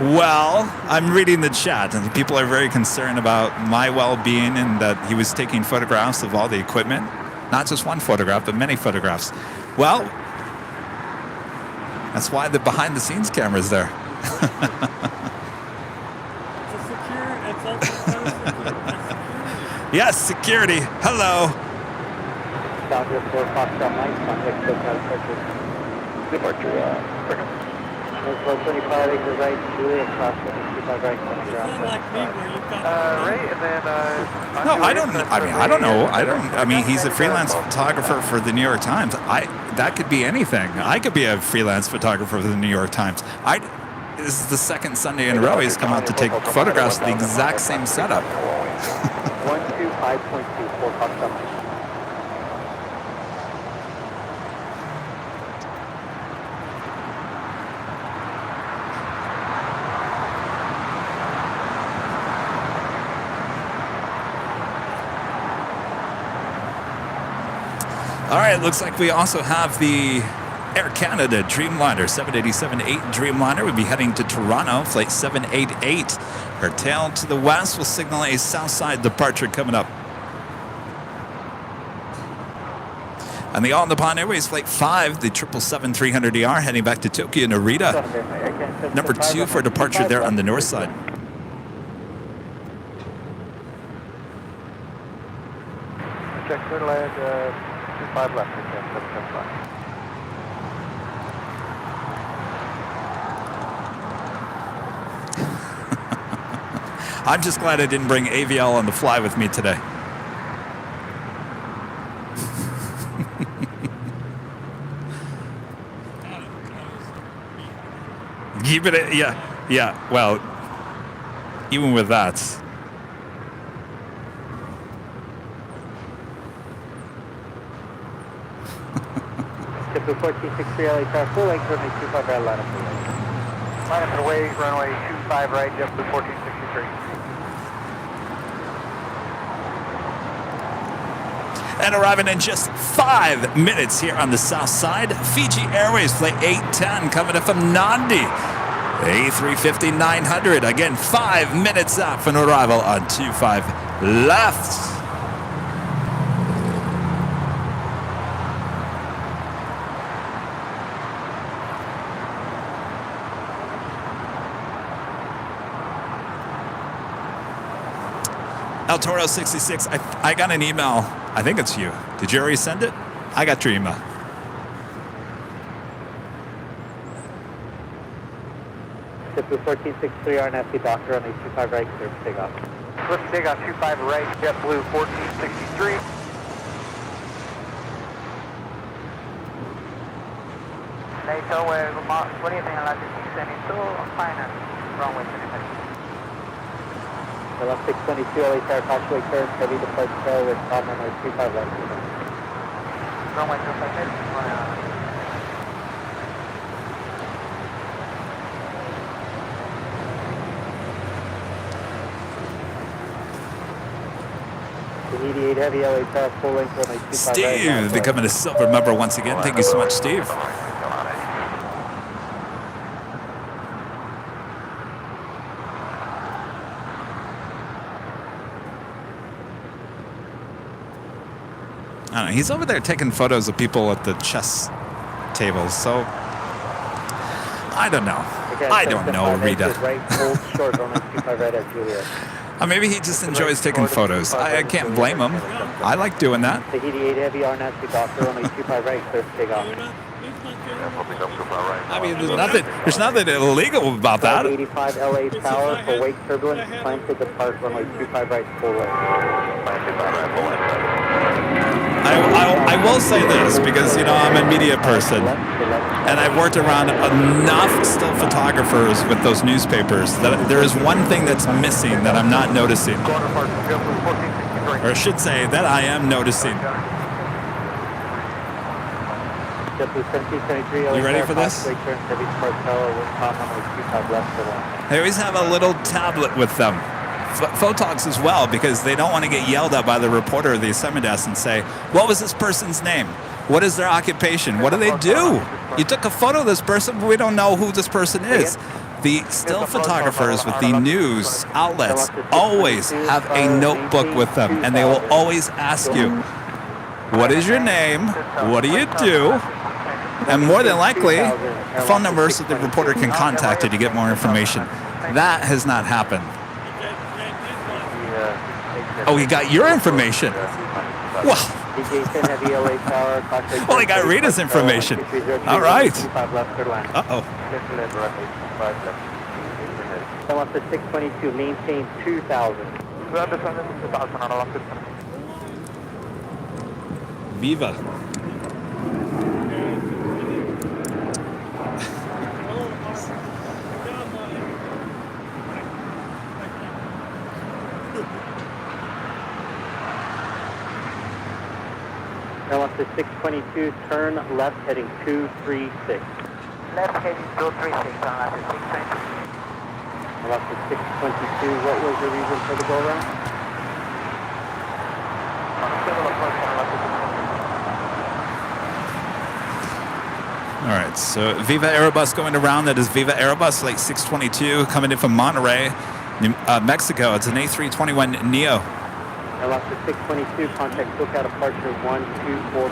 Well, I'm reading the chat, and people are very concerned about my well-being and that he was taking photographs of all the equipment. Not just one photograph, but many photographs. Well, that's why the behind-the-scenes camera is there. It's a secure, it's also security. Yes, security. Hello. Thunder 4 Foxtrot, Mike, contact SoCal Texas. Departure, Slow 25 acres right, Juliet, cross 25 right, coming It's ground. not like me where you've got right, and then, No, I don't know. I mean, he's a freelance photographer for the New York Times. That could be anything. I could be a freelance photographer for the New York Times. This is the second Sunday in a row he's come out to take photographs of the exact same setup. 125.2, 4 Foxtrot, Mike. All right, looks like we also have the Air Canada Dreamliner, 787-8 Dreamliner. We'll be heading to Toronto, flight 788. Her tail to the west will signal a south side departure coming up. And the All Nippon Airways Flight 5, the 777-300ER, heading back to Tokyo, Narita. Number 2 for departure there on the north side. check clear to land, 25 left, 775. I'm just glad I didn't bring AVL on the fly with me today. Keep it, yeah. Well, even with that. Tip 1463 LA car, full length, runway 25 right, line up for right. Line up and away, runway 25 right, JetBlue 1463. And arriving in just 5 minutes here on the south side, Fiji Airways Flight 810 coming up from Nandi. A350-900, again 5 minutes out from arrival on 25 left. El Toro 66, I got an email. I think it's you. Did you already send it? I got your email. JetBlue 1463 RNFC Doctor on the 25 right, clear for takeoff. Clear for takeoff, 25 right, JetBlue 1463. NATO, what do you think? Latitude 72, final, runway 25. Left 622 LA car, partially current, heavy departure with top runway 25 left. Runway 25, 88 Heavy, LA Tower, full length, runway 25 right. Steve becoming a silver member once again. Thank you so much, Steve. I don't know, he's over there taking photos of people at the chess tables, so I don't know. I don't know, Rita. Right, hold short, runway 25 right at Juliet. Maybe he just enjoys taking photos. I can't blame him. I like doing that. The 88 Heavy, RNAV to Doctor, runway 25 right, clear for takeoff. I mean, there's nothing illegal about that. 85 LA Tower for wake turbulence, plan to depart, runway 25 right, full length. I will say this because, you know, I'm a media person and I've worked around enough still photographers with those newspapers that there is one thing that's missing that I'm not noticing. Or I should say that I am noticing. You ready for this? They always have a little tablet with them. Photogs as well, because they don't want to get yelled at by the reporter or the assignment desk and say, what was this person's name? What is their occupation? What do they do? You took a photo of this person, but we don't know who this person is. The still photographers with the news outlets always have a notebook with them, and they will always ask you, what is your name? What do you do? And more than likely, a phone number so the reporter can contact you to get more information. That has not happened. Oh, he got your information. Well, well, he got Rita's information. All right. Uh-oh. Delta 622, maintain 2000. Viva. Delta 622, turn left heading 236. Left heading 236 on Delta 622, what was the reason for the go-around? All right, so Viva Aerobus going around. That is Viva Aerobus, late 622, coming in from Monterrey, Mexico. It's an A321 Neo. Alaska 622, contact SoCal departure 124.3.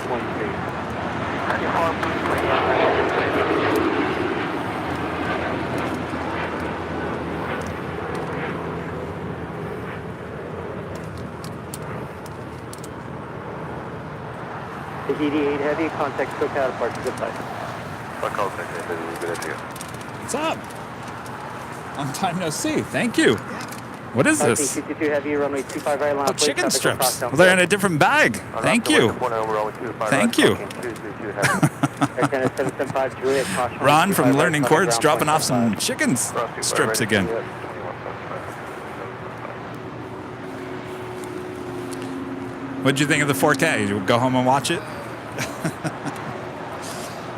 The 88 Heavy, contact SoCal departure, goodbye. What's up? Long time no see. Thank you. What is this? Heavy, runway 25 right line. Oh, chicken strips. Well, they're in a different bag. Thank you. Thank you. Ron from Learning Chords dropping off some chicken strips again. What'd you think of the 4K? You go home and watch it?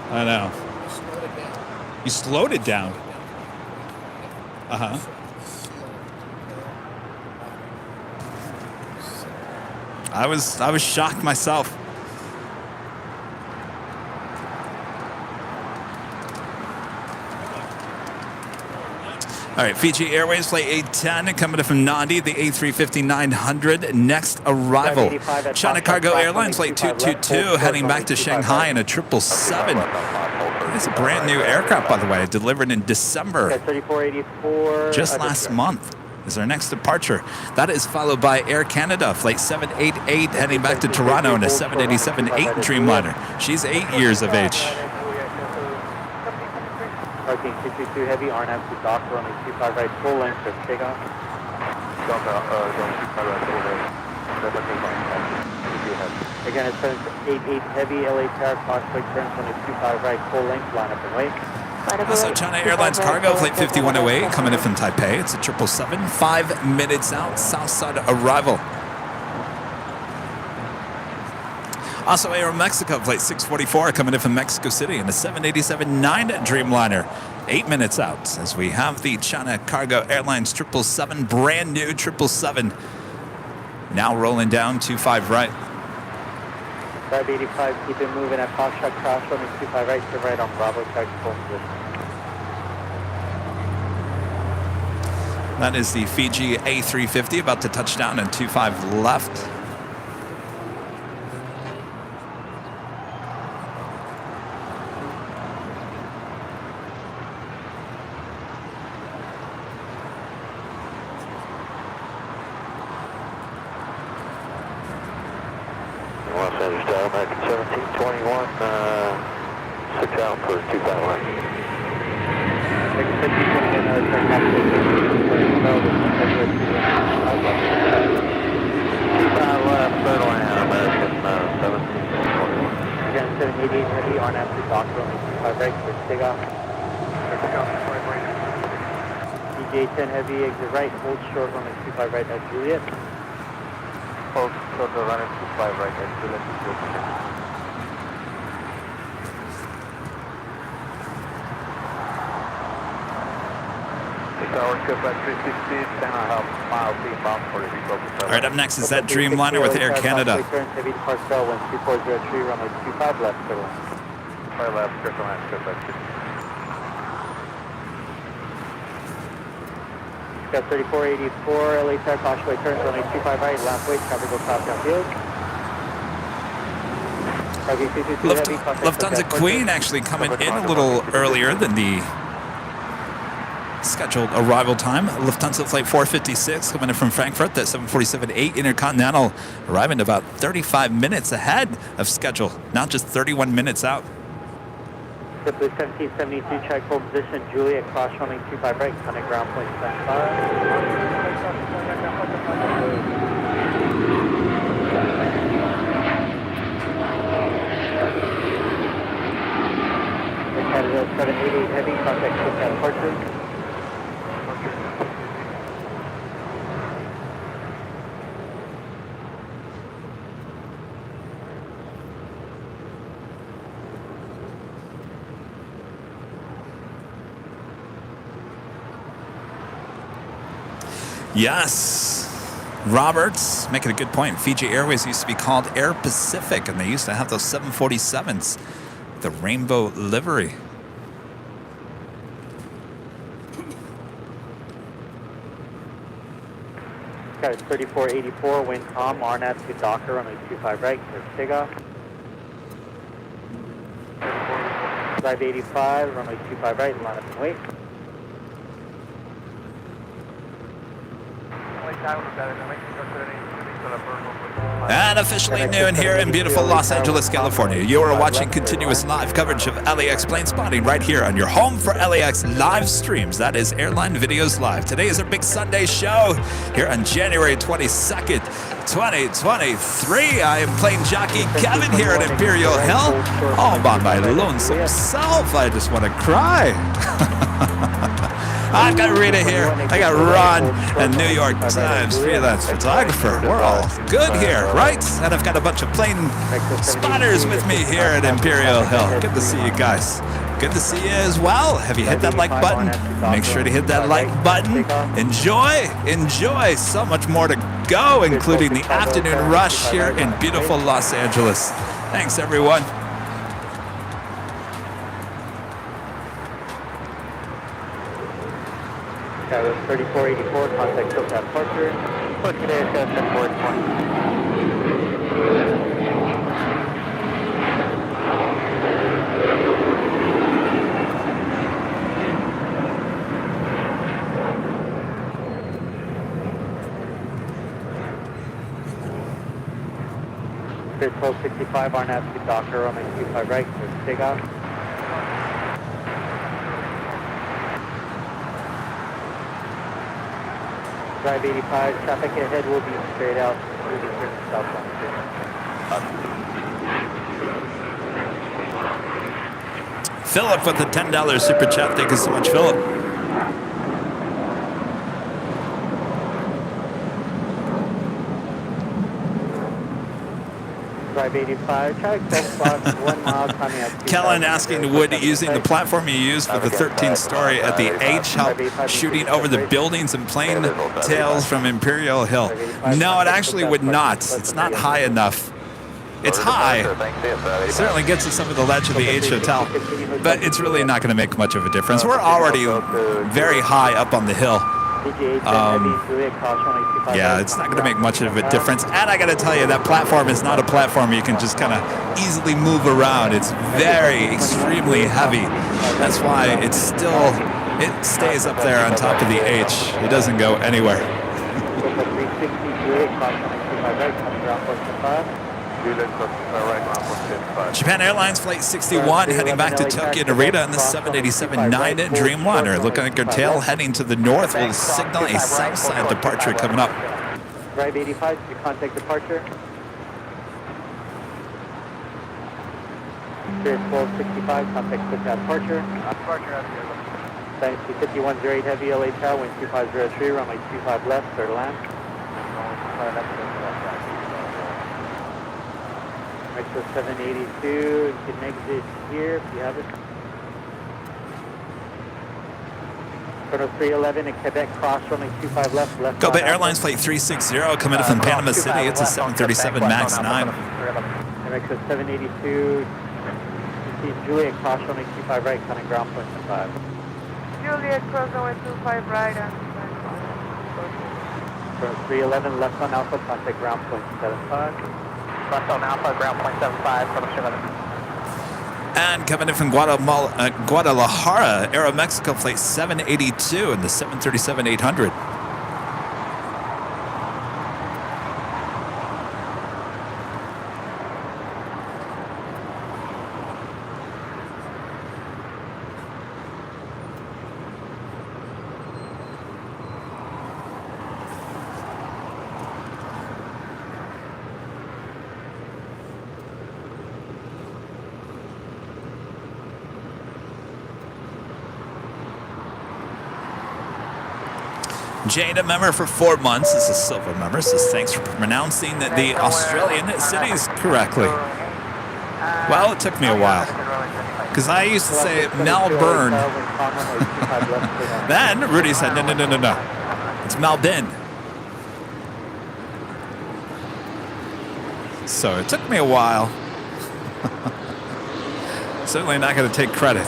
I know. You slowed it down. Uh-huh. I was shocked myself. All right, Fiji Airways flight 810 coming in from Nandi, the A350-900 next arrival. China Cargo Airlines flight 222 heading back to Shanghai in a 777. It's a brand new aircraft, by the way, delivered in December, just last month. Is our next departure. That is followed by Air Canada, flight 788, heading back to Toronto in a 787-8 Dreamliner. She's 8 years of age. Parking 222 Heavy, RNAV to Doctor, runway 25 right, full length for takeoff. Again, it's 788 Heavy, LA Tower, cross flight turns, runway 25 right, full length, line up and wait. Also, China Airlines Cargo, flight 5108, coming in from Taipei. It's a 777, 5 minutes out, south side arrival. Also, Aeromexico, flight 644, coming in from Mexico City in a 787-9 Dreamliner, 8 minutes out, as we have the China Cargo Airlines 777, brand new 777, Now rolling down 25 right. 585, keep it moving at Foxtrot cross, running 25 right, turn right on Bravo, check full position. That is the Fiji A350 about to touch down and 25 left. Los Angeles Tower, American 1721, 6 out for 25 left. 25 left, third line, American 1721. Again, 788 heavy, RNAV to Docker, only 25 right, clear to take off. DJ 10 heavy, exit right, hold short, running 25 right at Juliet. Hold short, running 25 right at Juliet. Tower ship at 360, 10.5 miles inbound for the refocus. All right, up next is that Dreamliner with Air Canada. Heavy to Park Bell, 12403, runway 25 left, clear to land. 5 left, clear to land, ship at 360. Got 3484, LA Tech, Oshawa turns, runway 25 right, last way, traffic goes southbound field. Lufthansa Queen actually coming in a little earlier than the scheduled arrival time. Lufthansa flight 456 coming in from Frankfurt, that 747-8 Intercontinental arriving about 35 minutes ahead of schedule, not just 31 minutes out. Simply 1772, check full position, Juliet, cross running 25 right, connect ground point 75. Canada 788 heavy, contact ship at departure. Yes, Roberts making a good point. Fiji Airways used to be called Air Pacific, and they used to have those 747s, the rainbow livery. Got 3484, wind calm, RNAV to Docker, runway 25 right, clear to take off. 585, runway 25 right, line up and wait. And officially noon here in beautiful Los Angeles, California. You are watching continuous live coverage of LAX plane spotting right here on your home for LAX live streams. That is Airline Videos Live. Today is our big Sunday show here on January 22nd, 2023. I am plane jockey Kevin here at Imperial Hill, all by my lonesome self. I just want to cry. I've got Rita here, I got Ron, and New York Times freelance photographer. We're all good here, right? And I've got a bunch of plane spotters with me here at Imperial Hill. Good to see you guys. Good to see you as well. Have you hit that like button? Make sure to hit that like button. Enjoy. So much more to go, including the afternoon rush here in beautiful Los Angeles. Thanks, everyone. Tower 3484, contact SoCal departure. Push it in, 1265, RNAV to Docker, runway 25 right, clear to take off. Drive 85, traffic ahead will be straight out, moving through the southbound. Philip with the $10 super chat. Thank you so much, Philip. 585, traffic test box, 1 mile, coming up. Kellen asking, would using the platform you used for the 13th story at the H help shooting over the buildings and plane tails from Imperial Hill? No, it actually would not. It's not high enough. It's high. It certainly gets us over the ledge of the H Hotel, but it's really not going to make much of a difference. We're already very high up on the hill. Yeah, it's not going to make much of a difference. And I got to tell you, that platform is not a platform you can just kind of easily move around. It's very, extremely heavy. That's why it stays up there on top of the H. It doesn't go anywhere. Japan Airlines Flight 61 heading back to Tokyo Narita in the 787-9 Dreamliner. Looking at your tail heading to the north. Will signal a south side departure coming up. Drive 85, to contact departure. Spirit 1265, contact departure. Departure. Dynasty 5108 Heavy, LA Tower, wind 2503, runway 25 left, clear to land. Metro 782, you can exit here if you have it. Toronto 311 in Quebec, cross runway 25 left. Go Bay Airlines Flight 360 coming in from Panama City. It's a 737 MAX 9. Metro 782, Juliet, cross runway 25 right, coming ground point 5. Juliet, cross runway 25 right and Toronto 311, left on Alpha, contact ground point 75. Left on Alpha, ground point 75, Toronto 311. And coming in from Guadalajara, Aeromexico Flight 782 in the 737-800. Jada member for 4 months. This is Silver member. Says thanks for pronouncing the Australian cities correctly. Well, it took me a while because I used to say Melbourne. Then Rudy said no. It's Melbourne. So it took me a while. Certainly not going to take credit.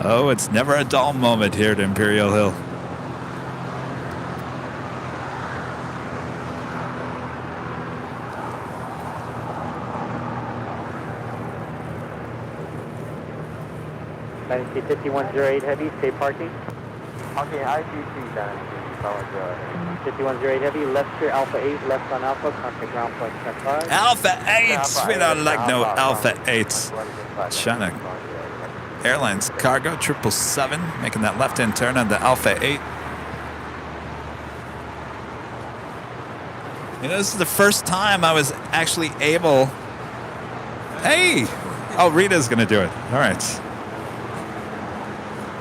Oh, it's never a dull moment here at Imperial Hill. Dynasty 5108 Heavy, stay parking. Okay, ICC Dynasty. 5108 Heavy, left here, Alpha 8, left on Alpha, contact ground point 75. Alpha 8! We don't like no Alpha 8. China Airlines Cargo 777 making that left-hand turn on the Alpha 8. You know, this is the first time I was actually able... Hey! Oh, Rita's going to do it. All right.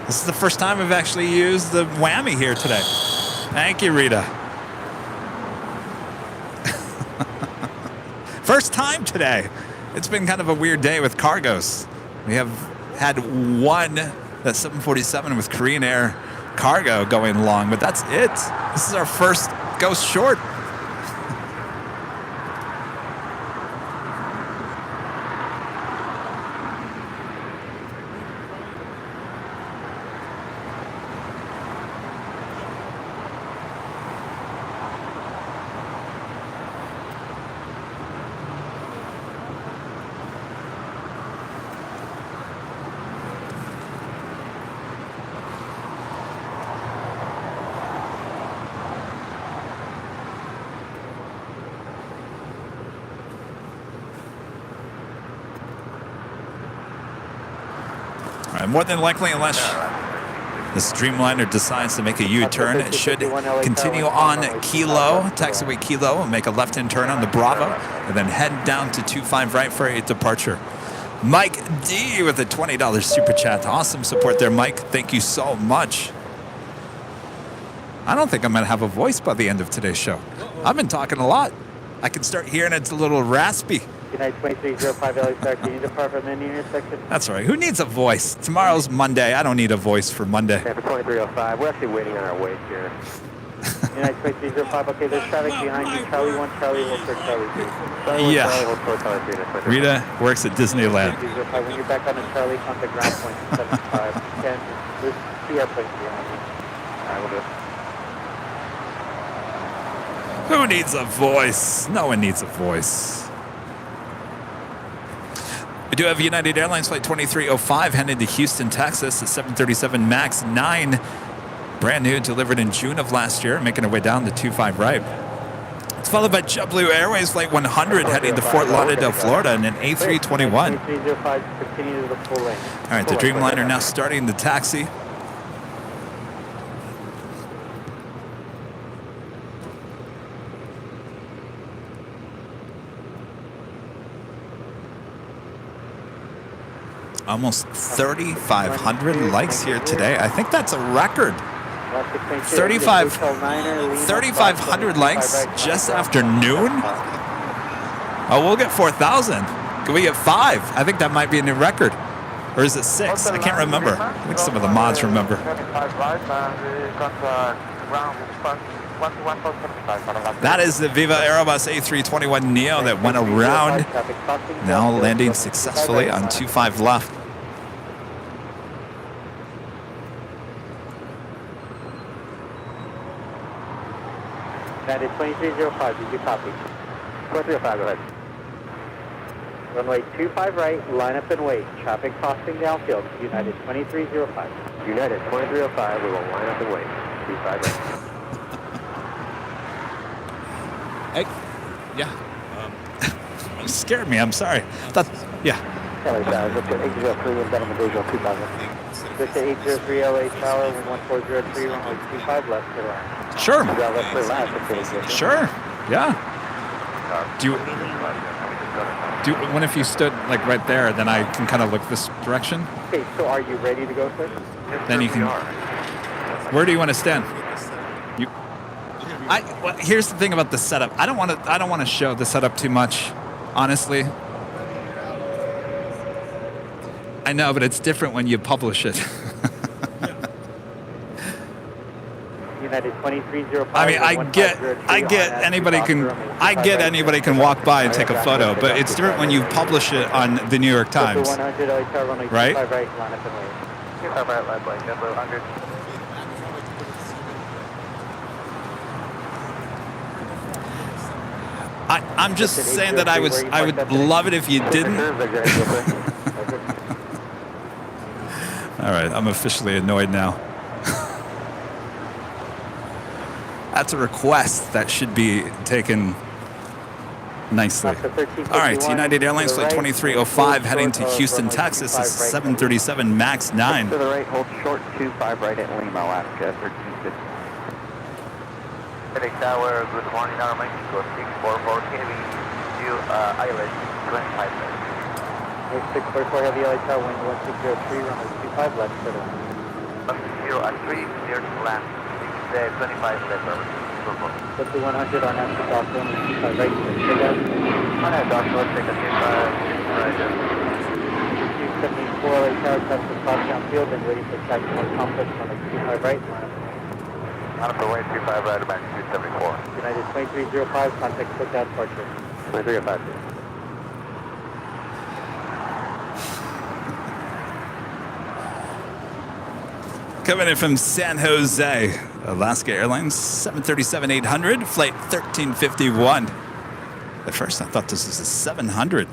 This is the first time I've actually used the whammy here today. Thank you, Rita. First time today. It's been kind of a weird day with cargos. We have had one, that 747 with Korean Air cargo going along, but that's it. This is our first ghost short. More than likely, unless this Dreamliner decides to make a U-turn, it should continue on Kilo, taxiway Kilo, and make a left-hand turn on the Bravo, and then head down to 25 right for a departure. Mike D with a $20 super chat. Awesome support there, Mike. Thank you so much. I don't think I'm going to have a voice by the end of today's show. I've been talking a lot. I can start hearing it's a little raspy. United 2305 LA start. Can you depart from the intersection? That's all right. Who needs a voice? Tomorrow's Monday. I don't need a voice for Monday. Tampa 2305. We're actually waiting on our way here. United 2305. Okay, there's traffic behind you. Charlie 1, Charlie, hold for Charlie 2. Charlie 1, Yeah. Charlie, hold for Charlie 3. Rita works at Disneyland. 2305. When you're back on the Charlie, contact ground point 75. Can there's 2 airplanes behind you. Alright, we'll do it. Who needs a voice? No one needs a voice. We do have United Airlines Flight 2305 headed to Houston, Texas, a 737 MAX 9. Brand new, delivered in June of last year, making our way down to 25 right. It's followed by JetBlue Airways Flight 100 heading to Fort Lauderdale, Florida, in an A321. 2305, continue to the full lane. All right, the Dreamliner now starting the taxi. Almost 3,500 likes here today. I think that's a record. 3,500 likes just after noon? Oh, we'll get 4,000. Can we get 5? I think that might be a new record. Or is it 6? I can't remember. I think some of the mods remember. That is the Viva Aerobus A321neo that went around, now landing successfully on 25 left. That is 2305, did you copy? 2305, go ahead. Runway 25 right, line up and wait. Traffic crossing downfield, United 2305. United 2305, we will line up and wait. 25 right. Hey, yeah. You scared me. I'm sorry. Yeah. LA Tower, look at 803 and Denham Visual 2000. Look at 803 LA Tower, 1403, runway 25 left to line. Sure. Left to left, okay. Sure. Yeah. What if you stood like right there? Then I can kind of look this direction. Okay, so are you ready to go, sir? Then you can. Where do you want to stand? Well, here's the thing about the setup. I don't want to show the setup too much, honestly. I know, but it's different when you publish it. United 2305. I mean, I get anybody can walk by and take a photo, but it's different when you publish it on the New York Times, right? I'm just saying that I would love it if you didn't. All right, I'm officially annoyed now. That's a request that should be taken nicely. All right, United Airlines Flight 2305 heading to Houston, Texas. This is 737 MAX 9. To the right, hold short 25 right at Lima, Alaska, 1350. LA Tower, good morning, Mexico 644 heavy, island 25 left. 644 heavy LA Tower, wind 1603, runway 25 left to the line. 10 at 3, clear to land. 25 left, Put the 100 on after dock, runway 25 right to the line. On that dock, let's take a 25 right there. 274 LA Tower, touch the cross downfield and waiting for tactical complex on the 25 right, line up. On the way, 25 right, back 274. United 2305, contact quick out departure. 2305. Coming in from San Jose, Alaska Airlines 737-800, flight 1351. At first, I thought this was a 700.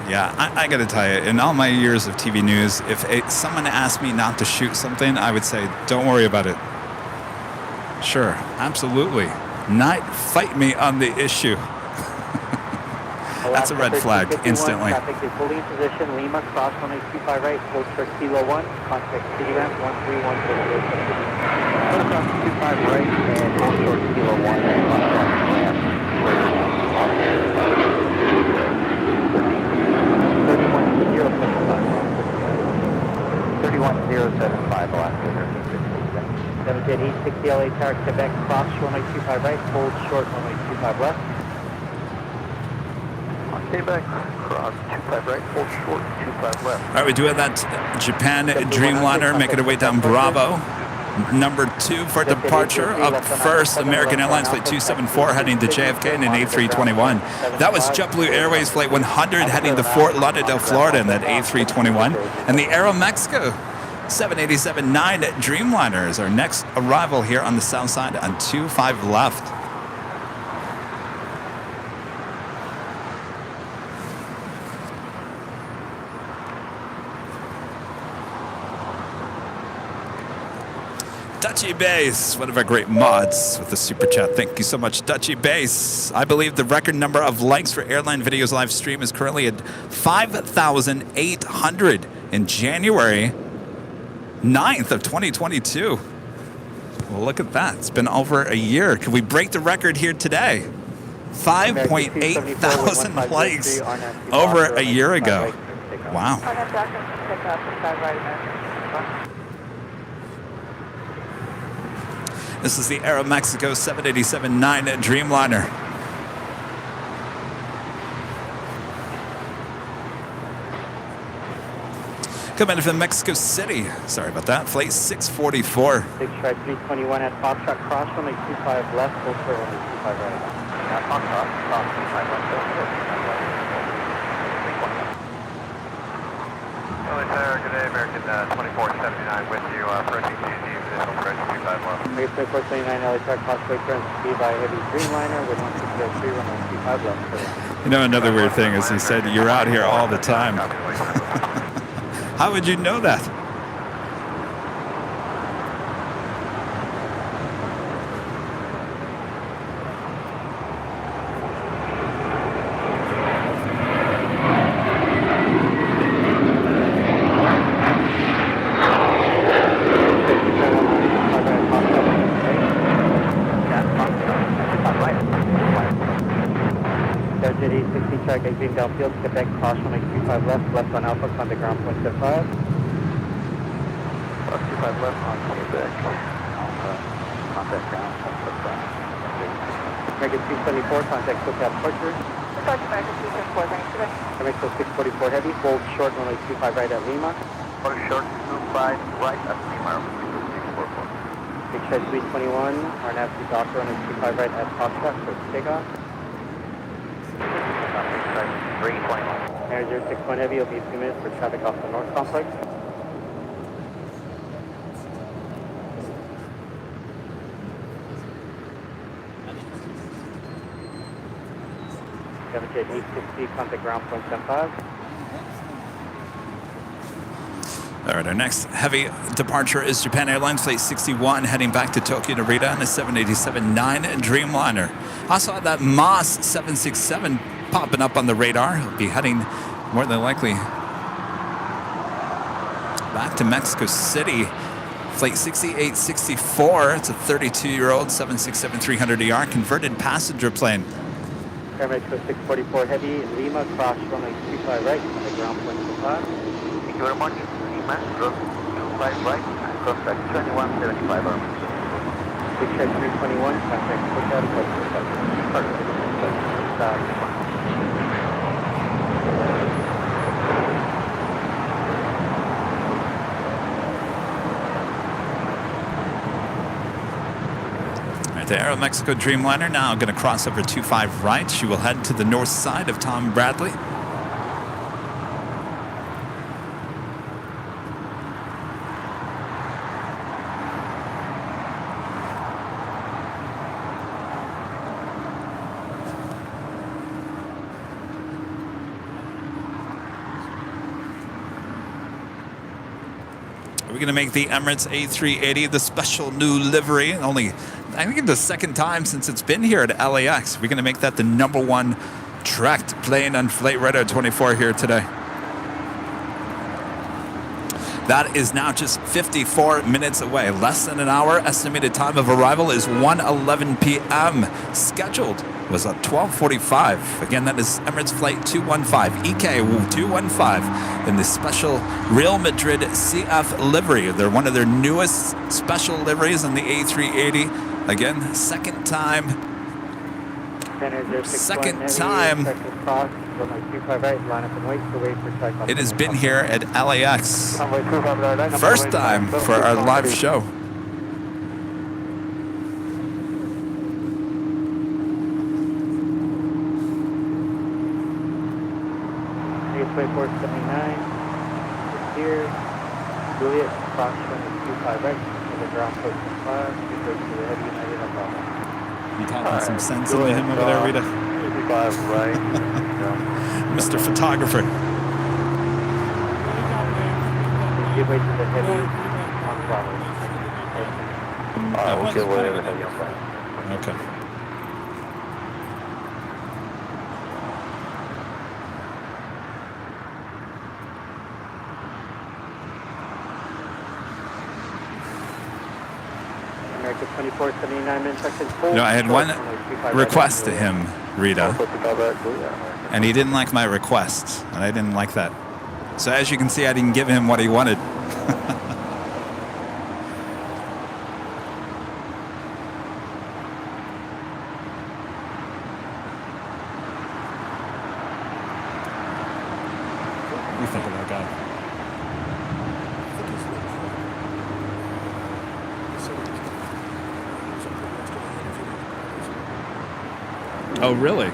Yeah, I got to tell you, in all my years of TV news, if someone asked me not to shoot something, I would say, don't worry about it. Sure, absolutely. Not fight me on the issue. That's a red flag instantly. Traffic is fully in position. Lima, cross 1825 right, hold short Kilo 1, contact city ramp 13100. Cross 25 right and hold short Kilo 1, contact ramp 31075, Alaska. 78060 LA Tower, Quebec, cross 1825 right, hold short 1825 left. Quebec, cross 25 right, hold short 25 left. All right, we do have that Japan Dreamliner making her way down Bravo. Number 2 for departure. Up first, American Airlines Flight 274 heading to JFK in an A321. That was JetBlue Airways Flight 100 heading to Fort Lauderdale, Florida in that A321. And the Aeromexico 787-9 Dreamliner is our next arrival here on the south side on 25 left. Dutchy Base, one of our great mods with the super chat. Thank you so much, Dutchy Base. I believe the record number of likes for Airline Videos live stream is currently at 5,800 in January 9th of 2022. Well, look at that. It's been over a year. Can we break the record here today? 5.8 thousand likes over a year ago. Wow. This is the Aeromexico 787-9 Dreamliner. Coming in from Mexico City. Sorry about that. Flight 644. 6 right 321 at Foxtrot, cross 1825 left, hold short 1825 right. Foxtrot, cross 25 left, hold short 25 right. LA Tower, good day, American 2479 with you, approaching GZ, positional approach 25 left. American 2479 LA Tower, cross break turn speed by heavy Dreamliner with 1603, 125 left. You know, another weird thing is he said, you're out here all the time. How would you know that? Downfield, Quebec, cross 1825 left on Alpha, contact ground point 75. Cross 25 left on Quebec. Contact ground point 75. American 274, contact SoCal departure. American 274, thanks for that. American 644 heavy, hold short 1825 right at Lima. Hold short 25 right at Lima. 644. 6 321, RNAV to Doctor 1825 right at Foxtrot for takeoff. 321. Air 061 heavy, will be a few minutes for traffic off the North Complex. Jet 860, contact ground point 75. All right, our next heavy departure is Japan Airlines Flight 61 heading back to Tokyo Narita on a 787-9 Dreamliner. Also had that MAS 767 popping up on the radar. He'll be heading more than likely back to Mexico City. Flight 6864. It's a 32-year-old 767-300ER converted passenger plane. Aeromexico 644 heavy, Lima, cross runway 25 right, contact ground point 5. Thank you very much. Lima, cross 25 right, contact 2175 arm. 6 321, contact SoCal departure. The Aeromexico Dreamliner now going to cross over 25 right. She will head to the north side of Tom Bradley. We're going to make the Emirates A380 the special new livery. Only, I think, the second time since it's been here at LAX. We're going to make that the #1 tracked plane on Flight Radar 24 here today. That is now just 54 minutes away, less than an hour. Estimated time of arrival is 1:11 p.m. Scheduled was at 12:45. Again, that is Emirates Flight 215, EK 215, in the special Real Madrid CF livery. They're one of their newest special liveries on the A380. Again, second time. It has been here at LAX. First time for our live show. Here, Juliet, cross 25 right, to the ground post 5, to the heavy United umbrella. You talking some sense into him over there, Rita? 55 right. Mr. Photographer. Give way to the heavy umbrella. We'll give way to the heavy umbrella. Okay. America 2479, You know, I had one request to him, Rita, and he didn't like my request, and I didn't like that. So as you can see, I didn't give him what he wanted. What do you think of that guy? Oh, really?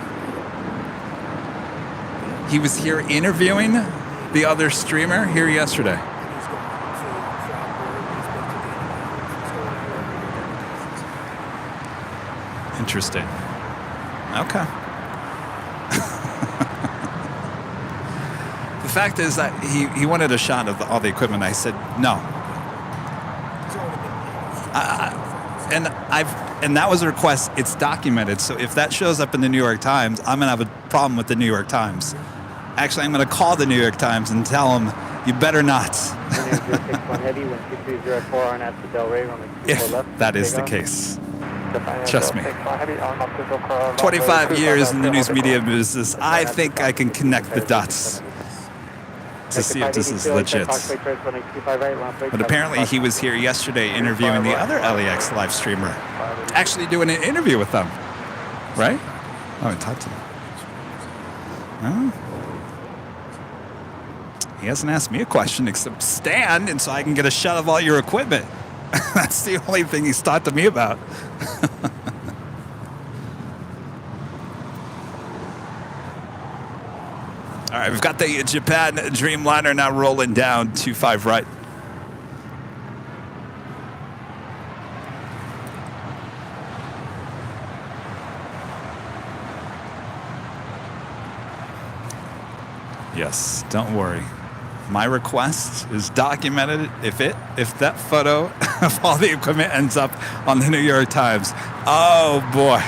He was here interviewing the other streamer here yesterday. Interesting. Okay. The fact is that he wanted a shot of all the equipment. I said, no. And that was a request. It's documented. So if that shows up in the New York Times, I'm going to have a problem with the New York Times. Actually, I'm going to call the New York Times and tell them, you better not. If that is the case. Trust me. 25 years in the news media business, I think I can connect the dots to see if this is legit. But apparently he was here yesterday interviewing the other LAX live streamer. Actually doing an interview with them. Right? Oh, I talked to him. Oh. He hasn't asked me a question except stand, and so I can get a shot of all your equipment. That's the only thing he's talked to me about. All right, we've got the Japan Dreamliner now rolling down 25 right. Yes, don't worry. My request is documented. If that photo of all the equipment ends up on the New York Times, oh boy.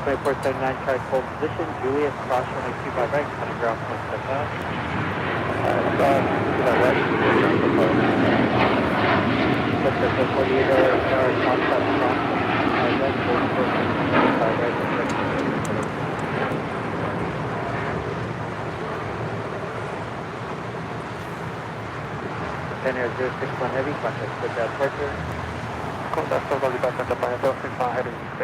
2479, charge hold position. Juliet, cross runway 25 right, on ground point 75. Air 061 Heavy, contact with that departure. Contact somebody back at the Japan 061 heading UK.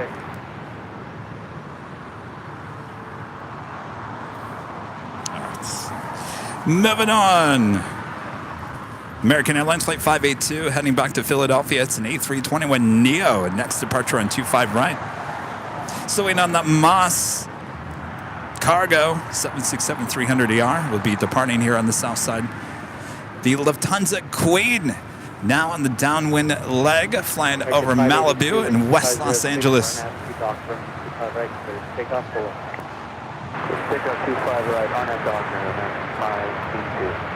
Moving on. American Airlines Flight 582 heading back to Philadelphia. It's an A321neo. Next departure on 25 right. So in on the Moss Cargo 767-300ER will be departing here on the south side. The Lufthansa Queen now on the downwind leg flying over Malibu and West Los Angeles. Take off 25 right, on that doctor, and then 5B2.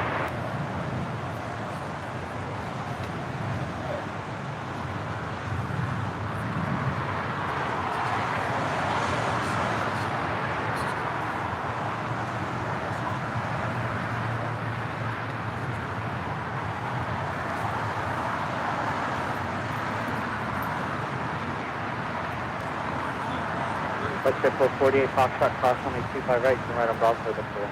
Westjet 448, Foxtrot, cross runway 25 right, turn right on Bravo, look for it.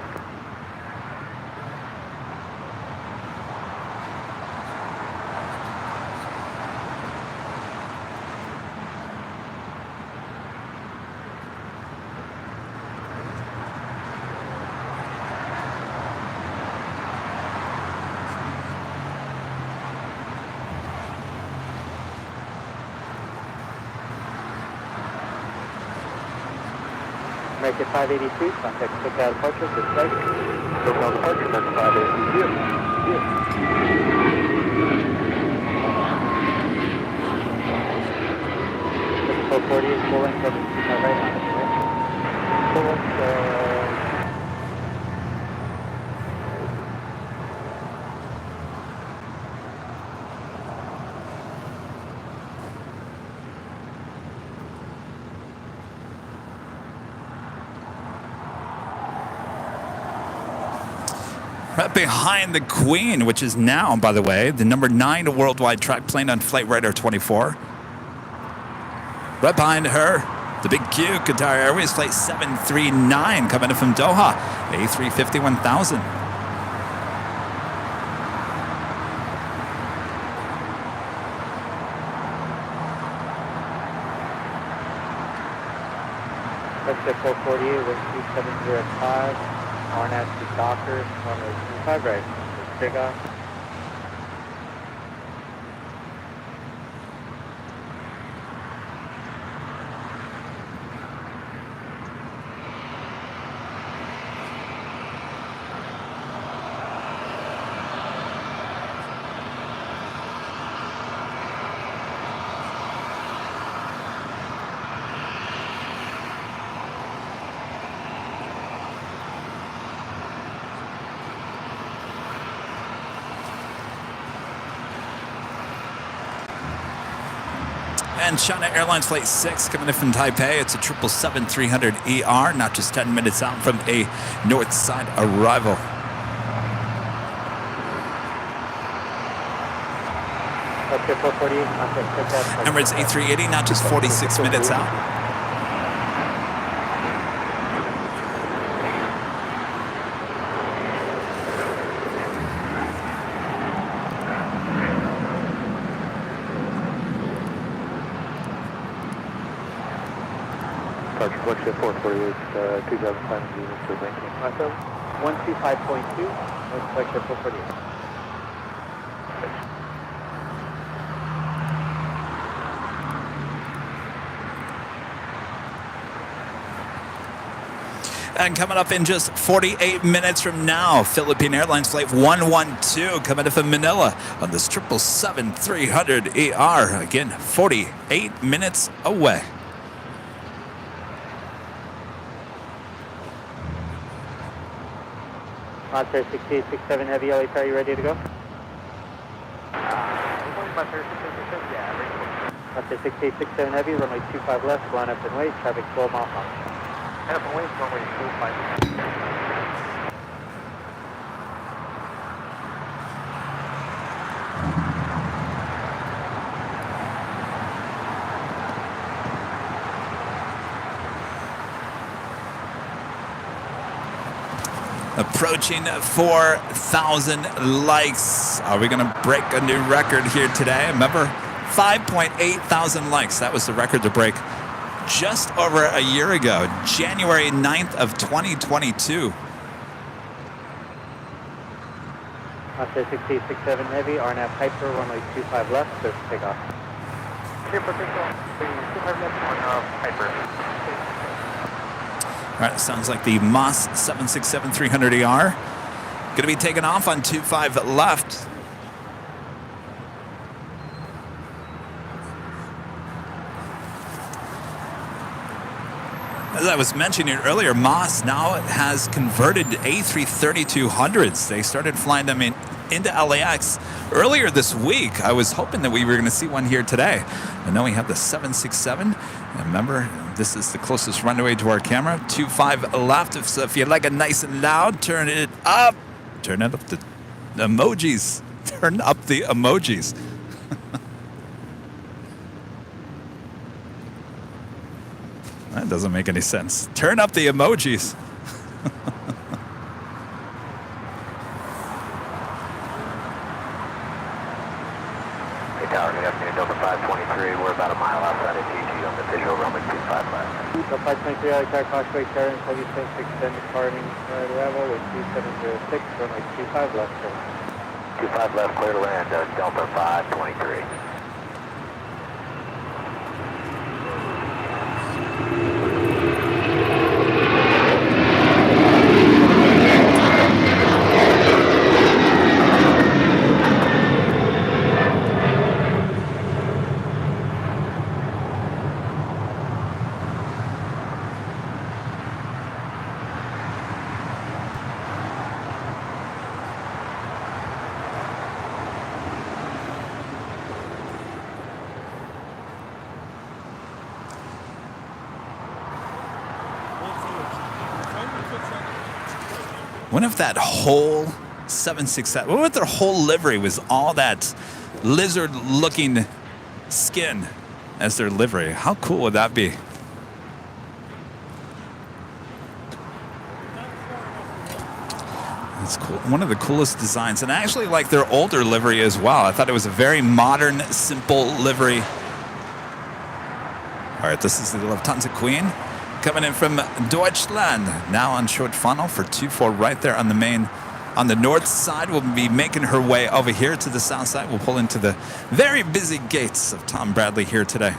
American 583, contact SoCal departure, this way. SoCal departure, that's 583. This 440 is full length, 725 right on this way. Full length, Right behind the Queen, which is now, by the way, the number 9 worldwide track plane on Flight Radar 24. Right behind her, the big Q, Qatar Airways Flight 739 coming in from Doha, A350 1000. Westjet 448, wind 2705. RNAV to Dockers, runway 25 right, take off. And China Airlines Flight 6 coming in from Taipei. It's a 777-300ER, not just 10 minutes out from a north side arrival. Emirates A380, not just 46 minutes out. Westjet 448, 2750, Mr. Banking. Awesome. 125.2, Westjet 448. And coming up in just 48 minutes from now, Philippine Airlines Flight 112 coming in from Manila on this 777-300ER. Again, 48 minutes away. Monster 6867 Heavy LA, are you ready to go? Monster 6867 Heavy, runway 25 left, line up and wait, traffic 12 miles on. Line up and wait, runway 25. Approaching 4,000 likes. Are we going to break a new record here today? Remember, 5.8 thousand likes. That was the record to break just over a year ago, January 9th of 2022. Monster 6867 Heavy, RNAV Piper, runway 25 left, clear for takeoff. Clear for takeoff, 25 left on Piper. All right, sounds like the Moss 767-300ER going to be taken off on 25 left. As I was mentioning earlier, Moss now has converted A330-200s. They started flying them into LAX earlier this week. I was hoping that we were going to see one here today. And now we have the 767. And remember, this is the closest runway to our camera. 25 left. So if you like it nice and loud, turn it up. Turn it up the emojis. Turn up the emojis. That doesn't make any sense. Turn up the emojis. Hey, Tower, good afternoon, Delta 523. We're about a mile outside of TG on the visual runway 25 left. Delta 523, LAX Crossway, Terran, 76, extended departing level with 2706, runway 25 left. 25 left, clear to land, Delta 523. What if that whole 767, what if their whole livery was all that lizard-looking skin as their livery? How cool would that be? That's cool. One of the coolest designs. And I actually like their older livery as well. I thought it was a very modern, simple livery. All right, this is the Lufthansa Queen. Coming in from Deutschland, now on short funnel for 24 right there on the main, on the north side. We'll be making her way over here to the south side. We'll pull into the very busy gates of Tom Bradley here today.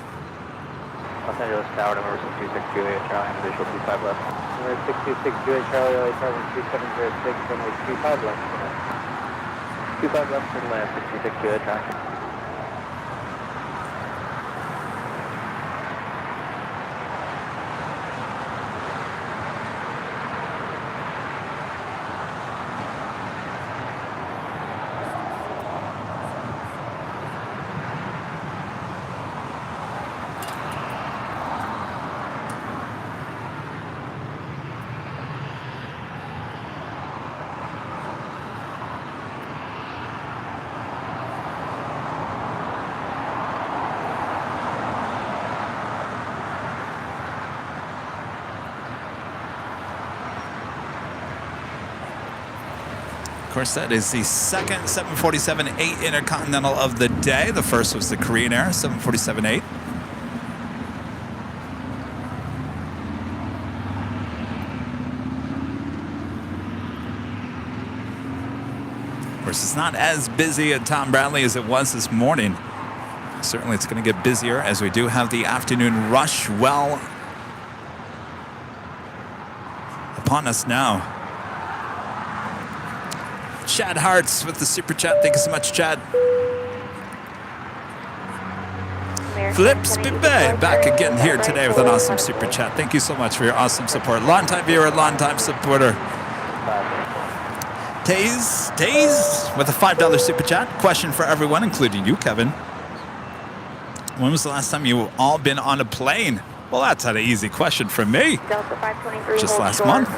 Los Angeles Tower, number 626 Juliet, Charlie, and visual 25 left. Number 626, Juliet, Charlie, LA Carbon 3706, runway 25 left. 25 left, clear to land, 626 Juliet, Charlie. Of course, that is the second 747-8 Intercontinental of the day. The first was the Korean Air 747-8. Of course, it's not as busy at Tom Bradley as it was this morning. Certainly, it's going to get busier as we do have the afternoon rush well upon us now. Chad Hartz with the super chat. Thank you so much, Chad. Flips Bibe back again here today with an awesome super chat. Thank you so much for your awesome support. Long-time viewer, long-time supporter. Taze with a $5 super chat. Question for everyone, including you, Kevin. When was the last time you all been on a plane? Well, that's an easy question for me. Delta 523, Just last month.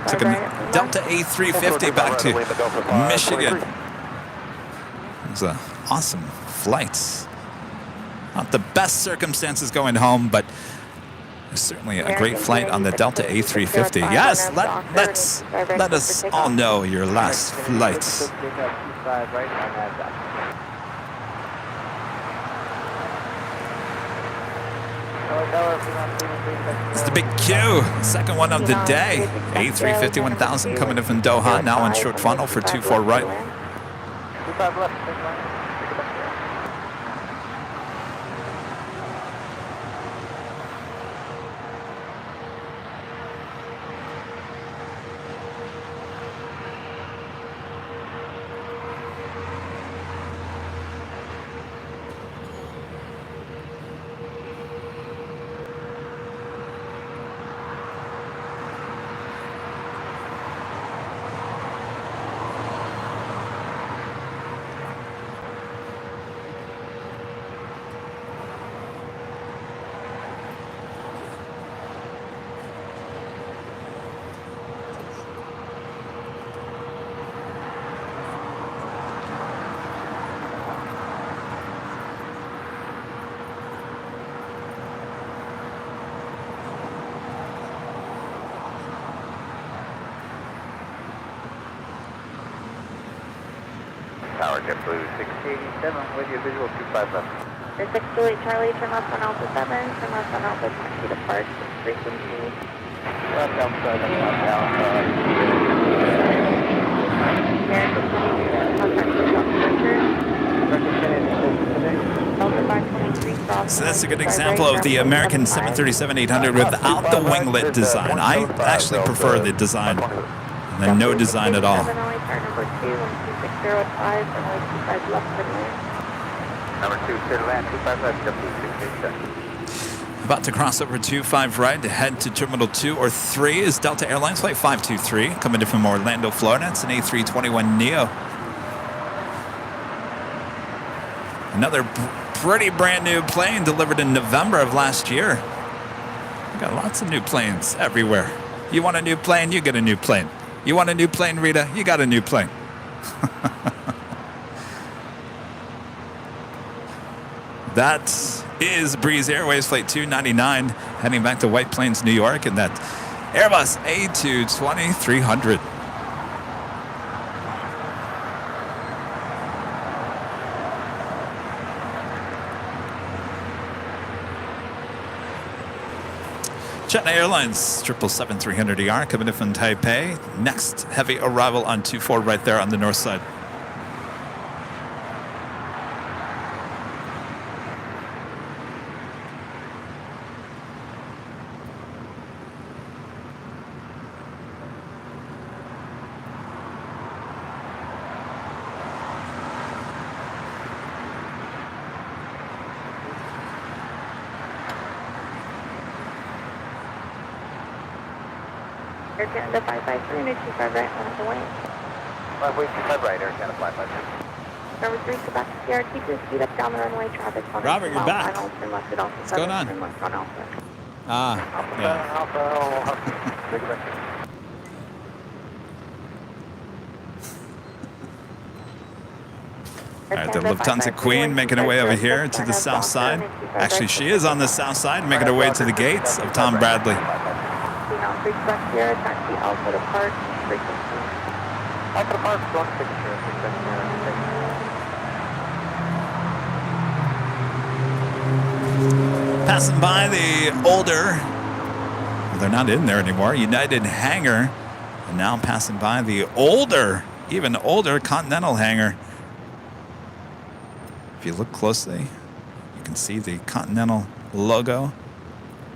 Took a Delta A350 back to Michigan. It was an awesome flight. Not the best circumstances going home, but certainly a great flight on the Delta A350. Yes, let us all know your last flights. It's the big Q, second one of the day. A350 1000 coming in from Doha, now on short funnel for 24 right. 25 left, JetBlue 6087 with you, visual 25 left. 628 Charlie, turn left on Alpha 7, turn left on Alpha 20 to park, frequency. Left Alpha, left Alpha. So that's a good example of the American 737-800 without the winglet design. I actually prefer the design than no design at all. Number 2, clear to land, 25 left, JetBlue 687. About to cross over 25 right to head to Terminal 2 or 3 is Delta Airlines Flight 523 coming in from Orlando, Florida. It's an A321neo. Another pretty brand new plane delivered in November of last year. We got lots of new planes everywhere. You want a new plane, you get a new plane. You want a new plane, Rita, you got a new plane. That is Breeze Airways Flight 299 heading back to White Plains, New York, and that Airbus A220-300. China Airlines 777-300ER coming in from Taipei. Next heavy arrival on 24 right there on the north side. Air Canada 553 and 25 right on the way. 525 right, Air Canada 553. Number 3, Quebec Sierra, keep your speed up down the runway, traffic. Robert, you're back. Turn left at Alpha 7, What's going on? turn left on Alpha. Yeah. All right, the Lufthansa Queen making her way over here to the south side. Actually, she is on the south side, making her way to the gates of Tom Bradley. Quebec Sierra, taxi Alpha to park, frequency. Alpha to park, block signature, 670. Passing by the older, well, they're not in there anymore, United hangar, and now passing by the older, even older Continental hangar. If you look closely, you can see the Continental logo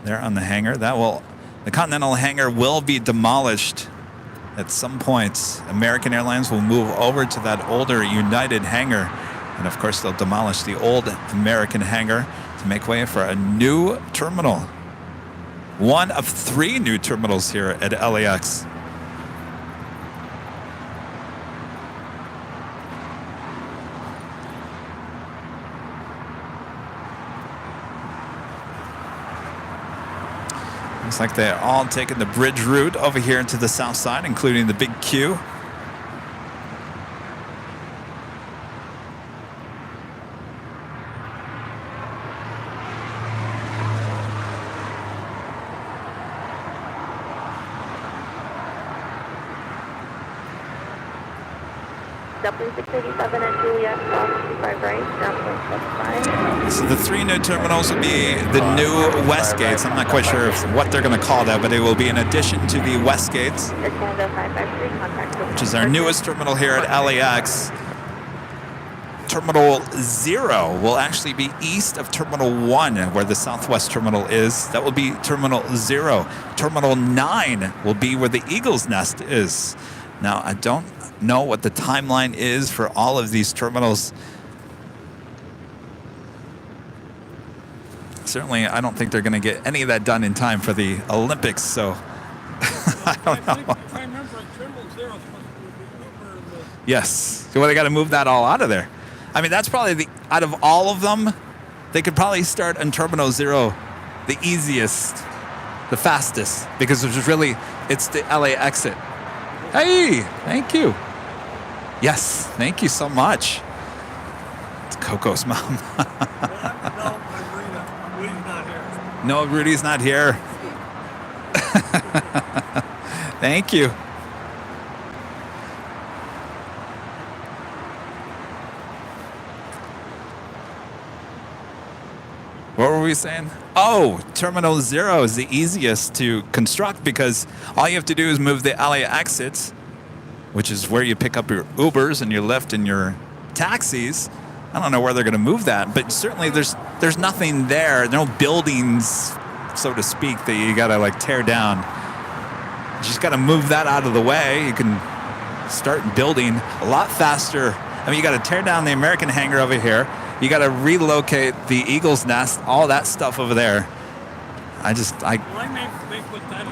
there on the hangar. The Continental hangar will be demolished at some point. American Airlines will move over to that older United hangar, and of course they'll demolish the old American hangar to make way for a new terminal. One of 3 new terminals here at LAX. Looks like they're all taking the bridge route over here into the south side, including the big Q. W687 at Juliet, cross 25 right, ground point +5. So the 3 new terminals will be the new west gates. I'm not quite sure what they're going to call that, but it will be in addition to the west gates, Air Canada 553, contact which is our newest terminal here at LAX. Terminal 0 will actually be east of Terminal 1, where the Southwest Terminal is. That will be Terminal 0. Terminal 9 will be where the Eagle's Nest is. Now, I don't know what the timeline is for all of these terminals. Certainly, I don't think they're going to get any of that done in time for the Olympics, so I don't know. If I remember right, Terminal 0 is supposed to be over the... Yes. So they got to move that all out of there. I mean, that's probably out of all of them, they could probably start on Terminal 0 the easiest, the fastest, because it's the LA exit. Hey, thank you. Yes, thank you so much. It's Coco's mom. No, Rudy's not here. No, Rudy's not here. Thank you. were we saying? Oh, Terminal 0 is the easiest to construct because all you have to do is move the LA exits, which is where you pick up your Ubers and your Lyft and your taxis. I don't know where they're going to move that, but certainly there's nothing there. No buildings, so to speak, that you got to like tear down. You just got to move that out of the way. You can start building a lot faster. I mean, you got to tear down the American hangar over here. You got to relocate the Eagle's Nest, all that stuff over there. Well, I may put that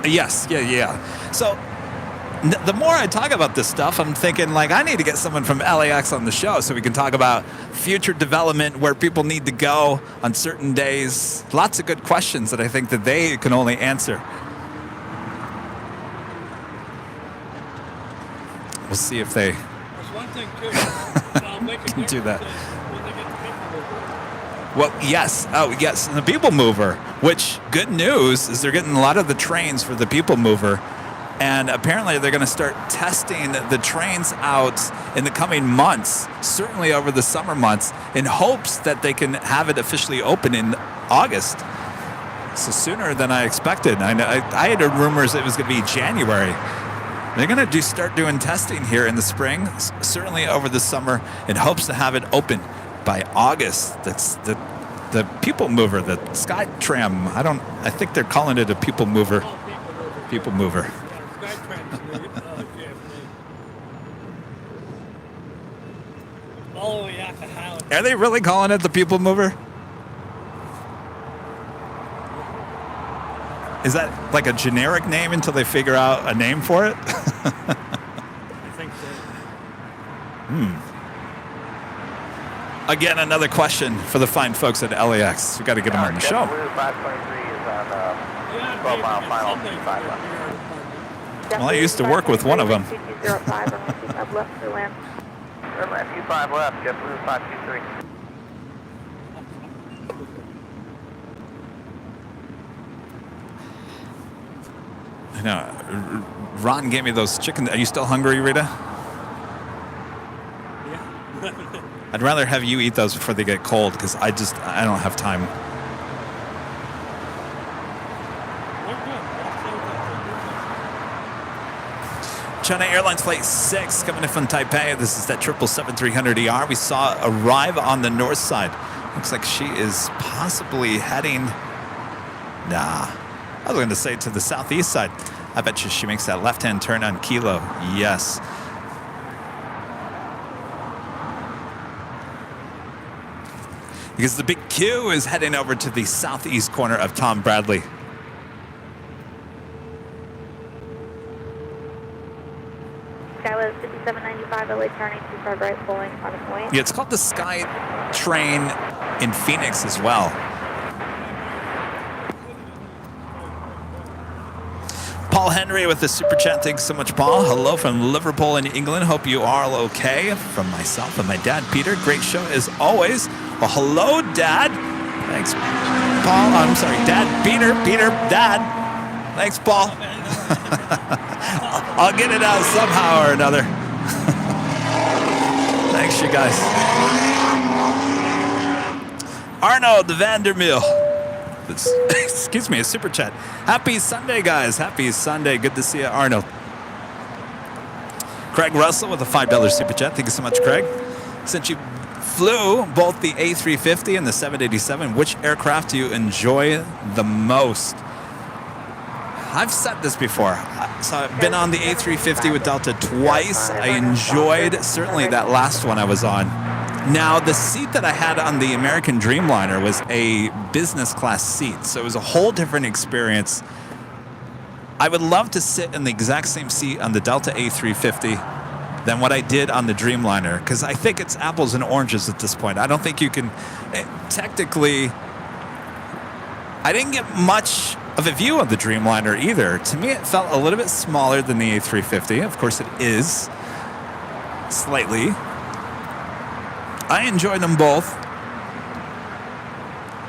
in. Yes, yeah. So the more I talk about this stuff, I'm thinking like I need to get someone from LAX on the show so we can talk about future development, where people need to go on certain days. Lots of good questions that I think that they can only answer. We'll see if they There's one thing too. I'll make a can do that. difference when they get the people. Well, yes. Oh, yes. And the People Mover, which good news is they're getting a lot of the trains for the People Mover. And apparently they're going to start testing the trains out in the coming months, certainly over the summer months, in hopes that they can have it officially open in August. So sooner than I expected. I had heard rumors it was going to be January. They're going to start doing testing here in the spring, certainly over the summer, in hopes to have it open by August. That's the People Mover, the Sky Tram. I think they're calling it a People Mover. People Mover. All the way out to Howard. Are they really calling it the People Mover? Is that like a generic name until they figure out a name for it? I think so. Again, another question for the fine folks at LAX. We got to get them on the show. JetBlue 523 is on 12-mile final, 5 left. Well, I used to work with one of them. 2205, I'm left to land. Airline 25 left, JetBlue 523. I know. Ron gave me those chicken. Are you still hungry, Rita? Yeah. I'd rather have you eat those before they get cold because I don't have time. China Airlines Flight 6 coming in from Taipei. This is that 777-300ER we saw arrive on the north side. Looks like she is possibly heading... Nah. I was going to say to the southeast side. I bet you she makes that left-hand turn on Kilo. Yes. Because the big Q is heading over to the southeast corner of Tom Bradley. Skyway 5795, LA turning 25 right, pulling on a point. Yeah, it's called the Sky Train in Phoenix as well. Paul Henry with the super chat. Thanks so much, Paul. Hello from Liverpool in England. Hope you are all okay. From myself and my dad, Peter. Great show as always. Well, hello, Dad. Thanks, Paul. I'm sorry, Dad. Peter, Dad. Thanks, Paul. I'll get it out somehow or another. Thanks, you guys. Arnold Vandermeer. Excuse me, a super chat. Happy Sunday, guys. Happy Sunday. Good to see you, Arnold. Craig Russell with a $5 super chat. Thank you so much, Craig. Since you flew both the A350 and the 787, which aircraft do you enjoy the most? I've said this before. So I've been on the A350 with Delta twice. I enjoyed certainly that last one I was on. Now, the seat that I had on the American Dreamliner was a business class seat, so it was a whole different experience. I would love to sit in the exact same seat on the Delta A350 than what I did on the Dreamliner, because I think it's apples and oranges at this point. I don't think you can... Technically, I didn't get much of a view of the Dreamliner either. To me, it felt a little bit smaller than the A350. Of course, it is slightly. I enjoyed them both.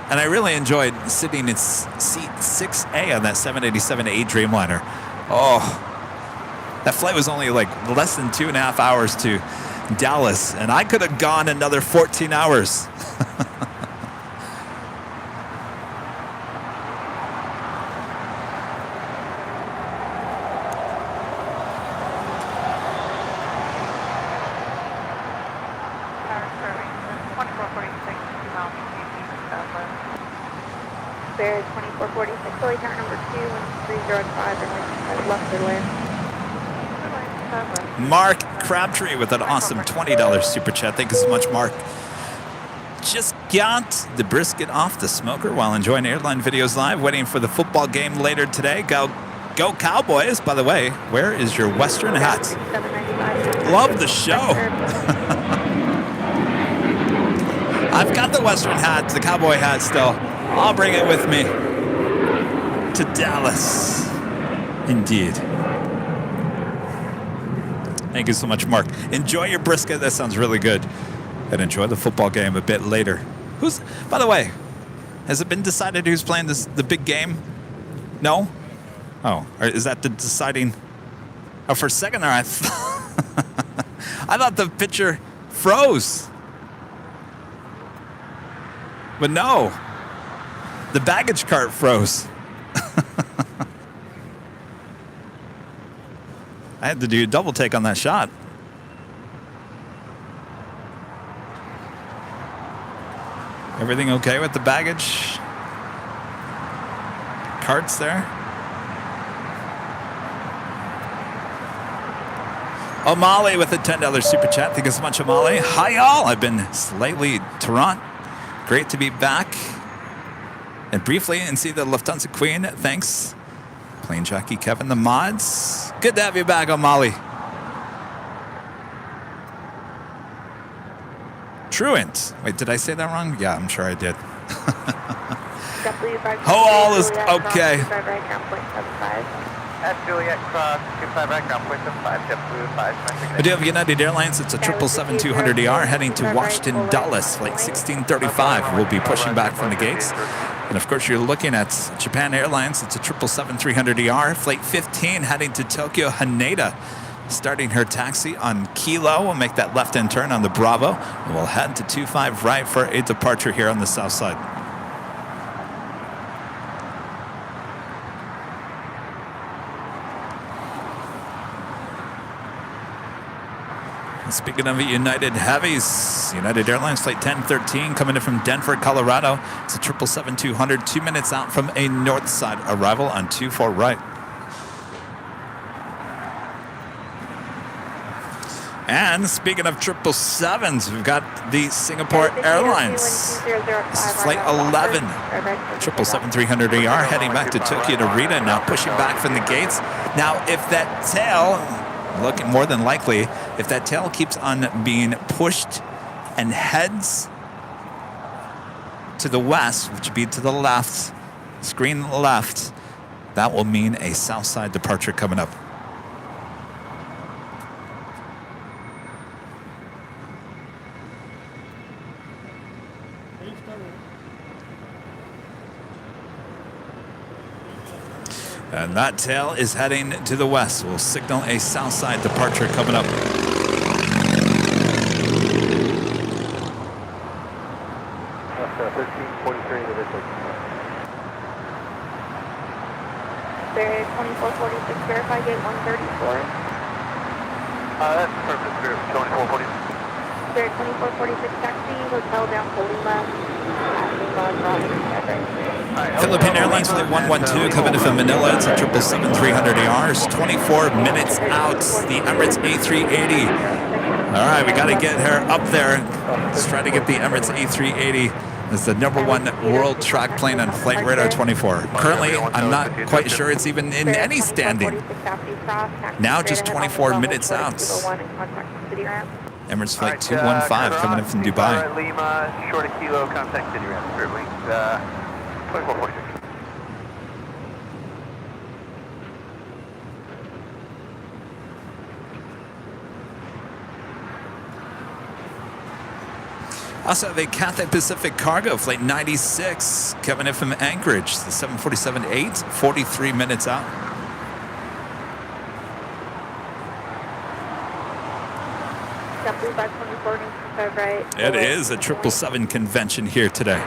And I really enjoyed sitting in seat 6A on that 787-8 Dreamliner. Oh, that flight was only like less than 2.5 hours to Dallas, and I could have gone another 14 hours. Bear 2446, Philly tower number 2, 1305, and left to land. Mark Crabtree with an awesome $20 super chat. Thank you so much, Mark. Just got the brisket off the smoker while enjoying Airline Videos Live, waiting for the football game later today. Go Cowboys. By the way, where is your Western hat? Love the show. I've got the Western hat, the Cowboy hat still. I'll bring it with me to Dallas. Indeed. Thank you so much, Mark. Enjoy your brisket. That sounds really good. And enjoy the football game a bit later. By the way, has it been decided who's playing the big game? No? Oh, or is that the deciding? Oh, for a second there, I thought the picture froze. But no, the baggage cart froze. I had to do a double take on that shot. Everything okay with the baggage carts there? O'Malley with a $10 super chat. Thank you so much, O'Malley. Hi, y'all. I've been slightly Toronto. Great to be back. And briefly, and see the Lufthansa Queen. Thanks. Plain Jackie, Kevin, the mods. Good to have you back, O'Malley. Truant. Wait, did I say that wrong? Yeah, I'm sure I did. Oh, all is okay. At Juliet Cross, 25 right ground, point 75, JetBlue 5. We do have United Airlines. It's a 777-200ER heading to Washington Dulles, flight 1635. We'll be pushing back from the gates. And of course, you're looking at Japan Airlines. It's a 777-300ER, flight 15 heading to Tokyo Haneda. Starting her taxi on Kilo. We'll make that left-hand turn on the Bravo. And we'll head to 25 right for a departure here on the south side. Speaking of United Heavies, United Airlines Flight 1013 coming in from Denver, Colorado. It's a 777-200, 2 minutes out from a north side arrival on 24 right. And speaking of 777s, we've got the Singapore Airlines. This is Flight 11, 777-300ER heading back to Tokyo Narita, now pushing back from the gates. Now, if that tail... looking more than likely, if that tail keeps on being pushed and heads to the west, which would be to the left, screen left, that will mean a south side departure coming up. And that tail is heading to the west. We'll signal a south side departure coming up. That's 1343 individual. Spirit 2446, verify gate 134. That's perfect, Spirit 2446. Spirit 2446, taxi, hotel down to Lima. Philippine Airlines Flight 112 coming in from Manila. It's a 777-300ER. It's 24 minutes out. The Emirates A380. All right, we got to get her up there. Let's try to get the Emirates A380 as the #1 world track plane on Flight Radar 24. Currently, I'm not quite sure it's even in any standing. Now just 24 minutes out. Emirates Flight 215 coming in from Dubai. Lima, short of Kilo, contact City Ramp, Spirit Wings, 2446. Also have a Cathay Pacific Cargo Flight 96 coming in from Anchorage. The 747-8, 43 minutes out. It is a 777 convention here today.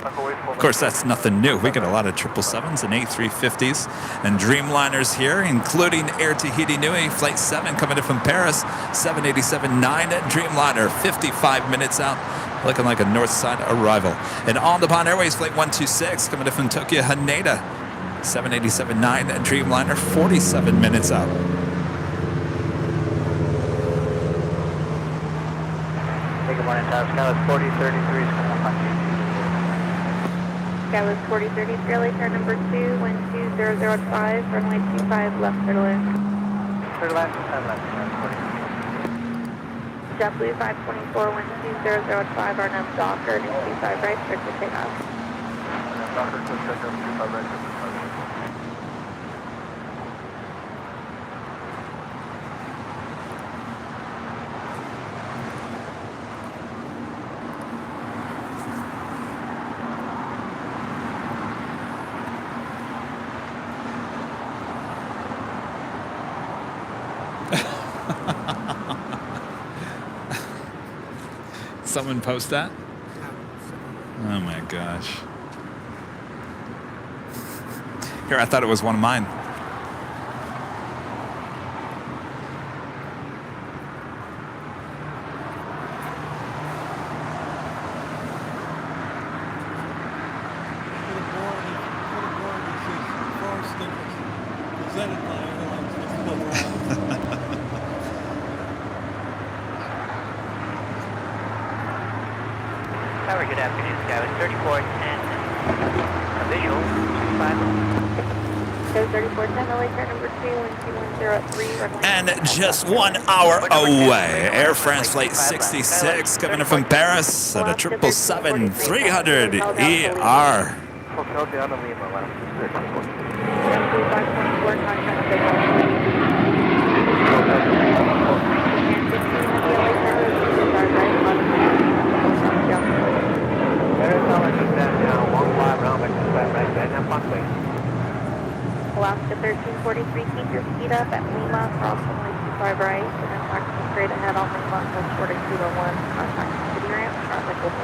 Of course, that's nothing new. We get a lot of 777s and A350s and Dreamliners here, including Air Tahiti Nui Flight 7 coming in from Paris, 787-9 Dreamliner, 55 minutes out. looking like a north side arrival. And on the Japan Airways Flight 126 coming in from Tokyo Haneda, 787-9 Dreamliner, 47 minutes out. Take a morning, Skywas 4033 is coming up on you. Skywas 4033, LA car number 2, wind 2005, runway 25, left turtle in. Turtle left, time left, JetBlue 524, wind 2005, RNAV Docker, 25 right, strict to takeoff. Docker, 25 right, Someone post that? Oh my gosh. Here, I thought it was one of mine. Presented by Airlines. Tower, good afternoon, Skywas 3410. A visual, 25. So 3410, LA car number 2, wind 2103, runway. And just 1 hour away, Air France Flight 66 coming in from Paris at a 777-300 ER. Hotel down to Lima, last JetBlue 524, contact signal. Alaska 1343, keep your speed up at Lima, cross runway 25 right, and then taxi straight ahead on Lima until short of Kilo 1, contact city ramp, traffic will be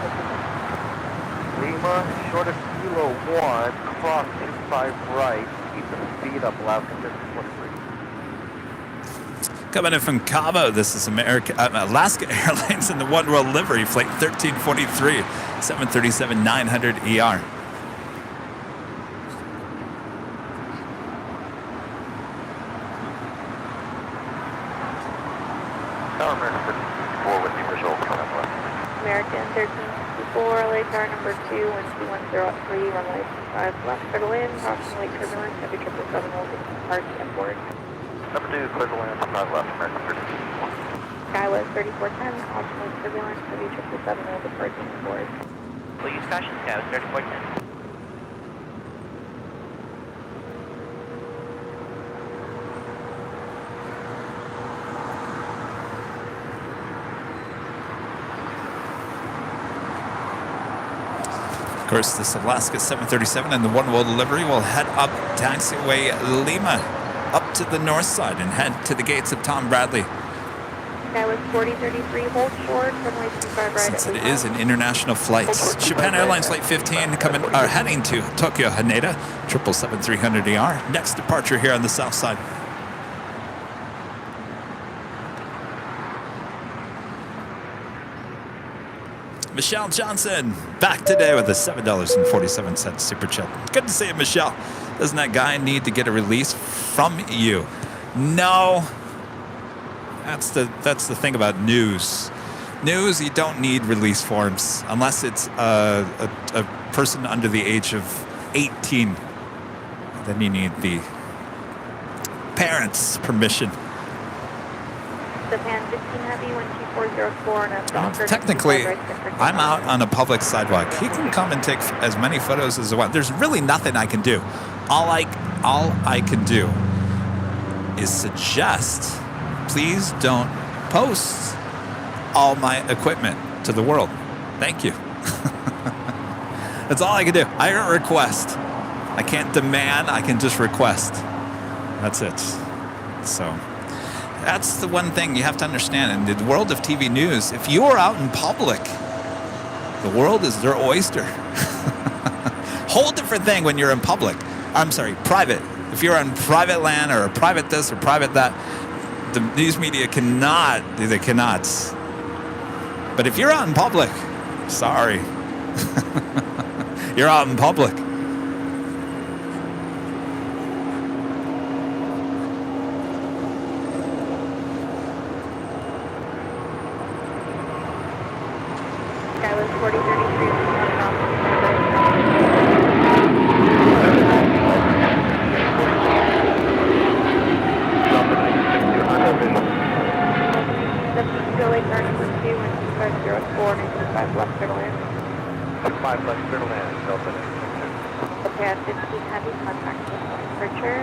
Lima, short of Kilo 1, cross 25 right, keep the speed up, Alaska 1343. Coming in from Cabo, this is Alaska Airlines in the One World livery, Flight 1343, 737-900 ER. Tower American 1364 with the visual coming left. American 1364, LA car number 2, wind 2103, runway 25 left, turtle in, crossing Lake Turbulence, heavy 777 will depart airport. Number 2, clear to land, 5 left, American 1364. Skywas 3410, crossing Lake Turbulence, heavy 777 will depart airport. We'll use caution, Skywas 3410. Of course, this Alaska 737 and the One World delivery will head up taxiway Lima, up to the north side and head to the gates of Tom Bradley. Skywas 4033, hold short, runway 25 right. Since it is an international flight, Japan Airlines Flight 15 heading to Tokyo Haneda, 777-300 ER. Next departure here on the south side. Michelle Johnson, back today with a $7.47 super chat. Good to see you, Michelle. Doesn't that guy need to get a release from you? No. That's the thing about news. News, you don't need release forms unless it's a person under the age of 18. Then you need the parents' permission. Japan 15 heavy, wind 2404, and a Docker. Technically, I'm out on a public sidewalk. He can come and take as many photos as I want. There's really nothing I can do. All I can do is suggest, please don't post all my equipment to the world. Thank you. That's all I can do. I can request. I can't demand, I can just request. That's it. So that's the one thing you have to understand. In the world of TV news, if you are out in public, the world is their oyster. Whole different thing when you're in public. I'm sorry, private. If you're on private land or a private this or private that, the news media cannot. But if you're out in public, Sorry. You're out in public. Skywest 4033, Julie, turning for 2 and 2504, and 25 left turtle in. 25 left turtle land, Delta 962. Okay, at 15 heavy, contact with departure.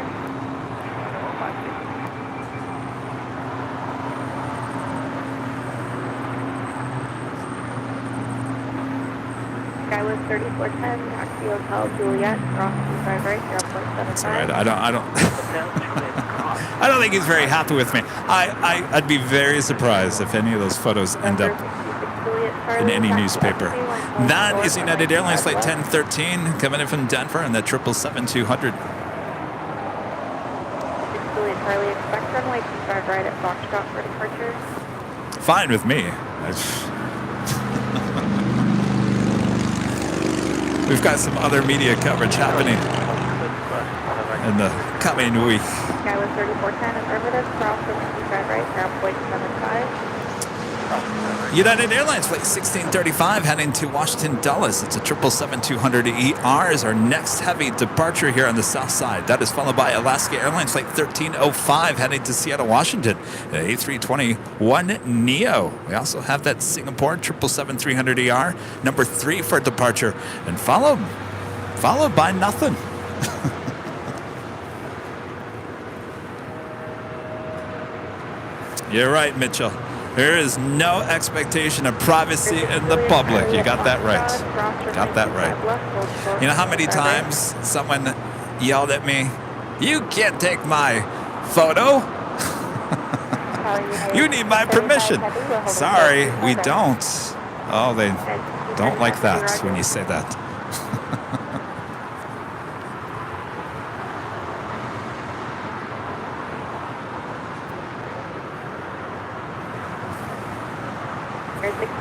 Skywest 3410, taxi hotel Juliet, cross 25 right, 0.75. That's all right. I don't I don't think he's very happy with me. I'd be very surprised if any of those photos end up in any newspaper. That is United Airlines Flight 1013 coming in from Denver and the 777-200. Juliet Charlie, expect runway 25 right at Foxtrot for departure. Fine with me. We've got some other media coverage happening in the coming week. Skywest 3410, affirmative, cross 25 right, 0.75. United Airlines Flight 1635 heading to Washington Dulles. It's a 777-200 ER is our next heavy departure here on the south side. That is followed by Alaska Airlines Flight 1305 heading to Seattle, Washington. An A321neo. We also have that Singapore 777-300 ER, number 3 for departure, and followed by nothing. You're right, Mitchell. There is no expectation of privacy in the public. You got that right. Got that right. You know how many times someone yelled at me, "You can't take my photo. You need my permission." Sorry, we don't. Oh, they don't like that when you say that.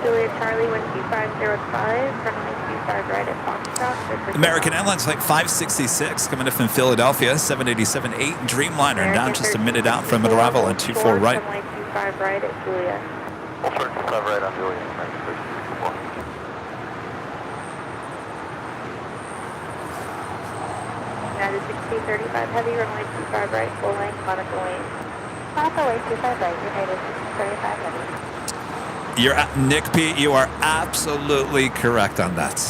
Juliet Charlie 12505, runway 25 right at Foxtrot. American Airlines Flight 566 coming in from Philadelphia, 787-8 Dreamliner, now just a minute out from arrival on 24 right. Runway 25 right at Juliet. We'll turn 25 right on Juliet. United 1635 heavy, runway 25 right, full length, Monaco Lane. Monaco Lane 25 right, United 1635 heavy. Nick P, you are absolutely correct on that.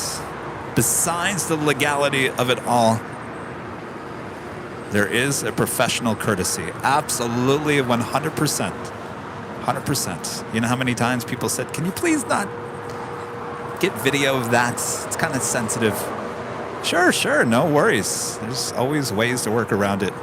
Besides the legality of it all, there is a professional courtesy. Absolutely 100%. 100%. You know how many times people said, "Can you please not get video of that? It's kind of sensitive." Sure, no worries. There's always ways to work around it.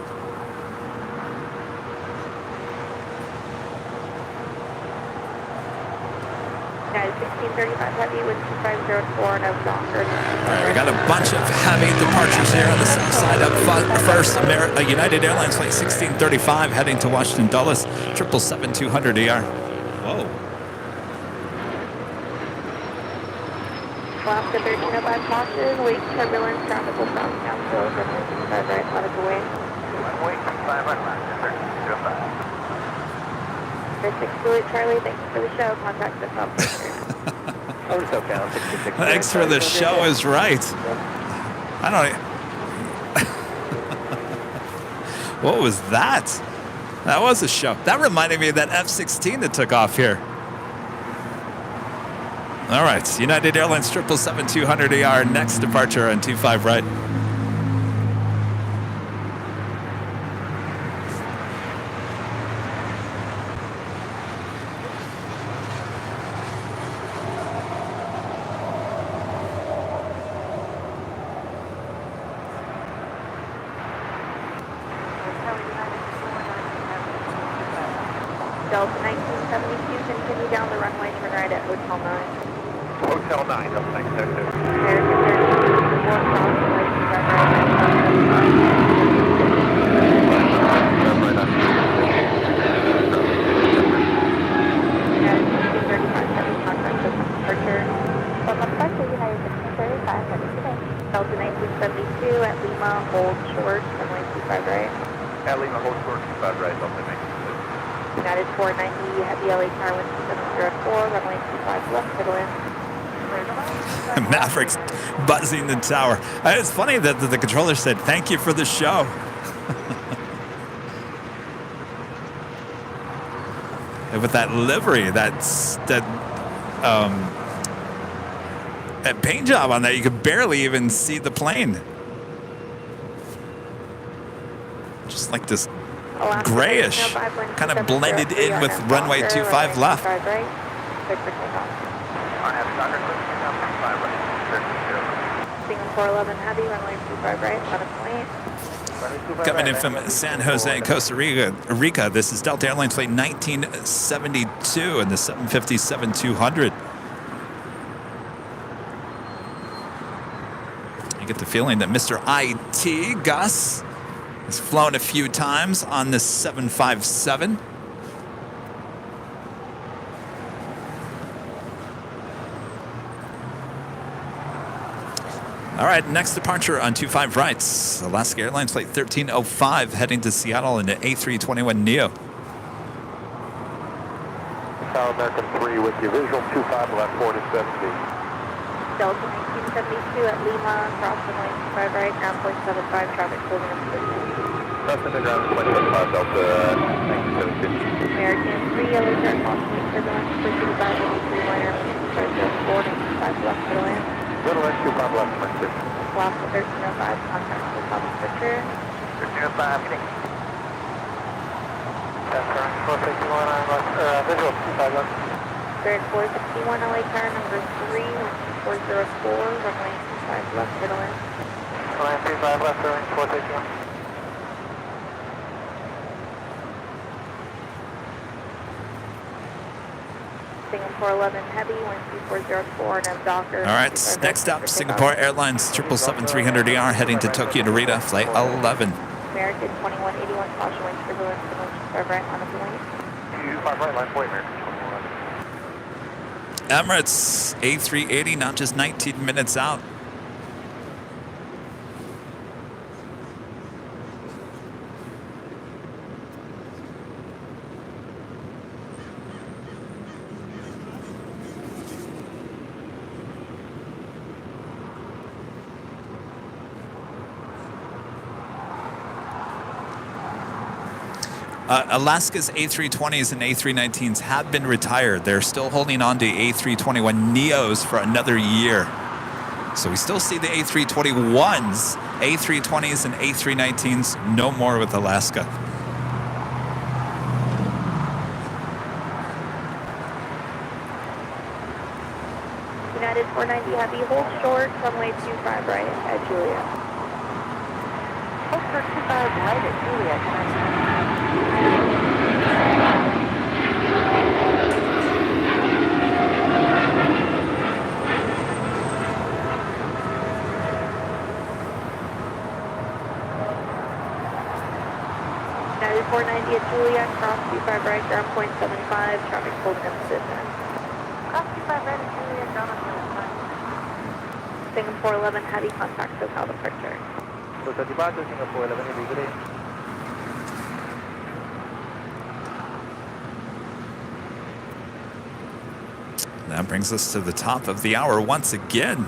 United 1635 heavy with 2504 and over Docker. All right, we got a bunch of heavy departures here on the south side. Up first, United Airlines Flight 1635 heading to Washington Dulles, 777-200 ER. Whoa. Alaska 1305 caution, weak turbulence, traffic will south downfield, runway 25 right, Monaco Lane. Runway 25 right, 1305. 6 Juliet Charlie, thank you for the show. Contact us up. Oh, it's okay. I'll 66. Thanks for the show is right. I don't. What was that? That was a show. That reminded me of that F-16 that took off here. All right, United Airlines 777-200 ER, next departure on 25 right. Delta 1972, continue down the runway, turn right at Hotel 9. Hotel 9, Delta 972. American 1304, cross runway 25 right at United 1635 heavy, contact us departure. 25 right, only making United 490, heavy LA tower wind 704, runway 25 left, middle in. Maverick's buzzing the tower. It's funny that the controller said, "Thank you for the show." And with that livery, that paint job on that, you could barely even see the plane. Just like this grayish, kind of blended in with runway 25 left. Singapore 11 heavy, runway 25 right, 11.8. Coming in from San Jose, Costa Rica, this is Delta Airlines flight 1972 and the 757-200. I get the feeling that Mr. IT, Gus, has flown a few times on this 757. All right, next departure on 25 rights. Alaska Airlines flight 1305 heading to Seattle in the A321neo. South American 3 with you. Visual 25 left 4 to 70. Delta 1972 at Lima, cross runway 25 right, ground point 75, traffic holding up to Crossing the ground 25 Delta 1972. American 3, yellow chart, caution, turbulence, proceed by 83 liner, 2504, 95 left, middle in. Little end 25 left, Mercury. Alaska 1305, contact with top structure. 1305, getting. That's 461 visual 25 left. Spirit 461, LA tower number 3, 404, runway 25 left, middle in. Runway 25 left, runway 461. Singapore 11 heavy, wind 2404, and Docker. All right, next up, Singapore Airlines 777-300ER heading to Tokyo Narita, flight 11. American 2181, caution wind turbulence, 25 right, on a point. 25 right, line point, American 21. Emirates A380, not just 19 minutes out. Alaska's A320s and A319s have been retired. They're still holding on to A321neos for another year. So we still see the A321s, A320s, and A319s no more with Alaska. United 490 heavy, hold short, runway 25 right at Juliet. Hold short 25 right at Juliet. United 490 at Juliet, cross 25 right, ground point 75, traffic holding up position. Cross 25 right at Juliet, ground point 75. Singapore 11 heavy, contact SoCal departure. So departure Singapore 11 illegally. That brings us to the top of the hour once again.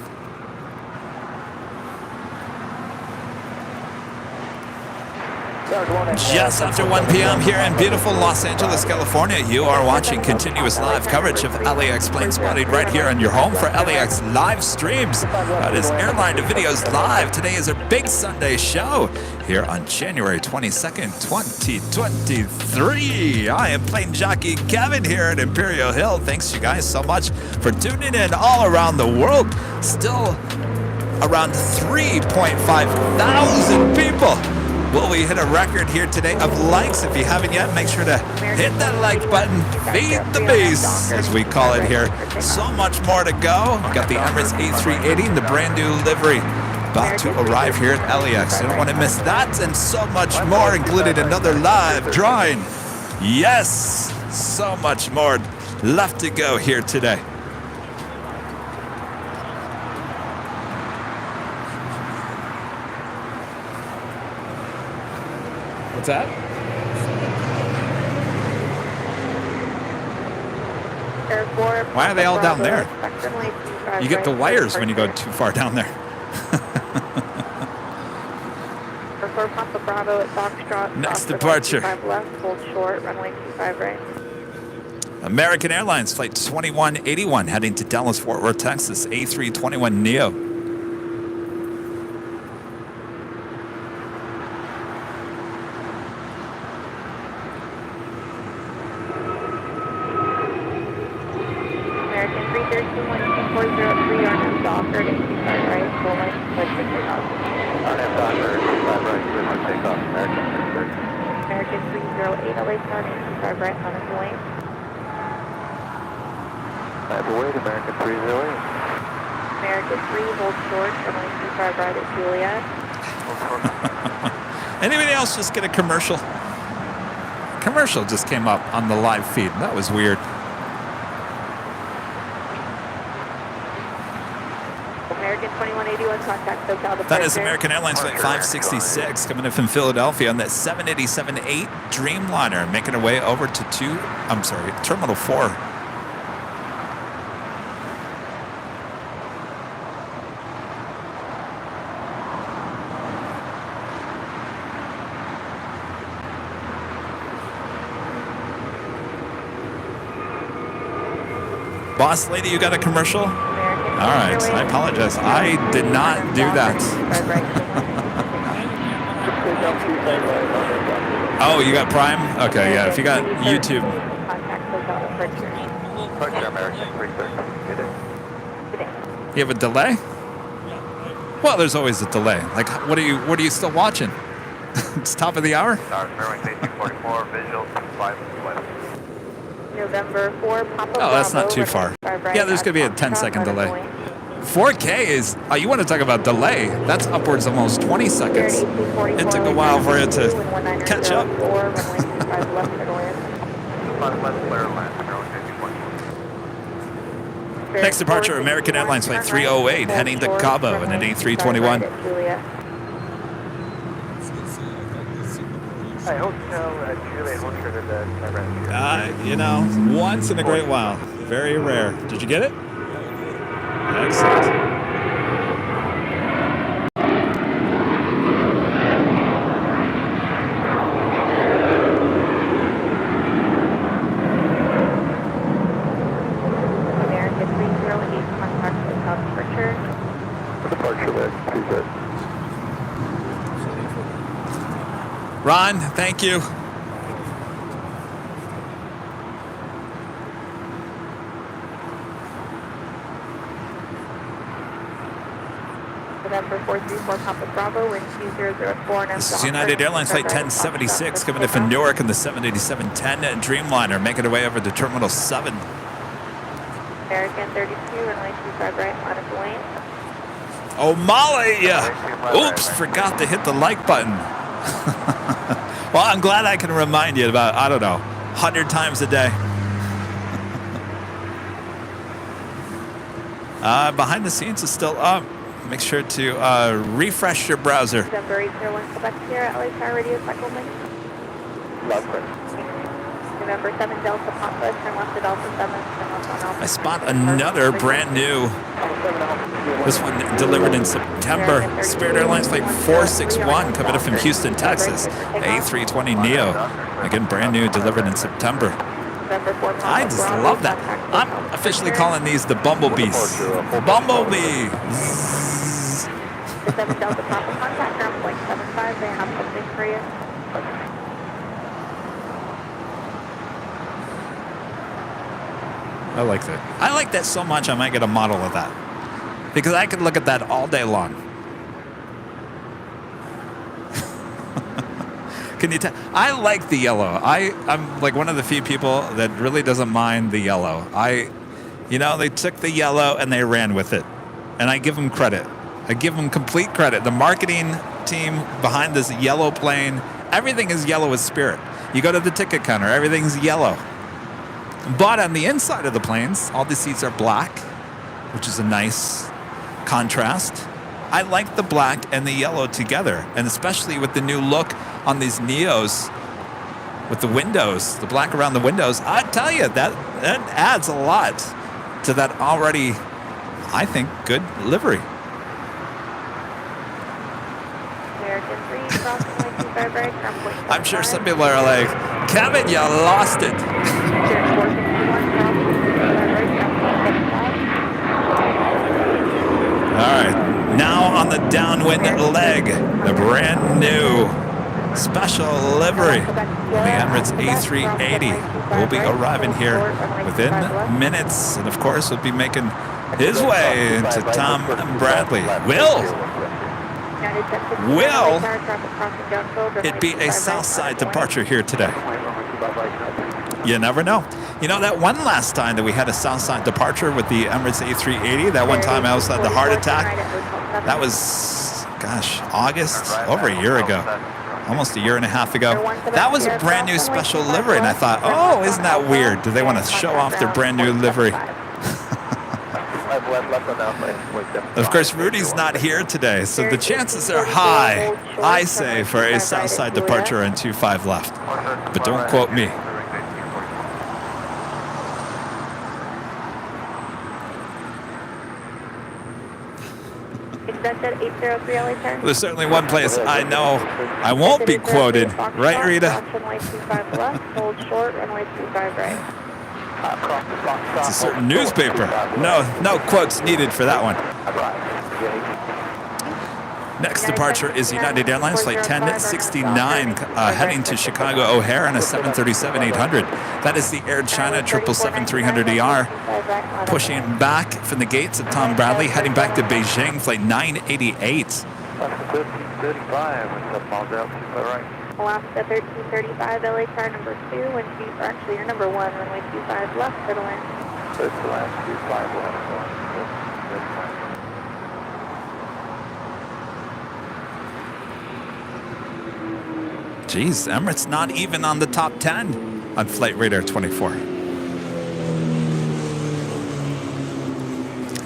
Just after 1 p.m. here in beautiful Los Angeles, California, you are watching continuous live coverage of LAX plane spotting right here on your home for LAX live streams. That is AirLineVideos Live. Today is our big Sunday show here on January 22nd, 2023. I am plane jockey Kevin here at Imperial Hill. Thanks you guys so much for tuning in all around the world. Still around 3,500 people. Will we hit a record here today of likes? If you haven't yet, make sure to hit that like button. Feed the beast, as we call it here. So much more to go. We've got the Emirates A380 and the brand new livery about to arrive here at LAX. You don't want to miss that and so much more, including another live drawing. Yes, so much more left to go here today. What's that? 34. Why are they all down there? Expect runway 25 You get the right, wires when you go departure. too far down there. For Papa Bravo at Foxtrot. Next cross runway departure. 25 left, hold short, runway 25 right. American Airlines Flight 2181 heading to Dallas, Fort Worth, Texas, A321neo. American 313-1240, RNM Docker, at 25 right, full length, clear for takeoff. RNM Docker, 25 right, clear for takeoff. American 330. American 308, LA Star, 25 right, on its lane. I have a wait, American 308. American 3, hold short, runway 25 right at Juliet. Anybody else just get a commercial? Commercial just came up on the live feed. That was weird. American 2181, contact SoCal departure. That is American Airlines Flight 566 coming in from Philadelphia on that 787-8 Dreamliner, making her way over to Terminal 4. Boss lady, you got a commercial? All right, I apologize. I did not do that. Oh, you got Prime? Okay, yeah. If you got YouTube. Departure American 330. Good day. You have a delay? Well, there's always a delay. Like, what are you still watching? It's top of the hour? Airline 244, visual 5 left. November 4, Papa Oh, that's not Bravo, too far. runway 25 right Yeah, there's at going to be a Foxtrot, 10-second on its delay. lane. 4K is, you want to talk about delay. That's upwards almost 20 seconds. It took a while for it to catch up. Next departure, American Airlines Flight 308, heading to Cabo in an A321. Hi, hotel Juliet, hotel to the You know, once in a great while. Very rare. Did you get it? Excellent. American 308, contact SoCal departure. Departure there, please good. Ron, thank you. November 434, Papa Bravo, wind 2004. This is United Airlines Flight 1076 coming in from Newark in the 787-10 Dreamliner, making her way over to Terminal 7. American 32, runway 25 right, on its lane. Oh, Molly! Oops, forgot to hit the like button. Well, I'm glad I can remind you about, I don't know, 100 times a day. Behind the scenes is still up. Make sure to refresh your browser. December 801, Quebec Sierra, LA Star Radio cycle link. November 7, Delta Papa, turn left to Delta 7, turn left on Alpha. I spot another brand new, this one delivered in September, Spirit Airlines Flight 461 coming in from Houston, Texas, A320neo. Again, brand new, delivered in September. I just love that. I'm officially calling these the Bumblebees. Bumblebee! Zzz. The 7 Delta Papa, contact ground point 75, they have something for you. I like that. I like that so much I might get a model of that. Because I could look at that all day long. Can you tell? I like the yellow. I'm like one of the few people that really doesn't mind the yellow. They took the yellow and they ran with it. And I give them credit. I give them complete credit. The marketing team behind this yellow plane, everything is yellow as Spirit. You go to the ticket counter, everything's yellow. But on the inside of the planes, all the seats are black, which is a nice contrast. I like the black and the yellow together, and especially with the new look on these Neos. with the windows, the black around the windows. I tell you, that adds a lot to that already, I think, good livery. I'm sure some people are like, Kevin, you lost it. All right, now on the downwind leg, the brand new special livery, the Emirates A380 will be arriving here within minutes, and of course will be making his way into Tom Bradley. Will it be a south side departure here today? You never know. You know, that one last time that we had a south side departure with the Emirates A380, that one time I almost had the heart attack, that was, gosh, August, over a year ago. Almost a year and a half ago. That was a brand new special livery, and I thought, oh, isn't that weird? Do they want to show off their brand new livery? Of course, Rudy's not here today, so the chances are high, I say, for a south side departure on 25 left. But don't quote me. There's certainly one place I know I won't be quoted. Right, Rita? It's a certain newspaper. No quotes needed for that one. Next departure is United Airlines Flight 1069 heading to Chicago O'Hare on a 737-800. That is the Air China 777-300ER pushing back from the gates of Tom Bradley, heading back to Beijing, Flight 988. Alaska 1335, LA car number 2, and actually you're number 1, runway 25 left, for the wind. Geez, Emirates not even on the top 10 on Flight Radar 24.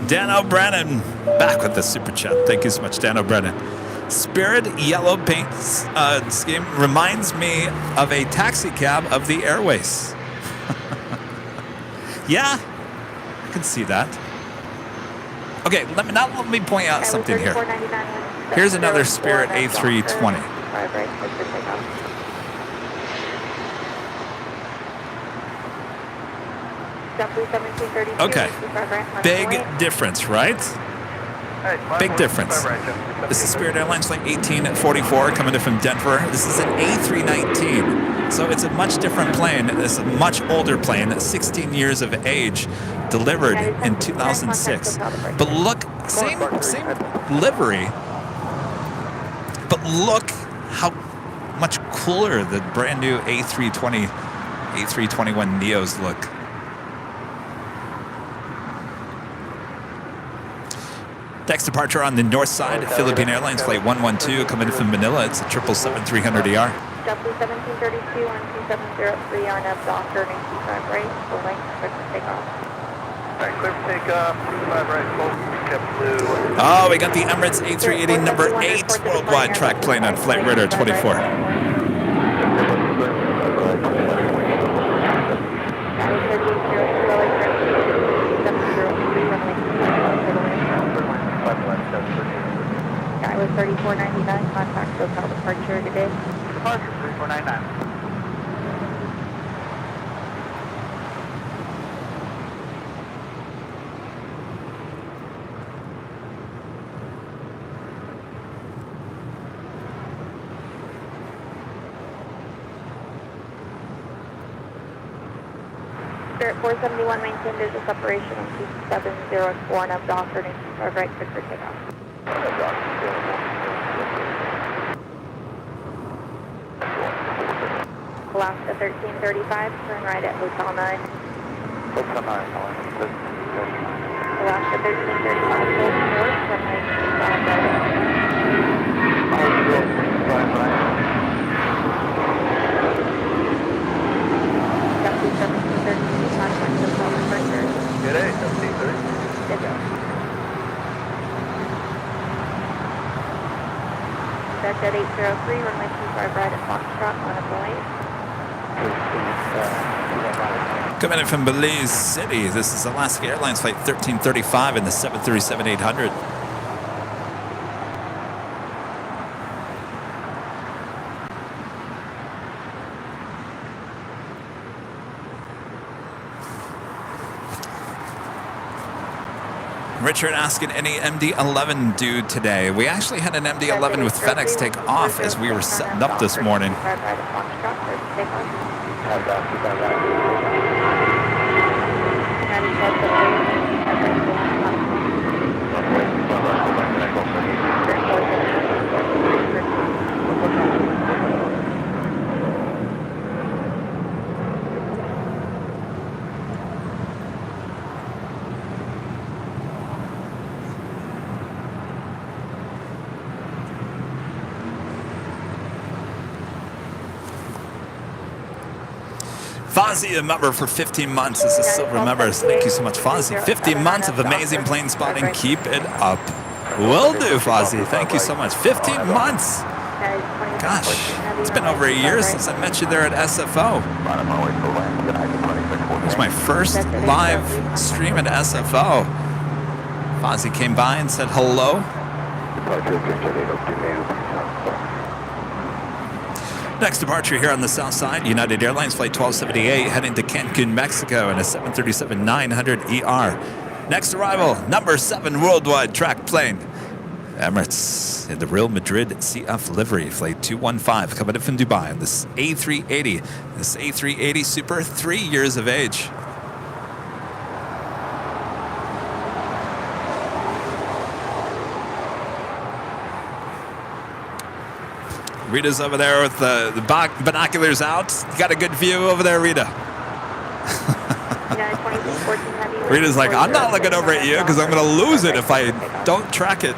Dan O'Brien back with the super chat. Thank you so much, Dan O'Brien. Spirit yellow paint scheme reminds me of a taxi cab of the Airways. Yeah, I can see that. Okay, let me point out something here. Here's another Spirit A320. Okay, big difference, right? Big difference. This is Spirit Airlines Flight 1844 coming in from Denver. This is an A319, so it's a much different plane. It's a much older plane, 16 years of age, delivered in 2006. But look, same livery, but look how much cooler the brand new A320, A321 Neos look. Next departure on the north side, Philippine Airlines Flight 112 coming in from Manila. It's a 777-300ER. W1732 on 2703 RNAV Docker, 25 right, full length, clear for takeoff. Alright, clear for takeoff, 25 right, full, kept blue. Oh, we got the Emirates A380 number 8 worldwide track plane on Flight Radar 24. Skyler 3499, contact SoCal departure today. Departure 3499. Spirit 471, maintain business operation on 2704 and up Docker, 25 right, clear for takeoff. Alaska 1335, turn right at Hotel 9. Hotel 9, Alaska 1335, hold north, runway 25 right. W1732, contact SoCal departure. Good day, 1730. Good day. That's at 803, runway 25 right at Foxtrot, on a point. Coming in from Belize City, this is Alaska Airlines Flight 1335 in the 737-800. Richard asking, any MD-11 due today? We actually had an MD-11 with FedEx take off as we were setting up this morning. Fozzie, a member for 15 months. This is Silver Members. Thank you so much, Fozzie. 15 months of amazing plane spotting. Keep it up. Will do, Fozzie. Thank you so much. 15 months. Gosh, it's been over a year since I met you there at SFO. It was my first live stream at SFO. Fozzie came by and said hello. Next departure here on the south side, United Airlines Flight 1278 heading to Cancun, Mexico in a 737-900ER. Next arrival, number 7 worldwide track plane. Emirates in the Real Madrid CF livery, Flight 215 coming in from Dubai on this A380. This A380 Super, 3 years of age. Rita's over there with the binoculars out. You got a good view over there, Rita? Rita's like, I'm not looking over at you because I'm going to lose it if I don't track it.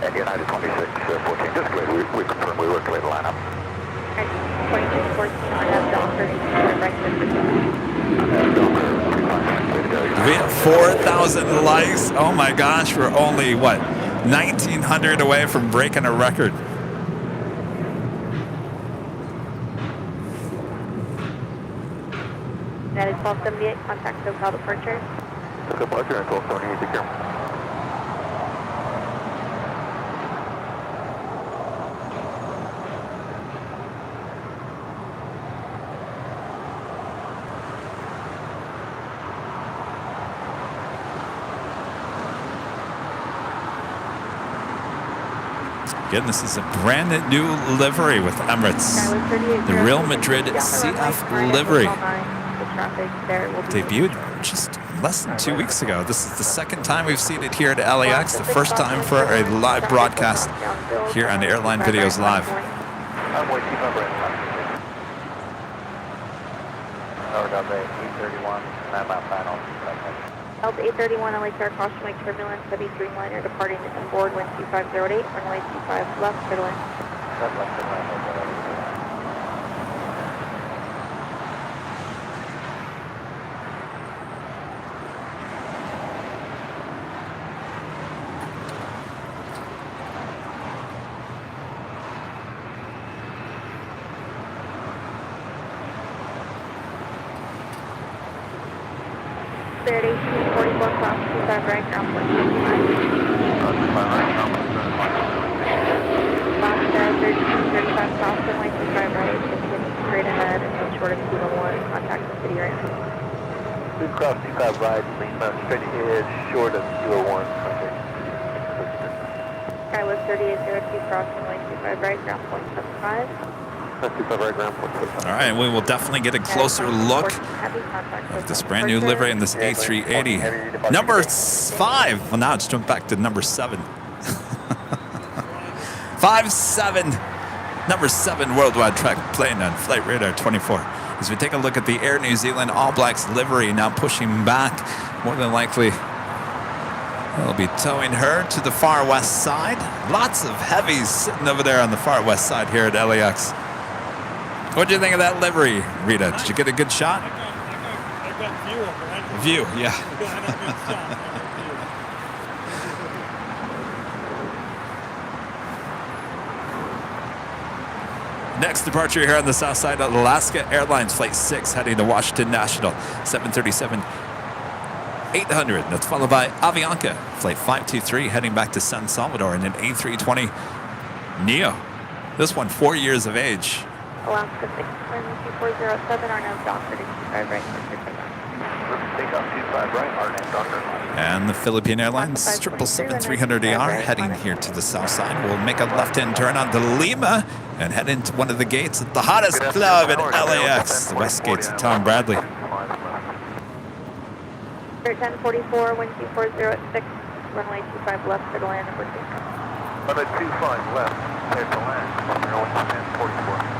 And United 2614, just great. We confirm we work late lineup. 2614, I have Docker. We have 4,000 likes. Oh my gosh, we're only, what, 1,900 away from breaking a record. That is 1278, contact SoCal departure. Departure at 1278, take care. Again, this is a brand new livery with Emirates. The Real Madrid CF livery. Debuted just less than 2 weeks ago. This is the second time we've seen it here at LAX, the first time for a live broadcast here on Airline Videos Live. I'm with you, number 8. Delta 831, 9 mile final. Delta 831, LA crossing turbulence, heavy Dreamliner departing inboard, wind 2508, runway 25 left, clear to land. Cleared 1844, cross 25 right, ground 155. Last 1335, cross runway 25 right, continuing straight ahead and no short of 201, contact the city right now. Please cross 25 right, Lima, straight ahead, short of 201, contact. Skywest 3802, cross runway 25 right, ground 0.75. 25 right, ground 0.75. All right, we will definitely get a closer look of this brand new livery in this A380. Number 5. Well, now it's jumped back to number 7. 5-7. Number 7 worldwide track plane on Flight Radar 24. As we take a look at the Air New Zealand All Blacks livery now pushing back, more than likely they'll be towing her to the far west side. Lots of heavies sitting over there on the far west side here at LAX. What do you think of that livery, Rita? Did you get a good shot? I got view of it. View, yeah. I got a good shot. Next departure here on the south side of Alaska Airlines, Flight 6 heading to Washington National, 737-800. That's followed by Avianca, Flight 523 heading back to San Salvador in an A320 Neo. This one 4 years of age. Alaska 62407, our nose doctor to 25 right. Take off 25 right, our name Dr. And the Philippine Airlines 777-300ER heading here to the south side. We'll make a left-hand turn onto Lima and head into one of the gates at the hottest club at LAX, the West Gates of Tom Bradley. 1044, wind 240 at 6, runway 25 left for the land number 2. Runway 25 left, clear to land, 1044.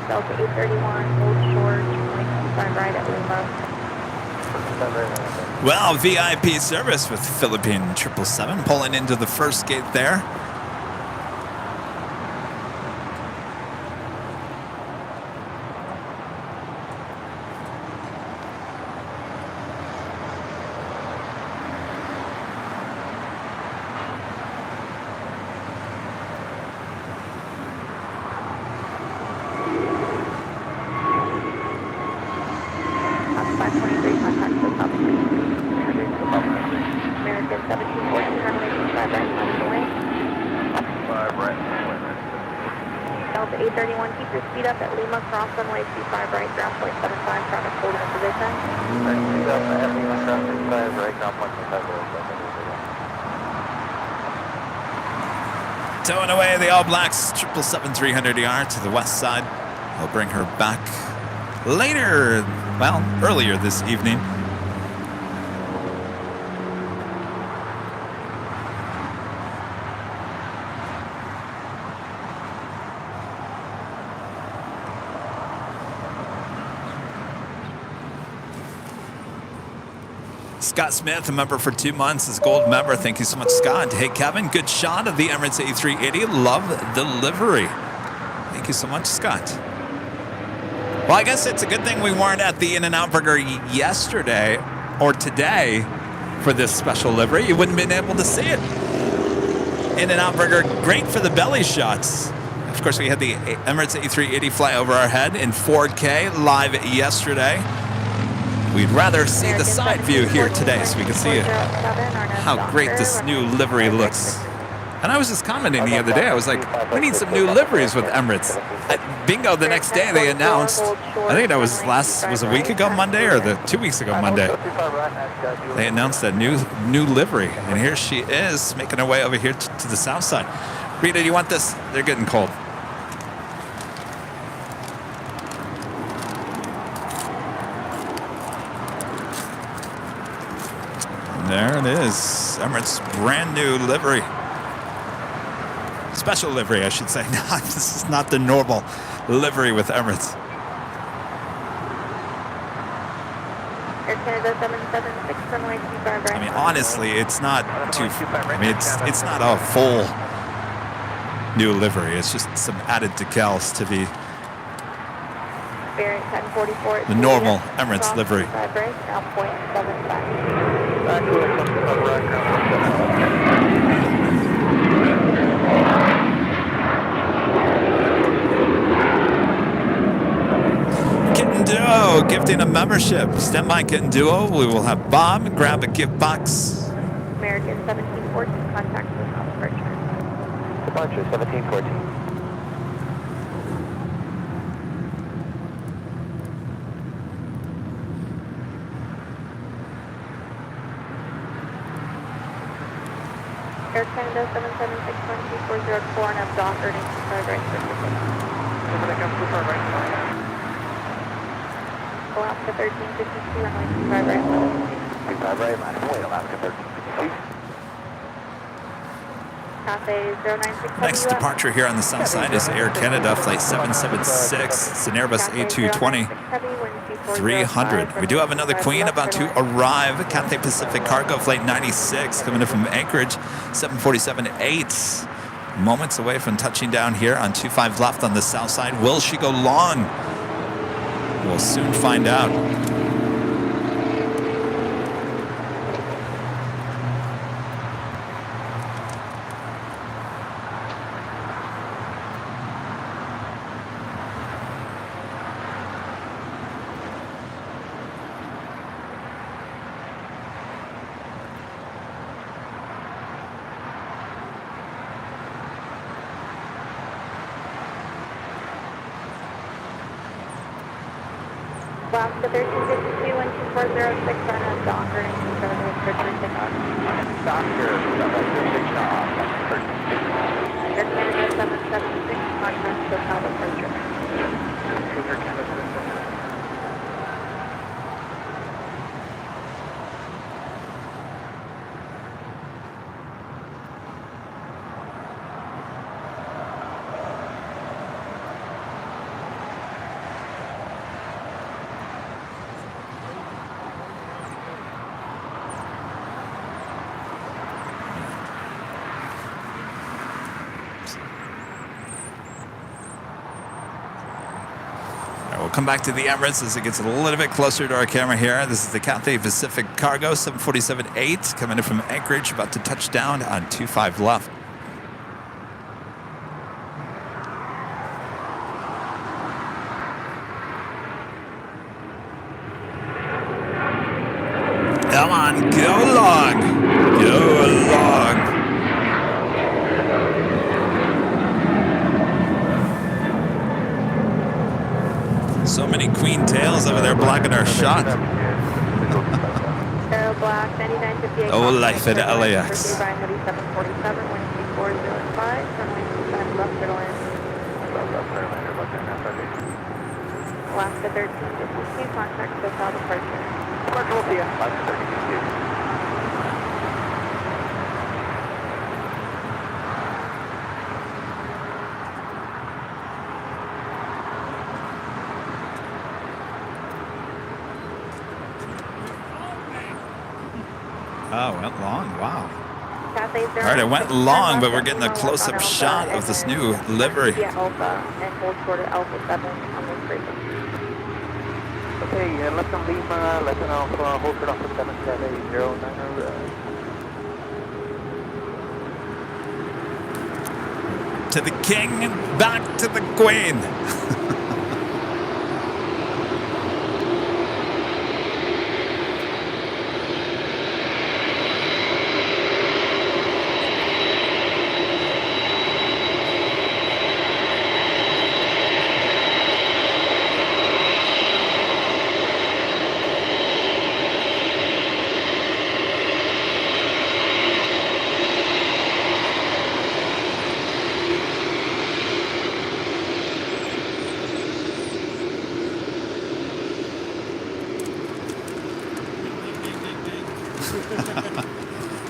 Delta 831, hold short, 25 right at Lima. Well, VIP service with Philippine 777 pulling into the first gate there. American 1714, runway 25 right, on the way. 5 right, Delta 831, keep your speed up at Lima, cross runway 25 right, ground point 75, traffic hold in position. Speed up at Lima, ground 25 right, ground point 75. Towing away the All Blacks 777-300ER to the west side. I'll bring her back later, well, earlier this evening. Scott Smith, a member for 2 months, is a gold member. Thank you so much, Scott. Hey, Kevin, good shot of the Emirates A380. Love the livery. Thank you so much, Scott. Well, I guess it's a good thing we weren't at the In-N-Out Burger yesterday or today for this special livery. You wouldn't have been able to see it. In-N-Out Burger, great for the belly shots. Of course, we had the Emirates A380 fly over our head in 4K live yesterday. We'd rather see the side view here today so we can see how great this new livery looks. And I was just commenting the other day, I was like, we need some new liveries with Emirates. Bingo, the next day they announced, I think that was a week ago Monday or 2 weeks ago Monday. They announced that new livery. And here she is making her way over here to the south side. Rita, do you want this? They're getting cold. There it is, Emirates' brand new livery. Special livery, I should say. This is not the normal livery with Emirates. Air Canada 776, runway 25 right. I mean, honestly, it's not too. I mean, it's not a full new livery. It's just some added decals to the normal Emirates livery. Duo gifting a membership. Stand by, Kitten Duo. We will have Bob grab a gift box. American 1714, contact with South departure. Departure 1714. Air Canada 776-1240 and up Docker and 25 right Alaska 1352 and 25 right. 25 right, line of way, Alaska 1352. Cathay 0967. Next departure here on the south side is Air Canada Flight 776. It's an Airbus A220 300. We do have another Queen about to arrive. Cathay Pacific Cargo Flight 96 coming in from Anchorage 747-8. Moments away from touching down here on 25 left on the south side. Will she go long? We'll soon find out. Alaska 1352 and 2406 on up Docker and 25 right pickup. Doctor, 706 off, 1350. Air Canada 776, contact with South departure. Air Canada 776. We'll come back to the Emirates as it gets a little bit closer to our camera here. This is the Cathay Pacific Cargo 747-8 coming in from Anchorage, about to touch down on 25 left. Come on, go long. Go long. So many queen tails over there blocking our shot. Aero Black 9958. Oh, life at LAX. 747, wind 2405, runway 25 left middle end. Alaska 1352, contact with South departure. Departure will see you. Alaska 1352. Oh, went long. Wow. Cathay All right, it went long, but we're getting a close-up shot of this new livery. Yeah, Alpha and hold short at Alpha 7 on this frequency. Okay, left on Lima, left on Alpha, hold short Alpha 77090. To the king and back to the queen.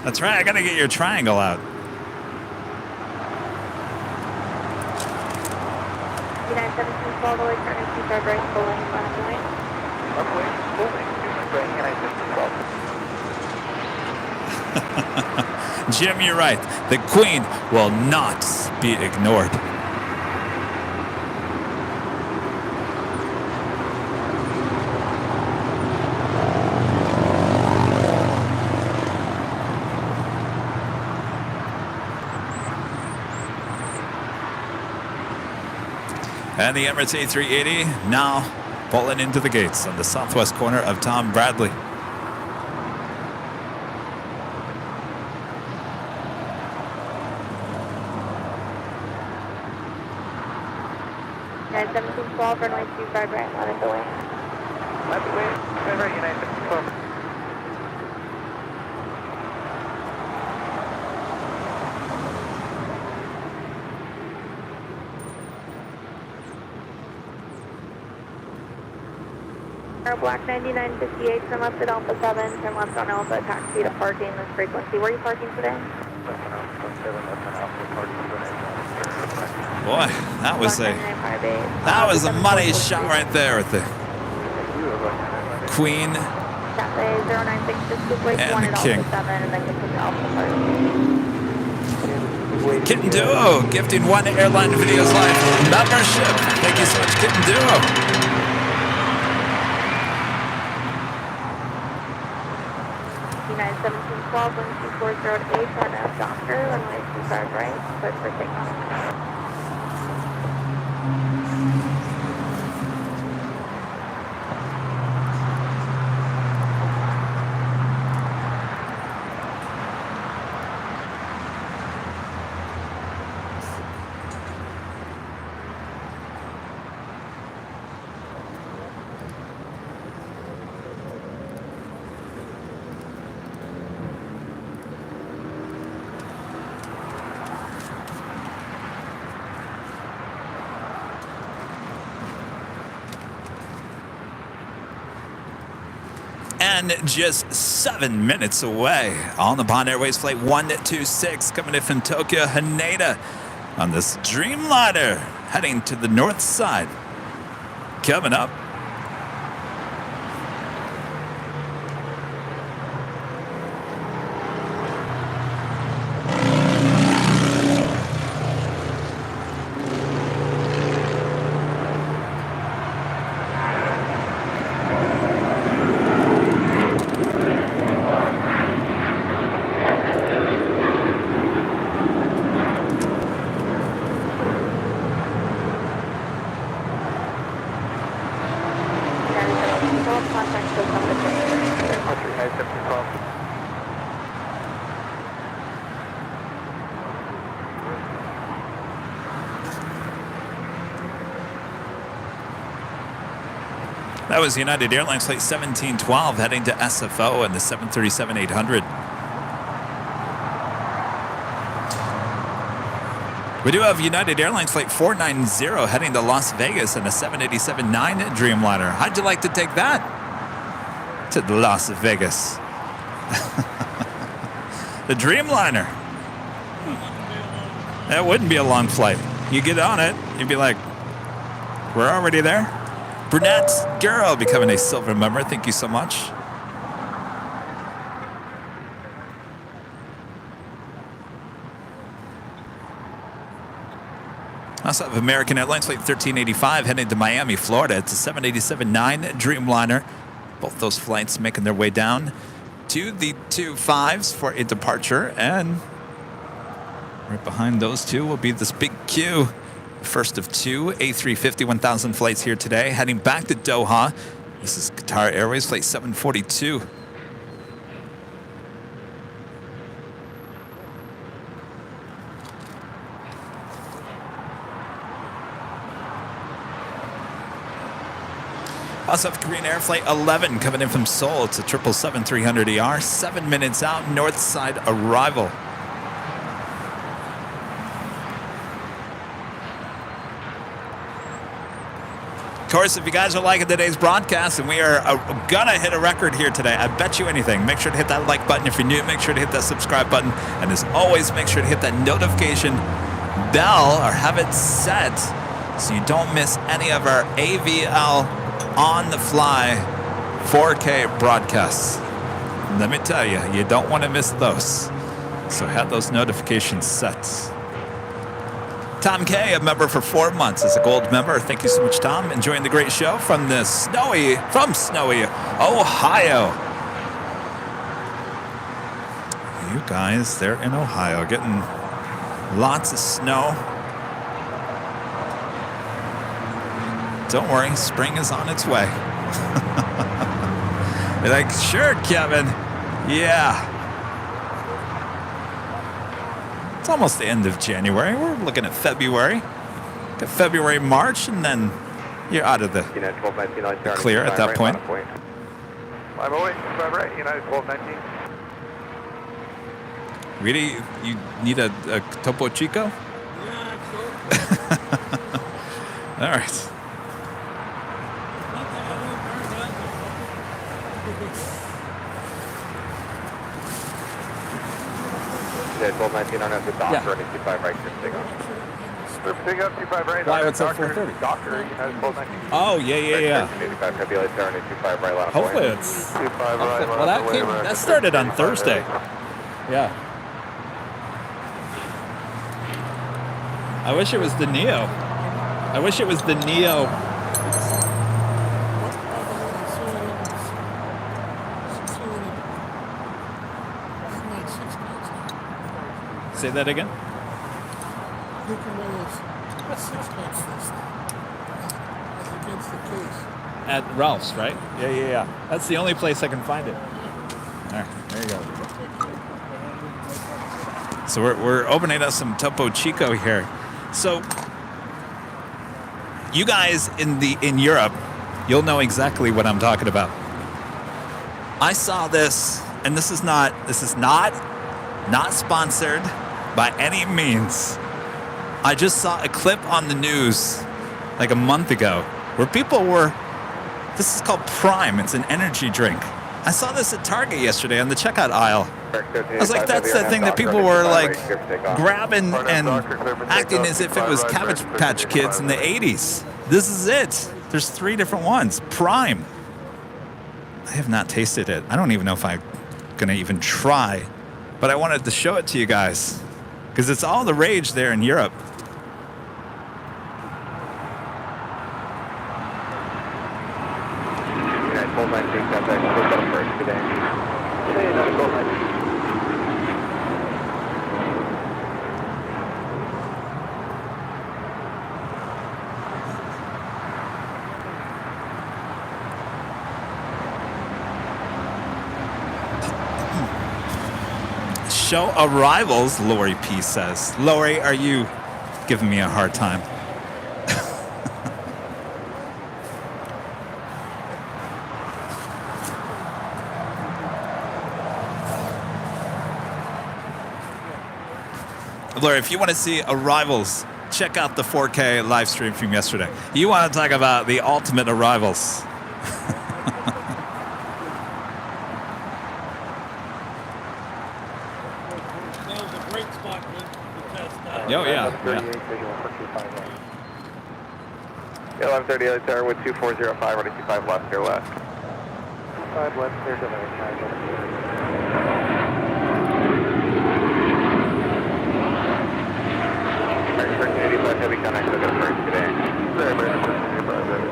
That's right, I gotta get your triangle out. United 1712, away turning 25 right, full lane, left line. Upway, full lane, bring United 1712. Jim, you're right. The queen will not be ignored. And the Emirates A380 now pulling into the gates on the southwest corner of Tom Bradley. United 1712, runway 25 right, let it away. Left away, right, United 1712. Black 9958, turn left at Alpha 7, turn left on Alpha, taxi to parking this frequency. Where are you parking today? Boy, that was a money shot right there with the Queen Cafe 096, just scoop right and one the at King. Alpha 7 and then continue Alpha parking. Kitten Duo gifting one Airline Videos Live membership. Thank you so much, Kitten Duo. United 1712, 12408, turn out Doctor, runway 25 right, clear for takeoff. And just 7 minutes away on the Bond Airways Flight 126 coming in from Tokyo, Haneda on this Dreamliner heading to the north side. Coming up. That was United Airlines Flight 1712 heading to SFO and the 737-800. We do have United Airlines Flight 490 heading to Las Vegas and a 787-9 Dreamliner. How'd you like to take that to Las Vegas? The Dreamliner. That wouldn't be a long flight. You get on it, you'd be like, we're already there? Brunette's Girl becoming a silver member. Thank you so much. Also have American Airlines Flight 1385 heading to Miami, Florida. It's a 787-9 Dreamliner. Both those flights making their way down to the 25s for a departure. And right behind those two will be this big queue. First of two A350 1000 flights here today, heading back to Doha. This is Qatar Airways Flight 742. Also have Korean Air Flight 11 coming in from Seoul. It's a 777-300ER, 7 minutes out, north side arrival. Of course, if you guys are liking today's broadcast, and we are gonna hit a record here today, I bet you anything. Make sure to hit that like button. If you're new, make sure to hit that subscribe button. And as always, make sure to hit that notification bell or have it set so you don't miss any of our AVL on-the-fly 4K broadcasts. Let me tell you, you don't want to miss those. So have those notifications set. Tom K, a member for 4 months, is a gold member. Thank you so much, Tom. Enjoying the great show from snowy Ohio. You guys, they're in Ohio, getting lots of snow. Don't worry, spring is on its way. You're like, sure, Kevin. Yeah. It's almost the end of January. We're looking at February. Got February, March, and then you're out of the clear at that point. 508, 5 right, United 1219. Really? You need a Topo Chico? Yeah, sure. All right. Yeah, 1219 on the dock, Yeah. running 25 right, take off. Pick up 25 right. Why, what's up, Docker, 430? Docker, United 1219. Oh, yeah. 85 heavy light turn, 25 right, line of Hopefully point. it's... 25 right, Well, that started on Thursday. Yeah. I wish it was the Neo. I wish it was the Neo. Say that again? At Ralph's, right? Yeah. That's the only place I can find it. All right, there you go. So we're opening up some Topo Chico here. So you guys in Europe, you'll know exactly what I'm talking about. I saw this, and this is not sponsored by any means. I just saw a clip on the news like a month ago where people were, this is called Prime. It's an energy drink. I saw this at Target yesterday on the checkout aisle. I was like, that's the thing that people were like grabbing and acting as if it was Cabbage Patch Kids in the 80s. This is it. There's 3 different ones. Prime. I have not tasted it. I don't even know if I'm going to even try. But I wanted to show it to you guys because it's all the rage there in Europe. United 1219, contact, push up first today. Hey, United 1219. Show arrivals, Lori P says. Lori, are you giving me a hard time? Lori, if you want to see arrivals, check out the 4K live stream from yesterday. You want to talk about the ultimate arrivals. Oh, yeah. 1138 there with 2405, running 25 left, here left. 5 left, clear to the right. American 85 heavy contact with the first today. American 85 heavy.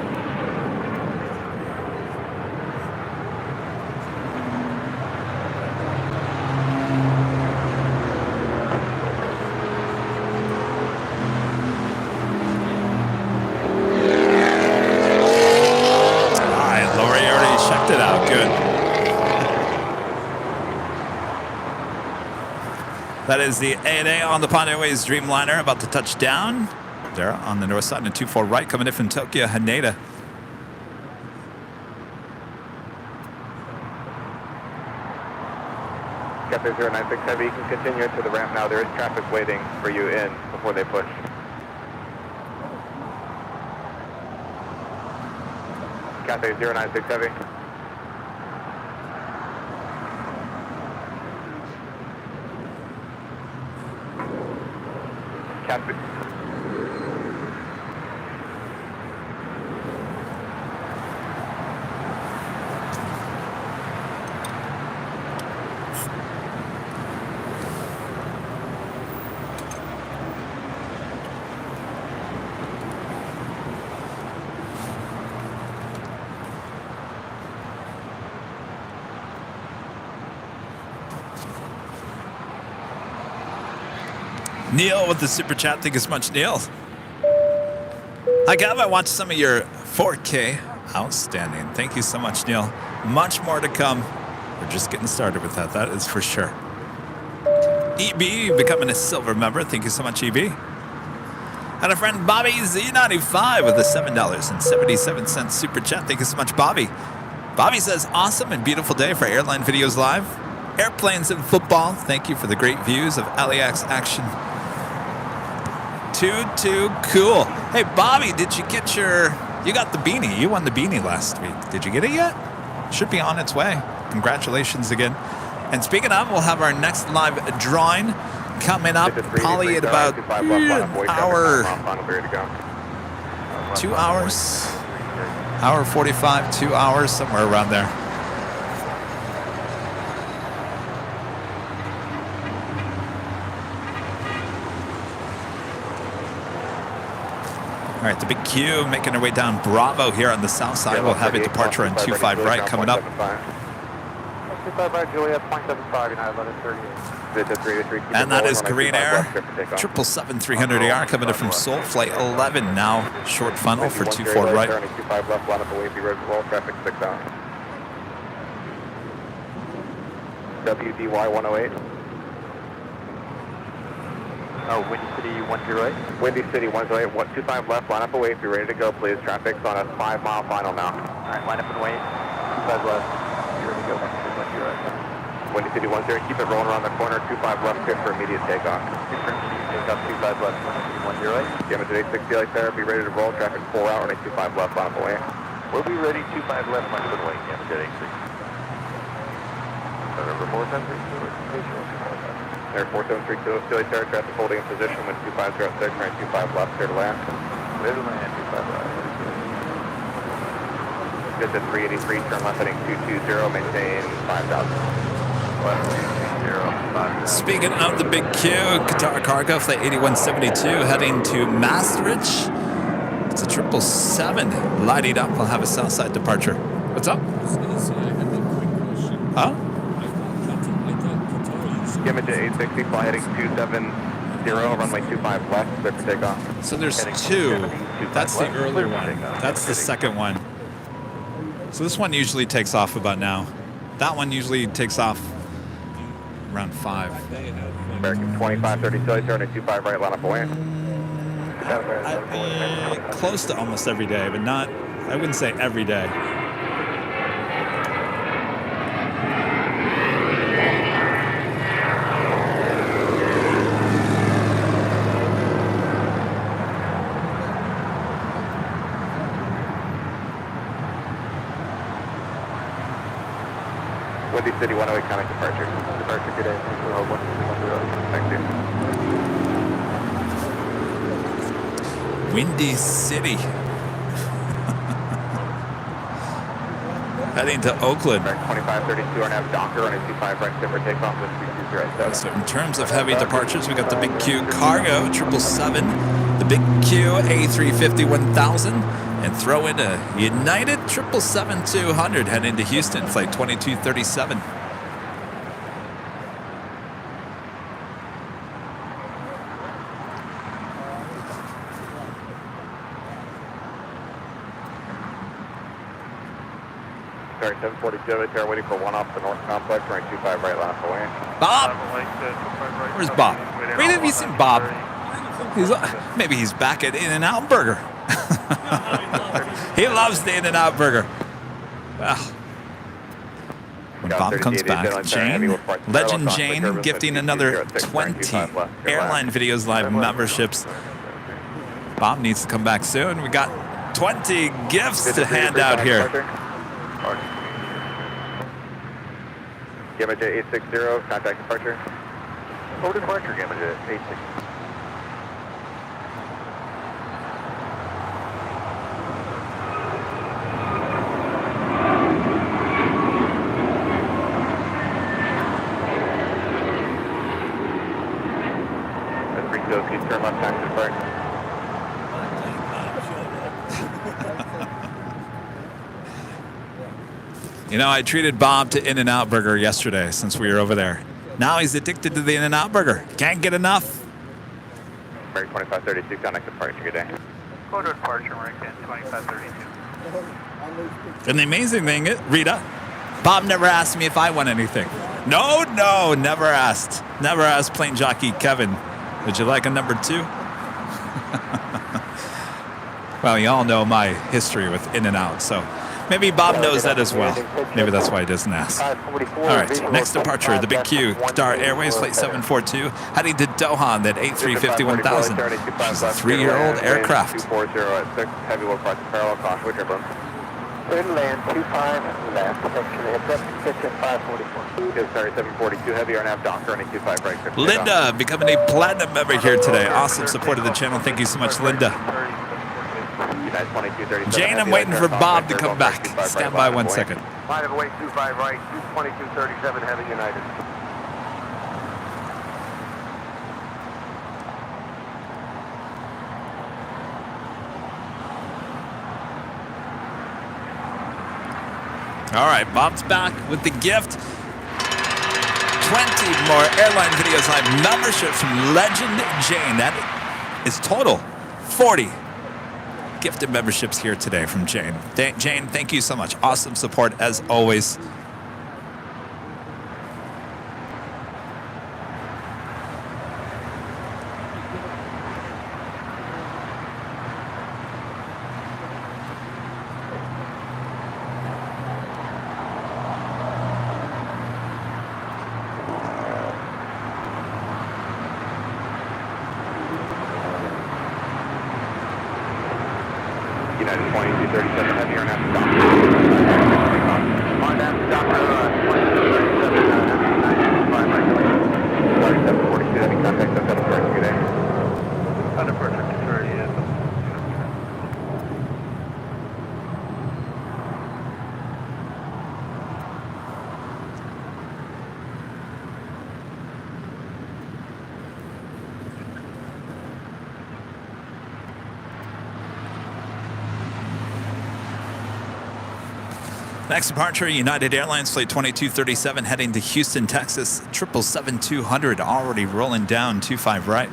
That is the ANA on the Pond Airways Dreamliner about to touch down. There on the north side and 24 right coming in from Tokyo, Haneda. Captain 096 Heavy, you can continue into the ramp now. There is traffic waiting for you in before they push. Captain 096 Heavy. Captain. Neil with the super chat. Thank you so much, Neil. Hi, Gav. I watched some of your 4K. Outstanding. Thank you so much, Neil. Much more to come. We're just getting started with that. That is for sure. EB becoming a silver member. Thank you so much, EB. And our friend Bobby Z95 with a $7.77 super chat. Thank you so much, Bobby. Bobby says, awesome and beautiful day for Airline Videos Live. Airplanes and football. Thank you for the great views of LAX action. Too cool. Hey, Bobby, did you get your... You got the beanie. You won the beanie last week. Did you get it yet? Should be on its way. Congratulations again. And speaking of, we'll have our next live drawing coming up probably at about hour 2 hours, hour 45, 2 hours, somewhere around there. All right, the big Q making our way down Bravo here on the south side. We'll have a departure on 25 right coming up. 25 right, Juliet, 0.75, United 1138. And that is Korean Air 777-300ER coming in from Seoul, flight 11 now, short funnel for 24 right. 25 left, line up away, be road roll, traffic 6 out. WDY 108. Oh, Windy City 10. Windy City 108, 125 left, line up and wait, be ready to go, please. Traffic's on a 5-mile final now. Alright, line up and wait. 25 left, be ready to go, 120. Windy City 10, keep it rolling around the corner, 25 left, clear for immediate takeoff. Clear for immediate takeoff, 25 left, Windy City 10. Damage at 860 light there, be ready to roll, traffic 4 out, running 25 left, line up and wait. We'll be ready, 25 left, line up and wait, damage at 860. November 4732, Air 4732, Philly Tower, traffic holding in position, wind 2506, running 25 left, clear to land. Clear to land, 25 left. Good to 383, turn left heading 220, maintain 5,000. Left 220, 5,000. Speaking of the big Q, Qatar Cargo, flight 8172, heading to Maastricht. It's a 777, lighting up. We'll have a south side departure. What's up? I was going to say, I have a quick question. Huh? Image at 860, fly heading 270, runway 25 left, clear for takeoff. So there's two. That's the earlier one. That's the second one. So this one usually takes off about now. That one usually takes off around 5. American 2530, Philly Tower, 25 right, line up away. Close to almost every day, but not, I wouldn't say every day. Windy City 108, connect departure. Departure, good day. Thank you. Windy City. Heading to Oakland. 2532, our nav Docker, running 25 right, clear for takeoff with 323 So in terms of heavy departures, we got the big Q Cargo 777, the big Q A350 1000, and throw in a United 777-200 heading to Houston, flight 2237. Sorry, 742, tower waiting for one off the north complex, running 25 right, line up away. Bob! Where's Bob? Where have you seen Bob? Maybe he's back at In-N-Out Burger. He loves the In-N-Out Burger. Well, when Bob comes back, Jane, Legend Jane, gifting another 20 Airline Videos Live memberships. Bob needs to come back soon. We got 20 gifts to hand out here. Gamma J 860, contact departure. Over departure, Gamma J 860. That's 320, turn left, taxi depart. You know, I treated Bob to In-N-Out Burger yesterday since we were over there. Now he's addicted to the In-N-Out Burger. Can't get enough. American 2532, contact departure, good day. Go to departure, American 2532. And the amazing thing is, Rita, Bob never asked me if I won anything. No, never asked. Never asked plane jockey Kevin, would you like a number 2? Well, you all know my history with In and Out, so maybe Bob knows that as well. Maybe that's why he doesn't ask. All right, next departure, the Big Q, Qatar Airways, Flight 742, heading to Doha on that A350-1000. She's a 3-year-old aircraft. 240 at 6, heavy low price parallel caution with turbulence. Clear to land, 25 left, section heads up, kitchen 544. Good, sorry, 742 heavy, RNAV Docker, running 25 right. Linda, becoming a platinum member here today. Awesome support of the channel. Thank you so much, Linda. Jane, I'm waiting for Bob to come back. Stand by 1 second. Line of weight 25 right, 22237 heavy United. All right, Bob's back with the gift. 20 more Airline Videos Live memberships from Legend Jane. That is total 40 gifted memberships here today from Jane. Jane, thank you so much. Awesome support as always. United 2237 heavy, RNAV Docker. RNAV Docker, 2237 heavy, 95 right. Sorry, 742 heavy, contact us, heading for today. Under pressure, 230, yes. Next departure, United Airlines Flight 2237 heading to Houston, Texas. 777-200 already rolling down 25 right.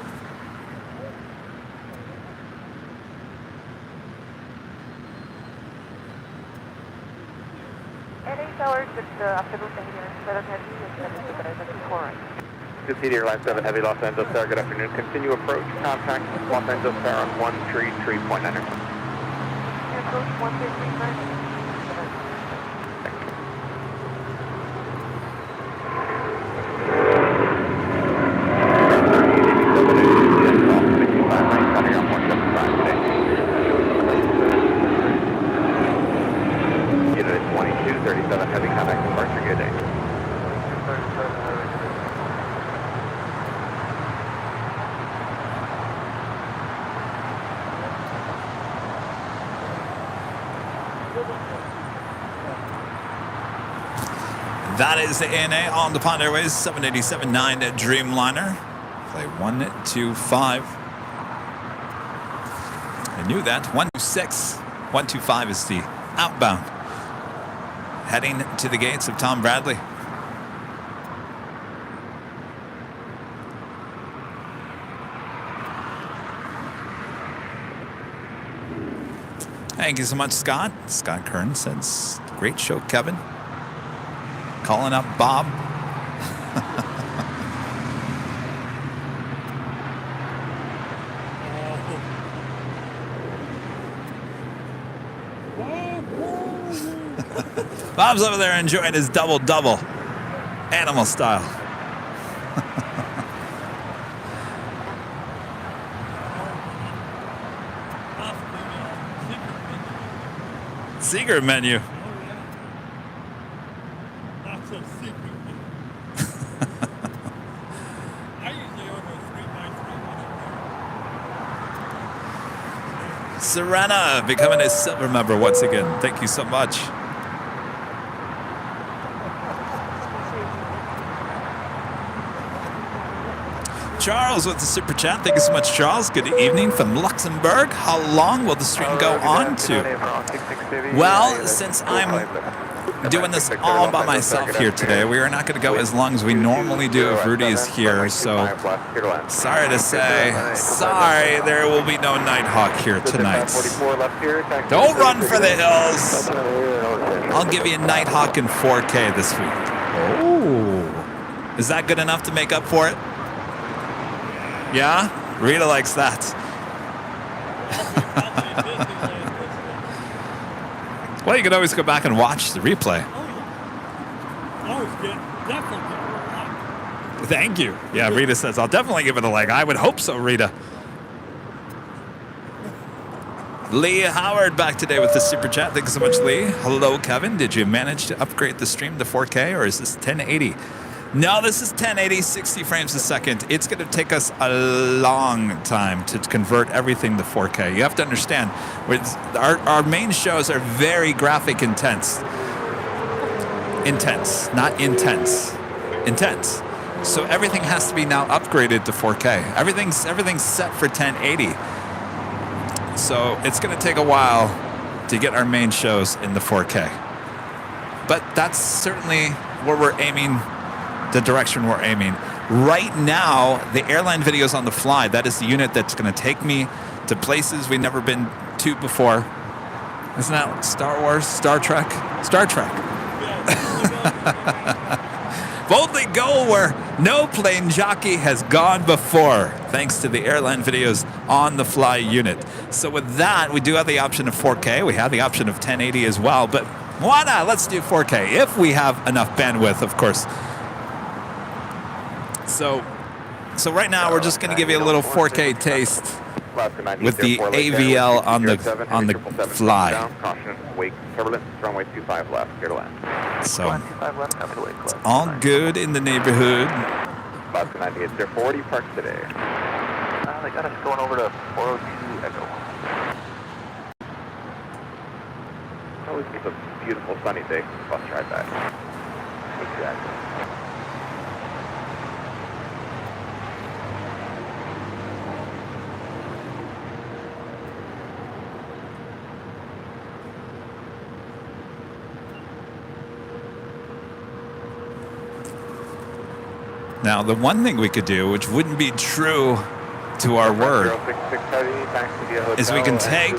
Good City Airline 7 heavy, Los Angeles Tower, good afternoon. Continue approach, contact Los Angeles Tower on 133.9. Approach 133.9. That is the ANA on the Pond Airways 787-9 Dreamliner. Flight 125. I knew that. 126. 125 is the outbound. Heading to the gates of Tom Bradley. Thank you so much, Scott. Scott Kern says, great show, Kevin. Calling up Bob. Bob's over there enjoying his double-double. Animal style. Secret menu. Not so secret. I usually order a 3x3. Serena becoming a silver member once again. Thank you so much. Charles with the super chat. Thank you so much, Charles. Good evening from Luxembourg. How long will the stream go on to? Well, since I'm doing this all by myself here today. We are not going to go as long as we normally do if Rudy is here. So sorry to say, sorry, there will be no Nighthawk here tonight. Don't run for the hills. I'll give you Nighthawk in 4K this week. Oh, is that good enough to make up for it? Yeah, Rita likes that. Well, you can always go back and watch the replay. Thank you. Yeah, Rita says, I'll definitely give it a like. I would hope so, Rita. Lee Howard back today with the super chat. Thank you so much, Lee. Hello, Kevin. Did you manage to upgrade the stream to 4K, or is this 1080? No, this is 1080, 60 frames a second. It's going to take us a long time to convert everything to 4K. You have to understand, our main shows are very graphic intense. Intense, not intense. Intense. So everything has to be now upgraded to 4K. Everything's set for 1080. So it's going to take a while to get our main shows into 4K. But that's certainly where we're aiming. The direction we're aiming. Right now, the airline videos on the fly, that is the unit that's going to take me to places we've never been to before. Isn't that Star Wars? Star Trek? Star Trek. Boldly go where no plane jockey has gone before, thanks to the airline videos on the fly unit. So with that, we do have the option of 4K. We have the option of 1080 as well, but why not? Let's do 4K if we have enough bandwidth, of course. So right now we're just going to give you a little 4K taste with the AVL on the fly. So it's all good in the neighborhood. They're 40 parked today. They got us going over to 402 Echo. Always be a beautiful sunny day. Bus ride back. Exactly. Now, the one thing we could do, which wouldn't be true to our word, is we can take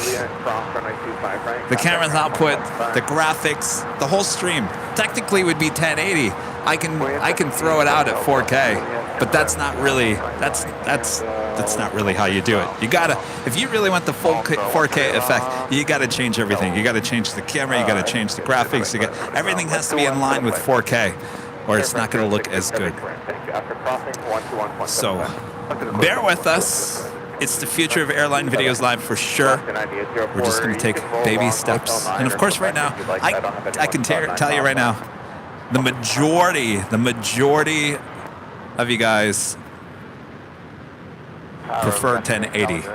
the camera's output, the graphics, the whole stream. Technically, it would be 1080. I can throw it out at 4K, but that's not really not really how you do it. You gotta, if you really want the full 4K effect, you gotta change everything. You gotta change the camera. You gotta change the graphics. Everything has to be in line with 4K. Or it's not going to look as good. So, bear with us. It's the future of Airline Videos Live for sure. We're just going to take baby steps. And of course, right now, I can tell you right now, the majority of you guys prefer 1080.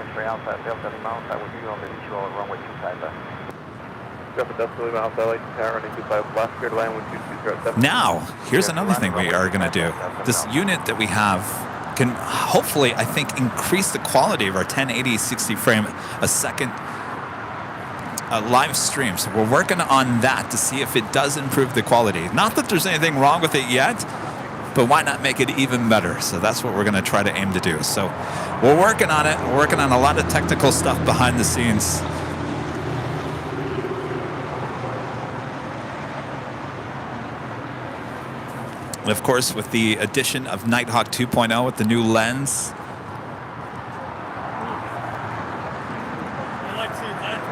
Now, here's another thing we are going to do. This unit that we have can hopefully, I think, increase the quality of our 1080 60 frame a second live stream. So we're working on that to see if it does improve the quality. Not that there's anything wrong with it yet, but why not make it even better? So that's what we're going to try to aim to do. So we're working on it. We're working on a lot of technical stuff behind the scenes. And of course, with the addition of Nighthawk 2.0 with the new lens. I like seeing that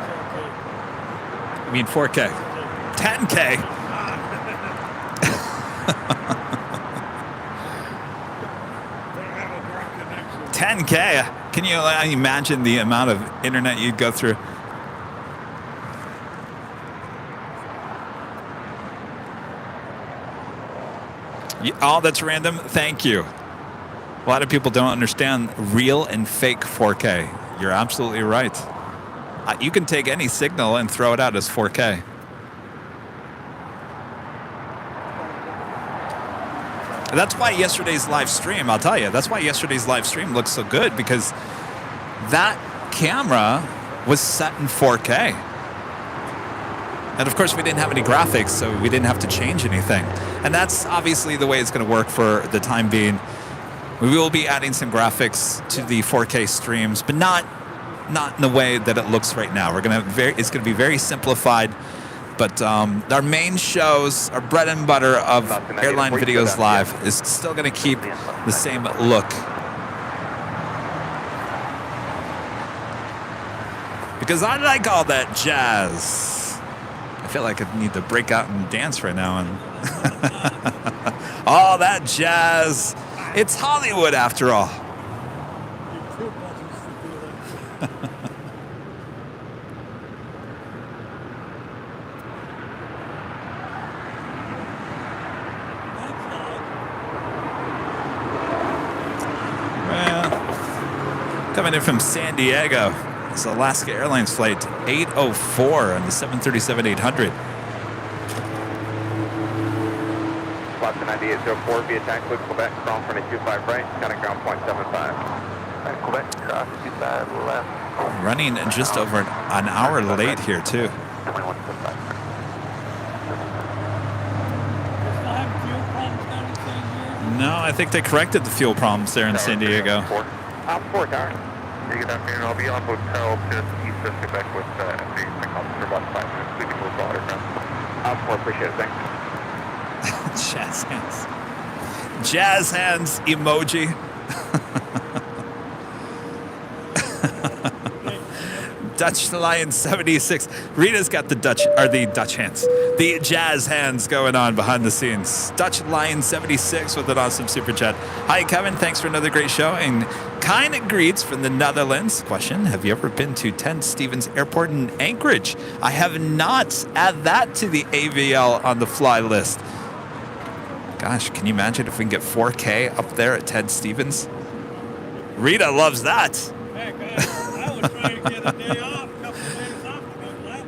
4K. I mean 4K. 10K. 10K. Can you imagine the amount of internet you'd go through? Oh, that's random. Thank you. A lot of people don't understand real and fake 4K. You're absolutely right. You can take any signal and throw it out as 4K. That's why yesterday's live stream, I'll tell you, that's why yesterday's live stream looks so good, because that camera was set in 4K. And of course, we didn't have any graphics, so we didn't have to change anything. And that's obviously the way it's going to work for the time being. We will be adding some graphics to the 4K streams, but not in the way that it looks right now. It's going to be very simplified. But our main shows, our bread and butter of Airline Videos Live is still going to keep the same look. Because I like all that jazz. I feel like I need to break out and dance right now. And all that jazz. It's Hollywood after all. Coming in from San Diego, it's Alaska Airlines flight 804 on the 737-800. Alaska 9804 via taxi Quebec, cross runway 25 right, counting ground point 75. Quebec, cross 25 left. Running just over an hour late here too. 2175. No, I think they corrected the fuel problems there in San Diego. 4 tower. Good afternoon. I'll be on hotel just east of Quebec with FA for about 5 minutes. We can move the watercraft. 4, appreciate it. Thanks. Jazz hands. Jazz hands emoji. Dutch Lion 76. Rita's got the Dutch hands. The jazz hands going on behind the scenes. Dutch Lion 76 with an awesome super chat. Hi Kevin, thanks for another great show. And kind greets from the Netherlands. Question, have you ever been to Ted Stevens Airport in Anchorage? I have not. Add that to the AVL on the fly list. Gosh, can you imagine if we can get 4K up there at Ted Stevens? Rita loves that. Heck, I was trying to get a day off, a couple of days off about that.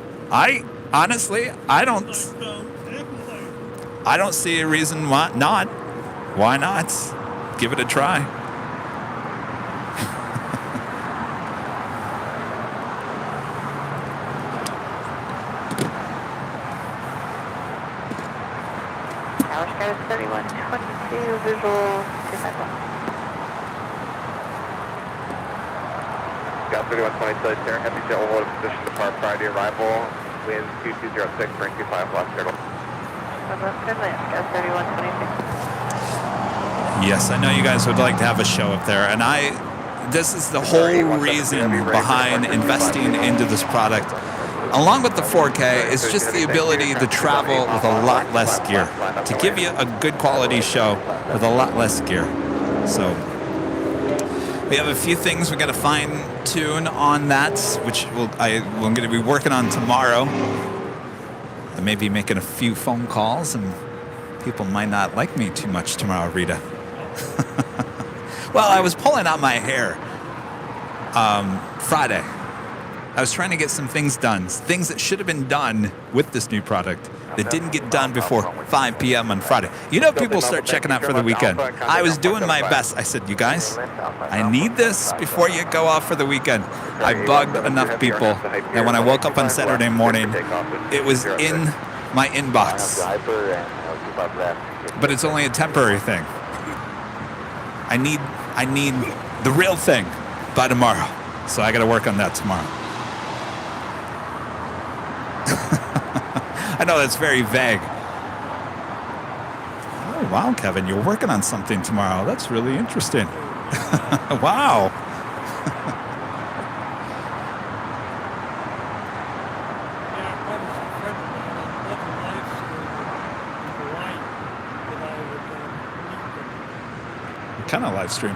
I don't see a reason why not. Why not? Give it a try. Tower status 3122, visual 251. Got 3120 Southern Terra, heavy jet will hold a position to depart Friday arrival, winds 2206, ring 25 left turtle. Got 3126. Yes, I know you guys would like to have a show up there, and this is the whole reason behind investing into this product. Along with the 4K, it's just the ability to travel with a lot less gear, to give you a good quality show with a lot less gear. So we have a few things we got to fine tune on that, which I'm going to be working on tomorrow. I may be making a few phone calls, and people might not like me too much tomorrow, Rita. Well, I was pulling out my hair Friday. I was trying to get some things done, things that should have been done with this new product that didn't get done before 5 p.m. on Friday. You know, people start checking out for the weekend. I was doing my best. I said, you guys, I need this before you go off for the weekend. I bugged enough people that when I woke up on Saturday morning, it was in my inbox. But it's only a temporary thing. I need the real thing by tomorrow. So I got to work on that tomorrow. I know that's very vague. Oh, wow, Kevin, you're working on something tomorrow. That's really interesting. Wow. What kind of live stream?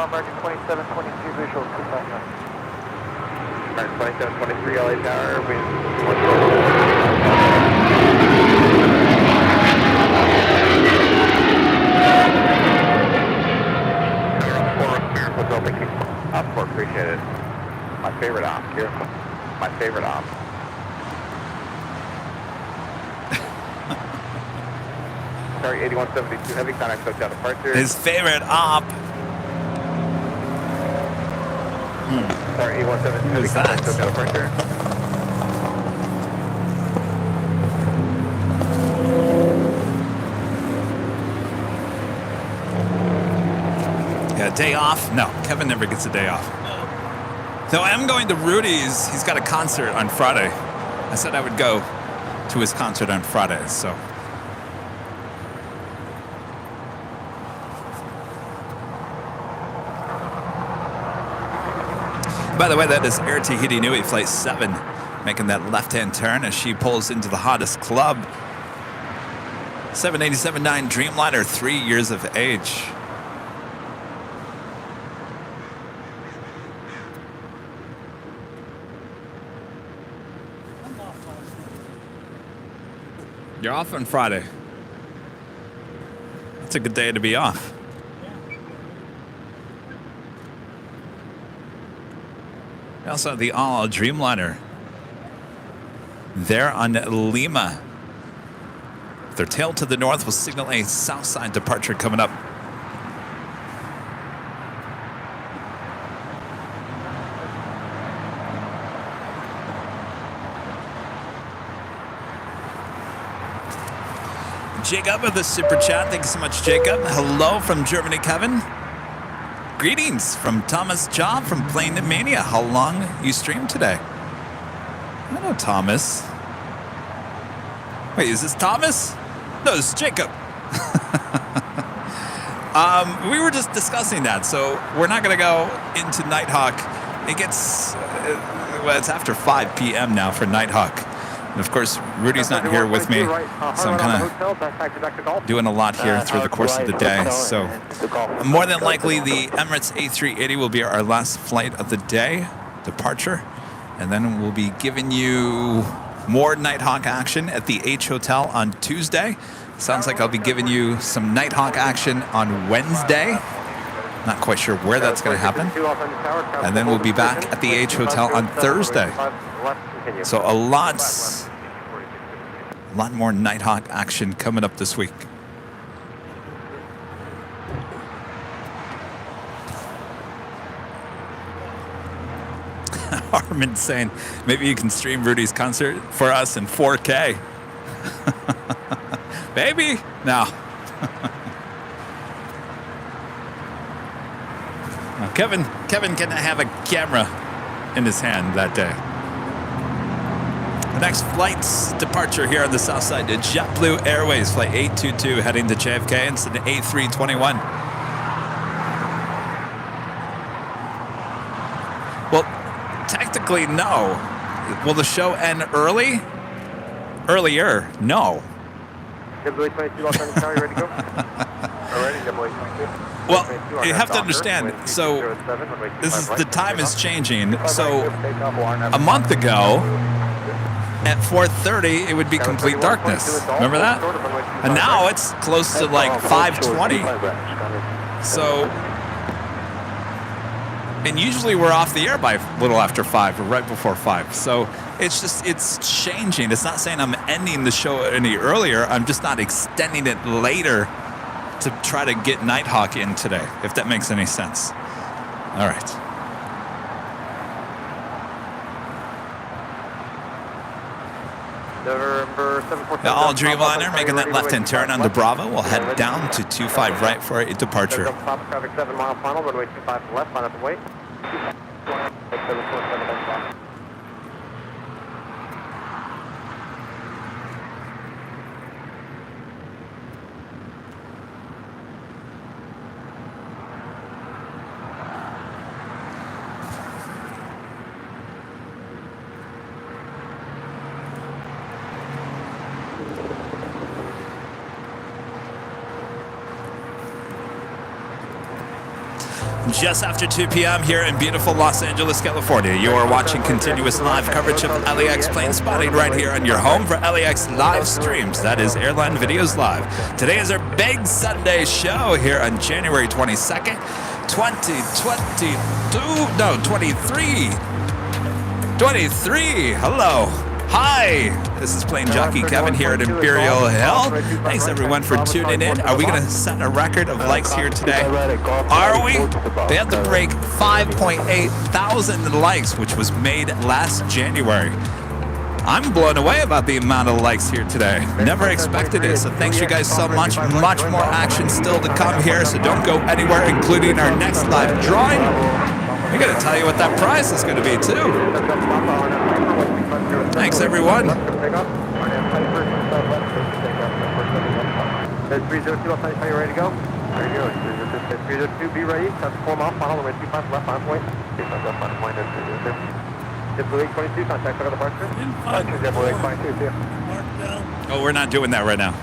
American 2722 visual 259. American 2723 LA Tower, wind 112. Op 4, appreciate it. My favorite op here. My favorite op. Sorry, 8172 heavy contact hotel departure. His favorite op. Sorry, 8172 heavy Who's contact that? hotel departure. Yeah, day off? No, Kevin never gets a day off. So I am going to Rudy's. He's got a concert on Friday. I said I would go to his concert on Friday, so. By the way, that is Air Tahiti Nui Flight 7 making that left-hand turn as she pulls into the hottest club. 787-9 Dreamliner, 3 years of age. You're off on Friday. That's a good day to be off. We also have the all Dreamliner there on Lima. Their tail to the north will signal a south side departure coming up. Jacob with the super chat. Thank you so much, Jacob. Hello from Germany, Kevin. Greetings from Thomas Job from Plane Mania. How long you streamed today? I know Thomas. Wait, is this Thomas? No, it's Jacob. We were just discussing that, so we're not going to go into Nighthawk. It gets, well, it's after 5 p.m. now for Nighthawk. And of course, Rudy's not here with me, so I'm kind of doing a lot here through the course of the day. So more than likely, the Emirates A380 will be our last flight of the day, departure. And then we'll be giving you more Nighthawk action at the H Hotel on Tuesday. Sounds like I'll be giving you some Nighthawk action on Wednesday. Not quite sure where that's going to happen. And then we'll be back at the H Hotel on Thursday. So a lot more Nighthawk action coming up this week. Armin saying, maybe you can stream Rudy's concert for us in 4K. Baby? No. No, Kevin can have a camera in his hand that day. The next flight's departure here on the south side to JetBlue Airways, flight 822 heading to JFK. It's an A321. Well, technically, no. Will the show end early? Earlier? No. JetBlue 22 Los Angeles Tower, you ready to go? Alrighty, JetBlue 22. Well, you have to understand, so the time is changing. So a month ago, at 4:30, it would be complete darkness. Remember that? And now it's close to like 5:20. So, and usually we're off the air by a little after 5 or right before 5. So it's changing. It's not saying I'm ending the show any earlier. I'm just not extending it later to try to get Nighthawk in today, if that makes any sense. All right. The all Dreamliner making that left-hand turn on the Bravo. We'll head down to 25 right for a departure. Traffic 7 mile final, runway 25 to left, line up and wait. Just after 2 p.m. here in beautiful Los Angeles, California. You are watching continuous live coverage of LAX plane spotting right here on your home for LAX live streams. That is Airline Videos Live. Today is our big Sunday show here on January 22nd, 23. Hello. Hi, this is plane jockey Kevin here at Imperial Hill. Thanks everyone for tuning in. Are we going to set a record of likes here today? Are we? They had to break 5.8 thousand likes, which was made last January. I'm blown away about the amount of likes here today. Never expected it, so thanks you guys so much. Much more action still to come here, so don't go anywhere, including our next live drawing. We're going to tell you what that prize is going to be, too. Thanks, everyone. 302, are you ready to go? Ready to go. 302, be ready. Touch form off, final runway 25 left, 5 point. 5 point, 302. JetBlue 822, contact for departure. JetBlue 822, see ya. Oh, we're not doing that right now.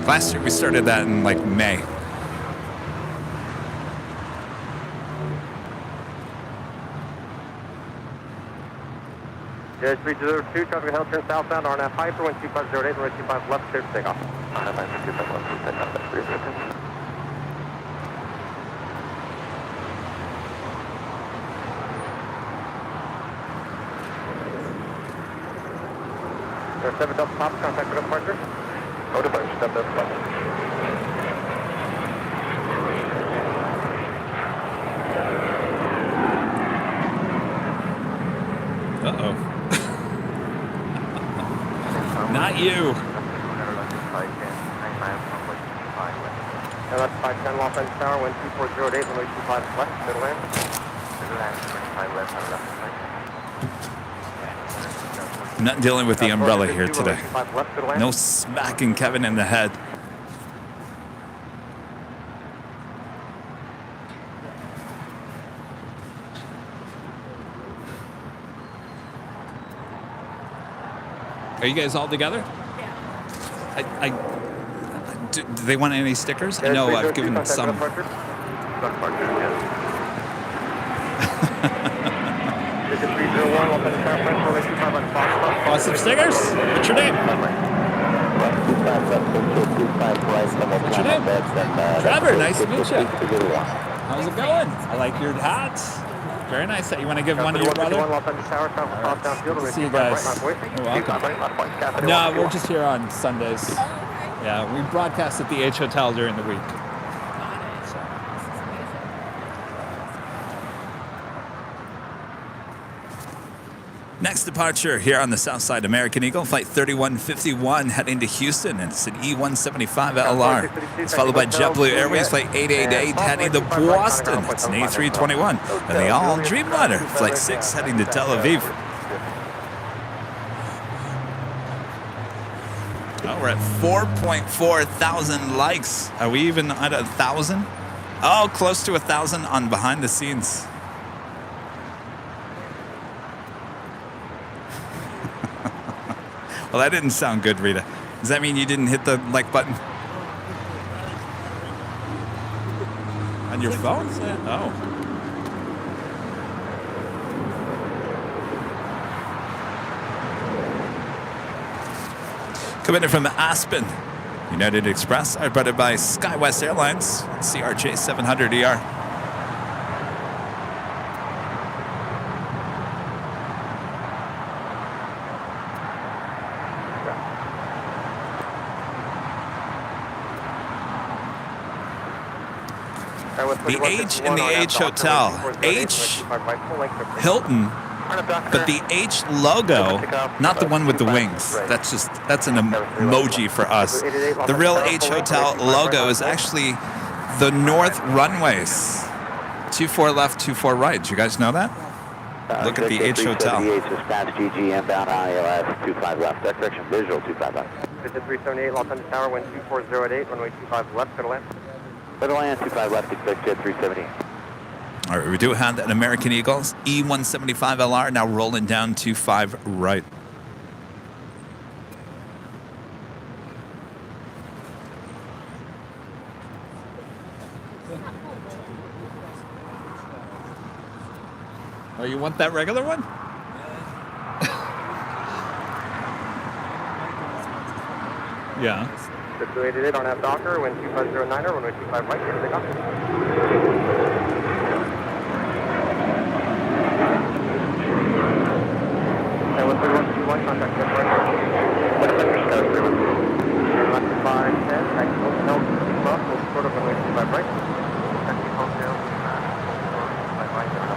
Last year we started that in like May. Jet 302, traffic held turn southbound, RNF Hyper, 12508, runway 25 left, clear to take off. RNF Hyper, 25 left, clear to take off, that's 302. Sir, 7 Delta Papa, contact for departure. Oh, departure, 7 Delta Papa. Uh-oh. Not you. That's 510 Los Angeles Tower, wind 2408, runway 25 left, middle land. Middle land, 25 left, on the left side. I'm not dealing with the umbrella here today. No smacking Kevin in the head. Are you guys all together? Yeah. Do they want any stickers? I know I've given some. Want some stickers? What's your name? What's your name? Trevor, nice to meet you. How's it going? I like your hat. Very nice. You want to give one to your brother? Right. See you guys. You're welcome. No, we're just here on Sundays. Yeah, we broadcast at the H Hotel during the week. Next departure here on the south side, American Eagle, flight 3151 heading to Houston, and it's an E175LR. It's followed by JetBlue Airways, flight 888 heading to Boston. It's an A321. And the All Dreamliner, flight 6 heading to Tel Aviv. Oh, we're at 4.4 thousand likes. Are we even at 1,000? Oh, close to 1,000 on behind the scenes. Well, that didn't sound good, Rita. Does that mean you didn't hit the like button? On your phone? Oh. Coming in from Aspen, United Express, operated by SkyWest Airlines, CRJ 700ER. The H in the H Hotel, H Hilton, but the H logo, not the one with the wings. That's an emoji for us. The real H Hotel logo is actually the north runways. 24 left, 24 right. Did you guys know that? Look at the H Hotel. GG inbound ILS 25 left. That correction visual 25 left. Visit 378 Los Angeles Tower, wind 2408, runway 25 left, middle land. Middle land 25 left, expect jet 370. All right, we do have an American Eagles E175LR now rolling down 25 right. Oh, you want that regular one? Yeah. 288 on F Docker, wind 2509er, runway 25 right, here they go. And 13121, contact with right. What is that your scout? Left 510, thank you, hotel, cross, hold short of runway 25 right. Thank you, hotel, 25 right, there.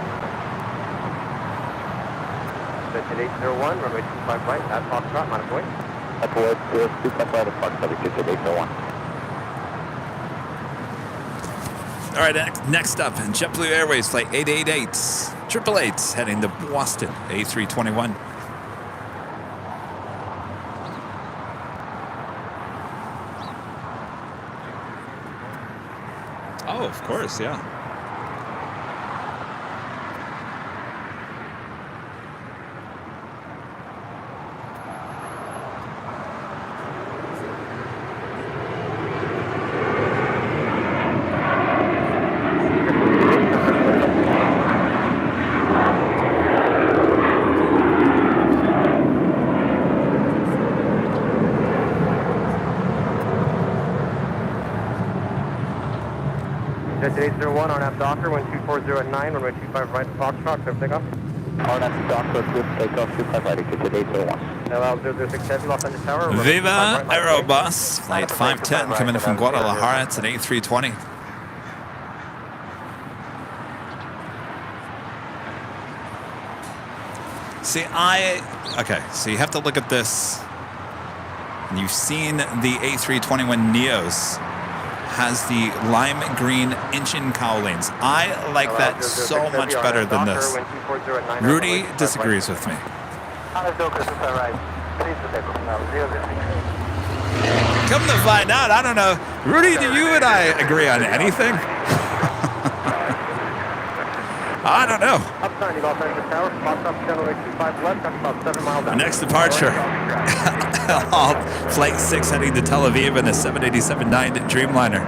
801, runway 25 right, at Foxtrot, minus point. That's what 25 right, apart, 801. All right, next up, JetBlue Airways flight 888, 888, heading to Boston, A321. Oh, of course, yeah. Jet 801 on F Docker, wind 240 at 9, runway 25 right, Foxtrot, clear takeoff. On F Docker, good takeoff, 25 right, Jet 801. LL 006 Heavy, Los Angeles Tower. Viva Aerobus, flight 510, coming in from Guadalajara. It's an A320. See, okay, so you have to look at this. And you've seen the A321 Neos. Has the lime green engine cowlings. I like that so much better than this. Rudy disagrees with me. Come to find out, I don't know. Rudy, do you and I agree on anything? I don't know. Next departure. Flight 6 heading to Tel Aviv in a 787-9 Dreamliner.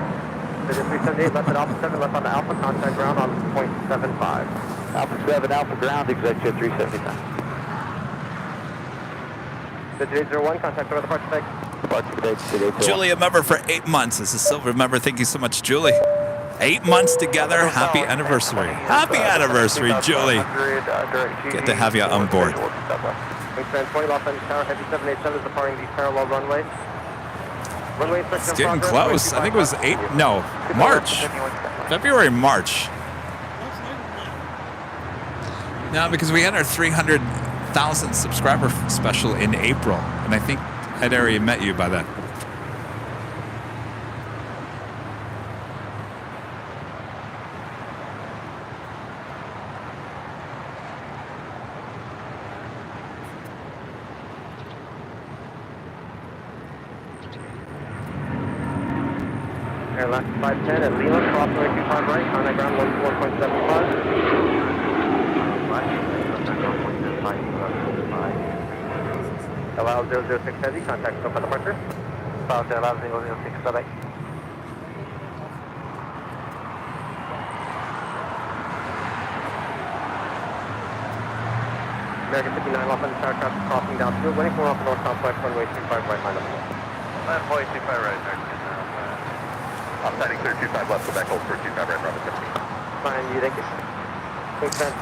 378 left at Alpha 7, left on the Alpha, contact ground on .75. Alpha 7, Alpha ground, executive 379. 801, contact over the departure tag. Julie, a member for 8 months. This is a silver member. Thank you so much, Julie. 8 months together. Happy anniversary. Happy anniversary, Julie. Good to have you on board. Wingspan 20, Los Angeles Tower, heavy 787 is departing the parallel runway. It's getting close. I think it was March. February, March. No, because we had our 300,000 subscriber special in April, and I think I'd already met you by then. Airline 510 at Lima, crossway 25 right, contact ground 1.75. Allow 006 heavy, contact stop at departure. Allow 006 bye-bye. American 59, Los Angeles Tower, traffic crossing downfield, waiting for off the North Complex, runway 25 right, line up. Runway 25 right, I'm setting clear 25 left, Quebec, hold for 25 right, Robert 15. Fine, you thank you.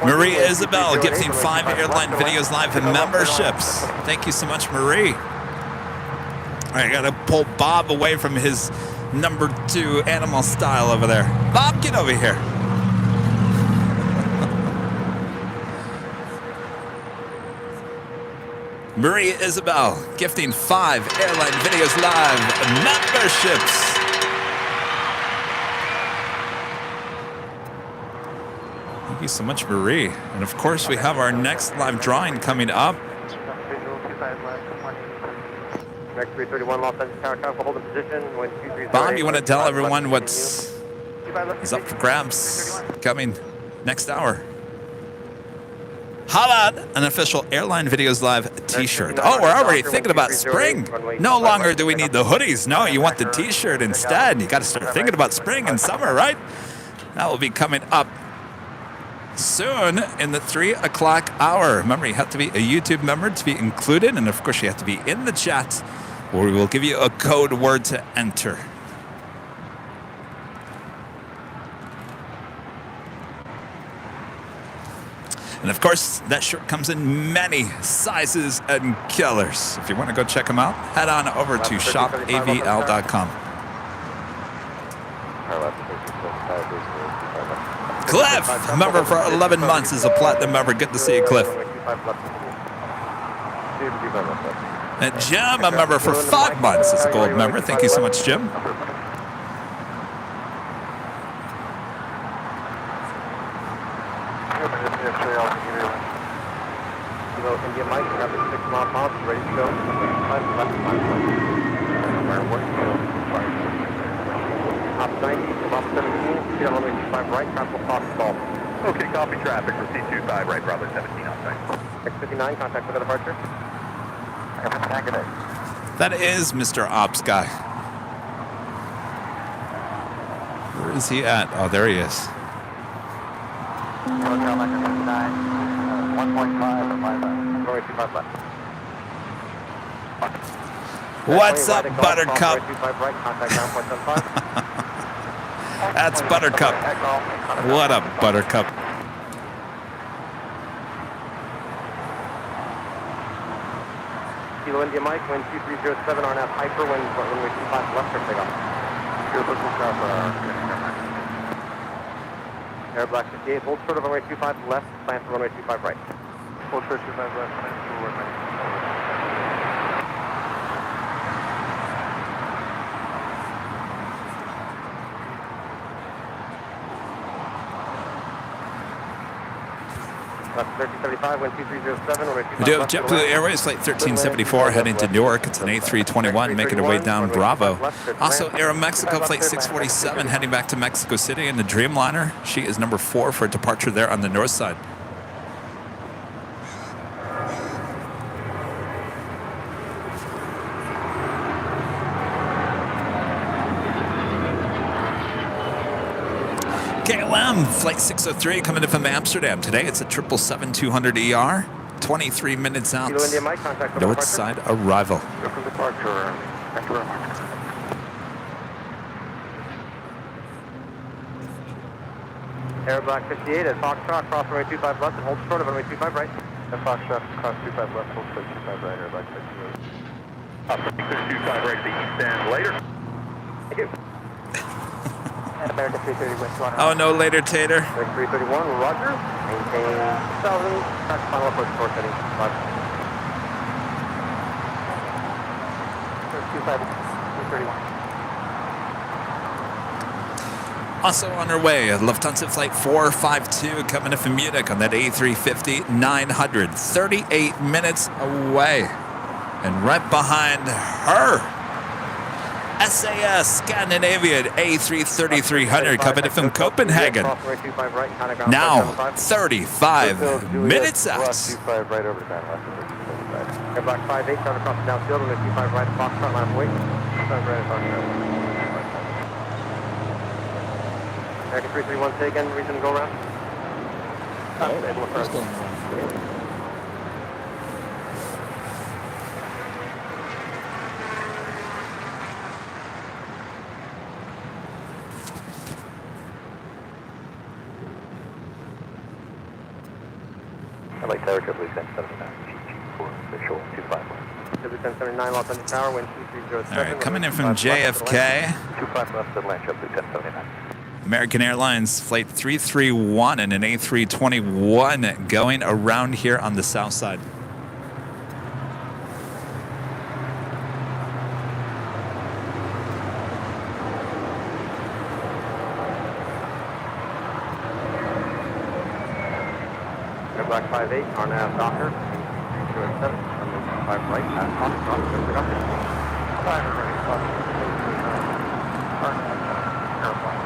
Marie Isabel gifting 5 Airline Videos Live memberships. Thank you so much, Marie. All right, I got to pull Bob away from his #2 animal style over there. Bob, get over here. Marie Isabel gifting 5 Airline Videos Live memberships. Thank you so much, Marie. And of course, we have our next live drawing coming up. Next 331 Los Angeles Tower, traffic hold in position. Bob, you want to tell everyone what's is up for grabs coming next hour? How about an official Airline Videos Live t-shirt? Oh, we're already thinking about spring. No longer do we need the hoodies. No, you want the t-shirt instead. You got to start thinking about spring and summer, right? That will be coming up soon in the 3 o'clock hour. Remember, you have to be a YouTube member to be included, and of course, you have to be in the chat, where we will give you a code word to enter. And of course, that shirt comes in many sizes and colors. If you want to go check them out, head on over to shopavl.com. Cliff, a member for 11 months, is a platinum member. Good to see you, Cliff. And Jim, a member for 5 months, is a gold member. Thank you so much, Jim. India Mike, grab the 6 mile pause, ready to go. Top 90, Bravo 17, speed on runway 25 right, traffic will cross the ball. Okay, copy traffic for C25 right, Bravo 17 outside. X59, contact for the departure. That is Mr. Ops guy. Where is he at? Oh, there he is. 1.5 runway 25 left. What's up, Buttercup? 25 right, contact 9.75. That's Buttercup. What up, Buttercup? Kilo India Mike, wind 2307, RNAV Hyper, wind runway 25 left for takeoff. Air Black 58, hold short of runway 25 left, plan for runway 25 right. Hold short 25 left, plan for runway 25 right. Left 1375, wind 2307, runway 25 We do have left. JetBlue Airways Flight 1374 heading to Newark. It's an A321 making her way down Bravo. Also, Aeromexico Flight 647 heading back to Mexico City in the Dreamliner. She is number 4 for departure there on the north side. KLM Flight 603 coming in from Amsterdam. Today it's a 777-200ER. 23 minutes out. Kilo India Mike, contact for North departure. side arrival. For departure. Thank you very much. Air Black 58 at Foxtrot, cross runway 25 left and hold short of runway 25 right. At Foxtrot, cross 25 left, hold short 25 right, Air Black 58. Up 25 right to the east end later. Thank you. And American 330 West 1. Oh, no, later, Tater. American 331, Roger. Maintain 2000, track final approach for setting 5. 331. Also on her way, Lufthansa Flight 452 coming in from Munich on that A350 900. 38 minutes away. And right behind her, SAS Scandinavian A330-300 coming in from Copenhagen. Now 35 minutes out. Air Black 58, travel across the downfield, runway 25 right, Foxtrot, line of wait. 25 right, Foxtrot. American 331, say again, reason to go around. Able to press. I'd like Tower Triple 1079, for official 25. Triple 1079, Los Angeles Tower, wind 2307. All right, coming in from JFK. 25 left, Atlanta, Triple 1079. American Airlines Flight 331 and an A321 going around here on the south side. Air Black 58, RNAV Docker, 307, 5 right, pass Foxtrot, good production. 5 ready, Airplane.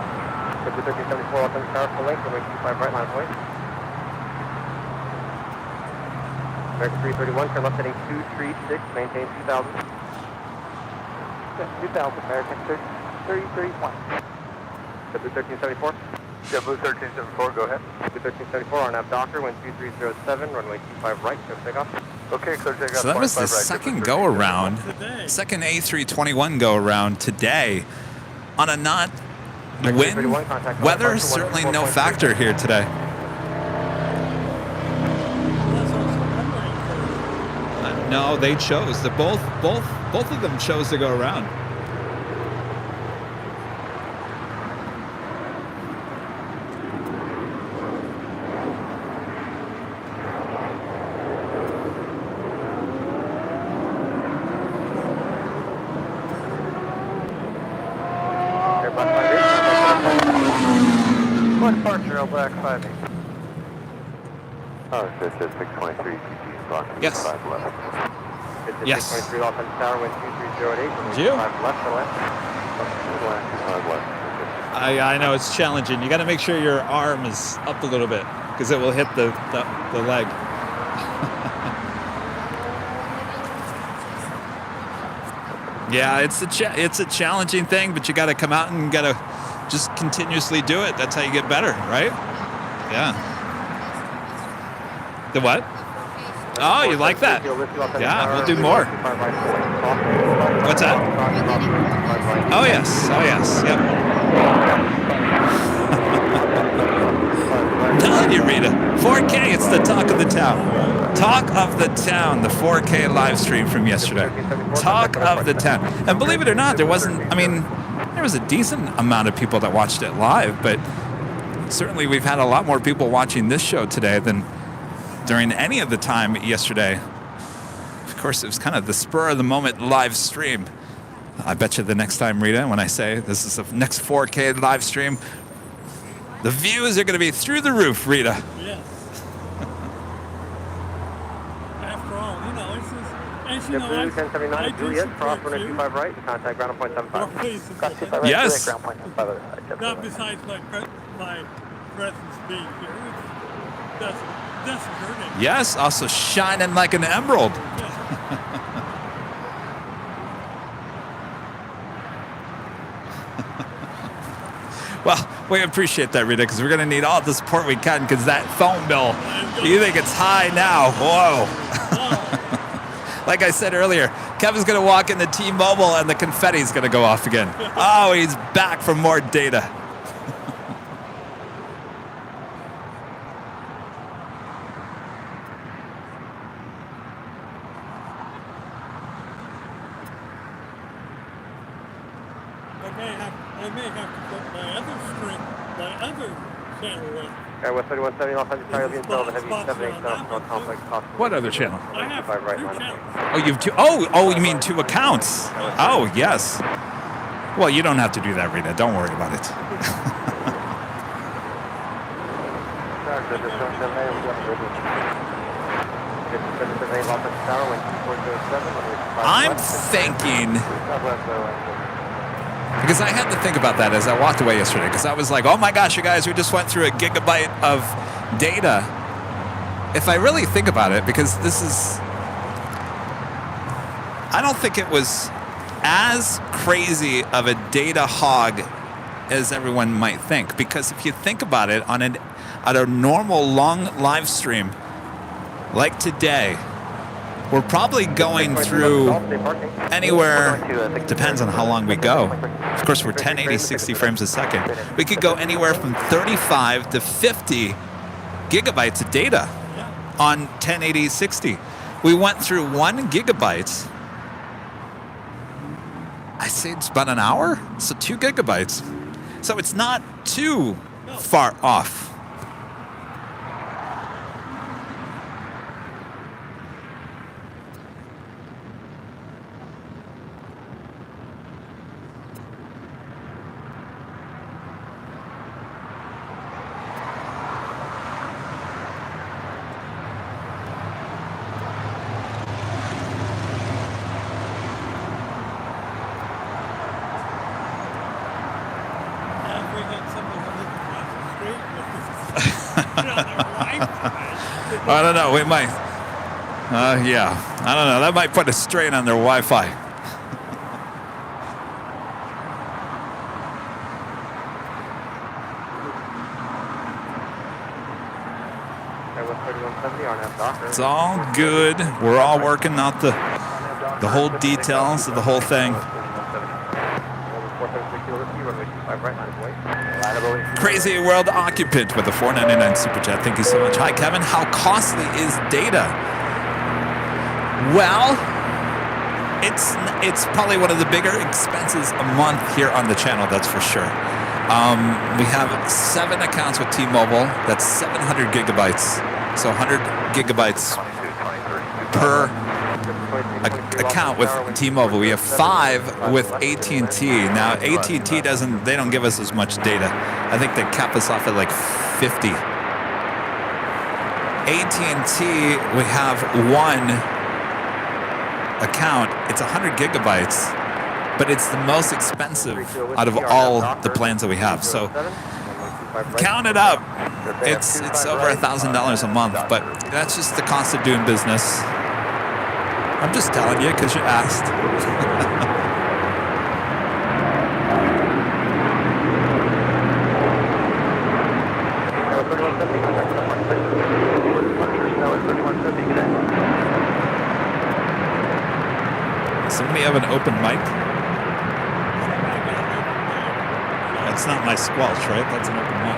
1374 Los Angeles Tower, full length, runway 25 right, line of way. American 331, turn left heading 236, maintain 2000. 2000, American 3031. 1374. JetBlue 1374, go ahead. JetBlue 1374, RNAV Docker, wind 2307, runway 25 right, no takeoff. Okay, clear takeoff. So that was the right, second JetBlue go 1374. around, Today. second A321 go around today on a not wind. Weather certainly no factor here today. That's also runway first. No, they chose. Both of them chose to go around. Departure, LAX 58. Oh, this is 623, GG, block Yes. 5 left. Yes. 623 Los Angeles Tower, wind 2308, runway You? 25 left, to left. 5 left. I know it's challenging. You got to make sure your arm is up a little bit because it will hit the leg. Yeah, it's a challenging thing, but you got to come out and got to just continuously do it. That's how you get better, right? Yeah. The what? Oh, you like that? Yeah, we'll do more. What's that? Oh yes, oh yes, yep. Telling you, Rita, 4K, it's the talk of the town. Talk of the town, the 4K live stream from yesterday. Talk of the town. And believe it or not, there was a decent amount of people that watched it live, but certainly we've had a lot more people watching this show today than during any of the time yesterday. Of course, it was kind of the spur of the moment live stream. I bet you the next time, Rita, when I say this is the next 4K live stream, the views are going to be through the roof, Rita. Yes. After all, it's just, as you know, JetBlue I 1079, do Juliet, cross support runway you. 25 right, contact ground on point 75. Or please Cross support 25 you. right, Yes. Juliet, ground point 75 other side, JetBlue. Not besides my presence being here. It doesn't hurt it. Yes, also shining like an emerald. Well, we appreciate that, Rita, because we're going to need all the support we can because that phone bill, you think it's high now. Whoa. Like I said earlier, Kevin's going to walk into T-Mobile and the confetti's going to go off again. Oh, he's back for more data. I may have to put my other channel with. Okay, West 3170, Los Angeles Tower, being still the heavy 78 South North Complex. What other channel? I have 25 right, two line. channels. Oh, you've two. Oh, you mean two accounts? Oh, yes. Well, you don't have to do that, Rita. Don't worry about it. I'm thinking, because I had to think about that as I walked away yesterday, because I was like, oh my gosh, you guys, we just went through a gigabyte of data. If I really think about it, because this is, I don't think it was as crazy of a data hog as everyone might think, because if you think about it, on a normal long live stream like today, we're probably going through anywhere, depends on how long we go. Of course, we're 1080 60 frames a second. We could go anywhere from 35 to 50 gigabytes of data on 1080 60. We went through 1 gigabyte. I say it's about an hour, so 2 gigabytes. So it's not too far off. I don't know. We might. Yeah. I don't know. That might put a strain on their Wi-Fi. It's all good. We're all working out the whole details of the whole thing. Crazy World Occupant with a $4.99 super chat. Thank you so much. Hi, Kevin. How costly is data? Well, it's probably one of the bigger expenses a month here on the channel. That's for sure. We have 7 accounts with T-Mobile. That's 700 gigabytes. So 100 gigabytes per account with T-Mobile. We have 5 with AT&T. Now AT&T they don't give us as much data. I think they cap us off at like 50. AT&T, we have 1 account. It's 100 gigabytes, but it's the most expensive out of all the plans that we have. So count it up. It's over $1,000 a month, but that's just the cost of doing business. I'm just telling you because you asked. Somebody have an open mic? That's not my squelch, right? That's an open mic.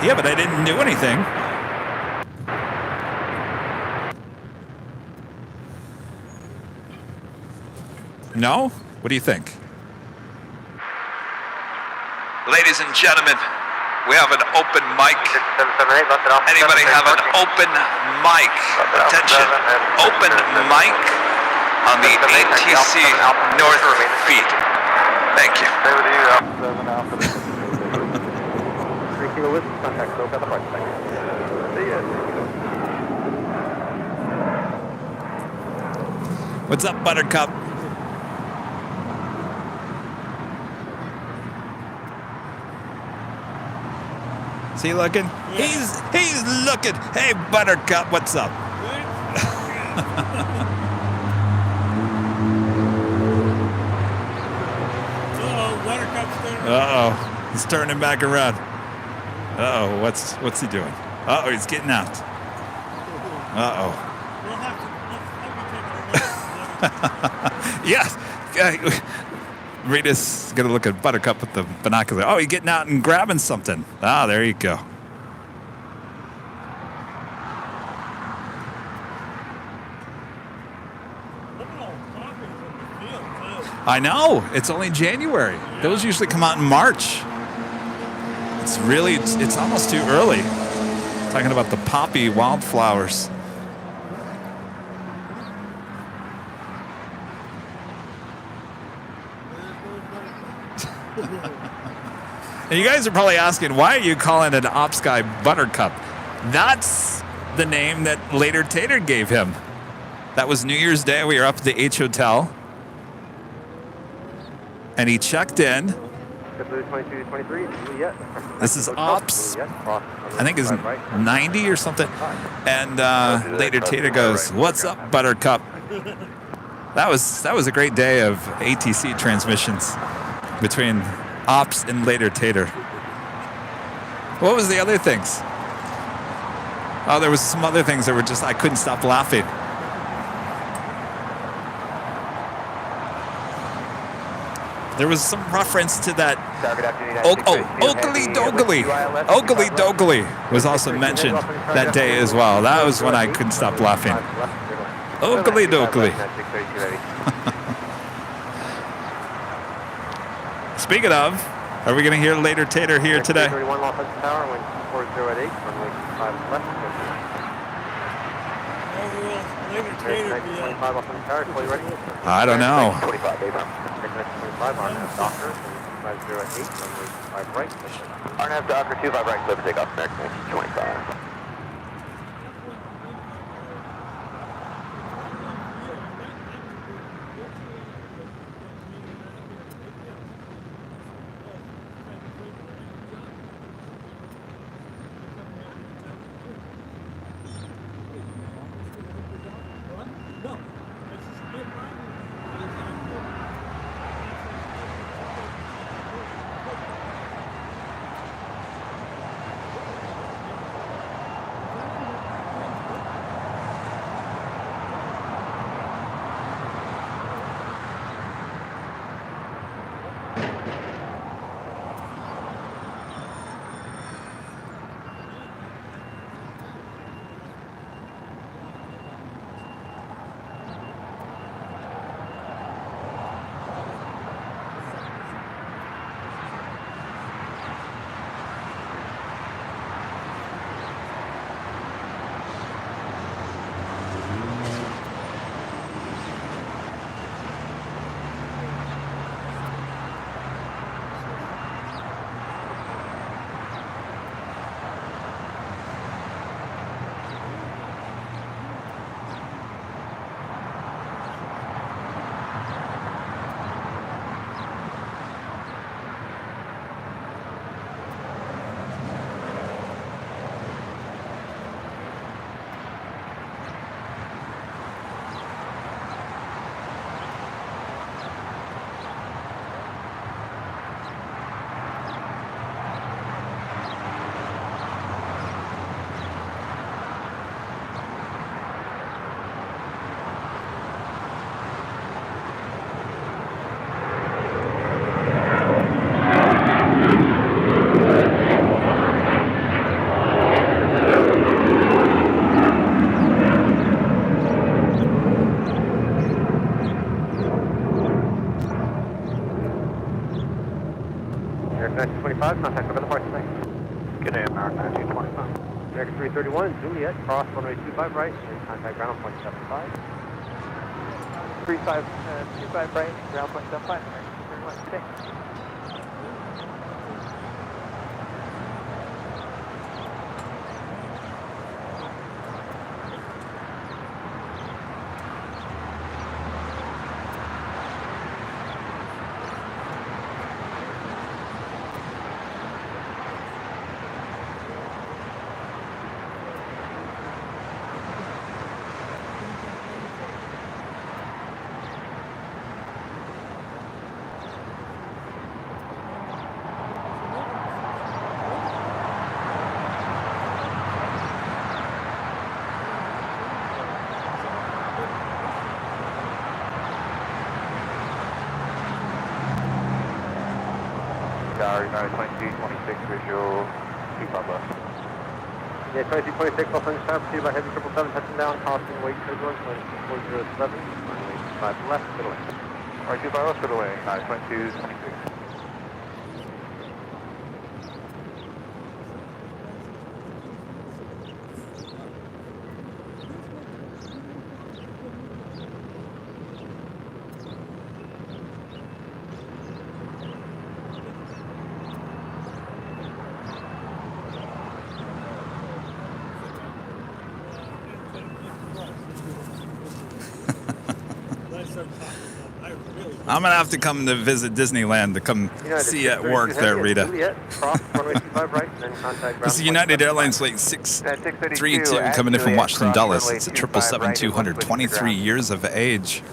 Yeah, but I didn't do anything. No? What do you think? Ladies and gentlemen, we have an open mic. Anybody have an open mic? Attention, open mic on the ATC North feed. Thank you. What's up, Buttercup? Is he looking? Yeah. He's looking. Hey, Buttercup, what's up? Uh-oh, he's turning back around. Uh-oh, what's he doing? Uh-oh, he's getting out. Uh-oh. Yes. Rita's gonna look at Buttercup with the binocular. Oh, he's getting out and grabbing something. Ah, there you go. I know. It's only January. Those usually come out in March. It's almost too early. Talking about the poppy wildflowers. And you guys are probably asking, why are you calling an ops guy Buttercup? That's the name that later Tater gave him. That was New Year's Day. We were up at the H Hotel. And he checked in. This is ops. I think it's 90 or something. And later Tater goes, "What's up, Buttercup?" That was a great day of ATC transmissions between ops and later Tater. What was the other things? Oh, there was some other things that were just, I couldn't stop laughing. There was some reference to that. Oakley Dogley. Oakley Dogley was also mentioned that day as well. That was when I couldn't stop laughing. Oakley Dogley. Speaking of, are we going to hear later Tater here today? I don't know. RNAV Docker 25 right, clear for takeoff, American 1925. 325, contact over the parking lot. Good day, American 1925. American 331, Juliet, cross runway 25 right, and contact ground on point 75. 25 right, ground point 75. Very much today. United 2226 visual, 25 left. Yeah, 2226, Los Angeles Tower, proceed by heavy 777, touching down, costing weight turbulence, 407, runway 25 left, middle lane. Alright, 25 left, middle lane, 2226. I'm gonna have to come to visit Disneyland to come see you at work there, Rita. This is United Airlines Flight 632 coming in from Washington Dulles. It's a 777-200, 23 years of age.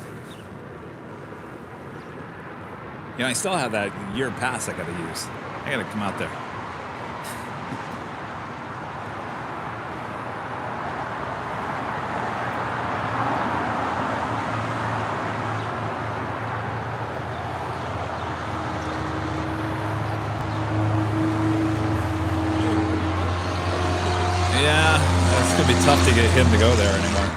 Yeah, I still have that year pass I gotta use. I gotta come out there. Tough to get him to go there anymore.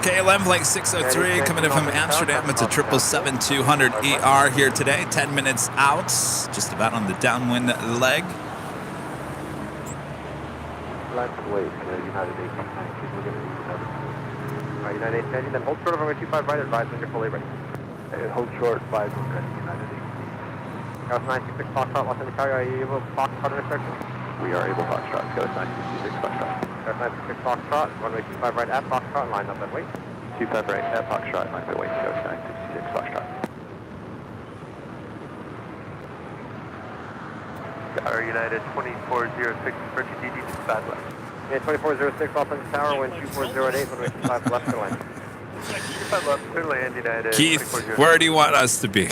KLM Flight 603 coming in from Amsterdam. It's a 777-200 here today. 10 minutes out, just about on the downwind leg. United 890, then hold short of runway 25 right, advise when you're fully ready. Hold short, 5 ready, United 8. House 966 Foxtrot, Los Angeles Tower, are you able to Foxtrot intersection? We are able Foxtrot, go 966 Foxtrot. House 966 Foxtrot, runway 25 right at Foxtrot, line up and wait. 25 right at Foxtrot, line up and wait, go 966 Foxtrot. Tower United 2406, approaching DD 25 left. Yeah, 2406 Los Angeles Tower, wind 2408, runway 25 left, clear land. 25 left, clear land, United. Keith, where do you want us to be?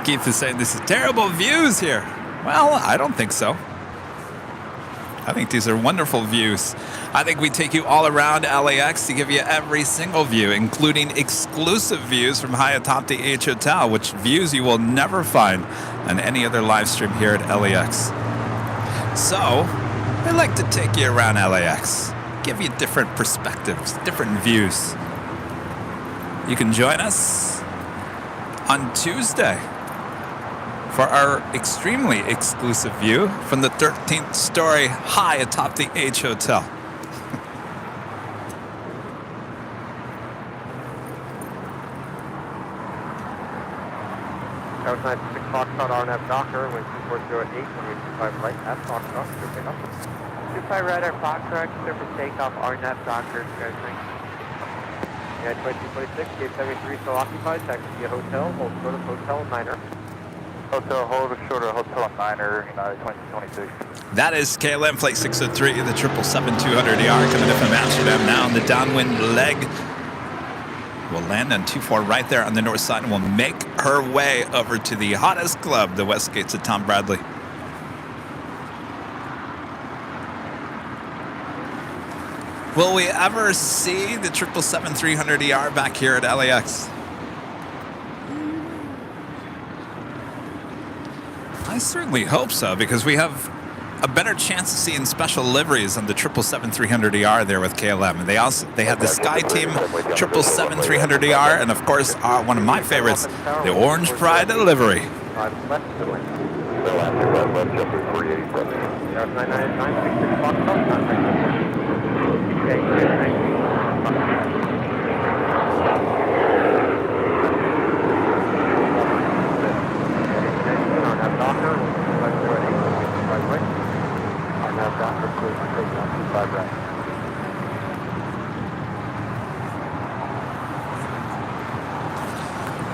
Keith is saying this is terrible views here. Well, I don't think so. I think these are wonderful views. I think we take you all around LAX to give you every single view, including exclusive views from high atop the H Hotel, which views you will never find on any other live stream here at LAX. So, I like to take you around LAX, give you different perspectives, different views. You can join us on Tuesday for our extremely exclusive view from the 13th story high atop the H Hotel. Tower 966 Foxtrot, RNF Docker, wind 2408, runway 25 right at Foxtrot, clear takeoff. 25 right at Foxtrot, clear for takeoff, RNF Docker, clear takeoff. Yeah, 2226, gate 73 still occupied, taxi to a hotel, hold short of hotel Niner. Hotel, hold short of Hotel Niner, United 2026. That is KLM Flight 603, the 777-200ER coming in from Amsterdam now on the downwind leg. We'll land on 24 right there on the north side and we'll make her way over to the hottest club, the West Gates of Tom Bradley. Will we ever see the 777-300ER back here at LAX? I certainly hope so, because we have a better chance of seeing special liveries on the 777-300ER there with KLM. And they had the Sky Team 777-300ER, and of course, one of my favorites, the Orange Pride livery.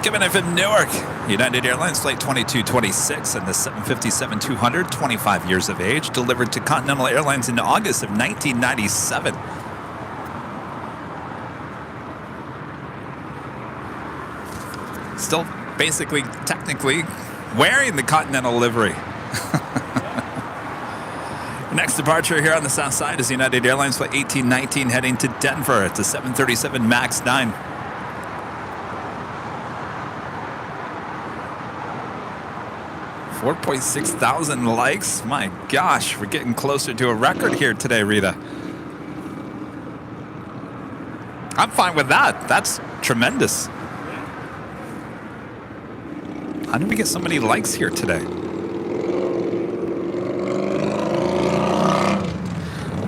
Giving it from Newark, United Airlines Flight 2226 and the 757-200, 25 years of age, delivered to Continental Airlines in August of 1997. Still basically, technically, wearing the Continental livery. Next departure here on the south side is United Airlines Flight 1819 heading to Denver. It's a 737 MAX 9. 4.6 thousand likes. My gosh, we're getting closer to a record here today, Rita. I'm fine with that. That's tremendous. How did we get so many likes here today?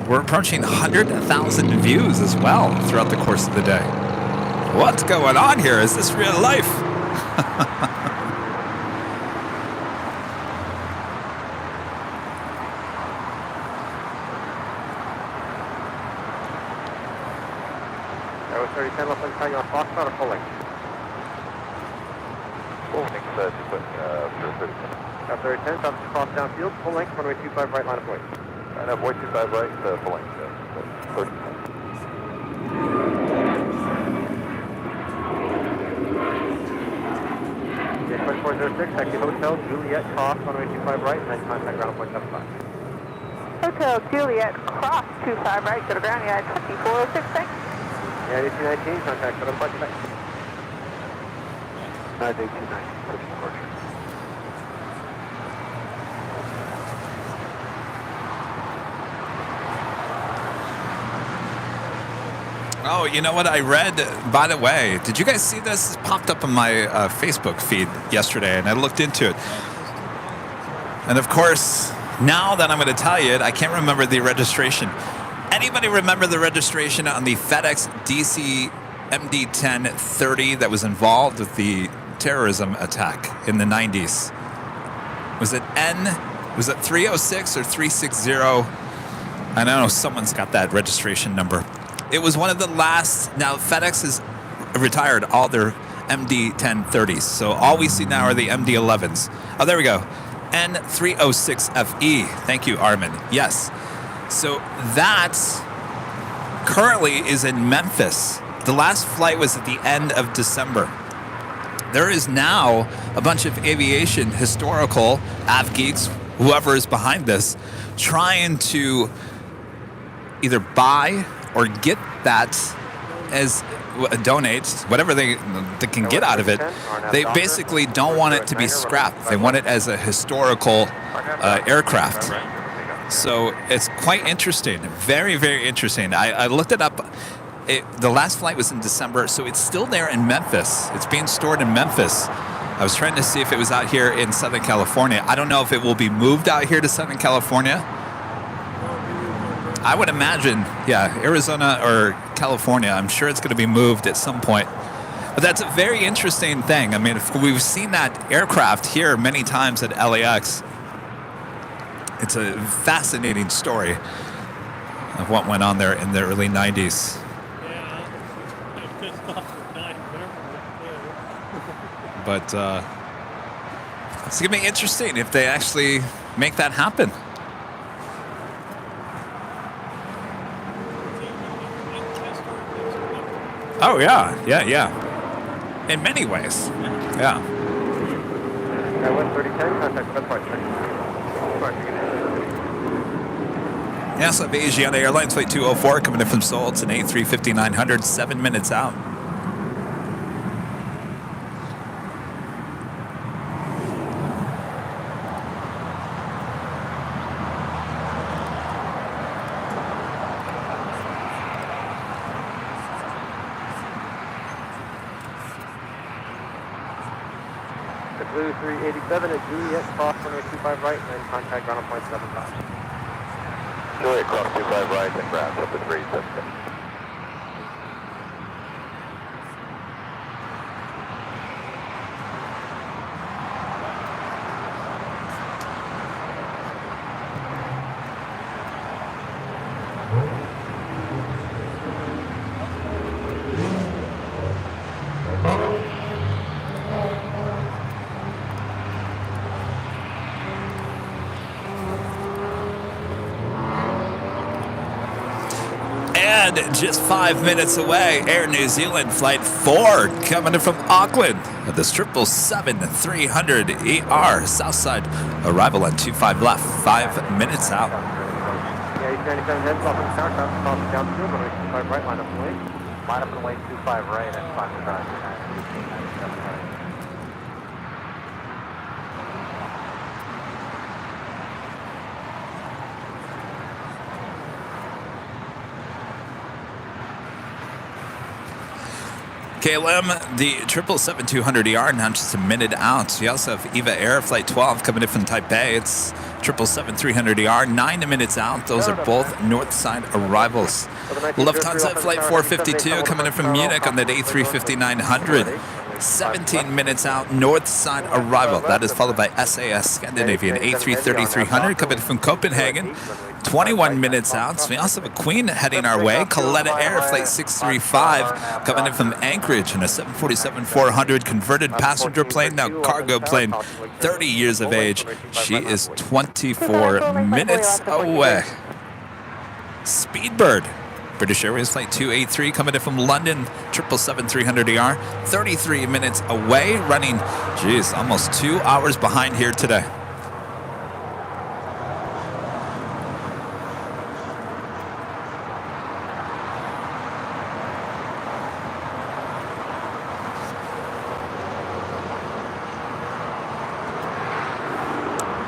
We're approaching 100,000 views as well throughout the course of the day. What's going on here? Is this real life? Foxtrot or full length? Full length, for 3010, stop to cross downfield, full length, runway 25 right, line of way. Line up, 25 right, full length, 30. Okay, 2406, taxi Hotel, Juliet, cross, runway 25 right, and then contact ground point 75. Hotel Juliet, cross 25 right, go to ground, yeah, 2406, thanks. Yeah, 1819, contact ground point 75. 1819, push departure. Oh, you know what I read? By the way, did you guys see this? It popped up on my Facebook feed yesterday, and I looked into it. And of course, now that I'm going to tell you it, I can't remember the registration. Anybody remember the registration on the FedEx DC MD-1030 that was involved with the terrorism attack in the 90s? Was it 306 or 360? I know someone's got that registration number. It was one of the last. Now FedEx has retired all their MD-1030s, so all we see now are the MD-11s. Oh, there we go. N306FE. Thank you, Armin. Yes. So that currently is in Memphis. The last flight was at the end of December. There is now a bunch of aviation historical avgeeks, whoever is behind this, trying to either buy or get that as donate, whatever they can get out of it. They basically don't want it to be scrapped. They want it as a historical aircraft. So it's quite interesting. Very, very interesting. I looked it up. The last flight was in December, so it's still there in Memphis. It's being stored in Memphis. I was trying to see if it was out here in Southern California. I don't know if it will be moved out here to Southern California. I would imagine, yeah, Arizona or California. I'm sure it's going to be moved at some point. But that's a very interesting thing. I mean, we've seen that aircraft here many times at LAX. It's a fascinating story of what went on there in the early 90s. But it's going to be interesting if they actually make that happen. Oh, yeah. In many ways. Yeah. Yes, of Asiana Airlines Flight 204 coming in from Seoul. It's an A350-900, 7 minutes out. Blue 387 at Juliet, cross runway 25 right, and then contact ground on point 75. Juliet, cross 25 right, and ground up to 376. And just 5 minutes away, Air New Zealand Flight 4 coming in from Auckland with this 777-300ER Southside arrival on 25 left, 5 minutes out. Yeah, East 97 heads off in the tower, cross down through, runway 25 right, line up and wait. Line up and wait 25 right, and 5 right. KLM, the 777-200ER now just a minute out. We also have EVA Air Flight 12 coming in from Taipei. It's 777-300ER, 9 minutes out. Those are both north side arrivals. Lufthansa Flight 452 coming in from Munich on that A350-900. 17 minutes out, north side arrival. That is followed by SAS Scandinavian A330-300 coming from Copenhagen. 21 minutes out. So we also have a Queen heading our way. Kaleta Air Flight 635 coming in from Anchorage in a 747-400 converted passenger plane, now cargo plane, 30 years of age. She is 24 minutes away. Speedbird, British Airways Flight 283 coming in from London, 777-300ER, 33 minutes away, running, geez, almost 2 hours behind here today.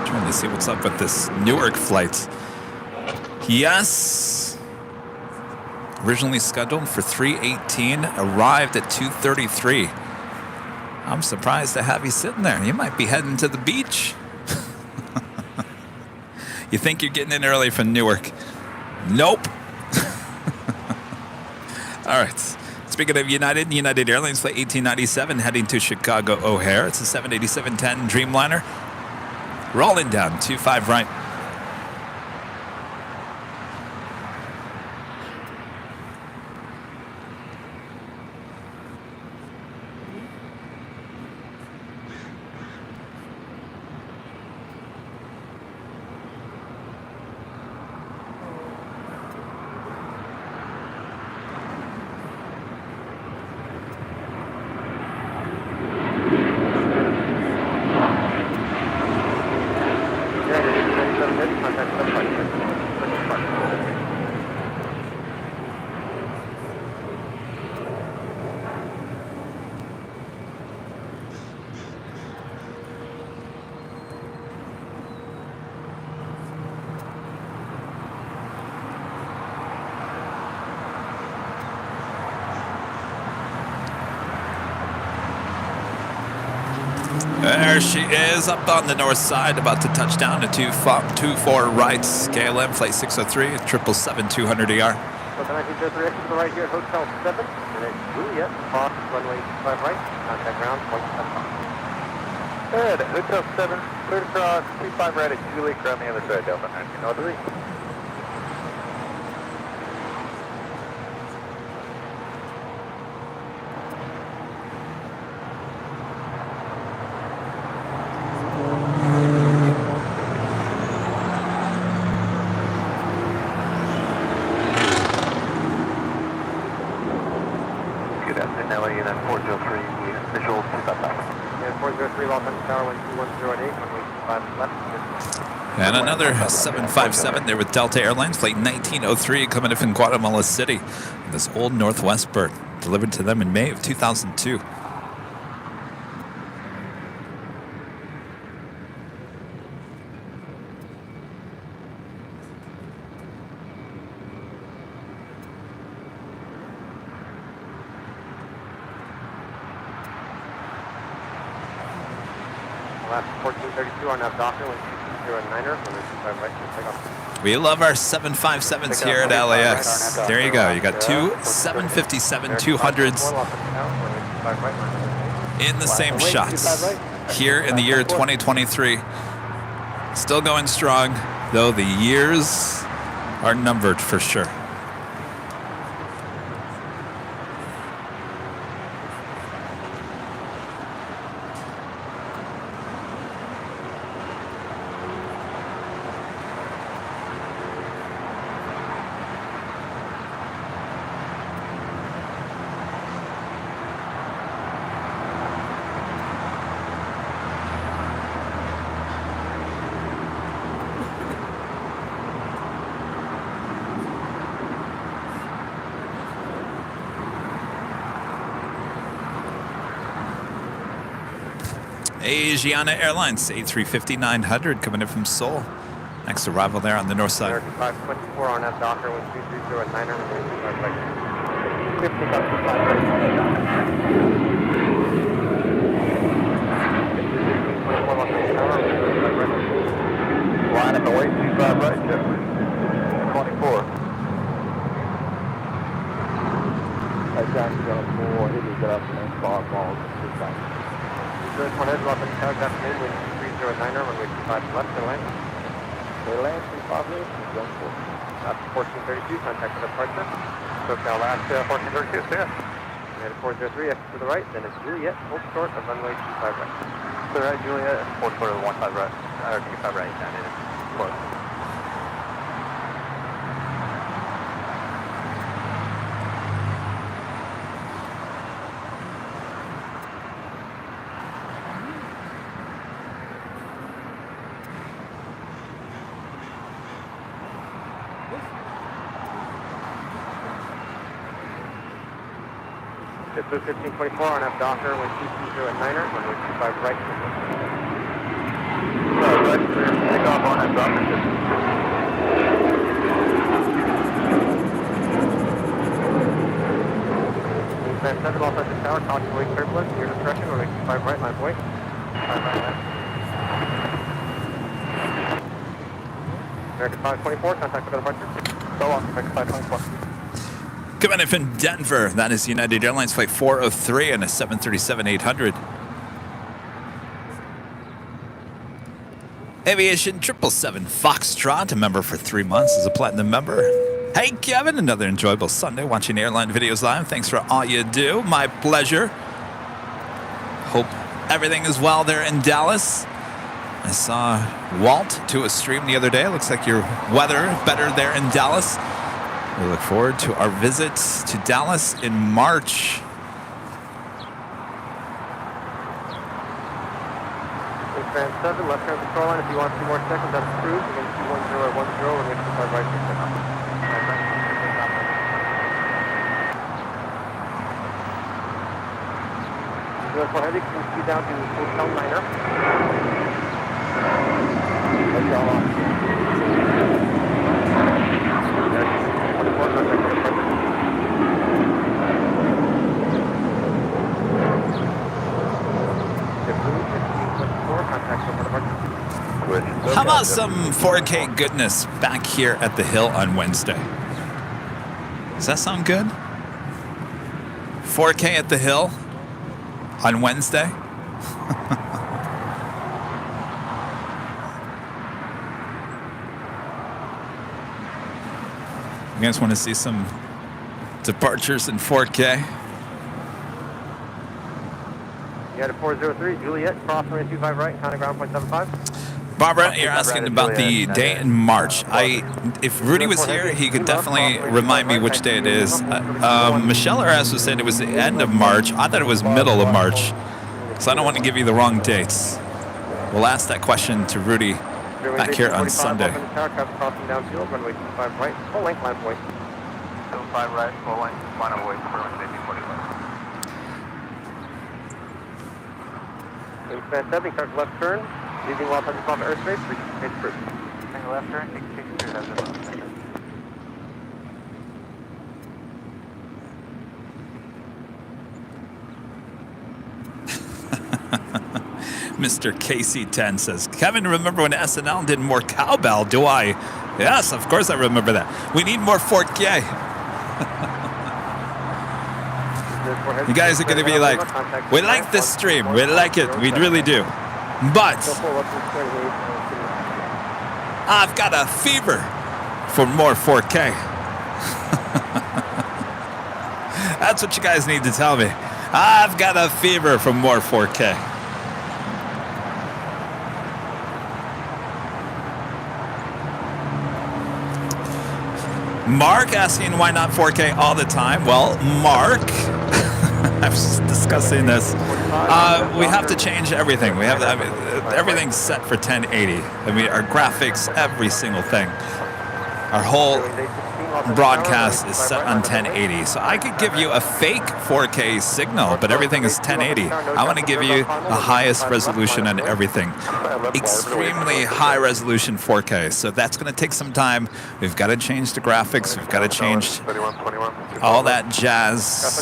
Trying to see what's up with this Newark flight. Yes. Originally scheduled for 3:18, arrived at 2:33. I'm surprised to have you sitting there. You might be heading to the beach. You think you're getting in early from Newark. Nope. All right. Speaking of United Airlines Flight 1897 heading to Chicago O'Hare. It's a 787-10 Dreamliner. Rolling down 25 right. There she is, up on the north side, about to touch down to 24 right. KLM Flight 603, 777-200ER. So the 1903 exit to the right here at Hotel 7, and then Juliet, cross runway 25 right, contact ground, point 75. Good, Hotel 7, clear to cross, 25 right at Juliet, ground the other side, Delta 1903. And another 757 there with Delta Airlines, Flight 1903 coming in from Guatemala City. This old Northwest bird delivered to them in May of 2002. Last 1432 on that Docker, 1209er, 125 right, take off. We love our 757s here at LAX. There you go. You got two 757 200s in the same shots here in the year 2023. Still going strong, though the years are numbered for sure. Asiana Airlines, A350-900 coming in from Seoul. Next arrival there on the north side. 524 on that Docker, 1230 9er, 125 right. 50 line up away, 25 right, 24. That's actually going to pull, he just got up and then fog balls. Good one is up in South afternoon, wind 309er, runway 25 left to land. They land 35 minutes, zone 4. That's 1432, contact for departure. SoCal last 1432, clear. And 403, exit to the right, then it's Juliet, full short of runway 25 right. Clear right, Juliet, full short of 15 right, or 25 right, down in it. Close. Blue 1524 on F Docker, 1209er, 125 right. Right, clear. Take off on F Docker. Movement 7 off at the tower, caution wake turbulence, your discretion, 125 right, line point. 5 right, left. American 524, contact for departure. So off, American 524. Coming in from Denver, that is United Airlines Flight 403 and a 737-800. Aviation 777 Foxtrot, a member for 3 months as a platinum member. Hey Kevin, another enjoyable Sunday watching Airline Videos Live. Thanks for all you do. My pleasure. Hope everything is well there in Dallas. I saw Walt do a stream the other day. Looks like your weather better there in Dallas. We look forward to our visit to Dallas in March. Band 7, left turn control line. If you want 2 more seconds, that's cruise. Again, 210 or 10, and we have 25 right, 6 off. US 1 heavy, can see down to Hotel Niner. Hotel off. How about some 4K goodness back here at the Hill on Wednesday? Does that sound good? 4K at the Hill on Wednesday? You guys want to see some departures in 4K? You had a 403, Juliet, cross 25 right, counting ground 0.75. Barbara, you're asking about the day in March. If Rudy was here, he could definitely remind me which day it is. Michelle also said it was the end of March. I thought it was middle of March, so I don't want to give you the wrong dates. We'll ask that question to Rudy back here on Sunday. Crossing downfield, runway 25 right, full length line point. 25 right, full length, final way for runway 45. Wingspan 7, start left turn. Leaving while touching off airspace, take cruise. Take left turn, take cruise, that's it. Mr. KC10 says, Kevin, remember when SNL did more cowbell? Do I? Yes, of course I remember that. We need more 4K. You guys are going to be like, we like this stream. We like it. We really do. But I've got a fever for more 4K. That's what you guys need to tell me. I've got a fever for more 4K. Mark asking why not 4K all the time. Well, Mark, I was discussing this. We have to change everything. We have everything's set for 1080. I mean, our graphics, every single thing. Our whole broadcast is set on 1080. So I could give you a fake 4K signal, but everything is 1080. I want to give you the highest resolution on everything. Extremely high resolution 4K. So that's going to take some time. We've got to change the graphics. We've got to change all that jazz.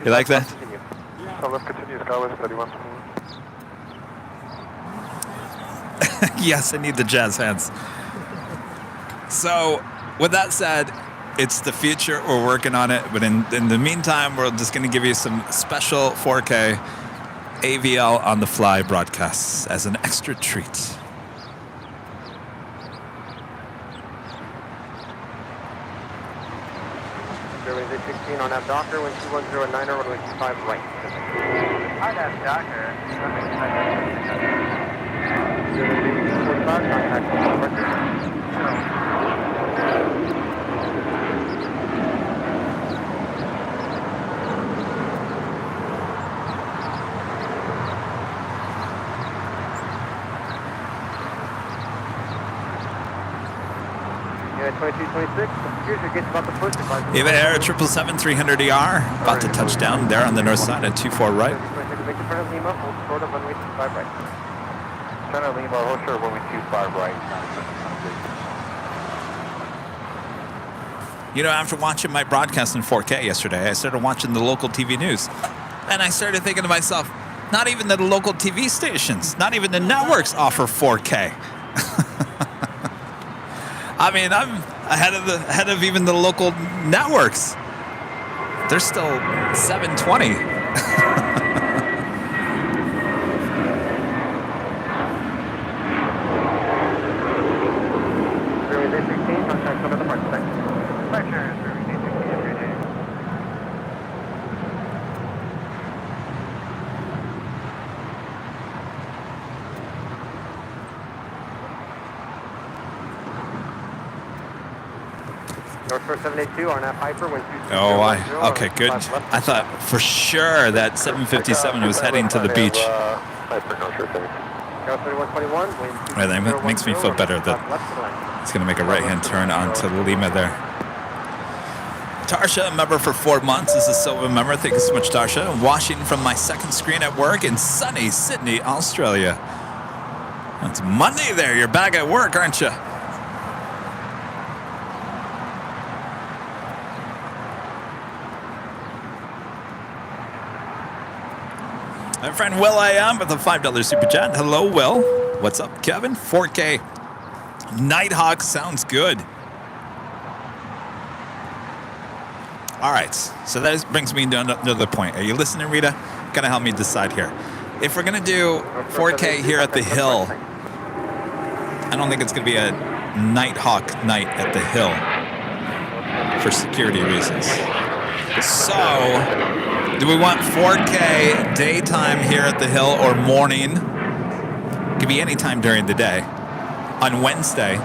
You like that? Yes, I need the jazz hands. So, with that said, it's the future. We're working on it. But in the meantime, we're just going to give you some special 4K AVL on the fly broadcasts as an extra treat. Airline 16 on that Docker, wind 2109er, runway 25 right. Hi, that's Docker. Yeah, 2226. Here's your gate about the push. Eva Air 777-300ER, about to touch down there on the north side at 24 right. Make the front of Lima, hold short of runway 25 right. Front of Lima, hold short of runway 25 right. You know, after watching my broadcast in 4K yesterday, I started watching the local TV news. And I started thinking to myself, not even the local TV stations, not even the networks offer 4K. I mean, I'm ahead of even the local networks. They're still 720. Oh, okay, good. I thought for sure that 757 was heading to the beach. Right, that makes me feel better that it's going to make a right-hand turn onto Lima there. Tarsha, a member for 4 months, is a silver member. Thank you so much, Tarsha. I'm watching from my second screen at work in sunny Sydney, Australia. It's Monday there. You're back at work, aren't you? My friend Will I am with a $5 super chat. Hello, Will. What's up, Kevin? 4K Nighthawk sounds good. All right, so that brings me to another point. Are you listening, Rita? Gonna help me decide here. If we're gonna do 4K here at the Hill, I don't think it's gonna be a Nighthawk night at the Hill for security reasons. So, do we want 4K daytime here at the Hill or morning? Could be any time during the day on Wednesday.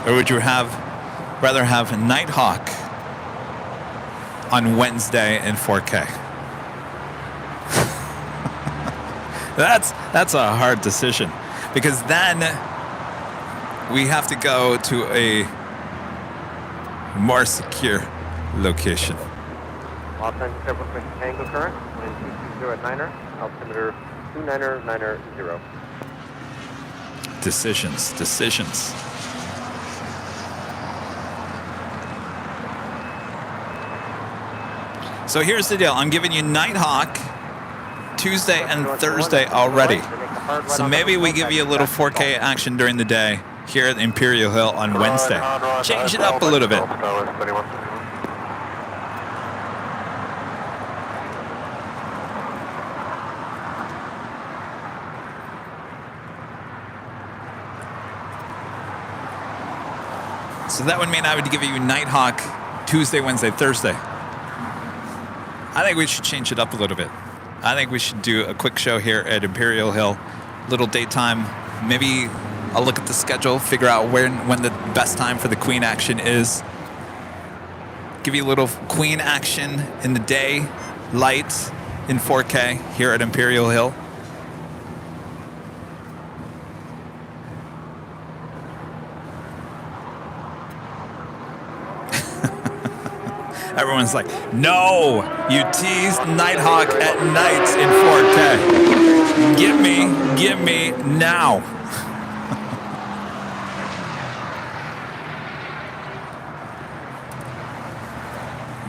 Or would you rather have Nighthawk on Wednesday in 4K? That's a hard decision, because then we have to go to a more secure location. Los Angeles Airport Tango current, wind 220 at 9er, altimeter 29990. Decisions. So here's the deal. I'm giving you Nighthawk Tuesday and Thursday already. So maybe we give you a little 4K action during the day here at Imperial Hill on Wednesday. Change it up a little bit. So that would mean I would give you Nighthawk Tuesday, Wednesday, Thursday. I think we should change it up a little bit. I think we should do a quick show here at Imperial Hill, little daytime. Maybe I'll look at the schedule, figure out when the best time for the Queen action is. Give you a little Queen action in the day, light in 4K here at Imperial Hill. Everyone's like, no, you teased Nighthawk at night in 4K. Give me now.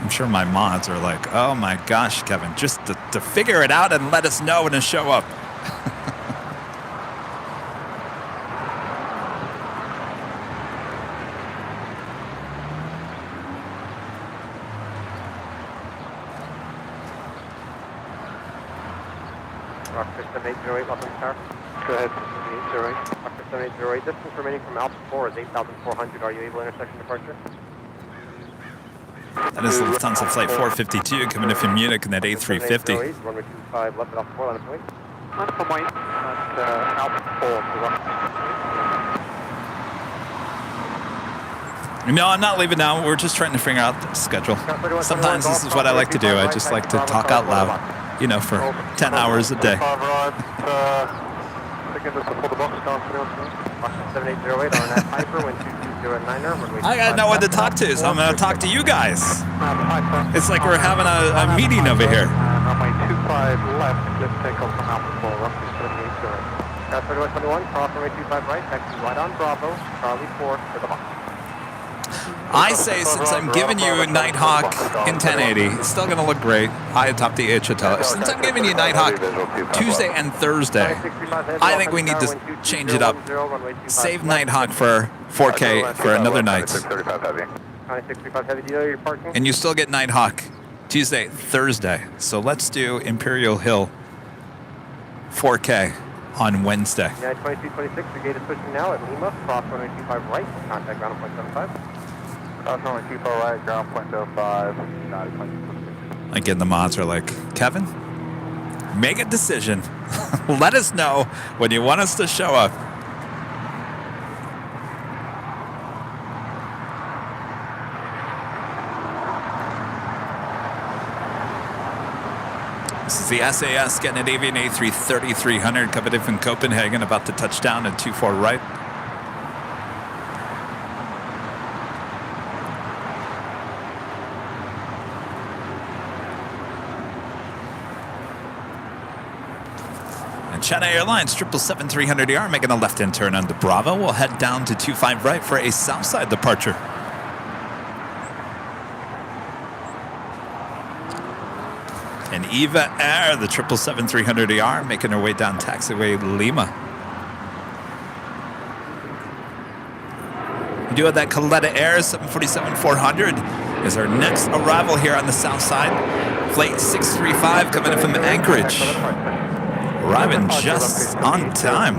I'm sure my mods are like, oh my gosh, Kevin, just to figure it out and let us know when to show up. Rocker 7808, welcome, sir. Go ahead, 7808. Rocker 7808, distance remaining from Alpha 4 is 8,400. Are you able intersection departure? That is Lufthansa Flight 452 coming in from Munich in that A350. Runway 25 left at Alpha 4, line of wait. On from white at Alpha 4. No, I'm not leaving now. We're just trying to figure out the schedule. Sometimes this is what I like to do. I just like to talk out loud, you know, for 10 hours a day. Again, just to pull the box down for Rocker 7808 on that Piper, wind 2209er. Runway I got no one to talk to, so I'm going to talk to you guys. It's like we're having a meeting over here. Runway 25 left, just take off from Alpha 4, roughly 7808. Gas 3121, cross runway 25 right, taxi right on Bravo, Charlie 4 to the box. I say since I'm giving you Nighthawk in 1080, it's still going to look great. High atop the H Hotel. Since I'm giving you Nighthawk Tuesday and Thursday, I think we need to change it up. Save Nighthawk for 4K for another night. And you still get Nighthawk Tuesday, Thursday. So let's do Imperial Hill 4K on Wednesday. Yeah, 2226, the gate is pushing now at Lima, cross runway 25 right, contact ground 0.75. Cross runway 25 right, ground 0.05. Again, the mods are like, Kevin, make a decision. Let us know when you want us to show up. This is the SAS getting an Avian A330-300 coming in from Copenhagen, about to touch down at 24 right. And China Airlines 777-300ER making a left-hand turn on the Bravo. We'll head down to 25 right for a Southside departure. And Eva Air, the 777-300ER, making her way down taxiway Lima. We do have that Coletta Air 747-400 is our next arrival here on the south side. Flight 635 coming in from Anchorage. Arriving just on time.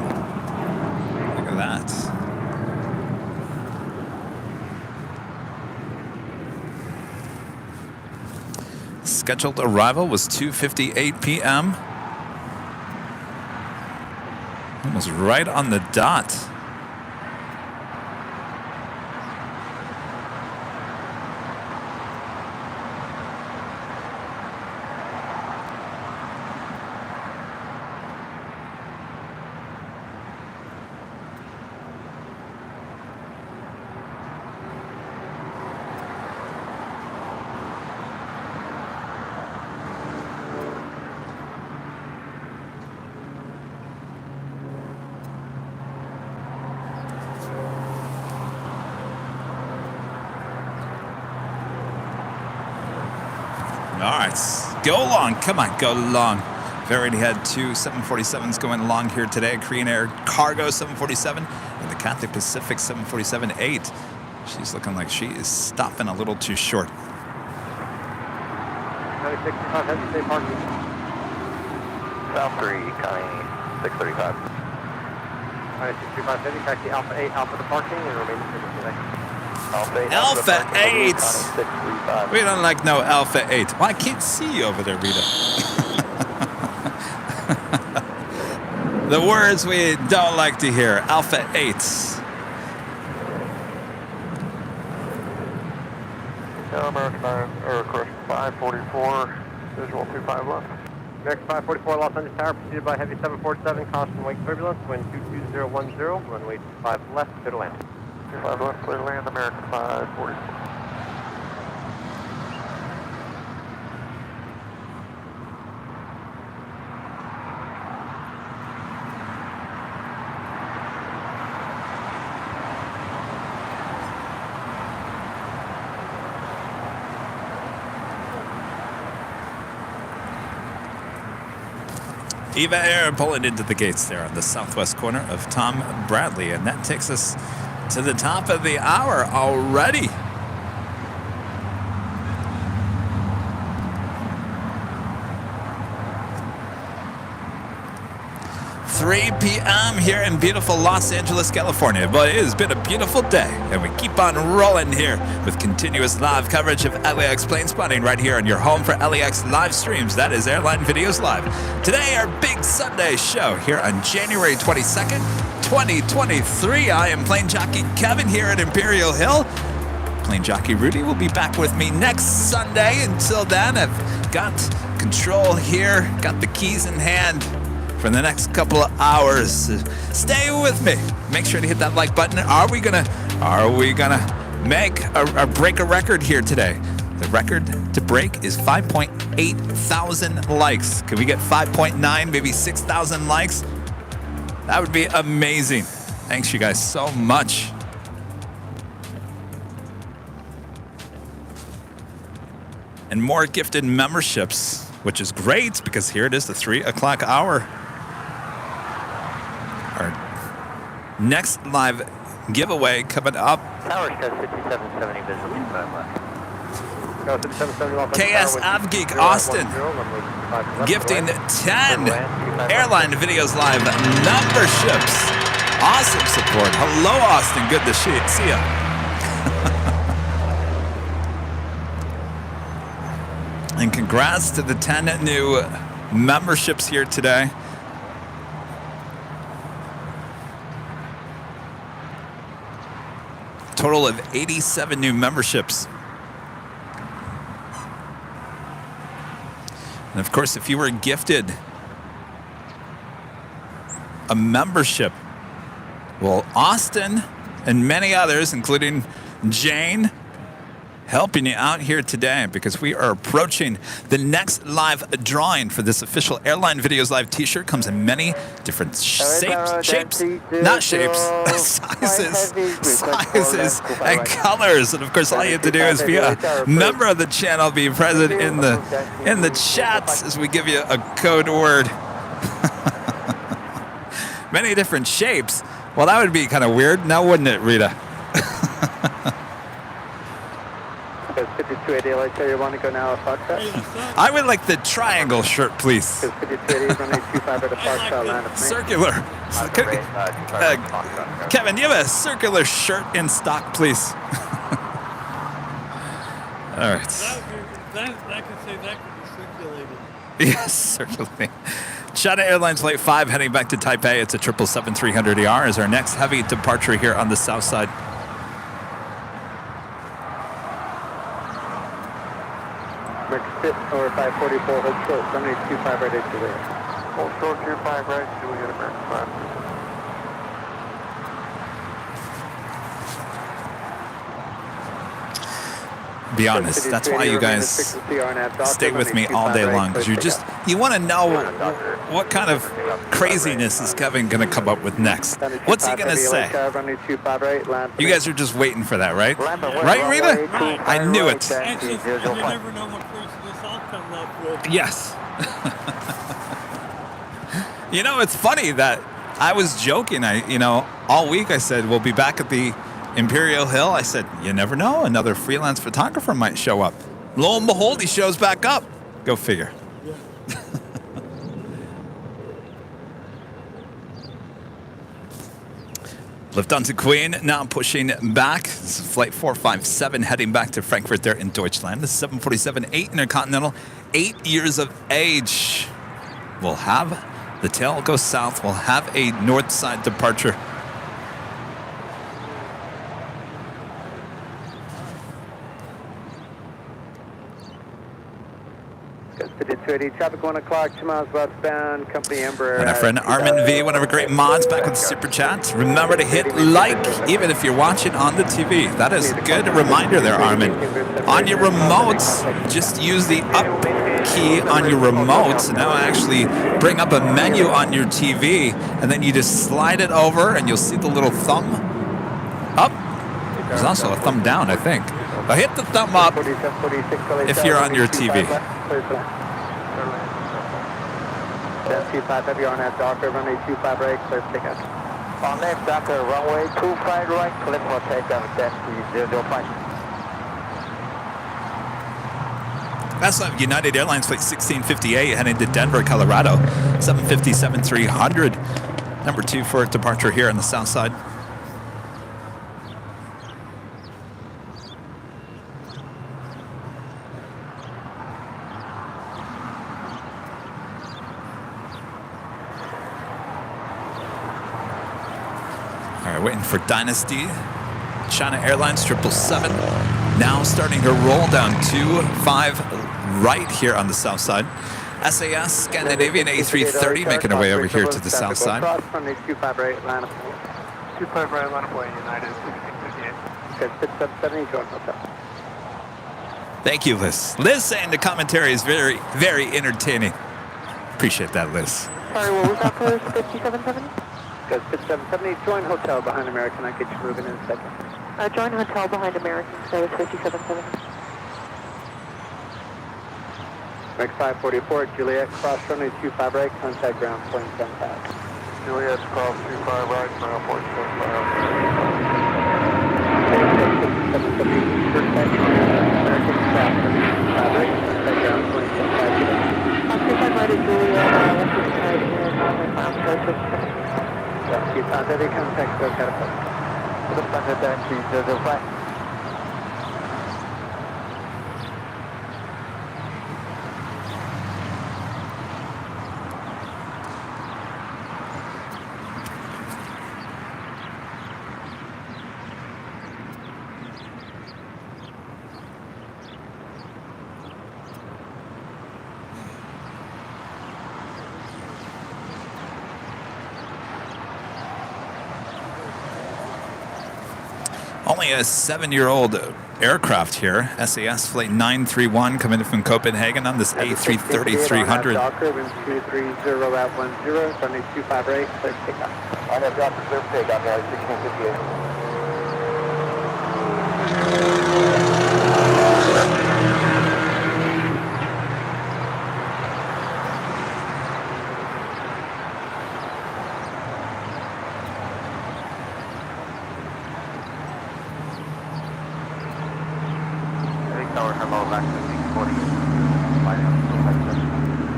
Look at that. Scheduled arrival was 2:58 p.m. Almost right on the dot. All right, go along. Come on, go along. We've already had 2 747s going along here today. Korean Air Cargo 747 and the Cathay Pacific 747-8. She's looking like she is stopping a little too short. 965, heavy, stay parking. South 3, Connie, 635. 9625, heavy, taxi Alpha 8, Alpha to parking, and remain today. Alpha 8! Connie, 635. We don't like no Alpha 8. Well, I can't see you over there, Rita. The words we don't like to hear. Alpha 8s. American 9, or course 544, visual 25 left. American 544, Los Angeles Tower, preceded by heavy 747, caution wake turbulence, wind 22010, runway 25 left, clear to land. 25 left, clear to land, American 544. Eva Air pulling into the gates there on the southwest corner of Tom Bradley. And that takes us to the top of the hour already. 3 p.m. here in beautiful Los Angeles, California. But it has been a beautiful day, and we keep on rolling here with continuous live coverage of LAX plane spotting right here on your home for LAX live streams. That is Airline Videos Live. Today, our big Sunday show here on January 22nd, 2023. I am plane jockey Kevin here at Imperial Hill. Plane jockey Rudy will be back with me next Sunday. Until then, I've got control here, got the keys in hand for the next couple of hours. Stay with me. Make sure to hit that like button. Are we gonna make or break a record here today? The record to break is 5.8 thousand likes. Can we get 5.9, maybe 6,000 likes? That would be amazing. Thanks you guys so much. And more gifted memberships, which is great because here it is, the 3 o'clock hour. Our next live giveaway coming up. Tower says 5770 visual 25 left. KS Avgeek Austin gifting 10 Airline Videos Live memberships. Awesome support. Hello, Austin. Good to see you. And congrats to the 10 new memberships here today. Total of 87 new memberships. And of course, if you were gifted a membership, well, Austin and many others, including Jane, helping you out here today because we are approaching the next live drawing for this official Airline Videos Live t-shirt. Comes in many different shapes, not shapes, sizes and colors. And of course, all you have to do is be a member of the channel, be present in the chats as we give you a code word. Many different shapes. Well, that would be kind of weird now, wouldn't it, Rita? 5280, I tell you want to go now, Foxtrot? I would like the triangle shirt, please. 5280, runway 25 at a Foxtrot, land of Circular. Kevin, you have a circular shirt in stock, please. All right. That can say that could be circulated. Yes, circulating. China Airlines Flight 5 heading back to Taipei. It's a 777-300ER is our next heavy departure here on the south side. Sit over 544, hold short, runway 25 right at Juliet. Hold short 25 right, Juliet, American 5. Be honest, that's why you guys stay with me all day long, because you want to know what kind of craziness is Kevin going to come up with next. What's he going to say? You guys are just waiting for that, right? Right, Rita? I knew it. Anxious, you never know what craziness I'll come up with. Yes. You know, it's funny that I was joking. All week I said, we'll be back at the Imperial Hill. I said, you never know. Another freelance photographer might show up. Lo and behold, he shows back up. Go figure. Lift onto Queen, now pushing back. This is flight 457 heading back to Frankfurt there in Deutschland. This is 747-8 Intercontinental, 8 years of age. We'll have the tail go south. We'll have a north side departure. Traffic 1 o'clock, 2 miles westbound, company Embraer. And our friend Armin V, one of our great mods, back with Super Chats. Remember to hit like, even if you're watching on the TV. That is a good reminder there, Armin. On your remotes, just use the up key on your remote. So now actually bring up a menu on your TV, and then you just slide it over, and you'll see the little thumb up. There's also a thumb down, I think. But hit the thumb up if you're on your TV. 25 heavy on that Docker, runway 25 right, clear takeoff. On that Docker, runway 25 right, clear for takeoff, that's 005. That's United Airlines flight 1658 heading to Denver, Colorado. 757-300. Number 2 for departure here on the south side. Waiting for Dynasty. China Airlines 777. Now starting to roll down 25 right here on the south side. SAS Scandinavian A330 making our way over here to the south side. 25 right, line of 25 right, line of way, United 1658. Okay, 670, join hotel. Thank you, Liz. Liz saying the commentary is very, very entertaining. Appreciate that, Liz. Sorry, what was that for 5770? 5770, join hotel behind American. I get you moving in a second. Join hotel behind American, so it's 5770. Make 544, Juliet, cross runway 25 right, contact ground, point 75. Juliet, cross 25 right, ground, point 75. American staff, 25 right, contact ground, point 75. 25 right is Juliet, left is tonight, and ground, so 5770. You found every contact, so catapult. The front of that, 005. Only a 7-year-old aircraft here. SAS Flight 931 coming in from Copenhagen on this A330-300. Docker, wind 230 at 10, runway 25 right, clear takeoff. On that Docker, clear takeoff, 1658.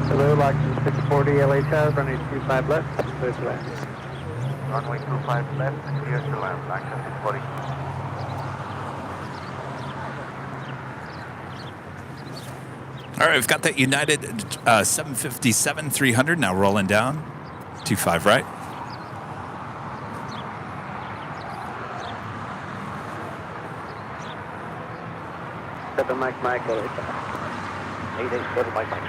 Hello, LAX 640, LA Tower, runway 25 left, clear to land. Runway 25 left, clear to land, LAX 640. All right, we've got that United 757-300 now rolling down. 25 right. Seven Mike Mike, LA Tower. 887 Mike Mike,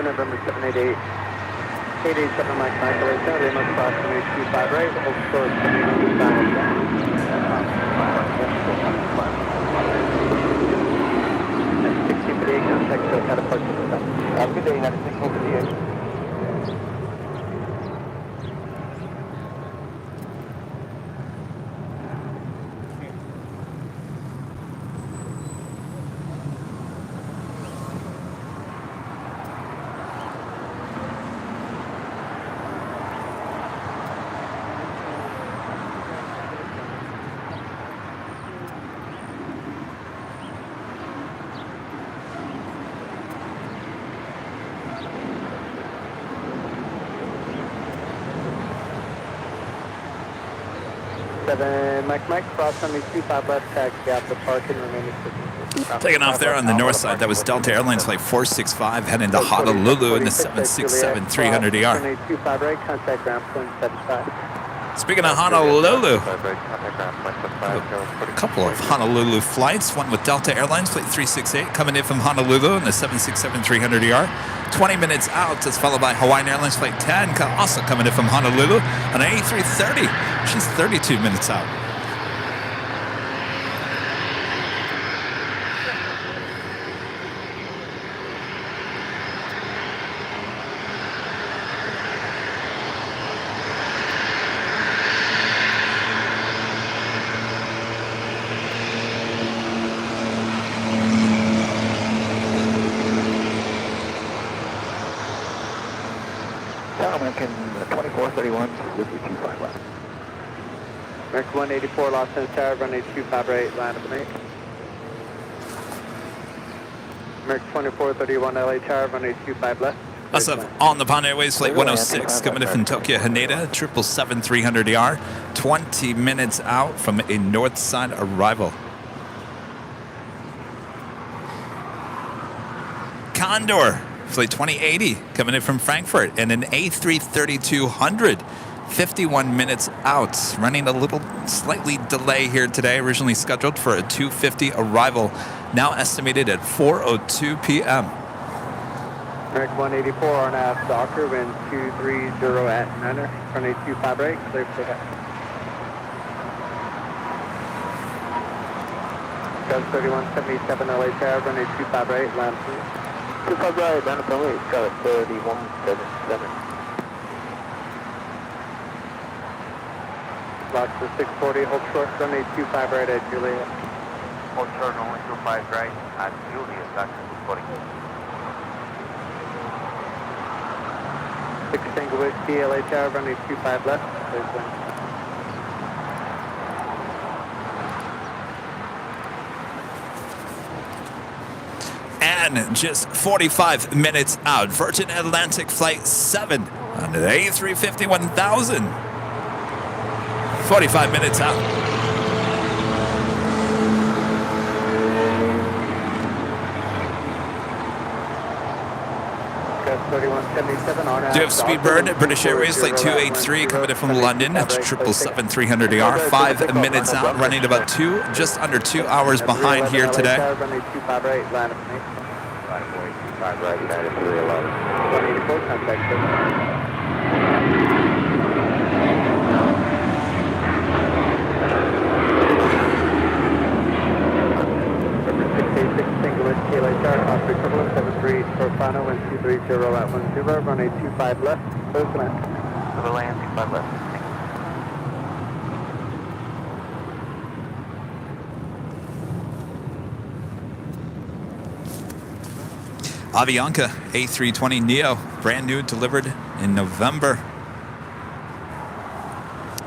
November 788. 887 Mike Mike, LA Tower, they must cross runway 25 right, hold short, coming on the final track. 1658, contact to catapult to the south. Have a good day, United 1658. 117 Mike, cross runway 25 left, taxi out the parking, remaining 50. Taking off there on the north side, that was Delta Airlines Flight 465 heading to Honolulu in the 767-300ER. Runway 25 right, contact ground point 75. Speaking of Honolulu, a couple of Honolulu flights, one with Delta Airlines Flight 368 coming in from Honolulu in the 767-300ER. 20 minutes out, that's followed by Hawaiian Airlines Flight 10, also coming in from Honolulu on an A330. She's 32 minutes out. American 2431, Suzuki 25 left. American 184, Los Angeles Tower, runway 25 right, line up and 8. American 2431, LA Tower, runway 25 left. Also on the Pond Airways Flight 106 coming in from Tokyo Haneda, 777-300ER, 20 minutes out from a north side arrival. Condor Flight 2080 coming in from Frankfurt and an A330-200, 51 minutes out. Running a little slightly delay here today, originally scheduled for a 2:50 arrival, now estimated at 4:02 p.m. American 184 on aft Docker, wind 230 at 9er, runway 25 right, clear for takeoff. Gun 3177 LA Tower, runway 25 right, land 25 right, land up and wait, got it 3177. Lots to 640, hold short, runway 25 right at Juliet. Hold short, only 25 right at Juliet, that's 640. Extinguished DLA Tower, runway 25 left, there's one. And just 45 minutes out, Virgin Atlantic Flight 7 on the A350-1000. 45 minutes out. Gus 3177 on Do you have Speedbird, British Airways Flight 283 coming in from London, 777-300ER, 5 minutes out, running about just under 2 hours behind here today. Runway 25 right, line up and 8. 25 right, United 311. 184, contact 686 Single KLA Tower, Oscar equivalent 73 Torfano, wind 230 at 10, runway 25 left, close to land. To the land, 25 left. Avianca A320neo, brand new, delivered in November.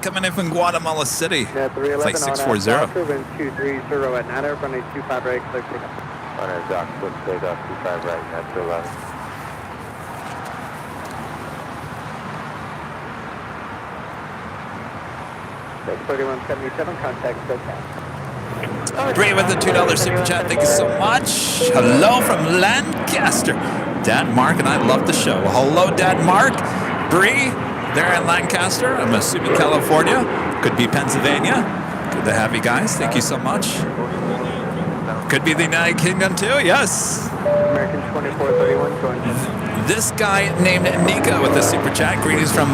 Coming in from Guatemala City, Yeah, 311 Flight 640. on wind 230 at 9, runway 25 right, clear pickup. On our dock, let's stay dock 25 right, that's 11. That's 3177, contact SoCal. Bree with the $2 super chat, thank you so much. Hello from Lancaster. Dad Mark and I love the show. Hello, Dad Mark. Bree, there in Lancaster. I'm assuming California. Could be Pennsylvania. Good to have you guys. Thank you so much. Could be the United Kingdom too, yes. American 2431, join. This guy named Nika with the super chat. Greetings from,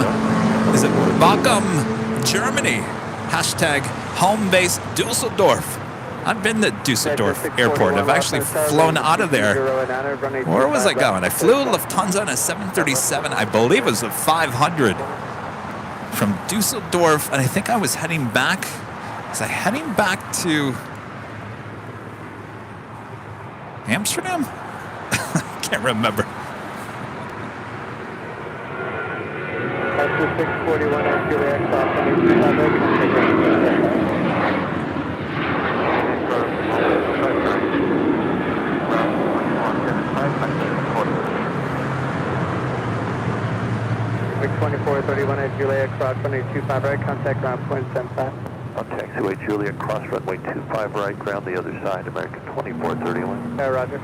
is it Bochum, Germany. Hashtag home base Dusseldorf. I've been to Dusseldorf Airport. I've actually flown out of there. Where was I going? I flew Lufthansa on a 737. I believe it was a 500 from Dusseldorf, and I think I was heading back. Was I heading back to Amsterdam? Can't remember. That's the 641 at Juliet, cross runway 25 right, contact ground. Vic 2431 at Juliet, cross runway 25 right, contact ground point 75. On taxiway Juliet, cross runway 25 right, ground the other side, American 2431. Roger.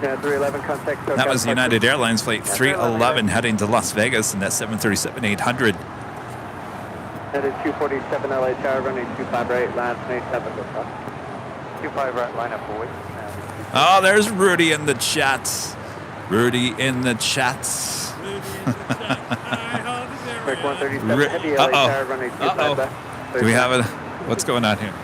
Yeah, 311, contact. That was United Airlines flight 311 heading to Las Vegas in that 737-800. That is 247 LA Tower, runway 25 right, line 27. 25 right, line up forward. Oh, there's Rudy in the chat. Rudy in the chat. Break 137, heavy LA Tower, runway 25 left. Do we have it? What's going on here?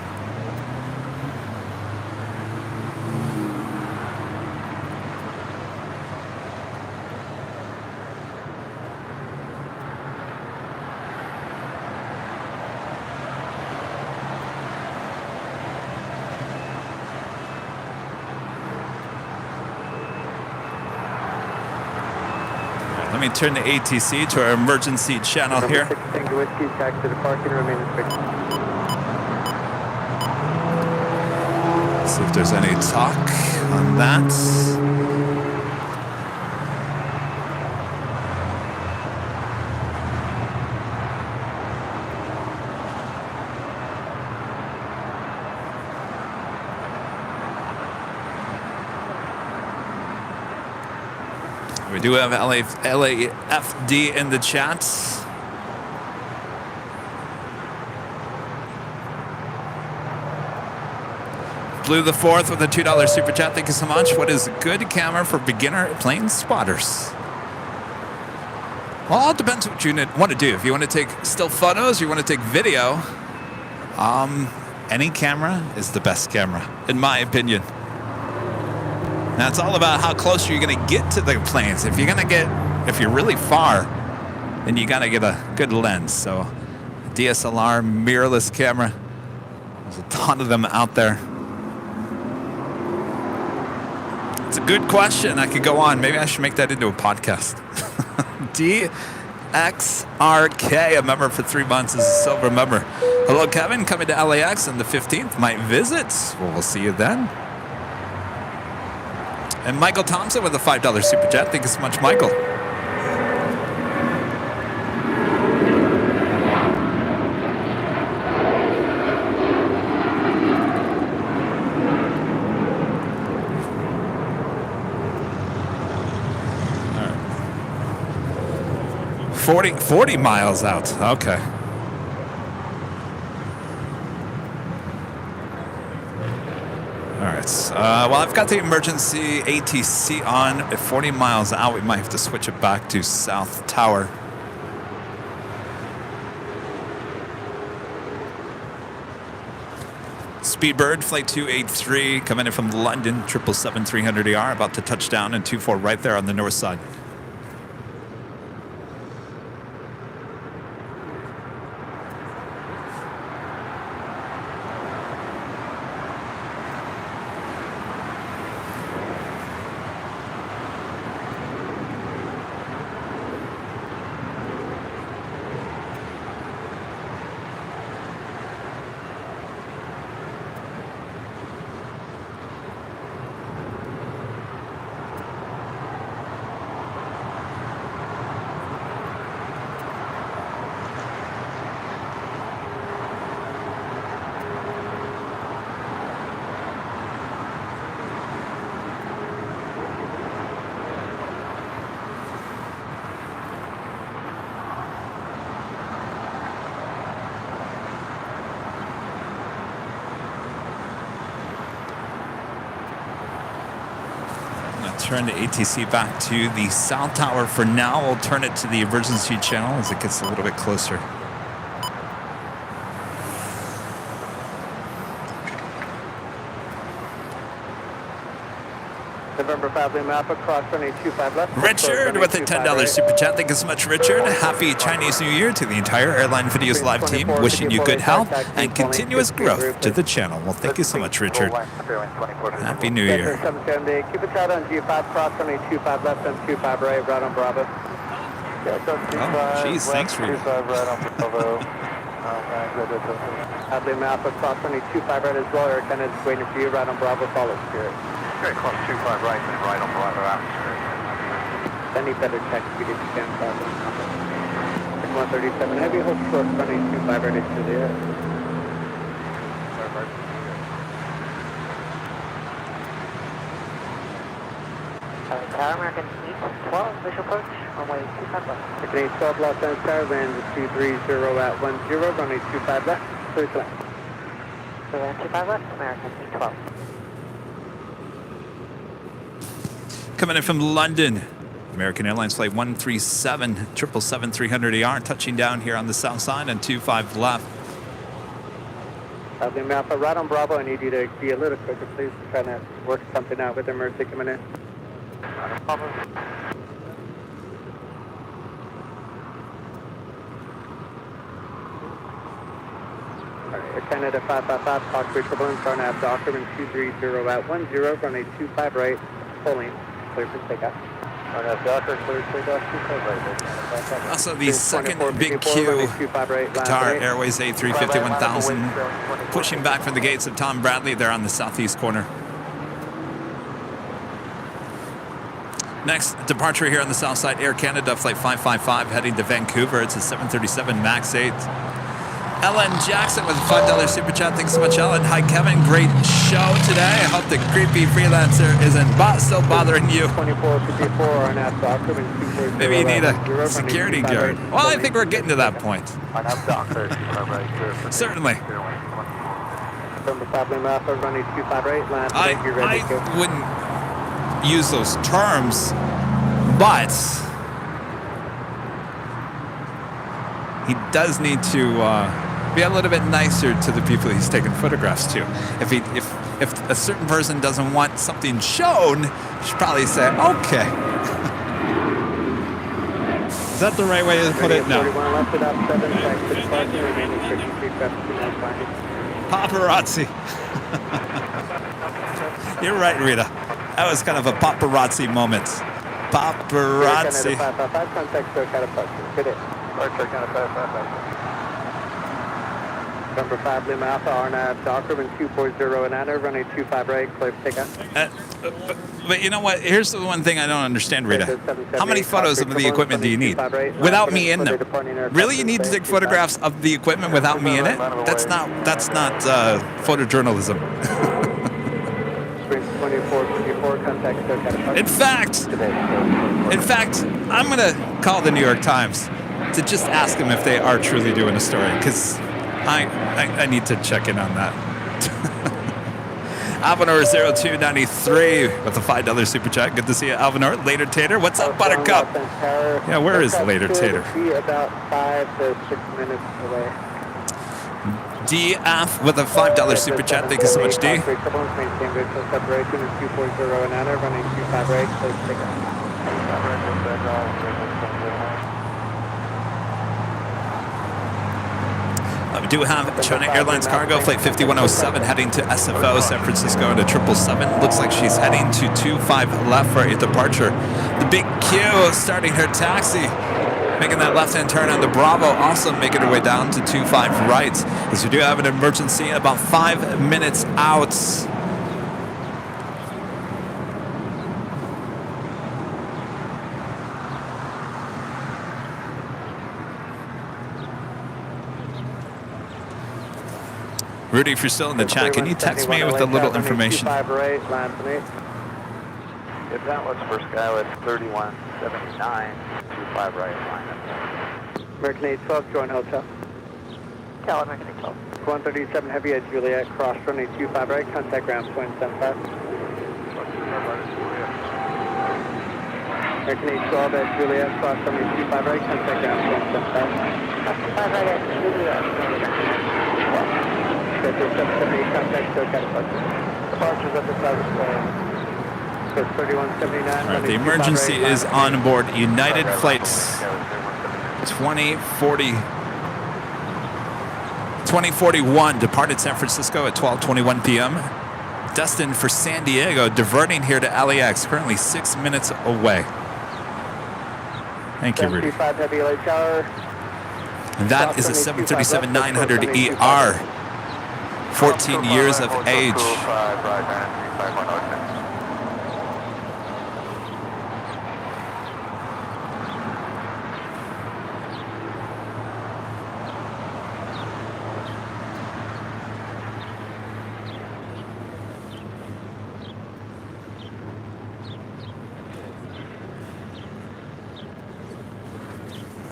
Let me turn the ATC to our emergency channel here. Whiskey, taxi to the parking, remain in fixed. See if there's any talk on that. We do have LAFD in the chat. Blue the Fourth with a $2 super chat. Thank you so much. What is a good camera for beginner plane spotters? Well, it depends what you want to do. If you want to take still photos, you want to take video, any camera is the best camera, in my opinion. Now, it's all about how close you're going to get to the planes. If you're really far, then you got to get a good lens. So, DSLR, mirrorless camera, there's a ton of them out there. It's a good question. I could go on. Maybe I should make that into a podcast. DXRK, a member for 3 months, is a silver member. Hello, Kevin. Coming to LAX on the 15th. Might visit. Well, we'll see you then. And Michael Thompson with a $5 super chat. Thank you so much, Michael. All right. 40 miles out. Okay. All right. Well, I've got the emergency ATC on at 40 miles out. We might have to switch it back to South Tower. Speedbird, flight 283, coming in from London, 777-300ER, about to touch down in 24 right there on the north side. Turn the ATC back to the South Tower for now. We'll turn it to the emergency channel as it gets a little bit closer. November 5 Lima Alpha, cross runway 25 left. Richard with a $10 super chat. Thank you so much, Richard. Happy Chinese New Year to the entire Airline Videos live team. Wishing you good health and continuous growth to the channel. Well, thank you so much, Richard. Happy New Year. Keep it tight on G5, cross runway 25 left and 25 right, right on Bravo. Oh, geez, thanks, Richard. Lima Alpha, cross runway 25 right as well. Air Canada is waiting for you, right on Bravo, follow Spirit. Okay, cross 25 right and right on Bravo atmosphere. Any better check speed if you can. 137 Heavy, hold short, runway 25 ready to Juliet. Tower American 812, visual approach, runway 25 left. American 812, Los Angeles Tower, land 230 at 10, runway 25 left, clear to land. So land 25 left, American 812. Coming in from London, American Airlines Flight 137, 777-300ER, touching down here on the south side and 25 left. Lima Alpha, right on Bravo, I need you to be a little quicker, please. We're trying to work something out with emergency coming in. Alright, Air Canada 555, Fox 3 turbulence, RNAV Document 230 at 10, runway 25 right, pulling, clear for takeoff. RNAV Docker, clear for takeoff, 25 right. Also the second big Q, Qatar Airways A350-1000, pushing back from the gates of Tom Bradley there on the southeast corner. Next departure here on the south side, Air Canada Flight 555 heading to Vancouver. It's a 737 MAX 8. Ellen Jackson with a $5 super chat. Thanks so much, Ellen. Hi, Kevin. Great show today. I hope the creepy freelancer isn't still bothering you. 2454 RNAV Document 240. Maybe you need a security guard. Well, I think we're getting to that point. Certainly. I wouldn't use those terms, but he does need to be a little bit nicer to the people he's taking photographs to. If a certain person doesn't want something shown, you should probably say, okay. Is that the right way to put it? No. Paparazzi. You're right, Rita. That was kind of a paparazzi moment. Paparazzi. Number 5 Lima Alpha, RNAV Document 240 and Anna, running 25 right, clear for takeoff. But you know what? Here's the one thing I don't understand, Rita. How many photos of the equipment do you need without me in them? Really, you need to take photographs of the equipment without me in it? That's not photojournalism. In fact, I'm gonna call the New York Times to just ask them if they are truly doing a story, because I need to check in on that. Alvanor 0293 with a $5 super chat. Good to see you, Alvanor. Later Tater. What's up, Buttercup? Yeah, where is Later Tater? About 5 to 6 minutes away. DF with a $5 super chat. Thank you so much, D. We do have China Airlines Cargo Flight 5107 heading to SFO, San Francisco, into 777. Looks like she's heading to 25 left for a departure. The big Q starting her taxi, making that left-hand turn on the Bravo, also making her way down to 25 right. As we do have an emergency about 5 minutes out. Rudy, if you're still in the chat, can you text me with a little information? If that was for Skyway 3179, 25 right line. American 812, join hotel. Cal American 812. 137 Heavy at Juliet, cross running 25 right, contact ground 275. American 812 at Juliet, cross running 25 right, contact ground 275. 25 right at Juliet. Contact departures at the south side. 3179. All right, the emergency is on board United Flights 2041, departed San Francisco at 12:21 p.m. Destined for San Diego, diverting here to LAX, currently 6 minutes away. Thank you, Rudy. And that is a 737-900ER. 14 years of age.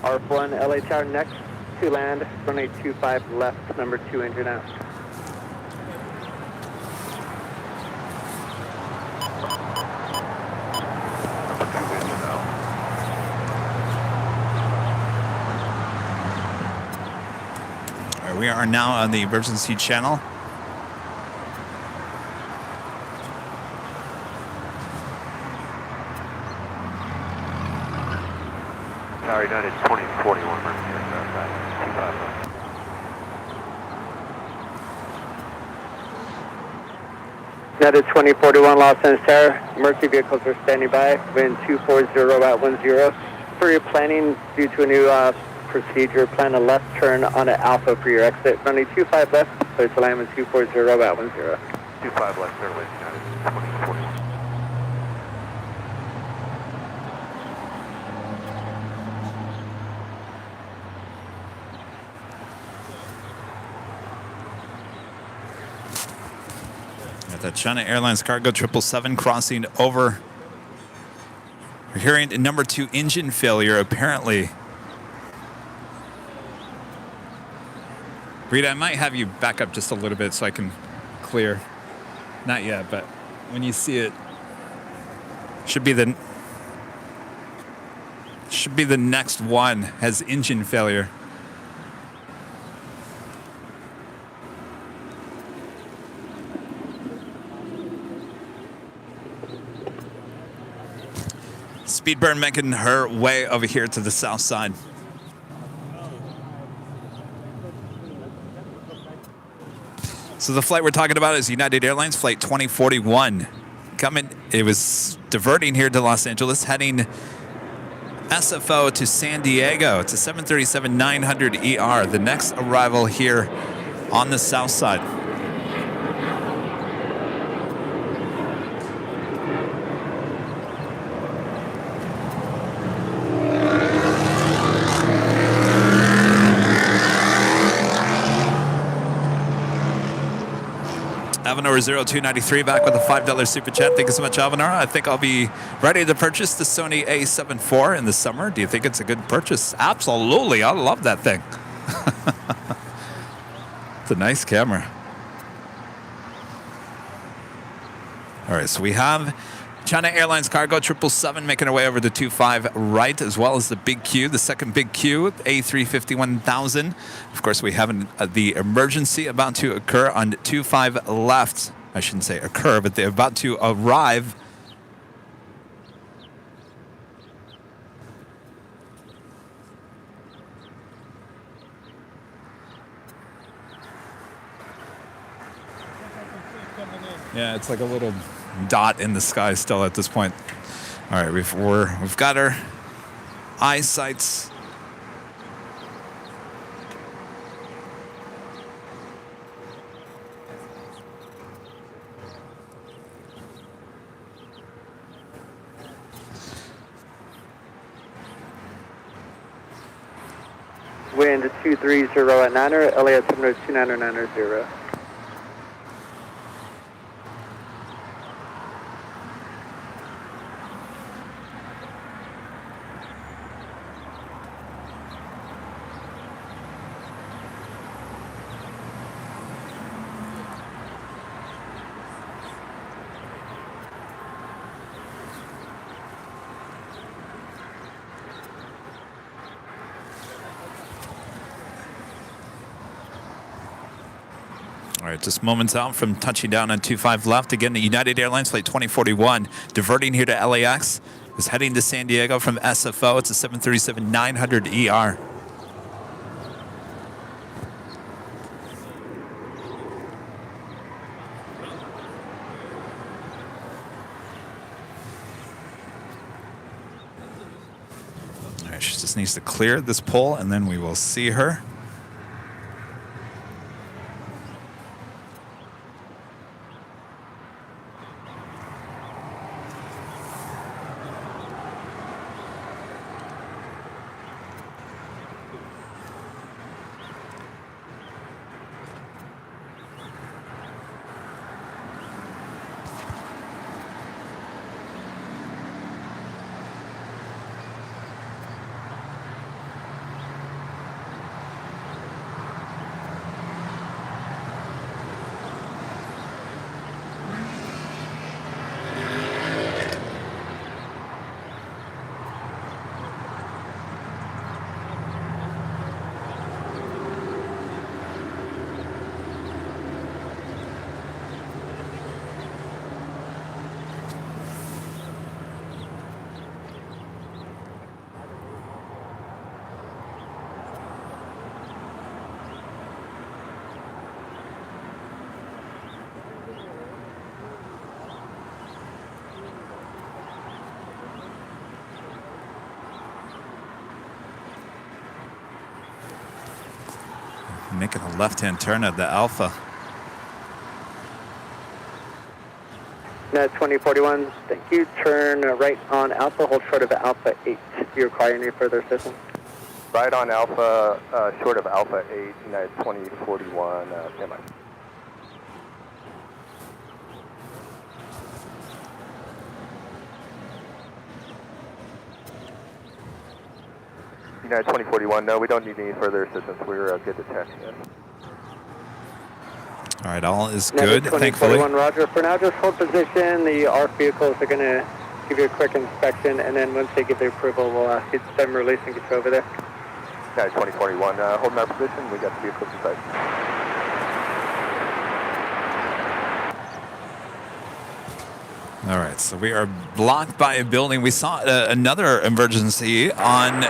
ARF1, LA Tower next to land, runway 25 left, number 2 engine out. Number 2 engine out. All right, we are now on the emergency channel. Tower United 2041, emergency aircraft, 25 left. United 2041, Los Angeles Tower. Mercury vehicles are standing by. Wind 240 at 10. For your planning, due to a new procedure, plan a left turn on an Alpha for your exit. Running 25 left, clear to land with 240 at 10. 25 left, Airlines United 2041. Got that China Airlines Cargo 777 crossing over. We're hearing number 2 engine failure, apparently. Rita, I might have you back up just a little bit so I can clear. Not yet, but when you see it, should be the next one has engine failure. Speedburn making her way over here to the south side. So the flight we're talking about is United Airlines Flight 2041. It was diverting here to Los Angeles, heading SFO to San Diego. It's a 737-900ER, the next arrival here on the south side. Avenor 0293 back with a $5 super chat. Thank you so much, Avenor. I think I'll be ready to purchase the Sony A7 IV in the summer. Do you think it's a good purchase? Absolutely. I love that thing. It's a nice camera. All right, so we have China Airlines Cargo 777 making our way over the 25 right, as well as the Big Q, the second Big Q, A350-1000. Of course, we have the emergency about to occur on 25 left. I shouldn't say occur, but they're about to arrive. Yeah, it's like a little dot in the sky still at this point. All right, we've got our eyesights. Wind 230 at 9er, LAS 72990. All right, just moments out from touching down on 25 left. Again, the United Airlines Flight 2041 diverting here to LAX. Is heading to San Diego from SFO. It's a 737-900ER. All right, she just needs to clear this pole, and then we will see her. Making a left-hand turn at the Alpha. Net 2041, thank you. Turn right on Alpha, hold short of Alpha 8. Do you require any further assistance? Right on Alpha, short of Alpha 8, United 2041, stand by. United 2041, no, we don't need any further assistance. We're good to test. Yes. All right, all is good, United thankfully. 2041, Roger. For now, just hold position. The ARC vehicles are going to give you a quick inspection, and then once they give their approval, we'll ask you to send release and get you over there. United 2041, holding our position. We got the vehicles inside. All right, so we are blocked by a building. We saw another emergency on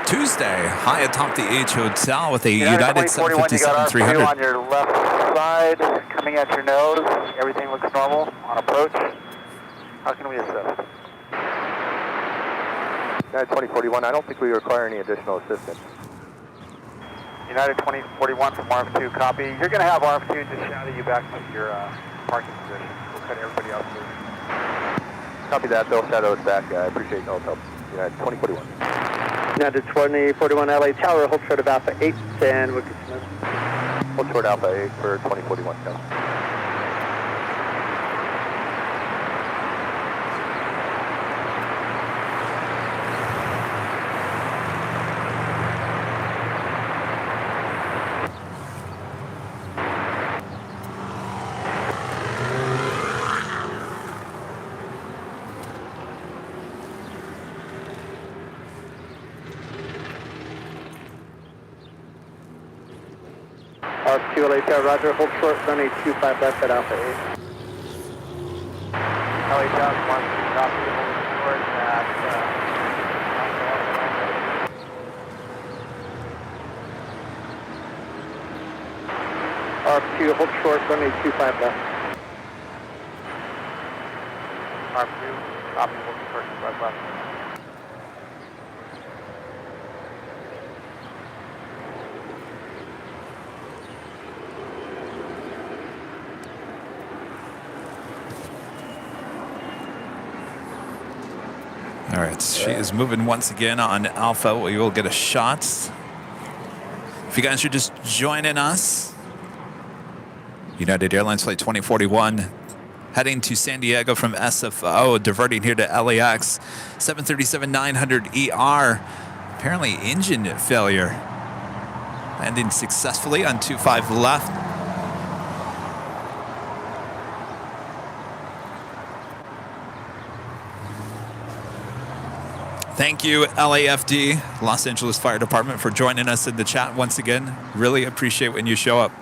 Tuesday, high atop the H Hotel with a United 757-300. on your left side, coming at your nose. Everything looks normal on approach. How can we assist? United 2041, I don't think we require any additional assistance. United 2041 from RF2, copy. You're going to have RF2 just shadow you back to your parking position. We'll cut everybody else loose. Copy that, they'll shadow us back. I appreciate y'all's help. United 2041. United 2041 LA Tower, hold short of Alpha 8, and we'll get you moving. Hold short Alpha 8 for 2041. No. RF2 LA Tower, Roger, hold short, running 25 left at Alpha 8. LA Tower, 1, copy, hold short at RF2, hold short, running 25 left. RF2, copy, hold short, 25 left. All right, she is moving once again on Alpha. We will get a shot. If you guys are just joining us, United Airlines Flight 2041 heading to San Diego from SFO, diverting here to LAX, 737-900ER. Apparently engine failure. Landing successfully on 25 left. Thank you, LAFD, Los Angeles Fire Department, for joining us in the chat once again. Really appreciate when you show up.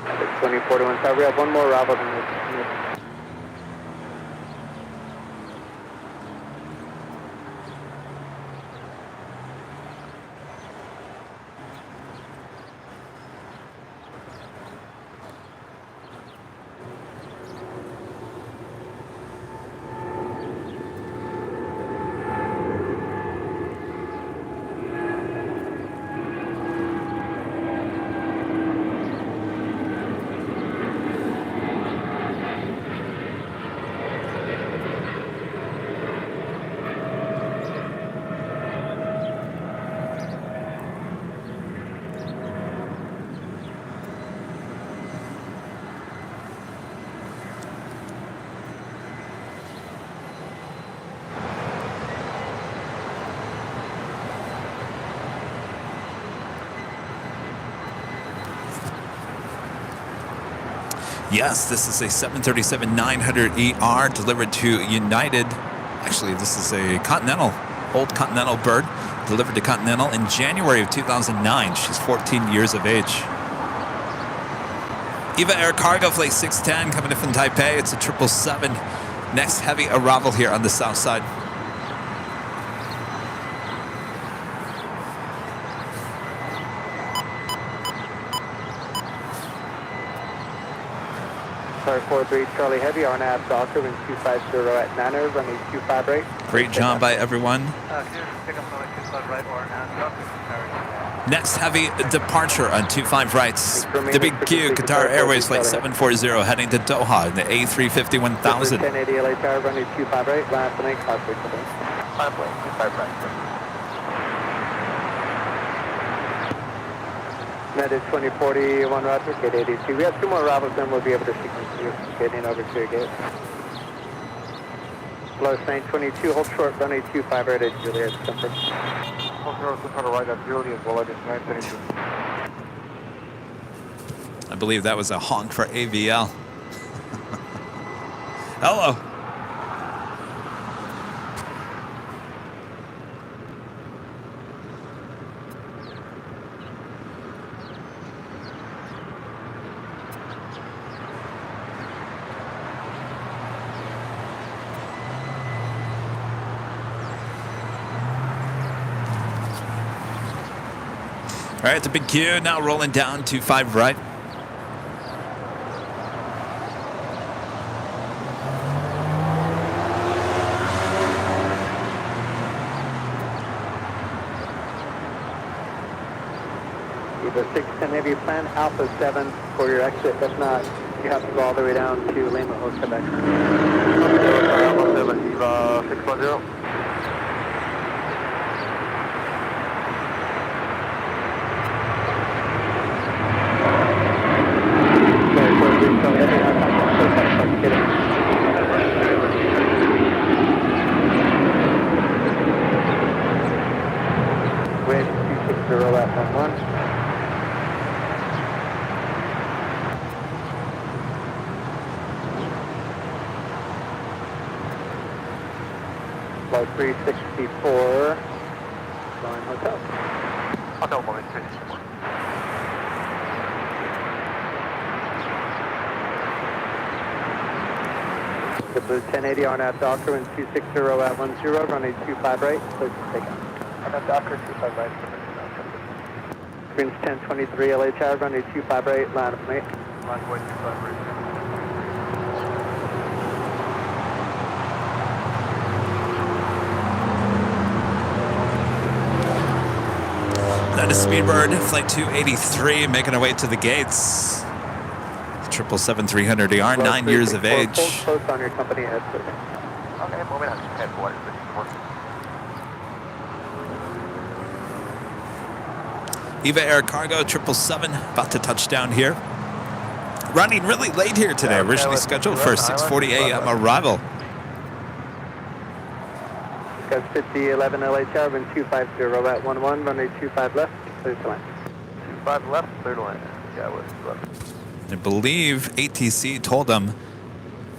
It's 2041, so we have one more arrival than this. Yes, this is a 737-900ER delivered to United. Actually, this is a Continental, old Continental bird, delivered to Continental in January of 2009. She's 14 years of age. EVA Air Cargo Flight 610 coming in from Taipei. It's a 777. Next heavy arrival here on the south side. Sorry, 43 Charlie Heavy, RNAV Doctor, wind 250 at Niner, runway 25 right. Great job by everyone. Pick up runway 25 right, RNAV Doctor. Next heavy departure on 25 rights. The Big Q, Qatar Airways Flight 740 heading to Doha in the A350 1000. 1080 LA Tower, runway 25 right, last and 8, cloud 6 7. 5 right, 25 right. United 2040, 1 Roger, gate 82. We have 2 more arrivals, then we'll be able to sequence you getting over to your gate. Low 922, hold short, runway 25 right at Juliet, comfort. Hold short, right at Juliet, well, it is 922. I believe that was a honk for AVL. Hello. All right, the Big Q now rolling down 25 right. Either 610 heavy plan, Alpha 7 for your exit. If not, you have to go all the way down to Lima or Quebec. Alpha 7, Eva 610. Wind 260 at 11. Flight 364, going hotel. Hotel moment 54. The Blue 1080 RNAV Doctor, wind 260 at 10, runway 25 right, please take off. RNAV Doctor, 25 right. Winds 1023 LA Tower, runway 25 right, line up mate. Line point 25 right. That is Speedbird, Flight 283, making our way to the gates. 777-300ER, 9 years of age. Close on your company head, please. Okay, moving on to headquarters 54. Eva Air Cargo 777, about to touch down here. Running really late here today, originally scheduled for a 6:40 a.m. arrival. Got 5011 LA Tower, wind 250 at 11, runway 25 left, clear to land. 25 left, clear to land. Yeah, it was left. I believe ATC told them,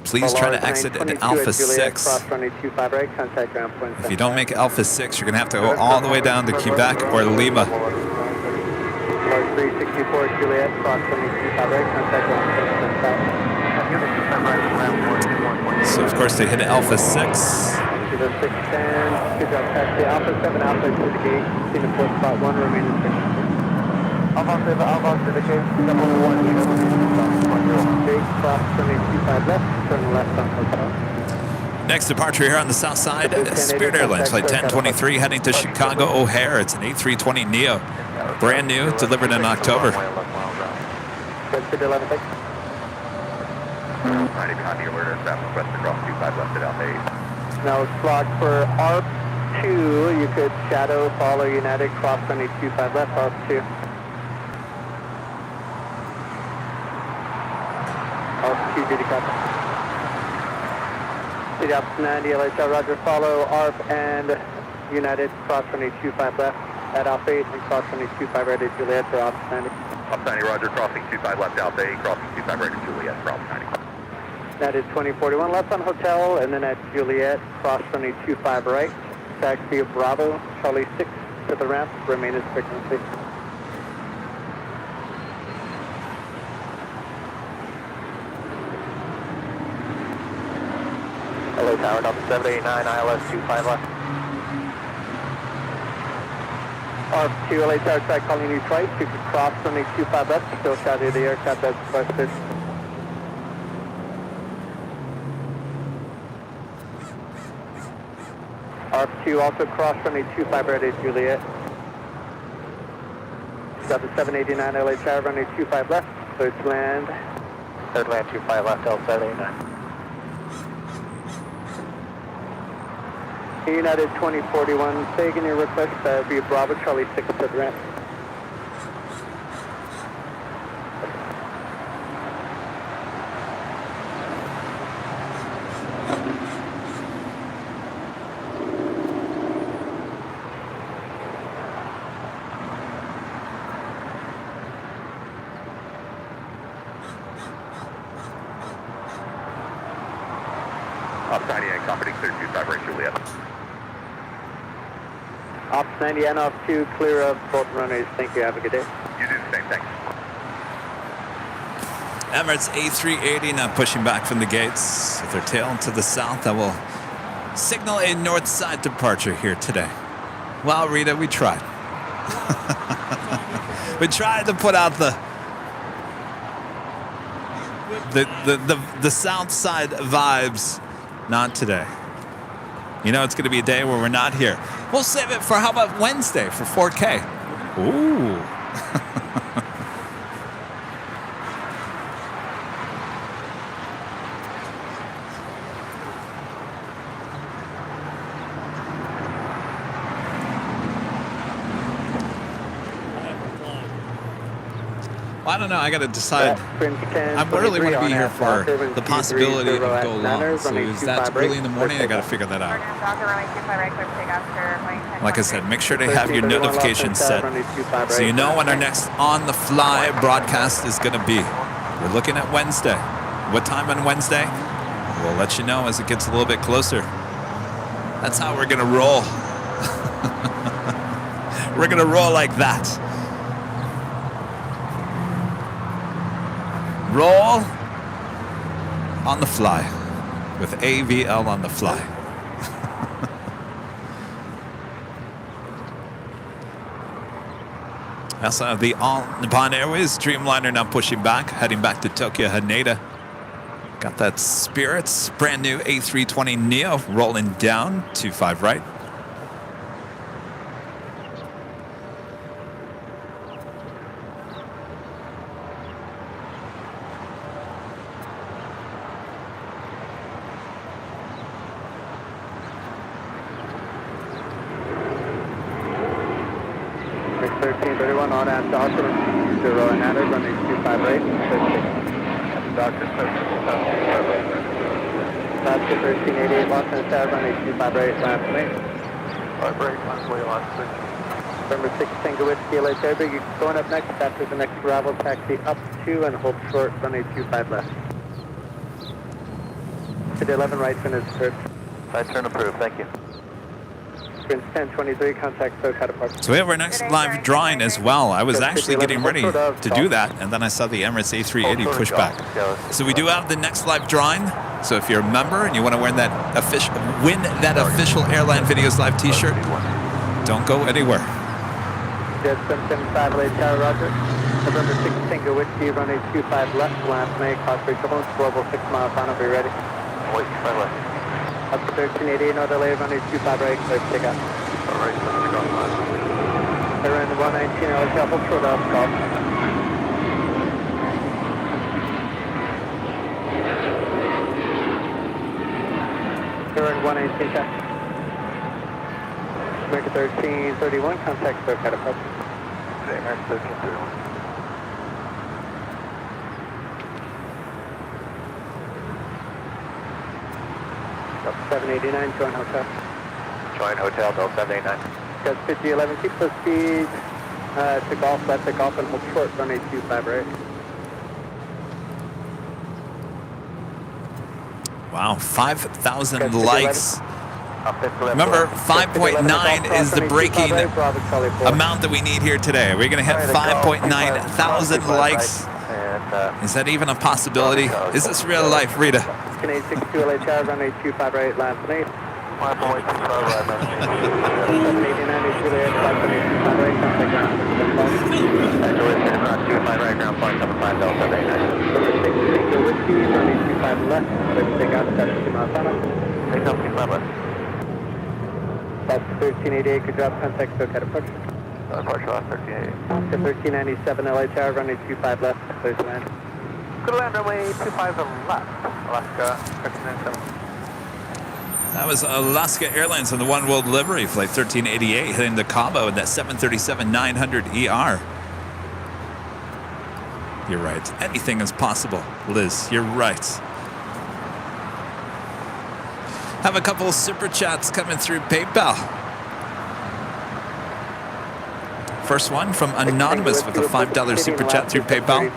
please try to exit at Alpha 6. Cross runway 25 right, contact ground point. If you don't make Alpha 6, you're going to have to go all the way down to Quebec or Lima. Flight 364 Juliet, cross runway 25 right, contact ground point. So of course they hit Alpha 6. Kilo 610, good job, taxi Alpha 7, Alpha to the gate, seen the 4 spot 1, remaining 6. Alpha to the gate, double 1, gate, cross runway 25 left, turn left on hotel. Next departure here on the south side, Spirit Airlines, Flight 1023, heading to Chicago O'Hare. It's an A320neo, brand new, delivered in October. Good, 11, thanks. 90 behind the alert, aircraft request across 25 left at Alpha 8. Now it's blocked for ARP 2. You could shadow, follow United, cross runway 25 left, ARP 2. ARP 2, duty copy. City Ops 90, LHL, roger, follow ARP and United, cross runway 25 left at Alpha 8 and cross runway 25 right at Juliet for Ops 90. Ops 90, roger, crossing 25 left Alpha 8, crossing 25 right at Juliet for Ops 90. That is 2041 left on hotel, and then at Juliet, cross runway 25 right, taxi Bravo, Charlie 6 to the ramp, remain as frequency. Hello, Tower, Delta 789, ILS 25 left. ARP 2, LA Tower, try calling you twice. You can cross runway 25 left, still shadow the aircraft as requested. R2, also cross runway 25 ready, Juliet. Got the 789 LA Tower, runway 25 left, third land. Third land 25 left, L789. United 2041, Sagan, your request, be Bravo Charlie 6 to the ramp. Ops 98, company clear 25 right, Juliet. Ops 90 and off 2, clear of both runways. Thank you, have a good day. You do the same, thanks. Emirates A380 now pushing back from the gates with their tail to the south. That will signal a north side departure here today. Well, Rita, we tried. We tried to put out the south side vibes. Not today. You know, it's going to be a day where we're not here. We'll save it for, how about Wednesday for 4K? Ooh. I don't know. I got to decide. I really want to be here for the possibility of go long. So is that early in the morning? I got to figure that out. Like I said, make sure to have your notifications set so you know when our next on-the-fly broadcast is going to be. We're looking at Wednesday. What time on Wednesday? We'll let you know as it gets a little bit closer. That's how we're going to roll. We're going to roll like that. Roll on the fly with AVL on the fly. I also have the All Nippon Airways Dreamliner now pushing back, heading back to Tokyo Haneda. Got that Spirit's brand new A320neo rolling down 25 right. On at Doctor, 0 and Hatter, running 25 right, 36. Doctor, 1388, Los Angeles, running 25 right, last lane. 5 right, last way, last lane. November 6, Tango Whiskey, LA Airberg, you're going up next, after the next arrival, taxi up 2 and hold short, running 25 left. To the 11 right, turn is third. Side turn approved, thank you. 1023, contact SoCal departure. So we have our next live drawing as well. I was actually getting ready to do that, and then I saw the Emirates A380 push back. So we do have the next live drawing. So if you're a member and you want to win that official Airline Videos Live T-shirt, don't go anywhere. Jet 775 LA Tower, Roger. November 6, Tango Whiskey, runway 25 left, last May, Cosby Jones, global 6 miles on, be ready. Wait, 5 left. Up to 1388, North LA, runway 25 right, clear to take off. Alright, let's take off. Airline 119, LA Chapel, short off, call. Airline 119, check. American 1331, contact SoCal departure. American 1331. 789, join hotel. Join hotel, Bell 789. Got 5011, keep the speed to golf, left to golf and hold short, runway 25 right. Wow, 5,000 likes. Remember, 5.9 is the breaking amount that we need here today. We're going to hit 5.9 thousand likes. Is that even a possibility? Is this real life, Rita? Canadian 62 LA Tower, runway 25 right, last lane. 789 Juliet, 5.8, 25 right, contact ground. 25 right, ground point 75, Bell 789. Number 6, Tango Whiskey, runway 25 left, let's take out, 72 miles on. Take up 25 left. Oscar 1388, good job, contact SoCal approach. Departure last 1388. Oscar 1397, LA Tower, runway 25 left, clear to land. Good land, runway 25 left, Alaska 1397. That was Alaska Airlines on the One World livery, flight 1388, heading to Cabo in that 737-900 ER. You're right. Anything is possible, Liz. You're right. Have a couple of super chats coming through PayPal. First one from Anonymous with a $5 super chat through PayPal.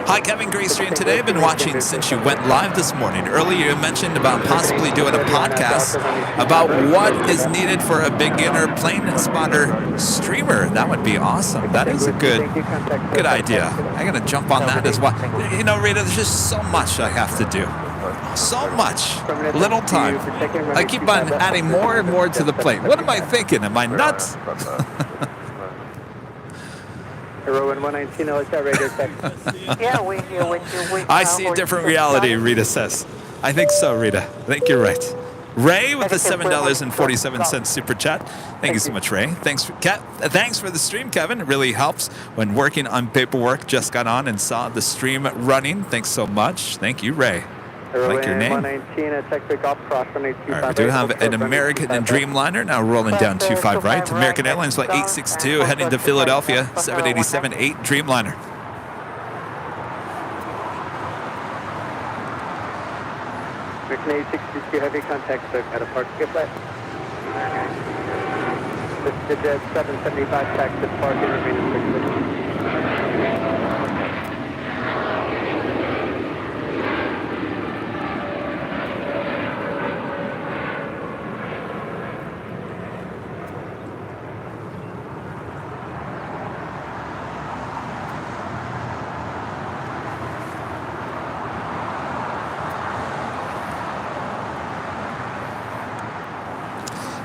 Hi, Kevin, great stream today. I've been watching since you went live this morning. Earlier you mentioned about possibly doing a podcast about what is needed for a beginner plane spotter streamer. That would be awesome. That is a good idea. I'm going to jump on that as well. You know, Rita, there's just so much I have to do. So much. Little time. I keep on adding more and more to the plate. What am I thinking? Am I nuts? Yeah, we hear what you. I see a different reality, Rita says. I think so, Rita. I think you're right. Ray with the $7.47 super chat. Thank you so much, Ray. Thanks for the stream, Kevin. It really helps when working on paperwork. Just got on and saw the stream running. Thanks so much. Thank you, Ray. I like your name. All right, we do have an American Dreamliner now rolling down 25 right. American Airlines flight 862 heading to Philadelphia, 787-8 Dreamliner. American 862 heavy contact, so got a park skip left. This is jet 775 taxi parking remaining 6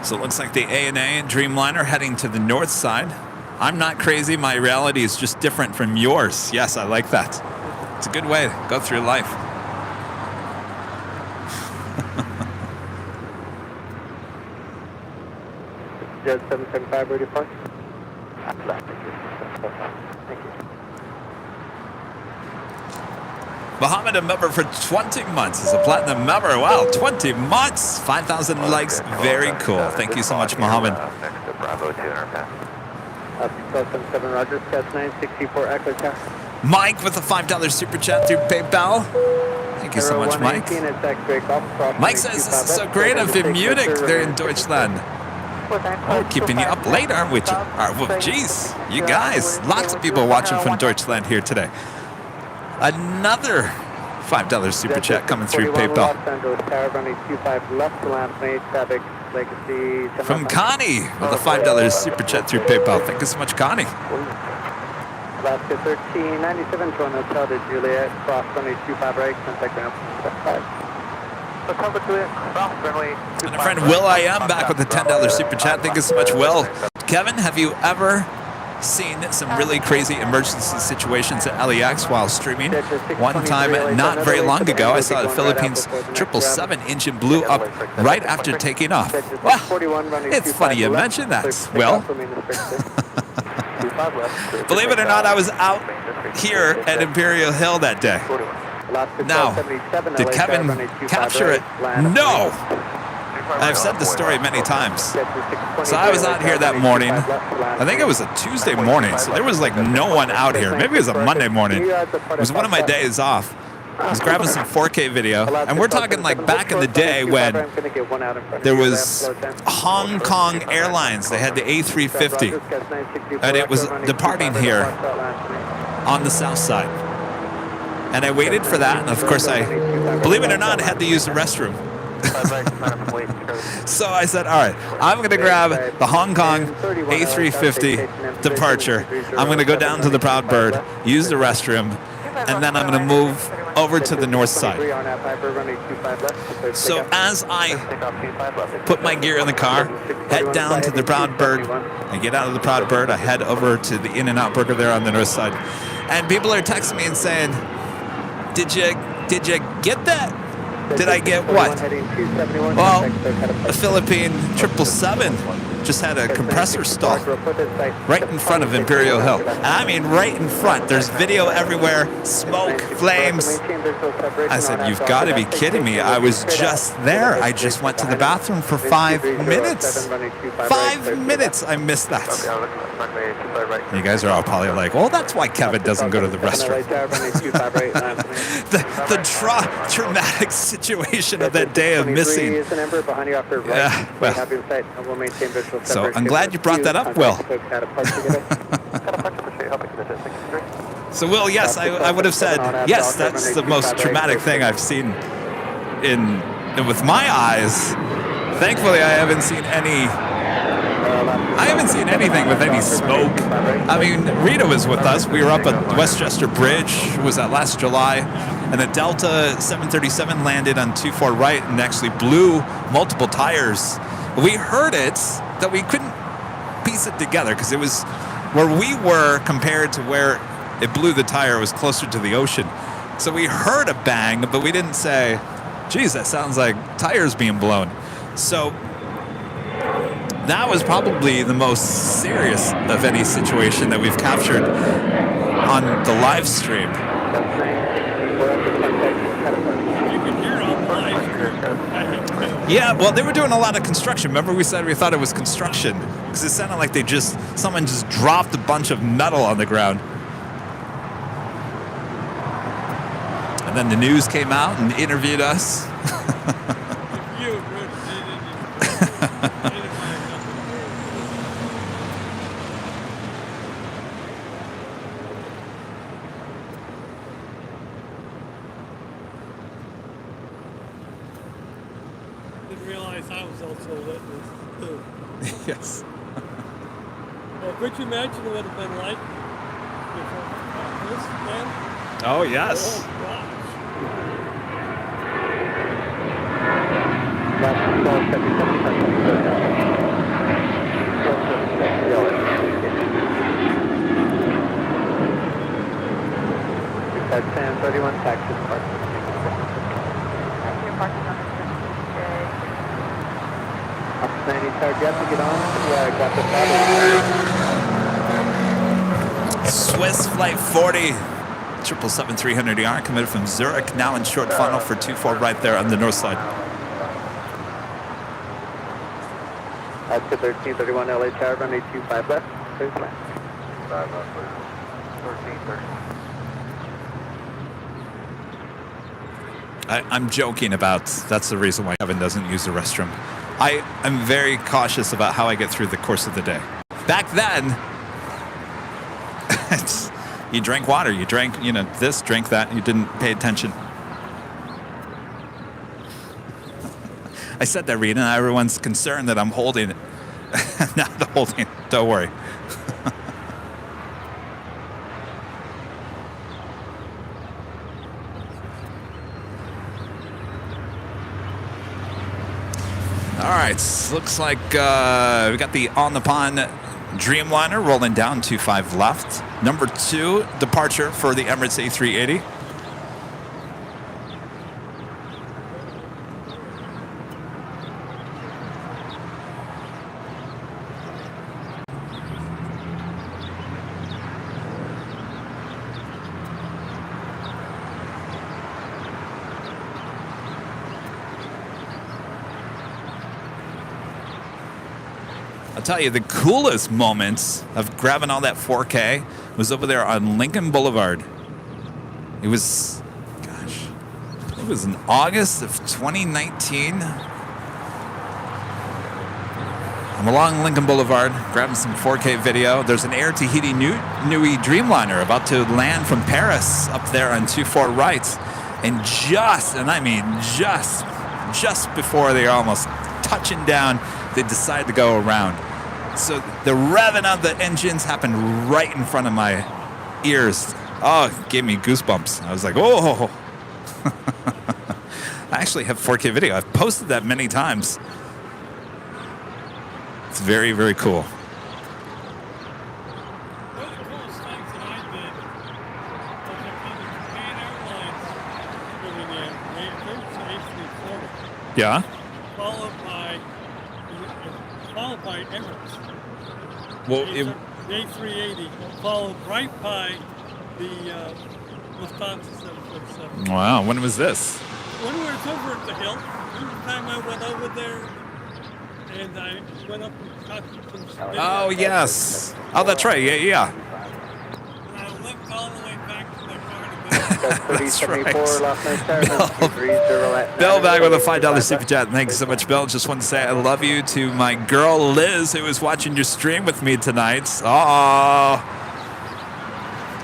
So it looks like the ANA and Dreamliner heading to the north side. I'm not crazy. My reality is just different from yours. Yes, I like that. It's a good way to go through life. Jet 775 ready park. Muhammad, a member for 20 months. Is a platinum member. Wow, 20 months. 5,000 likes. Very cool. Thank you so much, Muhammad. Next to Bravo 2 underpass. 1277 Rogers, Cast 964 Echo Tower. Mike with a $5 super chat through PayPal. Thank you so much, Mike. Mike says this is so great. I'm in Munich. They're in Deutschland. We're keeping you up late, aren't we? Well, geez, you guys. Lots of people watching from Deutschland here today. Another $5 super chat coming through PayPal. From Connie with a $5 super chat through PayPal. Thank you so much, Connie. Alaska 1397, join Hotel de Juliet, cross runway 25 right, contact ground 5. And a friend Will I Am back with a $10 super chat. Thank you so much, Will. Kevin, have you ever seen some really crazy emergency situations at LAX while streaming? One time, not very long ago, I saw the Philippines 777 engine blew up right after taking off. Well, it's funny you mention that, Will. Believe it or not, I was out here at Imperial Hill that day. Now, did Kevin capture it? No! I've said the story many times. So I was out here that morning. I think it was a Tuesday morning, so there was like no one out here. Maybe it was a Monday morning. It was one of my days off. I was grabbing some 4K video, and we're talking like back in the day when there was Hong Kong Airlines. They had the A350, and it was departing here on the south side. And I waited for that, and of course I, believe it or not, had to use the restroom. So I said, all right, I'm going to grab the Hong Kong A350 departure. I'm going to go down to the Proud Bird, use the restroom, and then I'm going to move over to the north side. So as I put my gear in the car, head down to the Proud Bird, I get out of the Proud Bird, I head over to the In-N-Out Burger there on the north side. And people are texting me and saying, did you get that? did I get what? Well, a Philippine 777 just had a compressor stall right in front of Imperial Hill. And I mean right in front. There's video everywhere, smoke, flames. I said, you've got to be kidding me. I was just there. I just went to the bathroom for 5 minutes. 5 minutes. I missed that. You guys are all probably like, well, that's why Kevin doesn't go to the restaurant. the traumatic situation of that day of missing. Yeah, well. So I'm glad you brought that up, Will. So, Will, yes, I would have said, yes, that's the most traumatic thing I've seen with my eyes. Thankfully, I haven't seen anything with any smoke. I mean, Rita was with us. We were up at Westchester Bridge. It was that last July. And a Delta 737 landed on 24 right and actually blew multiple tires. We heard it, that we couldn't piece it together because it was where we were compared to where it blew the tire. It was closer to the ocean. So we heard a bang, but we didn't say, geez, that sounds like tires being blown. So that was probably the most serious of any situation that we've captured on the live stream. Yeah, well, they were doing a lot of construction. Remember we said we thought it was construction because it sounded like someone just dropped a bunch of metal on the ground. And then the news came out and interviewed us. Yes. Well, could you imagine what it would have been like before this, man? Oh, yes. Oh, gosh. That's Sam 31 Texas Park. You have to get on. Yeah, I got the Swiss Flight 40, 777-300ER, committed from Zurich, now in short funnel for 24 right there on the north side. That's the 1331 LA Tower, runway 25 left. Please land. 5 left, please. 1330. I'm joking about that's the reason why Kevin doesn't use the restroom. I am very cautious about how I get through the course of the day. Back then, you drank water, you drank, this, drank that, you didn't pay attention. I said that, Rita, and everyone's concerned that I'm holding it. Not holding it, don't worry. All right, looks like we got the On the Pond Dreamliner rolling down 25 left. Number 2 departure for the Emirates A380. I'll tell you, the coolest moments of grabbing all that 4K was over there on Lincoln Boulevard. It was, gosh, it was in August of 2019. I'm along Lincoln Boulevard, grabbing some 4K video. There's an Air Tahiti Nui Dreamliner about to land from Paris up there on 24 right. And I mean just before they're almost touching down, they decide to go around. So the revving of the engines happened right in front of my ears. Oh, it gave me goosebumps. I was like, oh. I actually have 4K video. I've posted that many times. It's very, very cool. One of the coolest things that I did was I found the Japan Airlines bringing in. There's Yeah. followed by Emirates. Well, The A380, followed right by the Lufthansa 747. wow. When was this? When we was over at the hill, every time I went over there, and I went up and talked to some Oh, yes. Oh, that's right. Yeah, yeah. and I limped all the way back to the car to go. That's right. Bill back with a $5 super chat. Thanks so much, Bill. Just want to say I love you to my girl Liz, who is watching your stream with me tonight. Oh,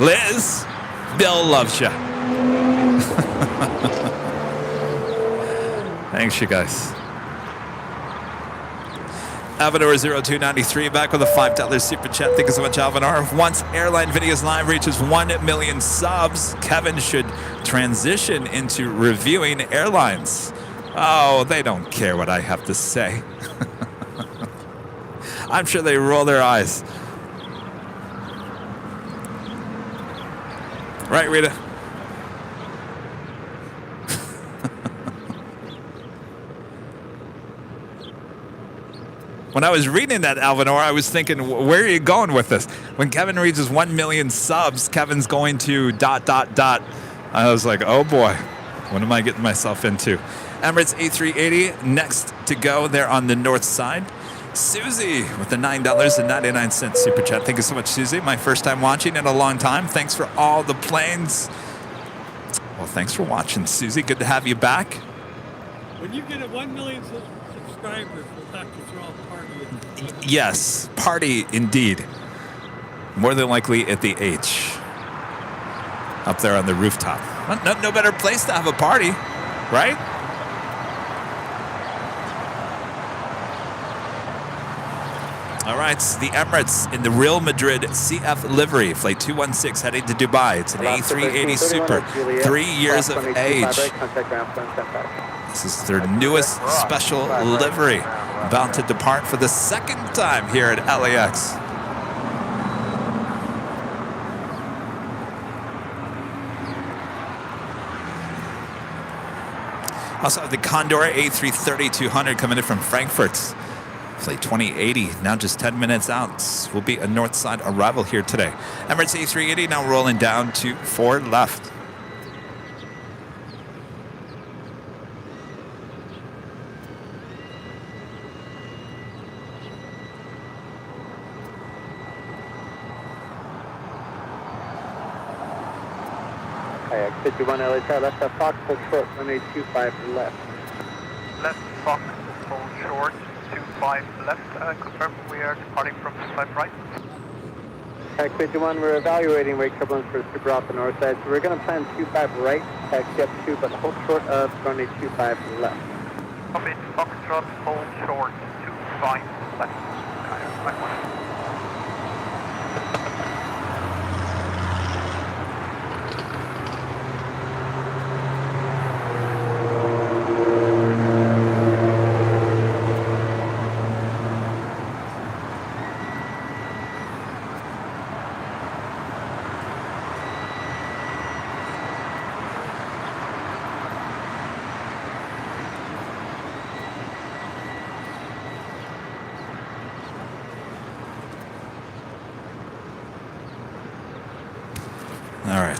Liz, Bill loves you. Thanks, you guys. Avenor0293 back with a $5 super chat. Thank you so much, Avenor. Once Airline Videos Live reaches 1 million subs, Kevin should transition into reviewing airlines. Oh, they don't care what I have to say. I'm sure they roll their eyes. Right, Rita? When I was reading that, Alvanor, I was thinking, where are you going with this? When Kevin reaches 1 million subs, Kevin's going to ... I was like, oh boy, what am I getting myself into? Emirates A380 next to go there on the north side. Susie with the $9.99 super chat. Thank you so much, Susie. My first time watching in a long time. Thanks for all the planes. Well, thanks for watching, Susie. Good to have you back. When you get a 1 million subscribers, we'll have to throw a party. Yes, party indeed. More than likely at the H. Up there on the rooftop. No better place to have a party, right? All right, the Emirates in the Real Madrid CF livery, flight 216 heading to Dubai. It's an A380 Super, 3 years of age. This is their newest special livery, about to depart for the second time here at LAX. Also have the Condor A330-200 coming in from Frankfurt. Flight 2080, now just 10 minutes out. Will be a north side arrival here today. Emirates A380 now rolling down to 4 left. Kayak 51 LHR, left Fox, hold short, 1825 left. Left Fox, hold short, 25 left, confirm we are departing from 5 right. Kayak 51, we're evaluating wake turbulence for super off the north side, so we're going to plan 25 right, taxi up 2, but hold short of runway 25 left. Copy, Foxtrot, hold short, 25 left, right one.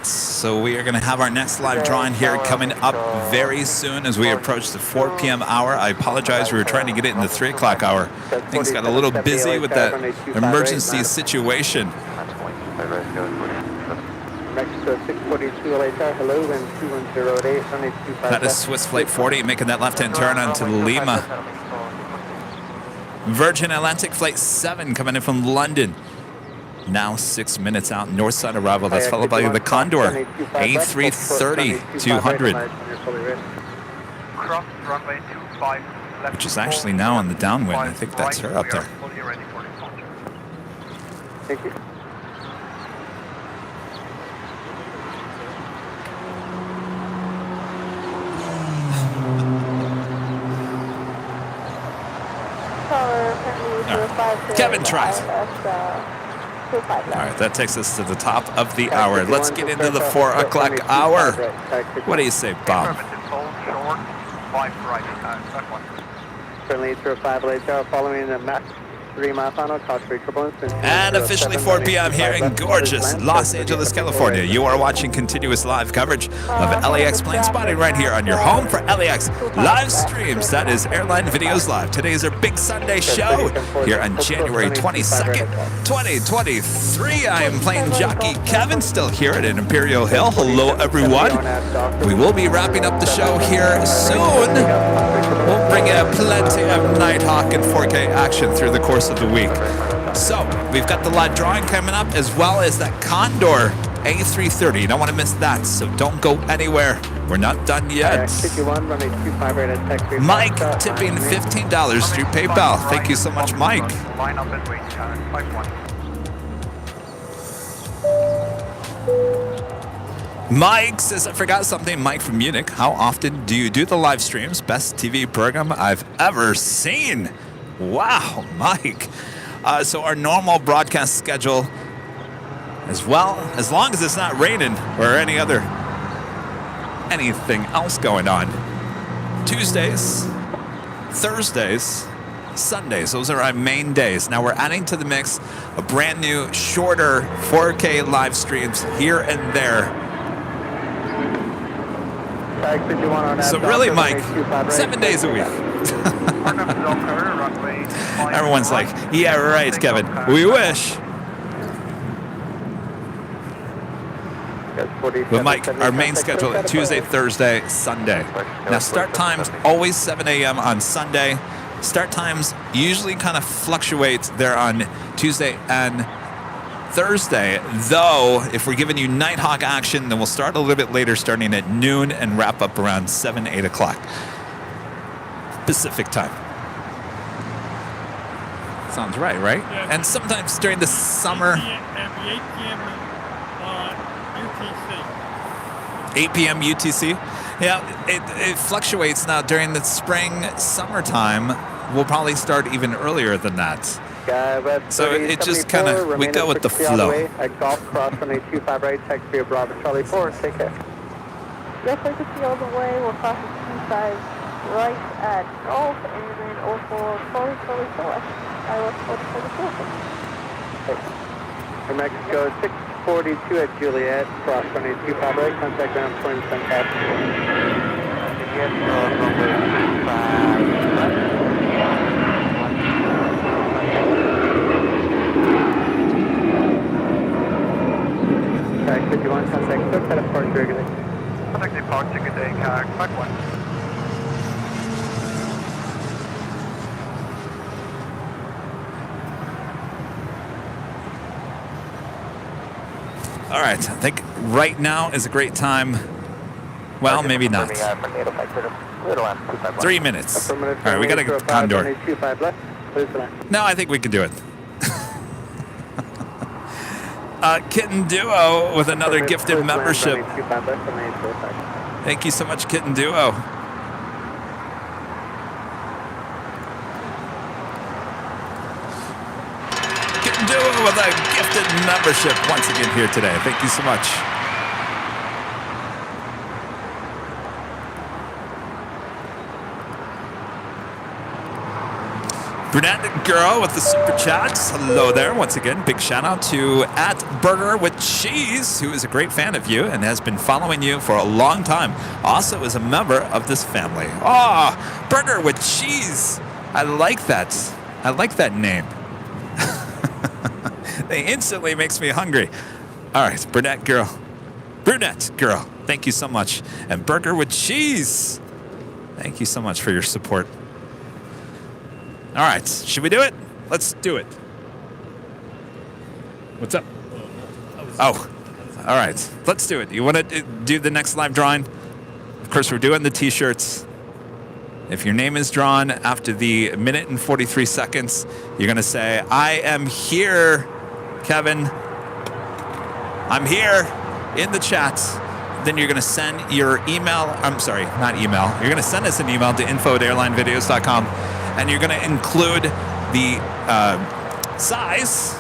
So we are going to have our next live drawing here coming up very soon as we approach the 4 p.m. hour. I apologize, we were trying to get it in the 3 o'clock hour. Things got a little busy with that emergency situation. That is Swiss Flight 40 making that left-hand turn onto Lima. Virgin Atlantic Flight 7 coming in from London. Now 6 minutes out, north side arrival. That's followed by the Condor A330-200, which is actually now on the downwind. I think that's her up there. Thank you. Kevin tries. All right, that takes us to the top of the hour. Let's get into the 4 o'clock hour. What do you say, Bob? currently 805 LHR following the Max 3 mile final, caution for turbulence. And officially 4 p.m. here in gorgeous Los Angeles, California. You are watching continuous live coverage of LAX plane spotting right here on your home for LAX live streams. That is Airline Videos Live. Today is our big Sunday show here on January 22nd, 2023. I am plane jockey Kevin, still here at Imperial Hill. Hello, everyone. We will be wrapping up the show here soon. We'll bring you plenty of Nighthawk and 4K action through the course of the week. So, we've got the live drawing coming up as well as that Condor A330. You don't want to miss that, so don't go anywhere. We're not done yet. Mike tipping $15 through PayPal. Thank you so much, Mike. Line up and wait. Flight 1. Mike says, I forgot something. Mike from Munich. How often do you do the live streams? Best TV program I've ever seen. Wow, Mike. So our normal broadcast schedule, as well, as long as it's not raining or anything else going on. Tuesdays, Thursdays, Sundays, those are our main days. Now we're adding to the mix a brand new, shorter 4K live streams here and there. So really, Mike, 7 days a week. Everyone's like, yeah, right, Kevin. We wish. But Mike, our main schedule is Tuesday, Thursday, Sunday. Now start times always 7 a.m. on Sunday. Start times usually kind of fluctuate there on Tuesday and Thursday, though if we're giving you Nighthawk action, then we'll start a little bit later, starting at noon and wrap up around 7, 8 o'clock Pacific time. Sounds right? Yeah. And sometimes during the summer, 8 p.m. UTC. 8 p.m. UTC. Yeah, it fluctuates now. During the spring, summertime, we'll probably start even earlier than that. So it just kind of, we go with the flow. At Golf Cross runway 25 right, taxi via Bravo Charlie 4, take care. Yes, I can see all the way. We'll cross the 25 right at Golf and then 04 Charlie 4. I was 44. Mexico 642 at Juliet, cross runway 25 right, contact ground 27 passenger. Contact 51, contact Cook, at a park regular. Contact departure, good day, Flight 1. All right, I think right now is a great time. Well, maybe not. 3 minutes. All right, we got to get Condor. No, I think we can do it. Kitten Duo with another gifted membership. Thank you so much, Kitten Duo. Kitten Duo with a gifted membership once again here today. Thank you so much. Brunette Girl with the super chats. Hello there. Once again, big shout out to @BurgerWithCheese, who is a great fan of you and has been following you for a long time. Also is a member of this family. Ah, Burger with Cheese. I like that. I like that name. It instantly makes me hungry. All right, Brunette Girl. Brunette Girl, thank you so much. And Burger with Cheese, thank you so much for your support. All right, should we do it? Let's do it. What's up? Oh, all right, let's do it. You want to do the next live drawing? Of course, we're doing the t-shirts. If your name is drawn after the minute and 43 seconds, you're going to say, I am here, Kevin. I'm here in the chat. Then you're going to send your email. I'm sorry, not email. You're going to send us an email to info@airlinevideos.com. And you're going to include the size,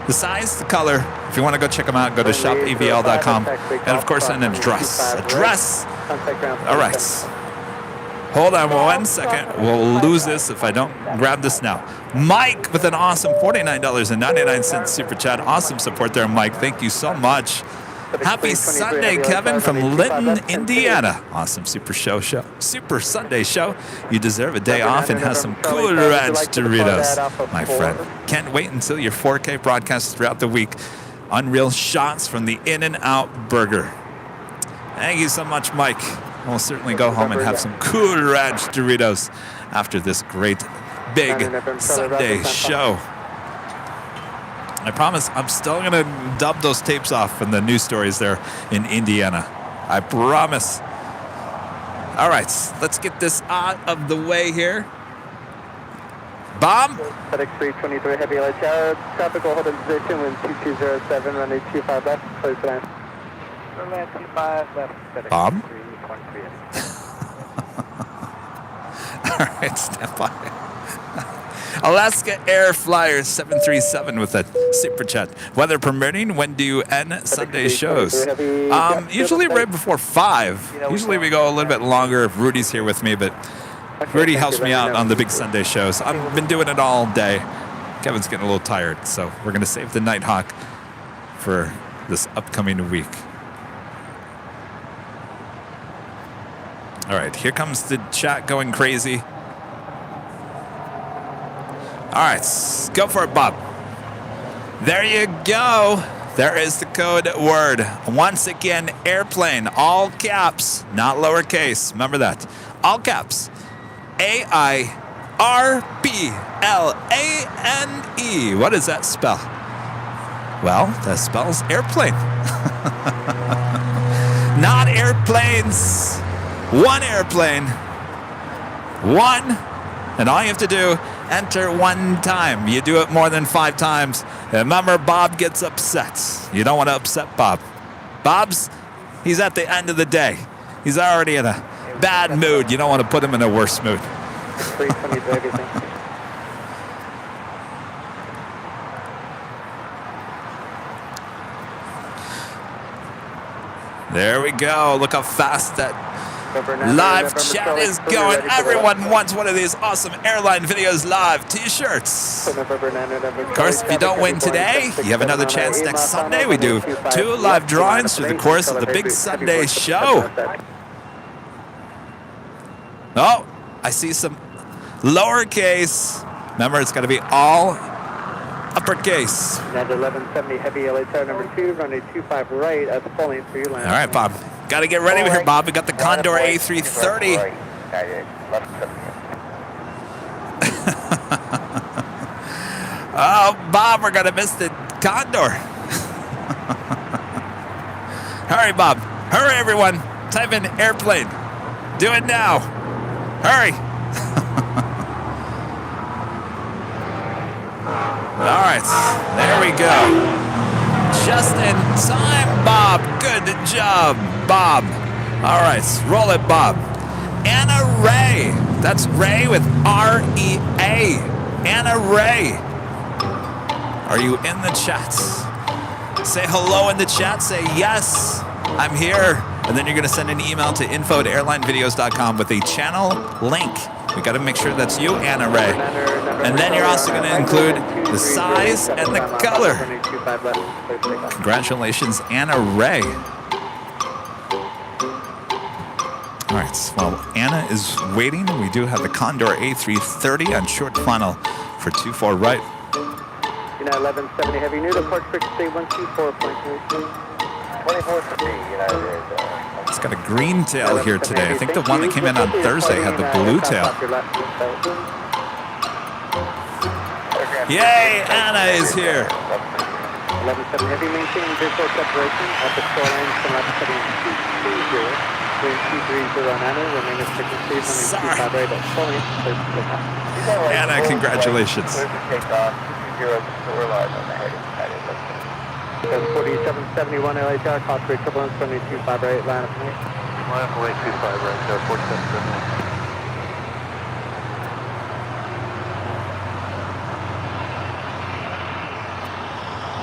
the color. If you want to go check them out, go to shopavl.com. And of course, an address. All right. Hold on 1 second. We'll lose this if I don't grab this now. Mike with an awesome $49.99 super chat. Awesome support there, Mike. Thank you so much. Happy Sunday, Kevin from Linton, Indiana. Awesome Super Sunday show. You deserve a day off and have some Cool Ranch Doritos, my friend. Can't wait until your 4K broadcasts throughout the week. Unreal shots from the In-N-Out Burger. Thank you so much, Mike. We'll certainly go home and have some Cool Ranch Doritos after this great big Sunday show. I promise I'm still going to dub those tapes off from the news stories there in Indiana. I promise. All right, let's get this out of the way here. Bob? FedEx 323 Heavy LHR, traffic will hold in position when 2207, runway 25 left, clear for land. Runway 25 left, FedEx Bob? 323. All right, stand by. Alaska Air Flyer 737 with a super chat. Weather permitting, when do you end Sunday shows? Usually right before 5. Usually we go a little bit longer if Rudy's here with me, but Rudy helps me out on the big Sunday shows. I've been doing it all day. Kevin's getting a little tired, so we're going to save the Nighthawk for this upcoming week. All right, here comes the chat going crazy. All right, go for it, Bob. There you go. There is the code word. Once again, airplane, all caps, not lowercase. Remember that. All caps. AIRPLANE. What does that spell? Well, that spells airplane. Not airplanes. One airplane. One. And all you have to do, enter one time. You do it more than 5 times. Remember, Bob gets upset. You don't want to upset Bob. He's at the end of the day. He's already in a bad mood. You don't want to put him in a worse mood. There we go. Look how fast that live chat is going. Everyone wants one of these awesome Airline Videos live t-shirts. Of course, if you don't win today, you have another chance next Sunday. We do 2 live drawings through the course of the big Sunday show. Oh, I see some lowercase. Remember, it's got to be all uppercase. 1170 Heavy LHR number 2, runway 25 right at the pulling for your land. All right, Bob. Got to get ready here, Bob. We got the Condor A330. Oh, Bob, we're going to miss the Condor. Hurry, Bob. Hurry, everyone. Type in airplane. Do it now. Hurry. All right. There we go. Just in time, Bob. Good job, Bob. All right, roll it, Bob. Anna Ray. That's Ray with R-E-A. Anna Ray. Are you in the chat? Say hello in the chat. Say yes, I'm here. And then you're going to send an email to info@airlinevideos.com with a channel link. We got to make sure that's you, Anna Ray. And then you're also going to include the size and the color. Congratulations, Anna Ray. All right, well, Anna is waiting. We do have the Condor A330 on short final for 24 right. 1170 Heavy, near the port frequency 124.3. 2450, It's got a green tail here today. I think the one that came in on Thursday had the blue tail. Yay, Anna is here. 1170 Heavy, maintain visual separation at the shoreline from left heading 230. Wind 230 on Anna, remain at frequency 125 right at pulling. Anna, congratulations. 4771 LHR, cost rate equivalent 725 right, line up here. Line up 25 right, 4771.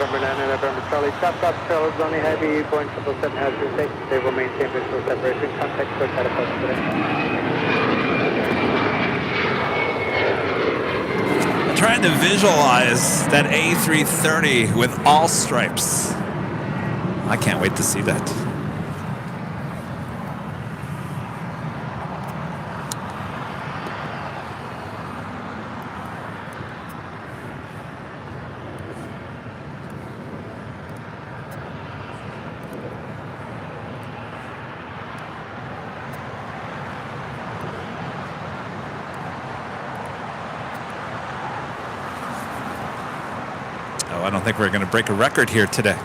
November 9 and November Charlie, stop trailers only heavy, Boeing 777 has your safety. They will maintain visual separation, contact for catapult today. trying to visualize that A330 with all stripes. I can't wait to see that. I don't think we're going to break a record here today.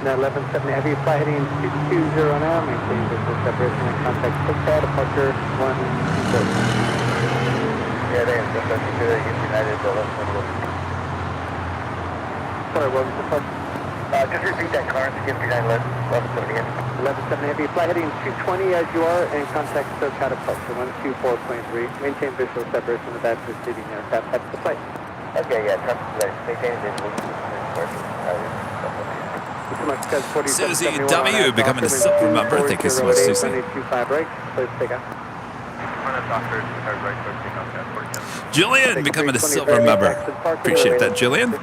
Now 1170 heavy, fly heading 220 now, maintain visual separation and contact pad, departure 124. Yeah, they have just United, Sorry, what was the departure? Just repeat that, Clarence, again, 1170 again. 1170 heavy, fly heading 220 as you are, and contact SoCal departure 124.3. Maintain visual separation of that preceding aircraft. That's the flight. Okay, yeah, maintain visual separation. Susie W. becoming a silver member. Thank you so much, Susie. Julian becoming a silver member. Appreciate that, Julian.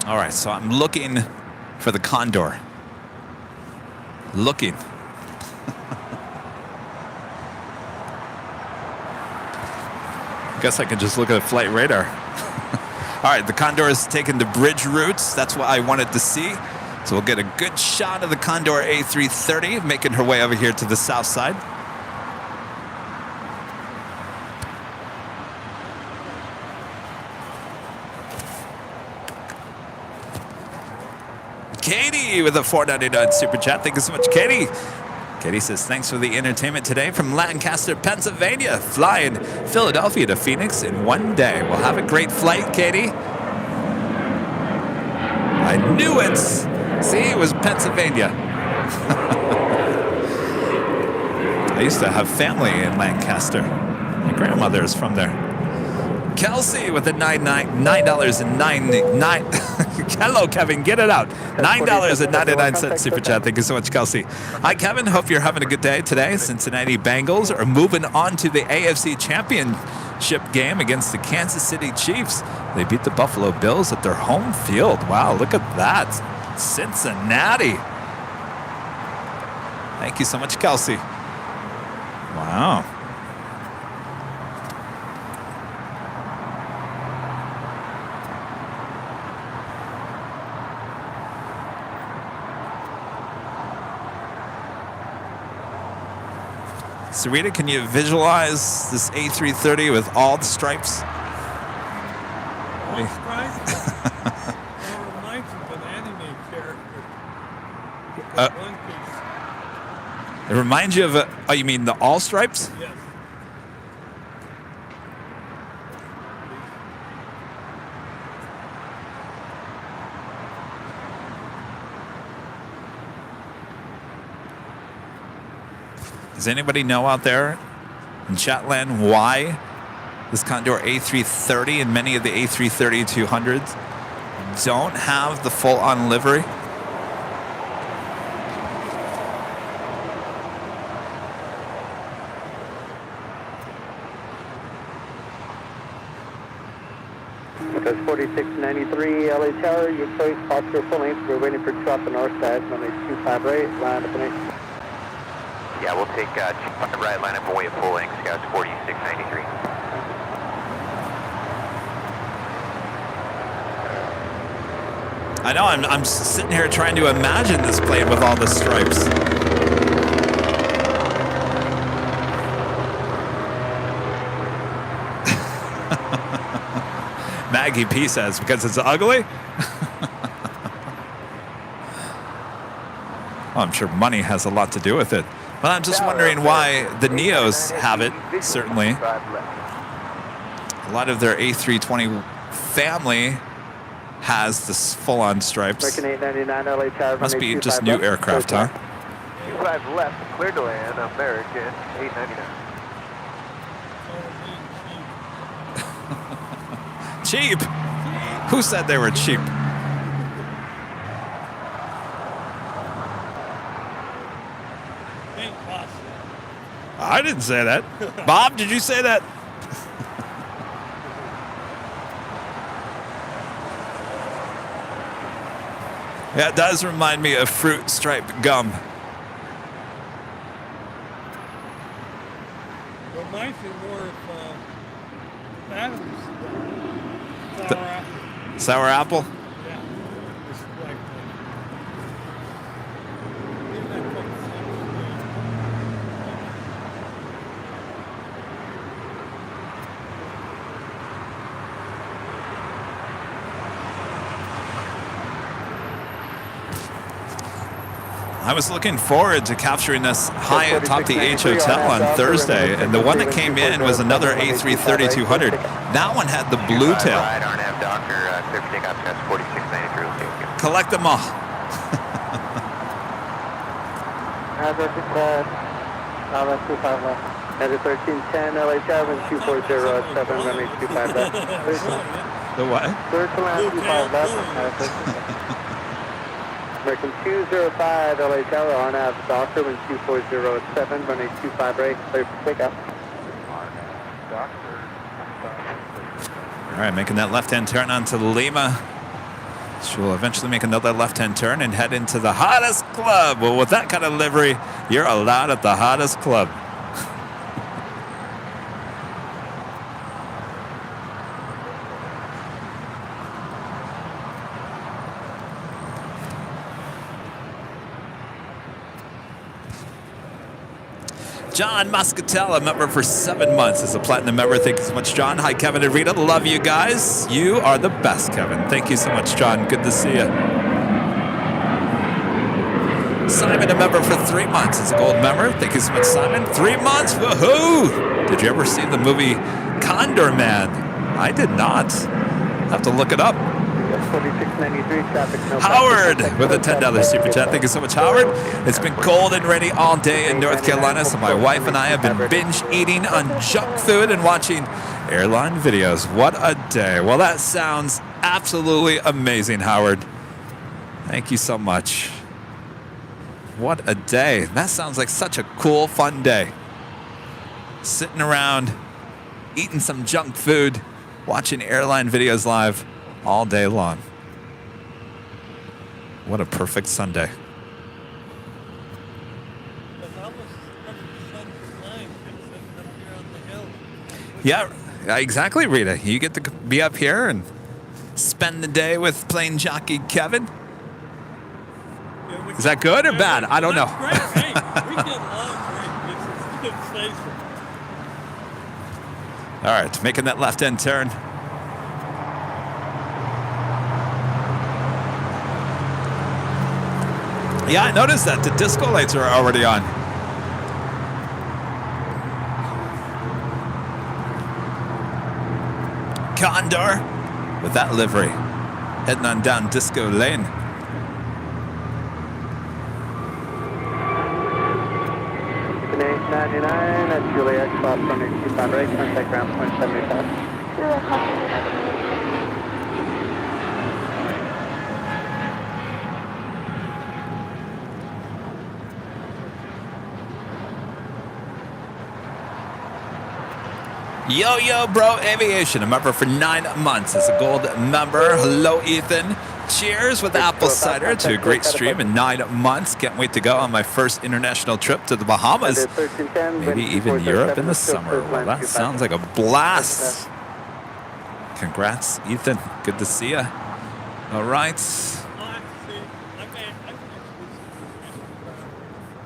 All right, so I'm looking for the Condor. Looking. Guess I can just look at flight radar. All right, the Condor is taking the bridge routes. That's what I wanted to see. So we'll get a good shot of the Condor A330 making her way over here to the south side. Katie with a $4.99 super chat. Thank you so much, Katie. Katie says, thanks for the entertainment today from Lancaster, Pennsylvania, flying Philadelphia to Phoenix in one day. We'll have a great flight, Katie. I knew it. See, it was Pennsylvania. I used to have family in Lancaster. My grandmother is from there. Kelsey with a $9.99. Hello, Kevin. Get it out. $9.99 super chat. Thank you so much, Kelsey. Hi, Kevin. Hope you're having a good day today. Cincinnati Bengals are moving on to the AFC Championship game against the Kansas City Chiefs. They beat the Buffalo Bills at their home field. Wow, look at that. Cincinnati. Thank you so much, Kelsey. Wow. Sarita, can you visualize this A330 with all the stripes? All stripes? That reminds me of an anime character. One Piece. It reminds you of a... Oh, you mean the all stripes? Yes. Does anybody know out there in Chatland why this Condor A330 and many of the A330-200s don't have the full-on livery? Because 4693 LA Tower, your choice, Oscar full length. We're waiting for two off the north side, runway 25 right, line up and 8. Yeah, we'll take 25 right, line up and wait full length, Scouts 4693. I know, I'm sitting here trying to imagine this plane with all the stripes. Maggie P says, because it's ugly? Well, I'm sure money has a lot to do with it. But I'm just wondering why the Neos have it, certainly. A lot of their A320 family has this full-on stripes. American 899 LA Tower. Must be just new aircraft, huh? 25 left, clear to land, American 899. Cheap? Who said they were cheap? Ain't possible. I didn't say that. Bob, did you say that? Yeah, it does remind me of fruit striped gum. Reminds me more of Adams. Sour apple. Sour apple? Yeah. It's like isn't that called I was looking forward to capturing this high atop the H Hotel on Thursday, and the one that came in was another A330-200. That one had the blue tail. Right, RNAV Doctor, clear for takeoff, test 4693. Collect them all. Hazard 25 left. Hazard 1310 LA Tower, 240 7, runway 25 left. The what? Third to land, 25 left. American 205 LA Tower, RNAV Doctor, 2407, runway 25 right, clear for takeoff. All right, making that left-hand turn onto Lima. She will eventually make another left-hand turn and head into the hottest club. Well, with that kind of livery, you're allowed at the hottest club. John Muscatella, member for 7 months, is a platinum member. Thank you so much, John. Hi, Kevin and Rita. Love you guys. You are the best, Kevin. Thank you so much, John. Good to see you. Simon, a member for 3 months, is a gold member. Thank you so much, Simon. 3 months, woohoo! Did you ever see the movie Condor Man? I did not. I'll have to look it up. 4693 traffic. No Howard with a $10 super chat. Thank you so much, Howard. It's been cold and rainy all day in North Carolina, so my wife and I have been binge eating on junk food and watching airline videos. What a day. Well, that sounds absolutely amazing, Howard. Thank you so much. What a day. That sounds like such a cool, fun day. Sitting around, eating some junk food, watching airline videos live all day long. What a perfect Sunday. Yeah, exactly, Rita. You get to be up here and spend the day with plane jockey Kevin. Is that good or bad? I don't know. Great. Hey, we get along great. It's safe. All right, making that left-hand turn. Yeah, I noticed that. The disco lights are already on. Condor with that livery. Heading on down Disco Lane. Canadian 99 at Juliet, cross runway 25 right, contact ground point 75. Yo, yo, bro, aviation. A member for 9 months as a gold member. Hello, Ethan. Cheers with apple cider to a great stream in 9 months. Can't wait to go on my first international trip to the Bahamas. Maybe even Europe in the summer. Well, that sounds like a blast. Congrats, Ethan. Good to see you. All right.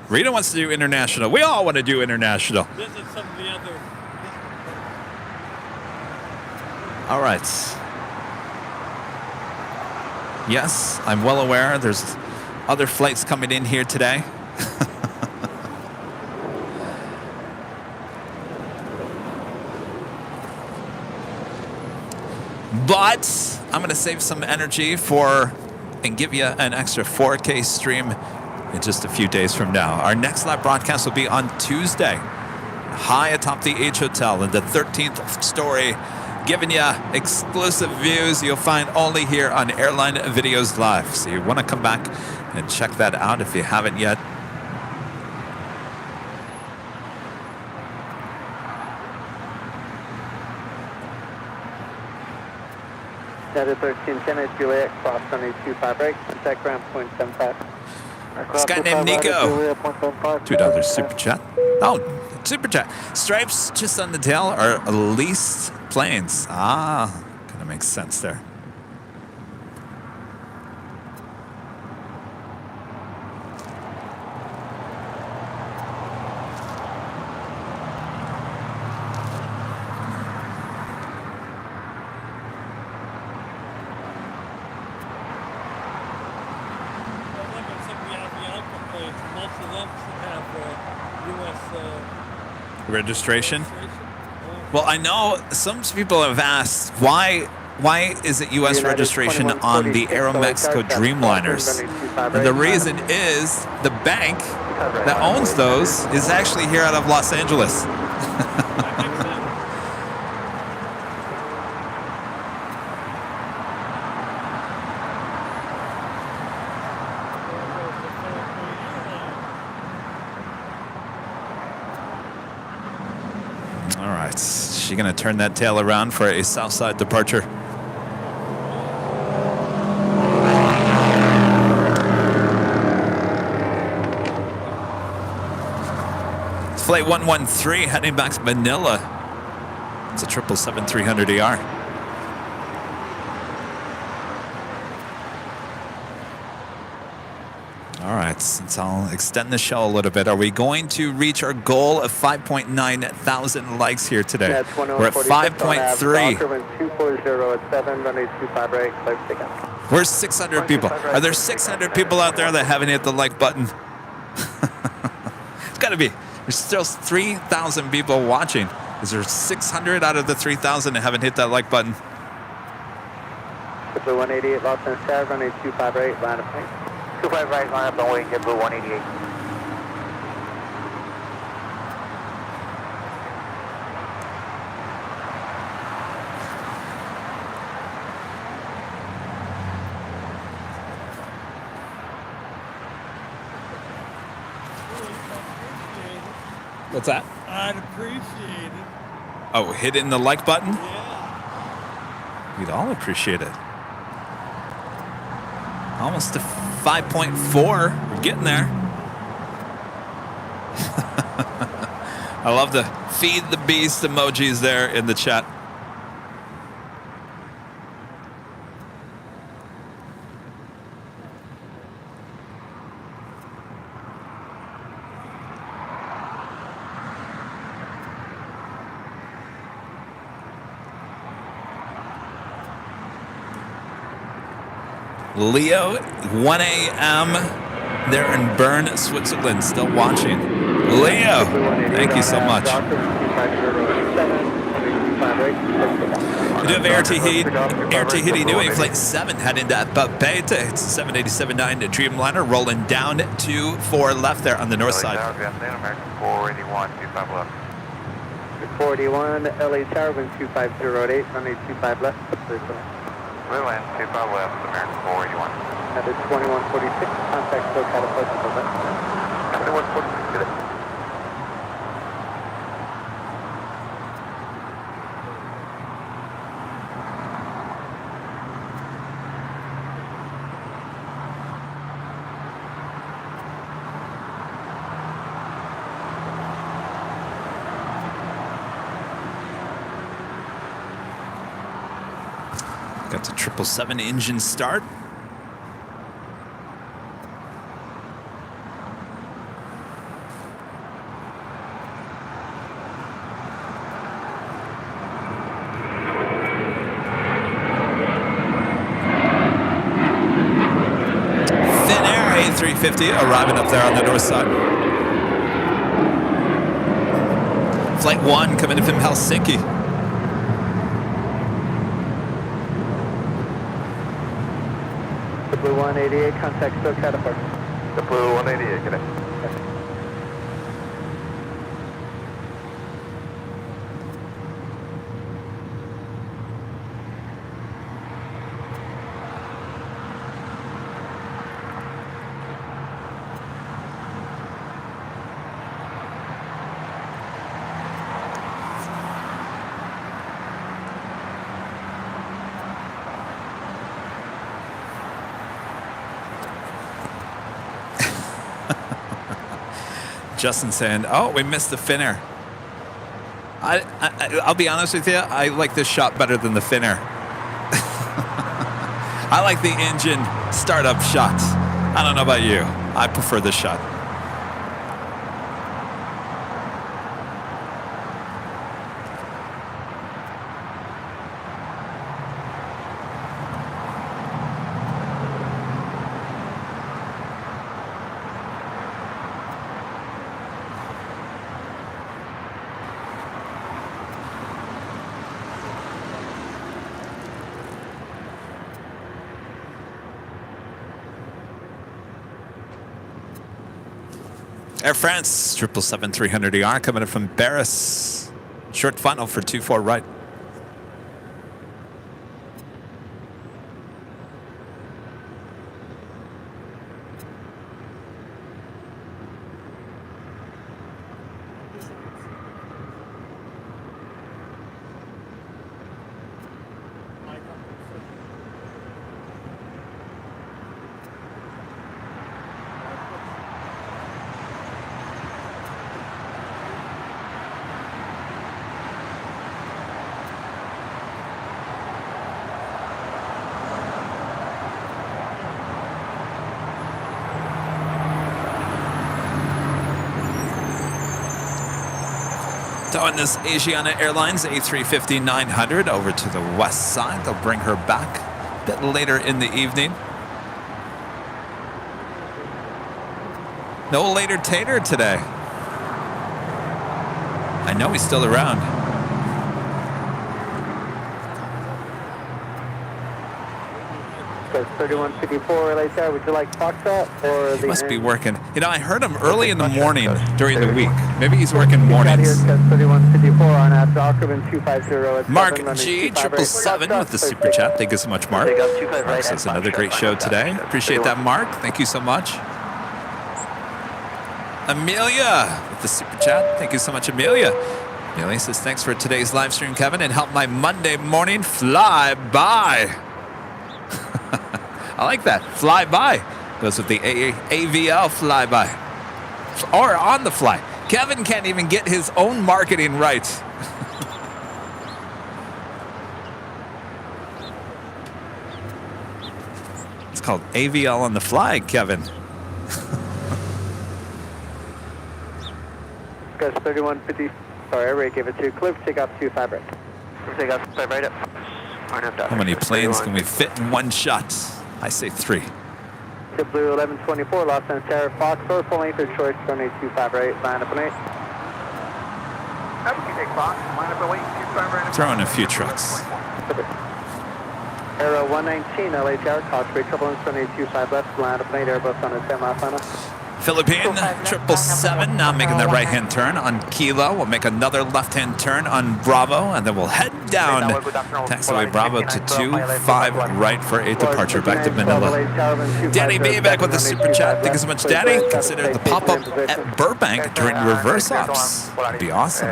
Rita wants to do international. We all want to do international. This is some of the other. All right. Yes, I'm well aware there's other flights coming in here today. But I'm going to save some energy and give you an extra 4K stream in just a few days from now. Our next live broadcast will be on Tuesday, high atop the H Hotel in the 13th story, giving you exclusive views you'll find only here on Airline Videos Live. So you want to come back and check that out if you haven't yet. Delta 1310 at Juliet, cross runway 25 right, contact ground point 75. This guy named Nico. $2 super chat. Oh, super chat. Stripes just on the tail are leased planes. Ah, kind of makes sense there. Registration? Well, I know some people have asked why is it U.S. registration on the Aeromexico Dreamliners? And the reason is the bank that owns those is actually here out of Los Angeles. She's going to turn that tail around for a south side departure. It's Flight 113 heading back to Manila. It's a 777-300ER. All right, since I'll extend the show a little bit, are we going to reach our goal of 5.9 thousand likes here today? We're at 5.3. We're 600 people. Are there 600 people out there that haven't hit the like button? It's got to be. There's still 3,000 people watching. Is there 600 out of the 3,000 that haven't hit that like button? 188, Los Angeles, runway 25 right, line of plane. 25 right, line up, and wait, get blue 188. What's that? I'd appreciate it. Oh, hitting the like button? Yeah. We'd all appreciate it. Almost to 5.4. We're getting there. I love the feed the beast emojis there in the chat. Leo, 1 a.m. there in Bern, Switzerland, still watching. Leo, thank you so much. We do have Air Tahiti Nui, Flight 7 heading to Papete. It's 787-9 to Dreamliner, rolling down to 4 left there on the north side. 481, 25 left. 481, LA Tower, wind 2508, runway 25 left. Land 25 left, American 481. That is 2146, contact SoCal approach to left. 2146, get it. Got the 777 engine start. Thin Air A350 arriving up there on the north side. Flight 1 coming in from Helsinki. Blue 188, contact SoCal departure. The Blue 188, good day. Justin saying, oh, we missed the Finnair. I'll be honest with you, I like this shot better than the Finnair. I like the engine startup shots. I don't know about you. I prefer this shot. Air France, 777-300ER coming in from Barris. Short final for 24 right. Towing this Asiana Airlines A350-900 over to the west side. They'll bring her back a bit later in the evening. No later tater today. I know he's still around. 3154 LHR, would you like Foxtrot or He must be working. You know, I heard him early in the morning during the week. Maybe he's working mornings. 3154 on after Ackerman 250. Mark G, 777 with the super chat. Thank you so much, Mark. Mark says another great show today. Appreciate that, Mark. Thank you so much. Amelia with the super chat. Thank you so much, Amelia. Amelia says, thanks for today's live stream, Kevin, and help my Monday morning fly by. I like that. Fly by. Goes with the AVL flyby. Or on the fly. Kevin can't even get his own marketing right. It's called AVL on the fly, Kevin. Ghost 3150. Sorry, I gave it to Cliff. Take off 25 right. Take off 5 right up. How many planes can we fit in one shot? I say 3. The Blue 1124, Los Angeles Terra Fox, or full length or choice, runway 25 right, line up and 8. Throw in a few trucks. Aero 119, LA Tower, Cosby, turbulence, runway 25 left, line up and 8, Airbus on a 10-mile final. Philippine 777 now making the right-hand turn on Kilo. We'll make another left-hand turn on Bravo, and then we'll head down taxiway Bravo to 25 right for a departure back to Manila. Danny B back with the super chat. Thank you so much, Danny. Consider the pop-up at Burbank during reverse ops. That'd be awesome.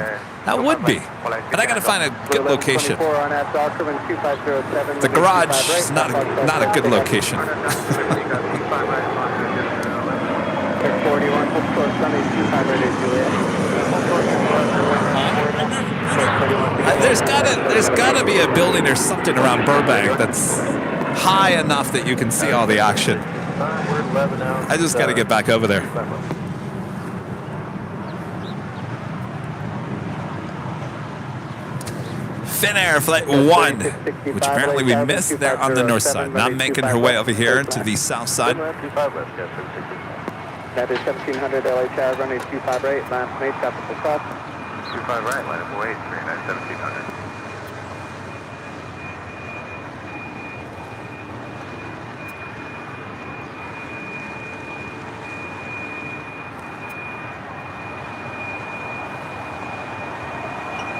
That would be. But I gotta find a good location. The garage is not a good location. 41, There's gotta be a building or something around Burbank that's high enough that you can see all the action. I just gotta get back over there. Finnair Flight 1, which apparently we missed there on the north side. Now making her way over here to the south side. That is 1700 LHR, runway 25 right, line up 8, tropical cross. 25 right, line up 8, 39, 1700.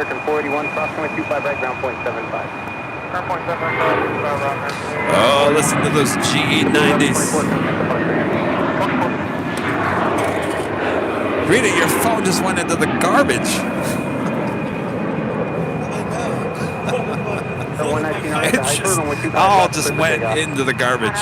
American 481, cross runway 25 right, ground point 75. Ground point 75, Oh, listen to those GE90s. Rita, your phone just went into the garbage. It all just went into the garbage.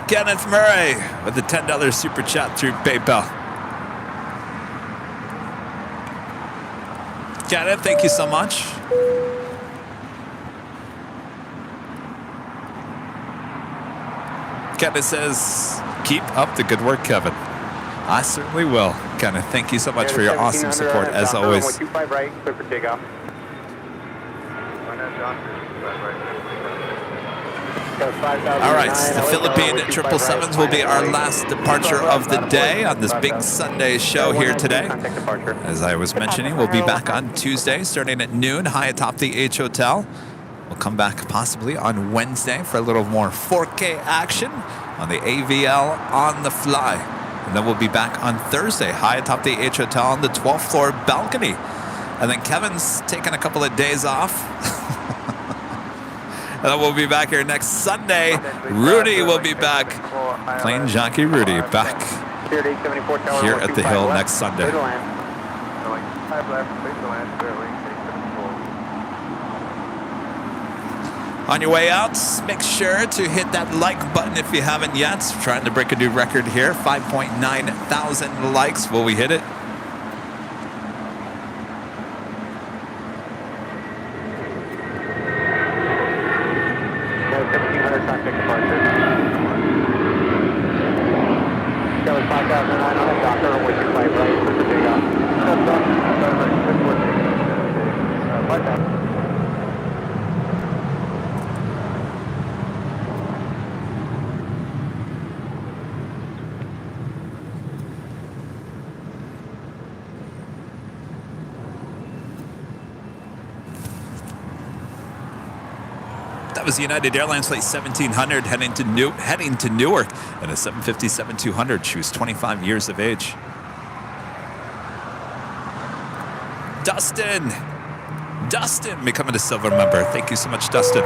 Kenneth Murray with the $10 super chat through PayPal. Kenneth, thank you so much. Kenneth says, keep up the good work, Kevin. I certainly will. Kenneth, thank you so much for your awesome support, as always. 25 right, clear for takeoff. All right, the Philippine 777s will be our last departure of the day on this big Sunday show here today. As I was mentioning, we'll be back on Tuesday starting at noon high atop the H Hotel. We'll come back possibly on Wednesday for a little more 4K action on the AVL on the fly. And then we'll be back on Thursday high atop the H Hotel on the 12th floor balcony. And then Kevin's taking a couple of days off. And then we'll be back here next Sunday. Rudy will be back. Plane Jockey Rudy back here at the Hill next Sunday. On your way out, make sure to hit that like button if you haven't yet. We're trying to break a new record here. 5.9 thousand likes. Will we hit it? That was United Airlines flight 1700 heading to Newark, and a 757-200. She was 25 years of age. Dustin becoming a silver member. Thank you so much, Dustin.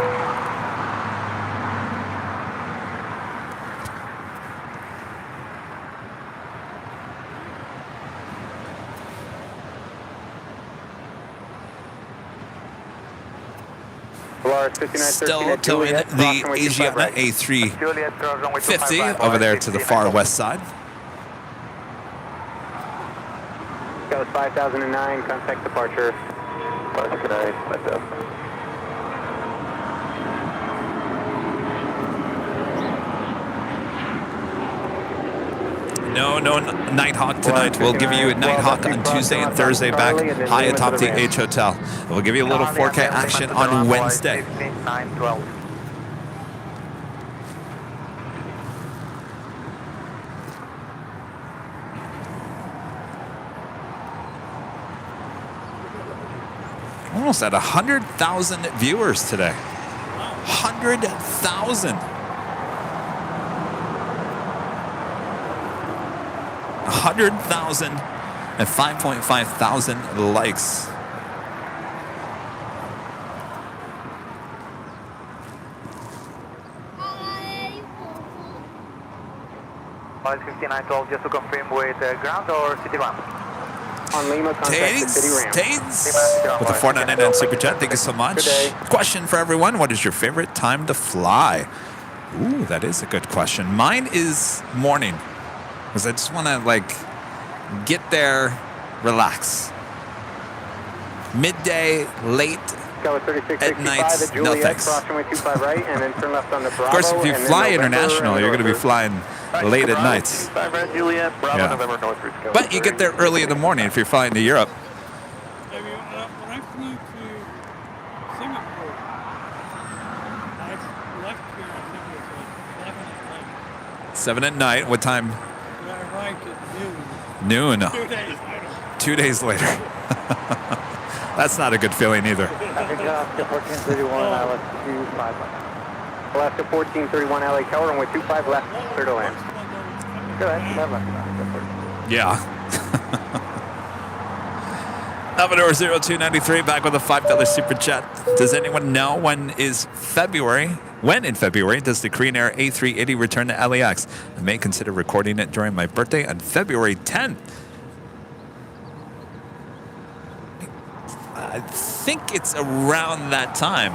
Still towing the Asiana A350 over there to the far west side. That was 5009, contact departure. 5009, 5000. No Nighthawk tonight. We'll give you a Nighthawk on Tuesday and Thursday back high atop the H Hotel. We'll give you a little 4K action on Wednesday. Almost at 100,000 viewers today. 100,000. 100,000 and 5.5 thousand likes. Flight 5912, just to confirm with ground or city ramp? On Lima, contact the city ramp. Tains with the 499 Super Chat. Thank you so much. Question for everyone. What is your favorite time to fly? Ooh, that is a good question. Mine is morning. Because I just want to, get there, relax. Midday, late, at night, no thanks. Of course, if you fly international, you're going to be flying late at night. Yeah. But you get there early in the morning if you're flying to Europe. When I flew to Singapore, I left here, I think it was 11 at night. 7 at night. What time? I arrived at noon. Noon. 2 days later. 2 days later. That's not a good feeling either. Alaska 1431, LAX 25. Alaska 1431, LA Tower, runway 25 left, clear to land. Go ahead, Yeah. Salvador 0293 back with a $5 super chat. Does anyone know when in February does the Korean Air A380 return to LAX? I may consider recording it during my birthday on February 10th. I think it's around that time.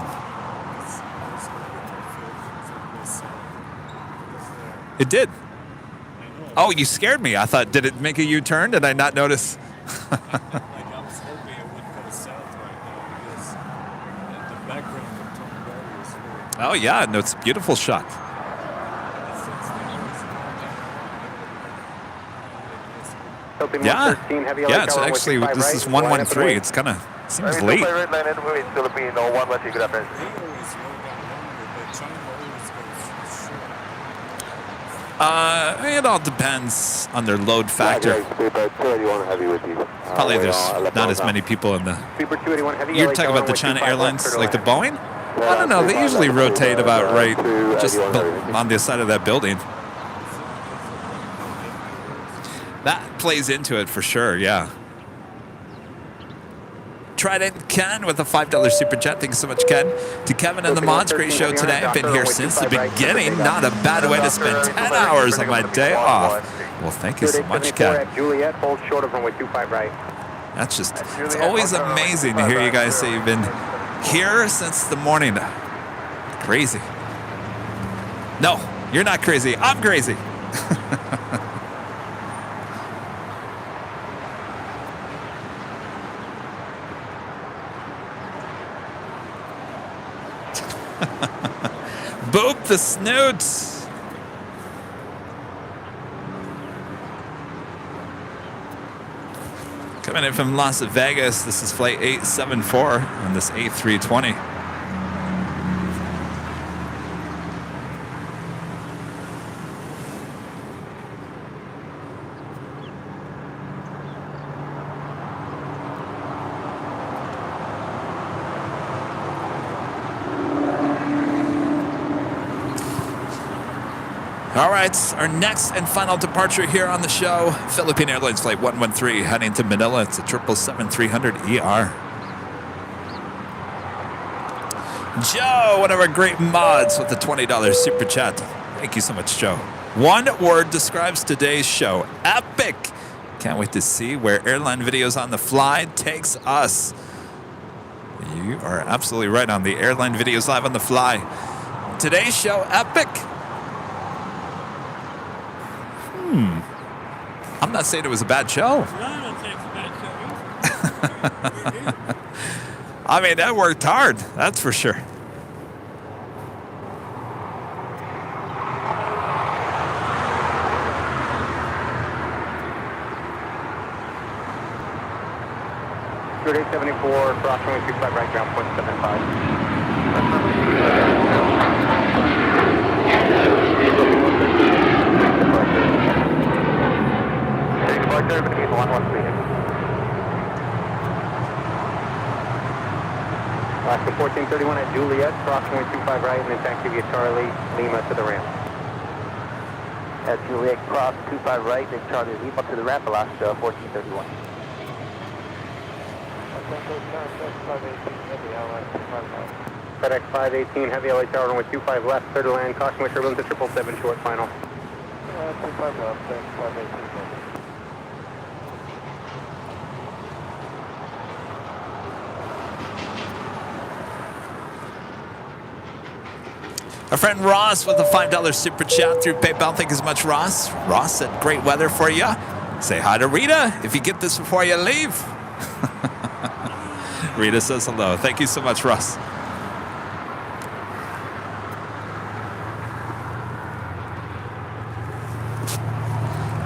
It did. Oh, you scared me. I thought, did it make a U-turn? Did I not notice? Oh, yeah, no, it's a beautiful shot. Yeah, yeah, it's actually, this is 113. It's kind of, seems late. It all depends on their load factor. Probably there's not as many people in the... You're talking about the China Airlines, like the Boeing? I don't know. They usually rotate about right just on the side of that building. That plays into it for sure, yeah. Trident Ken with a $5 super chat. Thanks so much, Ken. To Kevin and the mods, great show today. I've been here since the beginning. Not a bad way to spend 10 hours on my day off. Well, thank you so much, Ken. That's just, it's always amazing to hear you guys say you've been here since the morning. Crazy. No, you're not crazy. I'm crazy. Boop the snoots. Coming in from Las Vegas, this is flight 874 on this A320. All right, our next and final departure here on the show, Philippine Airlines Flight 113 heading to Manila. It's a 777-300ER. Joe, one of our great mods with the $20 super chat. Thank you so much, Joe. One word describes today's show: epic. Can't wait to see where Airline Videos on the Fly takes us. You are absolutely right on the Airline Videos Live on the Fly. Today's show, epic. I'm not saying it was a bad show. I mean, that worked hard. That's for sure. Good 874, crossing 25 right ground, 0.75. Alaska 1431 at Juliet, crossing 25 right, and then taxi via Charlie, Lima to the ramp. At Juliet, cross 25 right, then Charlie, Lima to the ramp, Alaska 1431. FedEx 518, heavy LA Tower, runway 25 left, clear to land, caution with turbulence at 777 short final. 25 left, 518. Our friend Ross with a $5 super chat through PayPal. Thank you so much, Ross. Ross said, great weather for you. Say hi to Rita if you get this before you leave. Rita says hello. Thank you so much, Ross.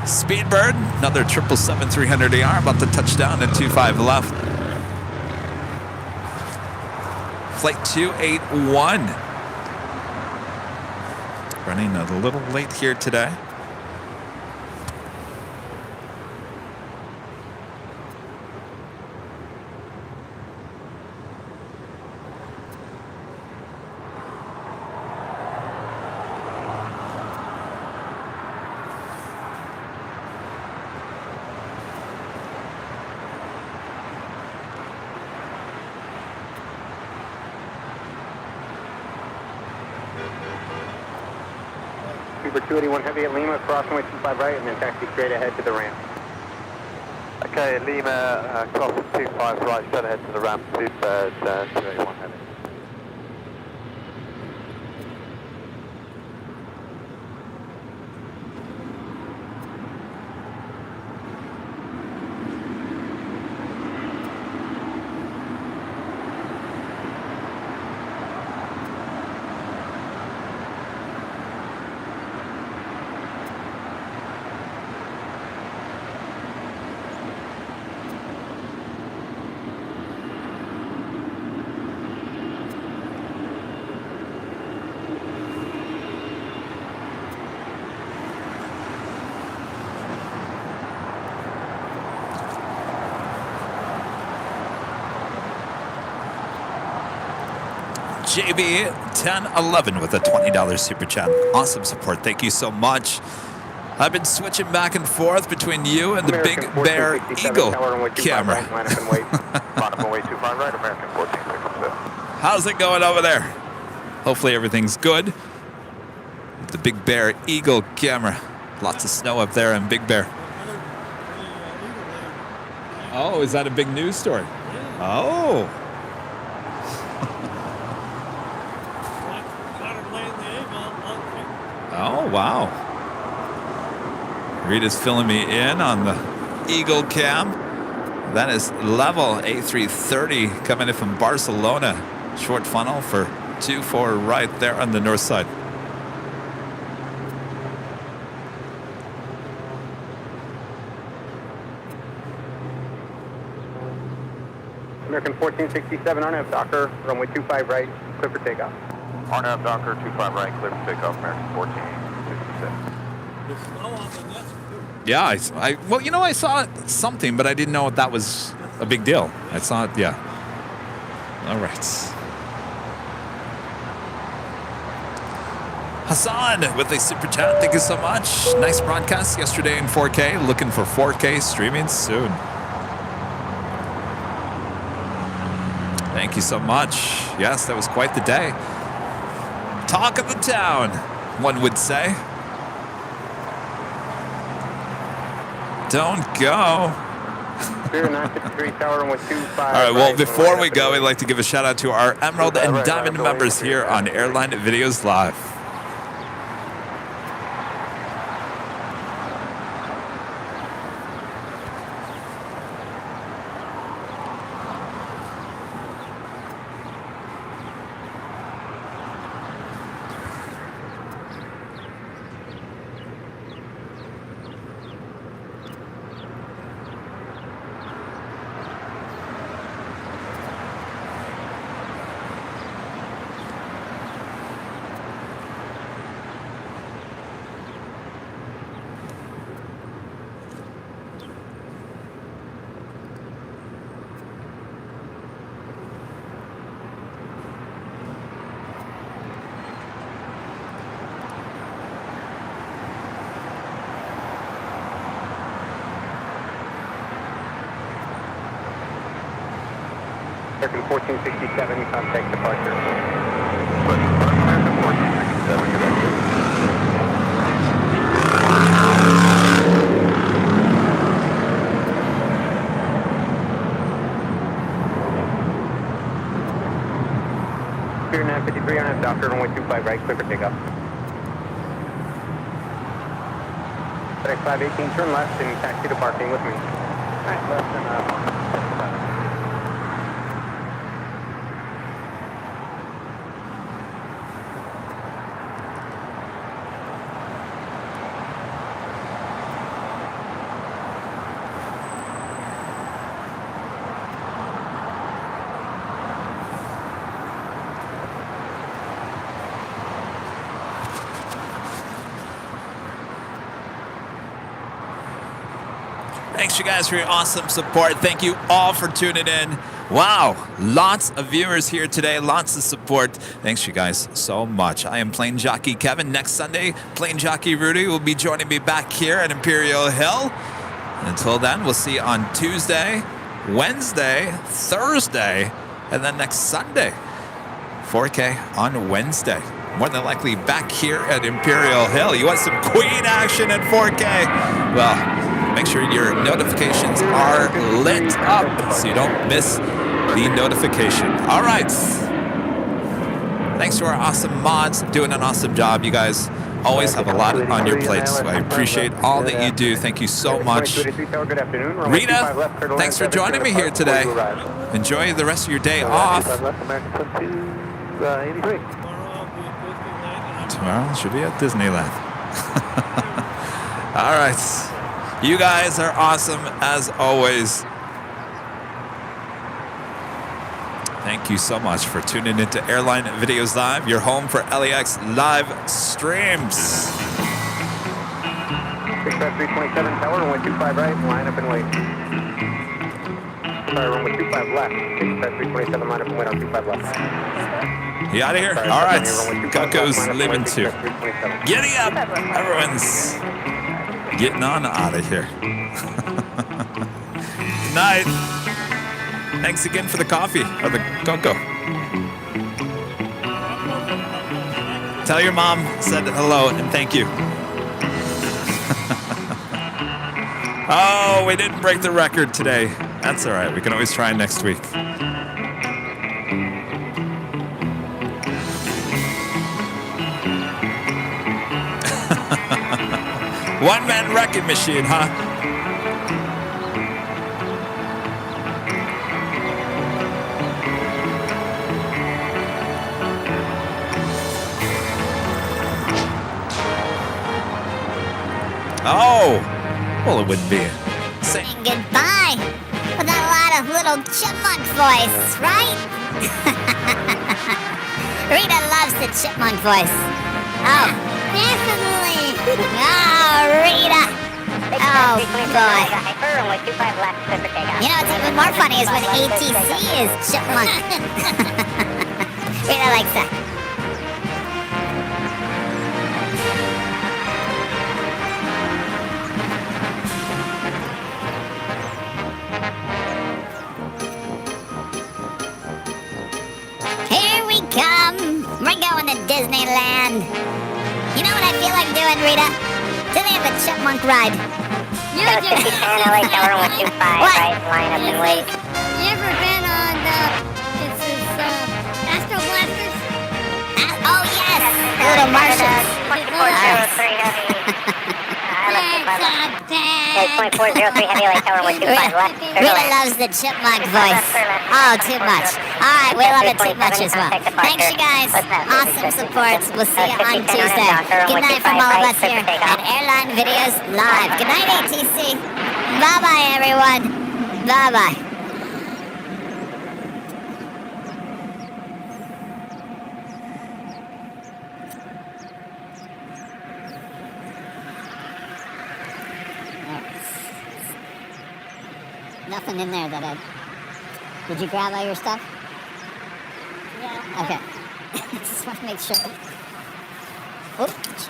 Speedbird, another 777-300ER, about to touch down at 25 left. Flight 281. Running a little late here today. Super 281 Heavy at Lima, cross runway 25 right, and then taxi straight ahead to the ramp. Okay, Lima, cross 25 right, straight ahead to the ramp, Super 281 Heavy. JB 1011 with a $20 super chat. Awesome support. Thank you so much. I've been switching back and forth between you and the American Big Bear 1467, Eagle tower runway 25 camera. right, line up and wait. Line up and wait 25 right, American 1467. How's it going over there? Hopefully everything's good. The Big Bear Eagle camera. Lots of snow up there in Big Bear. Oh, is that a big news story? Oh. Oh, wow. Rita's filling me in on the Eagle cam. That is level A330 coming in from Barcelona. Short funnel for 24 right there on the north side. American 1467 on F Docker, runway 25 right, clear for takeoff. RNAV Docker 25 right, clear for takeoff, American 1467. There's snow on the nest, too. Yeah, well, you know, I saw something, but I didn't know that was a big deal. I saw it, yeah. All right. Hassan with a super chat. Thank you so much. Nice broadcast yesterday in 4K. Looking for 4K streaming soon. Thank you so much. Yes, that was quite the day. Talk of the town, one would say. Don't go. Spirit 953 tower runway 25. All right, well, before we go, we'd like to give a shout out to our Emerald and Diamond members here on Airline Videos Live. American 1467, contact departure. American 1467, good afternoon. Spirit 953 on F Docker, runway 25 right, clear for takeoff. FedEx 518, turn left and taxi to parking with me. Alright, left and Thanks, you guys, for your awesome support. Thank you all for tuning in. Wow, lots of viewers here today, lots of support. Thanks, you guys, so much. I am Plane Jockey Kevin. Next Sunday, Plane Jockey Rudy will be joining me back here at Imperial Hill. Until then, we'll see you on Tuesday, Wednesday, Thursday, and then next Sunday, 4K on Wednesday. more than likely back here at Imperial Hill. You want some Queen action at 4K? Well, make sure your notifications are lit up so you don't miss the notification. All right. Thanks to our awesome mods, doing an awesome job. You guys always have a lot on your plates, so I appreciate all that you do. Thank you so much. Rita, thanks for joining me here today. Enjoy the rest of your day off. Tomorrow should be at Disneyland. All right. You guys are awesome as always. Thank you so much for tuning into Airline Videos Live, your home for LAX live streams. 327 tower, runway 25 right, line up and wait. Sorry, runway 25 left. 327, line up and wait on 25 left. You out of here? All right. Coco's leaving too. Giddy up. Everyone's getting on out of here. Good night. Thanks again for the coffee or the cocoa. Tell your mom said hello and thank you. Oh, we didn't break the record today. That's all right. We can always try next week. One-man wrecking machine, huh? Oh, well, it would be. Saying goodbye with a lot of little chipmunk voice, right? Rita loves the chipmunk voice. Oh, definitely. Oh, Rita. Oh, boy. You know what's even more funny is when ATC is chipmunk. Rita likes that. Here we come. We're going to Disneyland. You know what I feel like doing, Rita? Today have a chipmunk ride. You do. LA Tower 125, right? Line up and wait. You ever been on Astro Blasters? Oh, yes. Little Martians. 2403 Heavy. It's 2403 Heavy, LA Tower 125 left. Rita loves the chipmunk voice. Oh, too much. All right, we love it too much as well. Thanks, you guys. Awesome support. We'll see you on Tuesday. Good night from all of us here at Airline Videos Live. Good night, ATC. Bye-bye, everyone. Bye-bye. Nothing in there that I... Did you grab all your stuff? Yeah. Okay. I just want to make sure. Oh, jeez.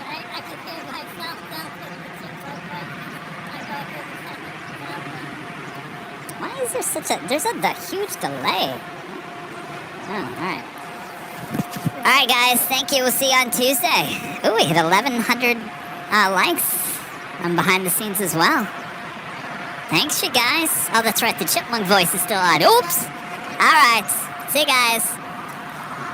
I could hear myself Why is there such a... There's a huge delay. Oh, all right. All right, guys. Thank you. We'll see you on Tuesday. Ooh, we hit 1,100 likes. I'm behind the scenes as well. Thanks, you guys. Oh, that's right. The chipmunk voice is still on. Oops. All right. See you guys.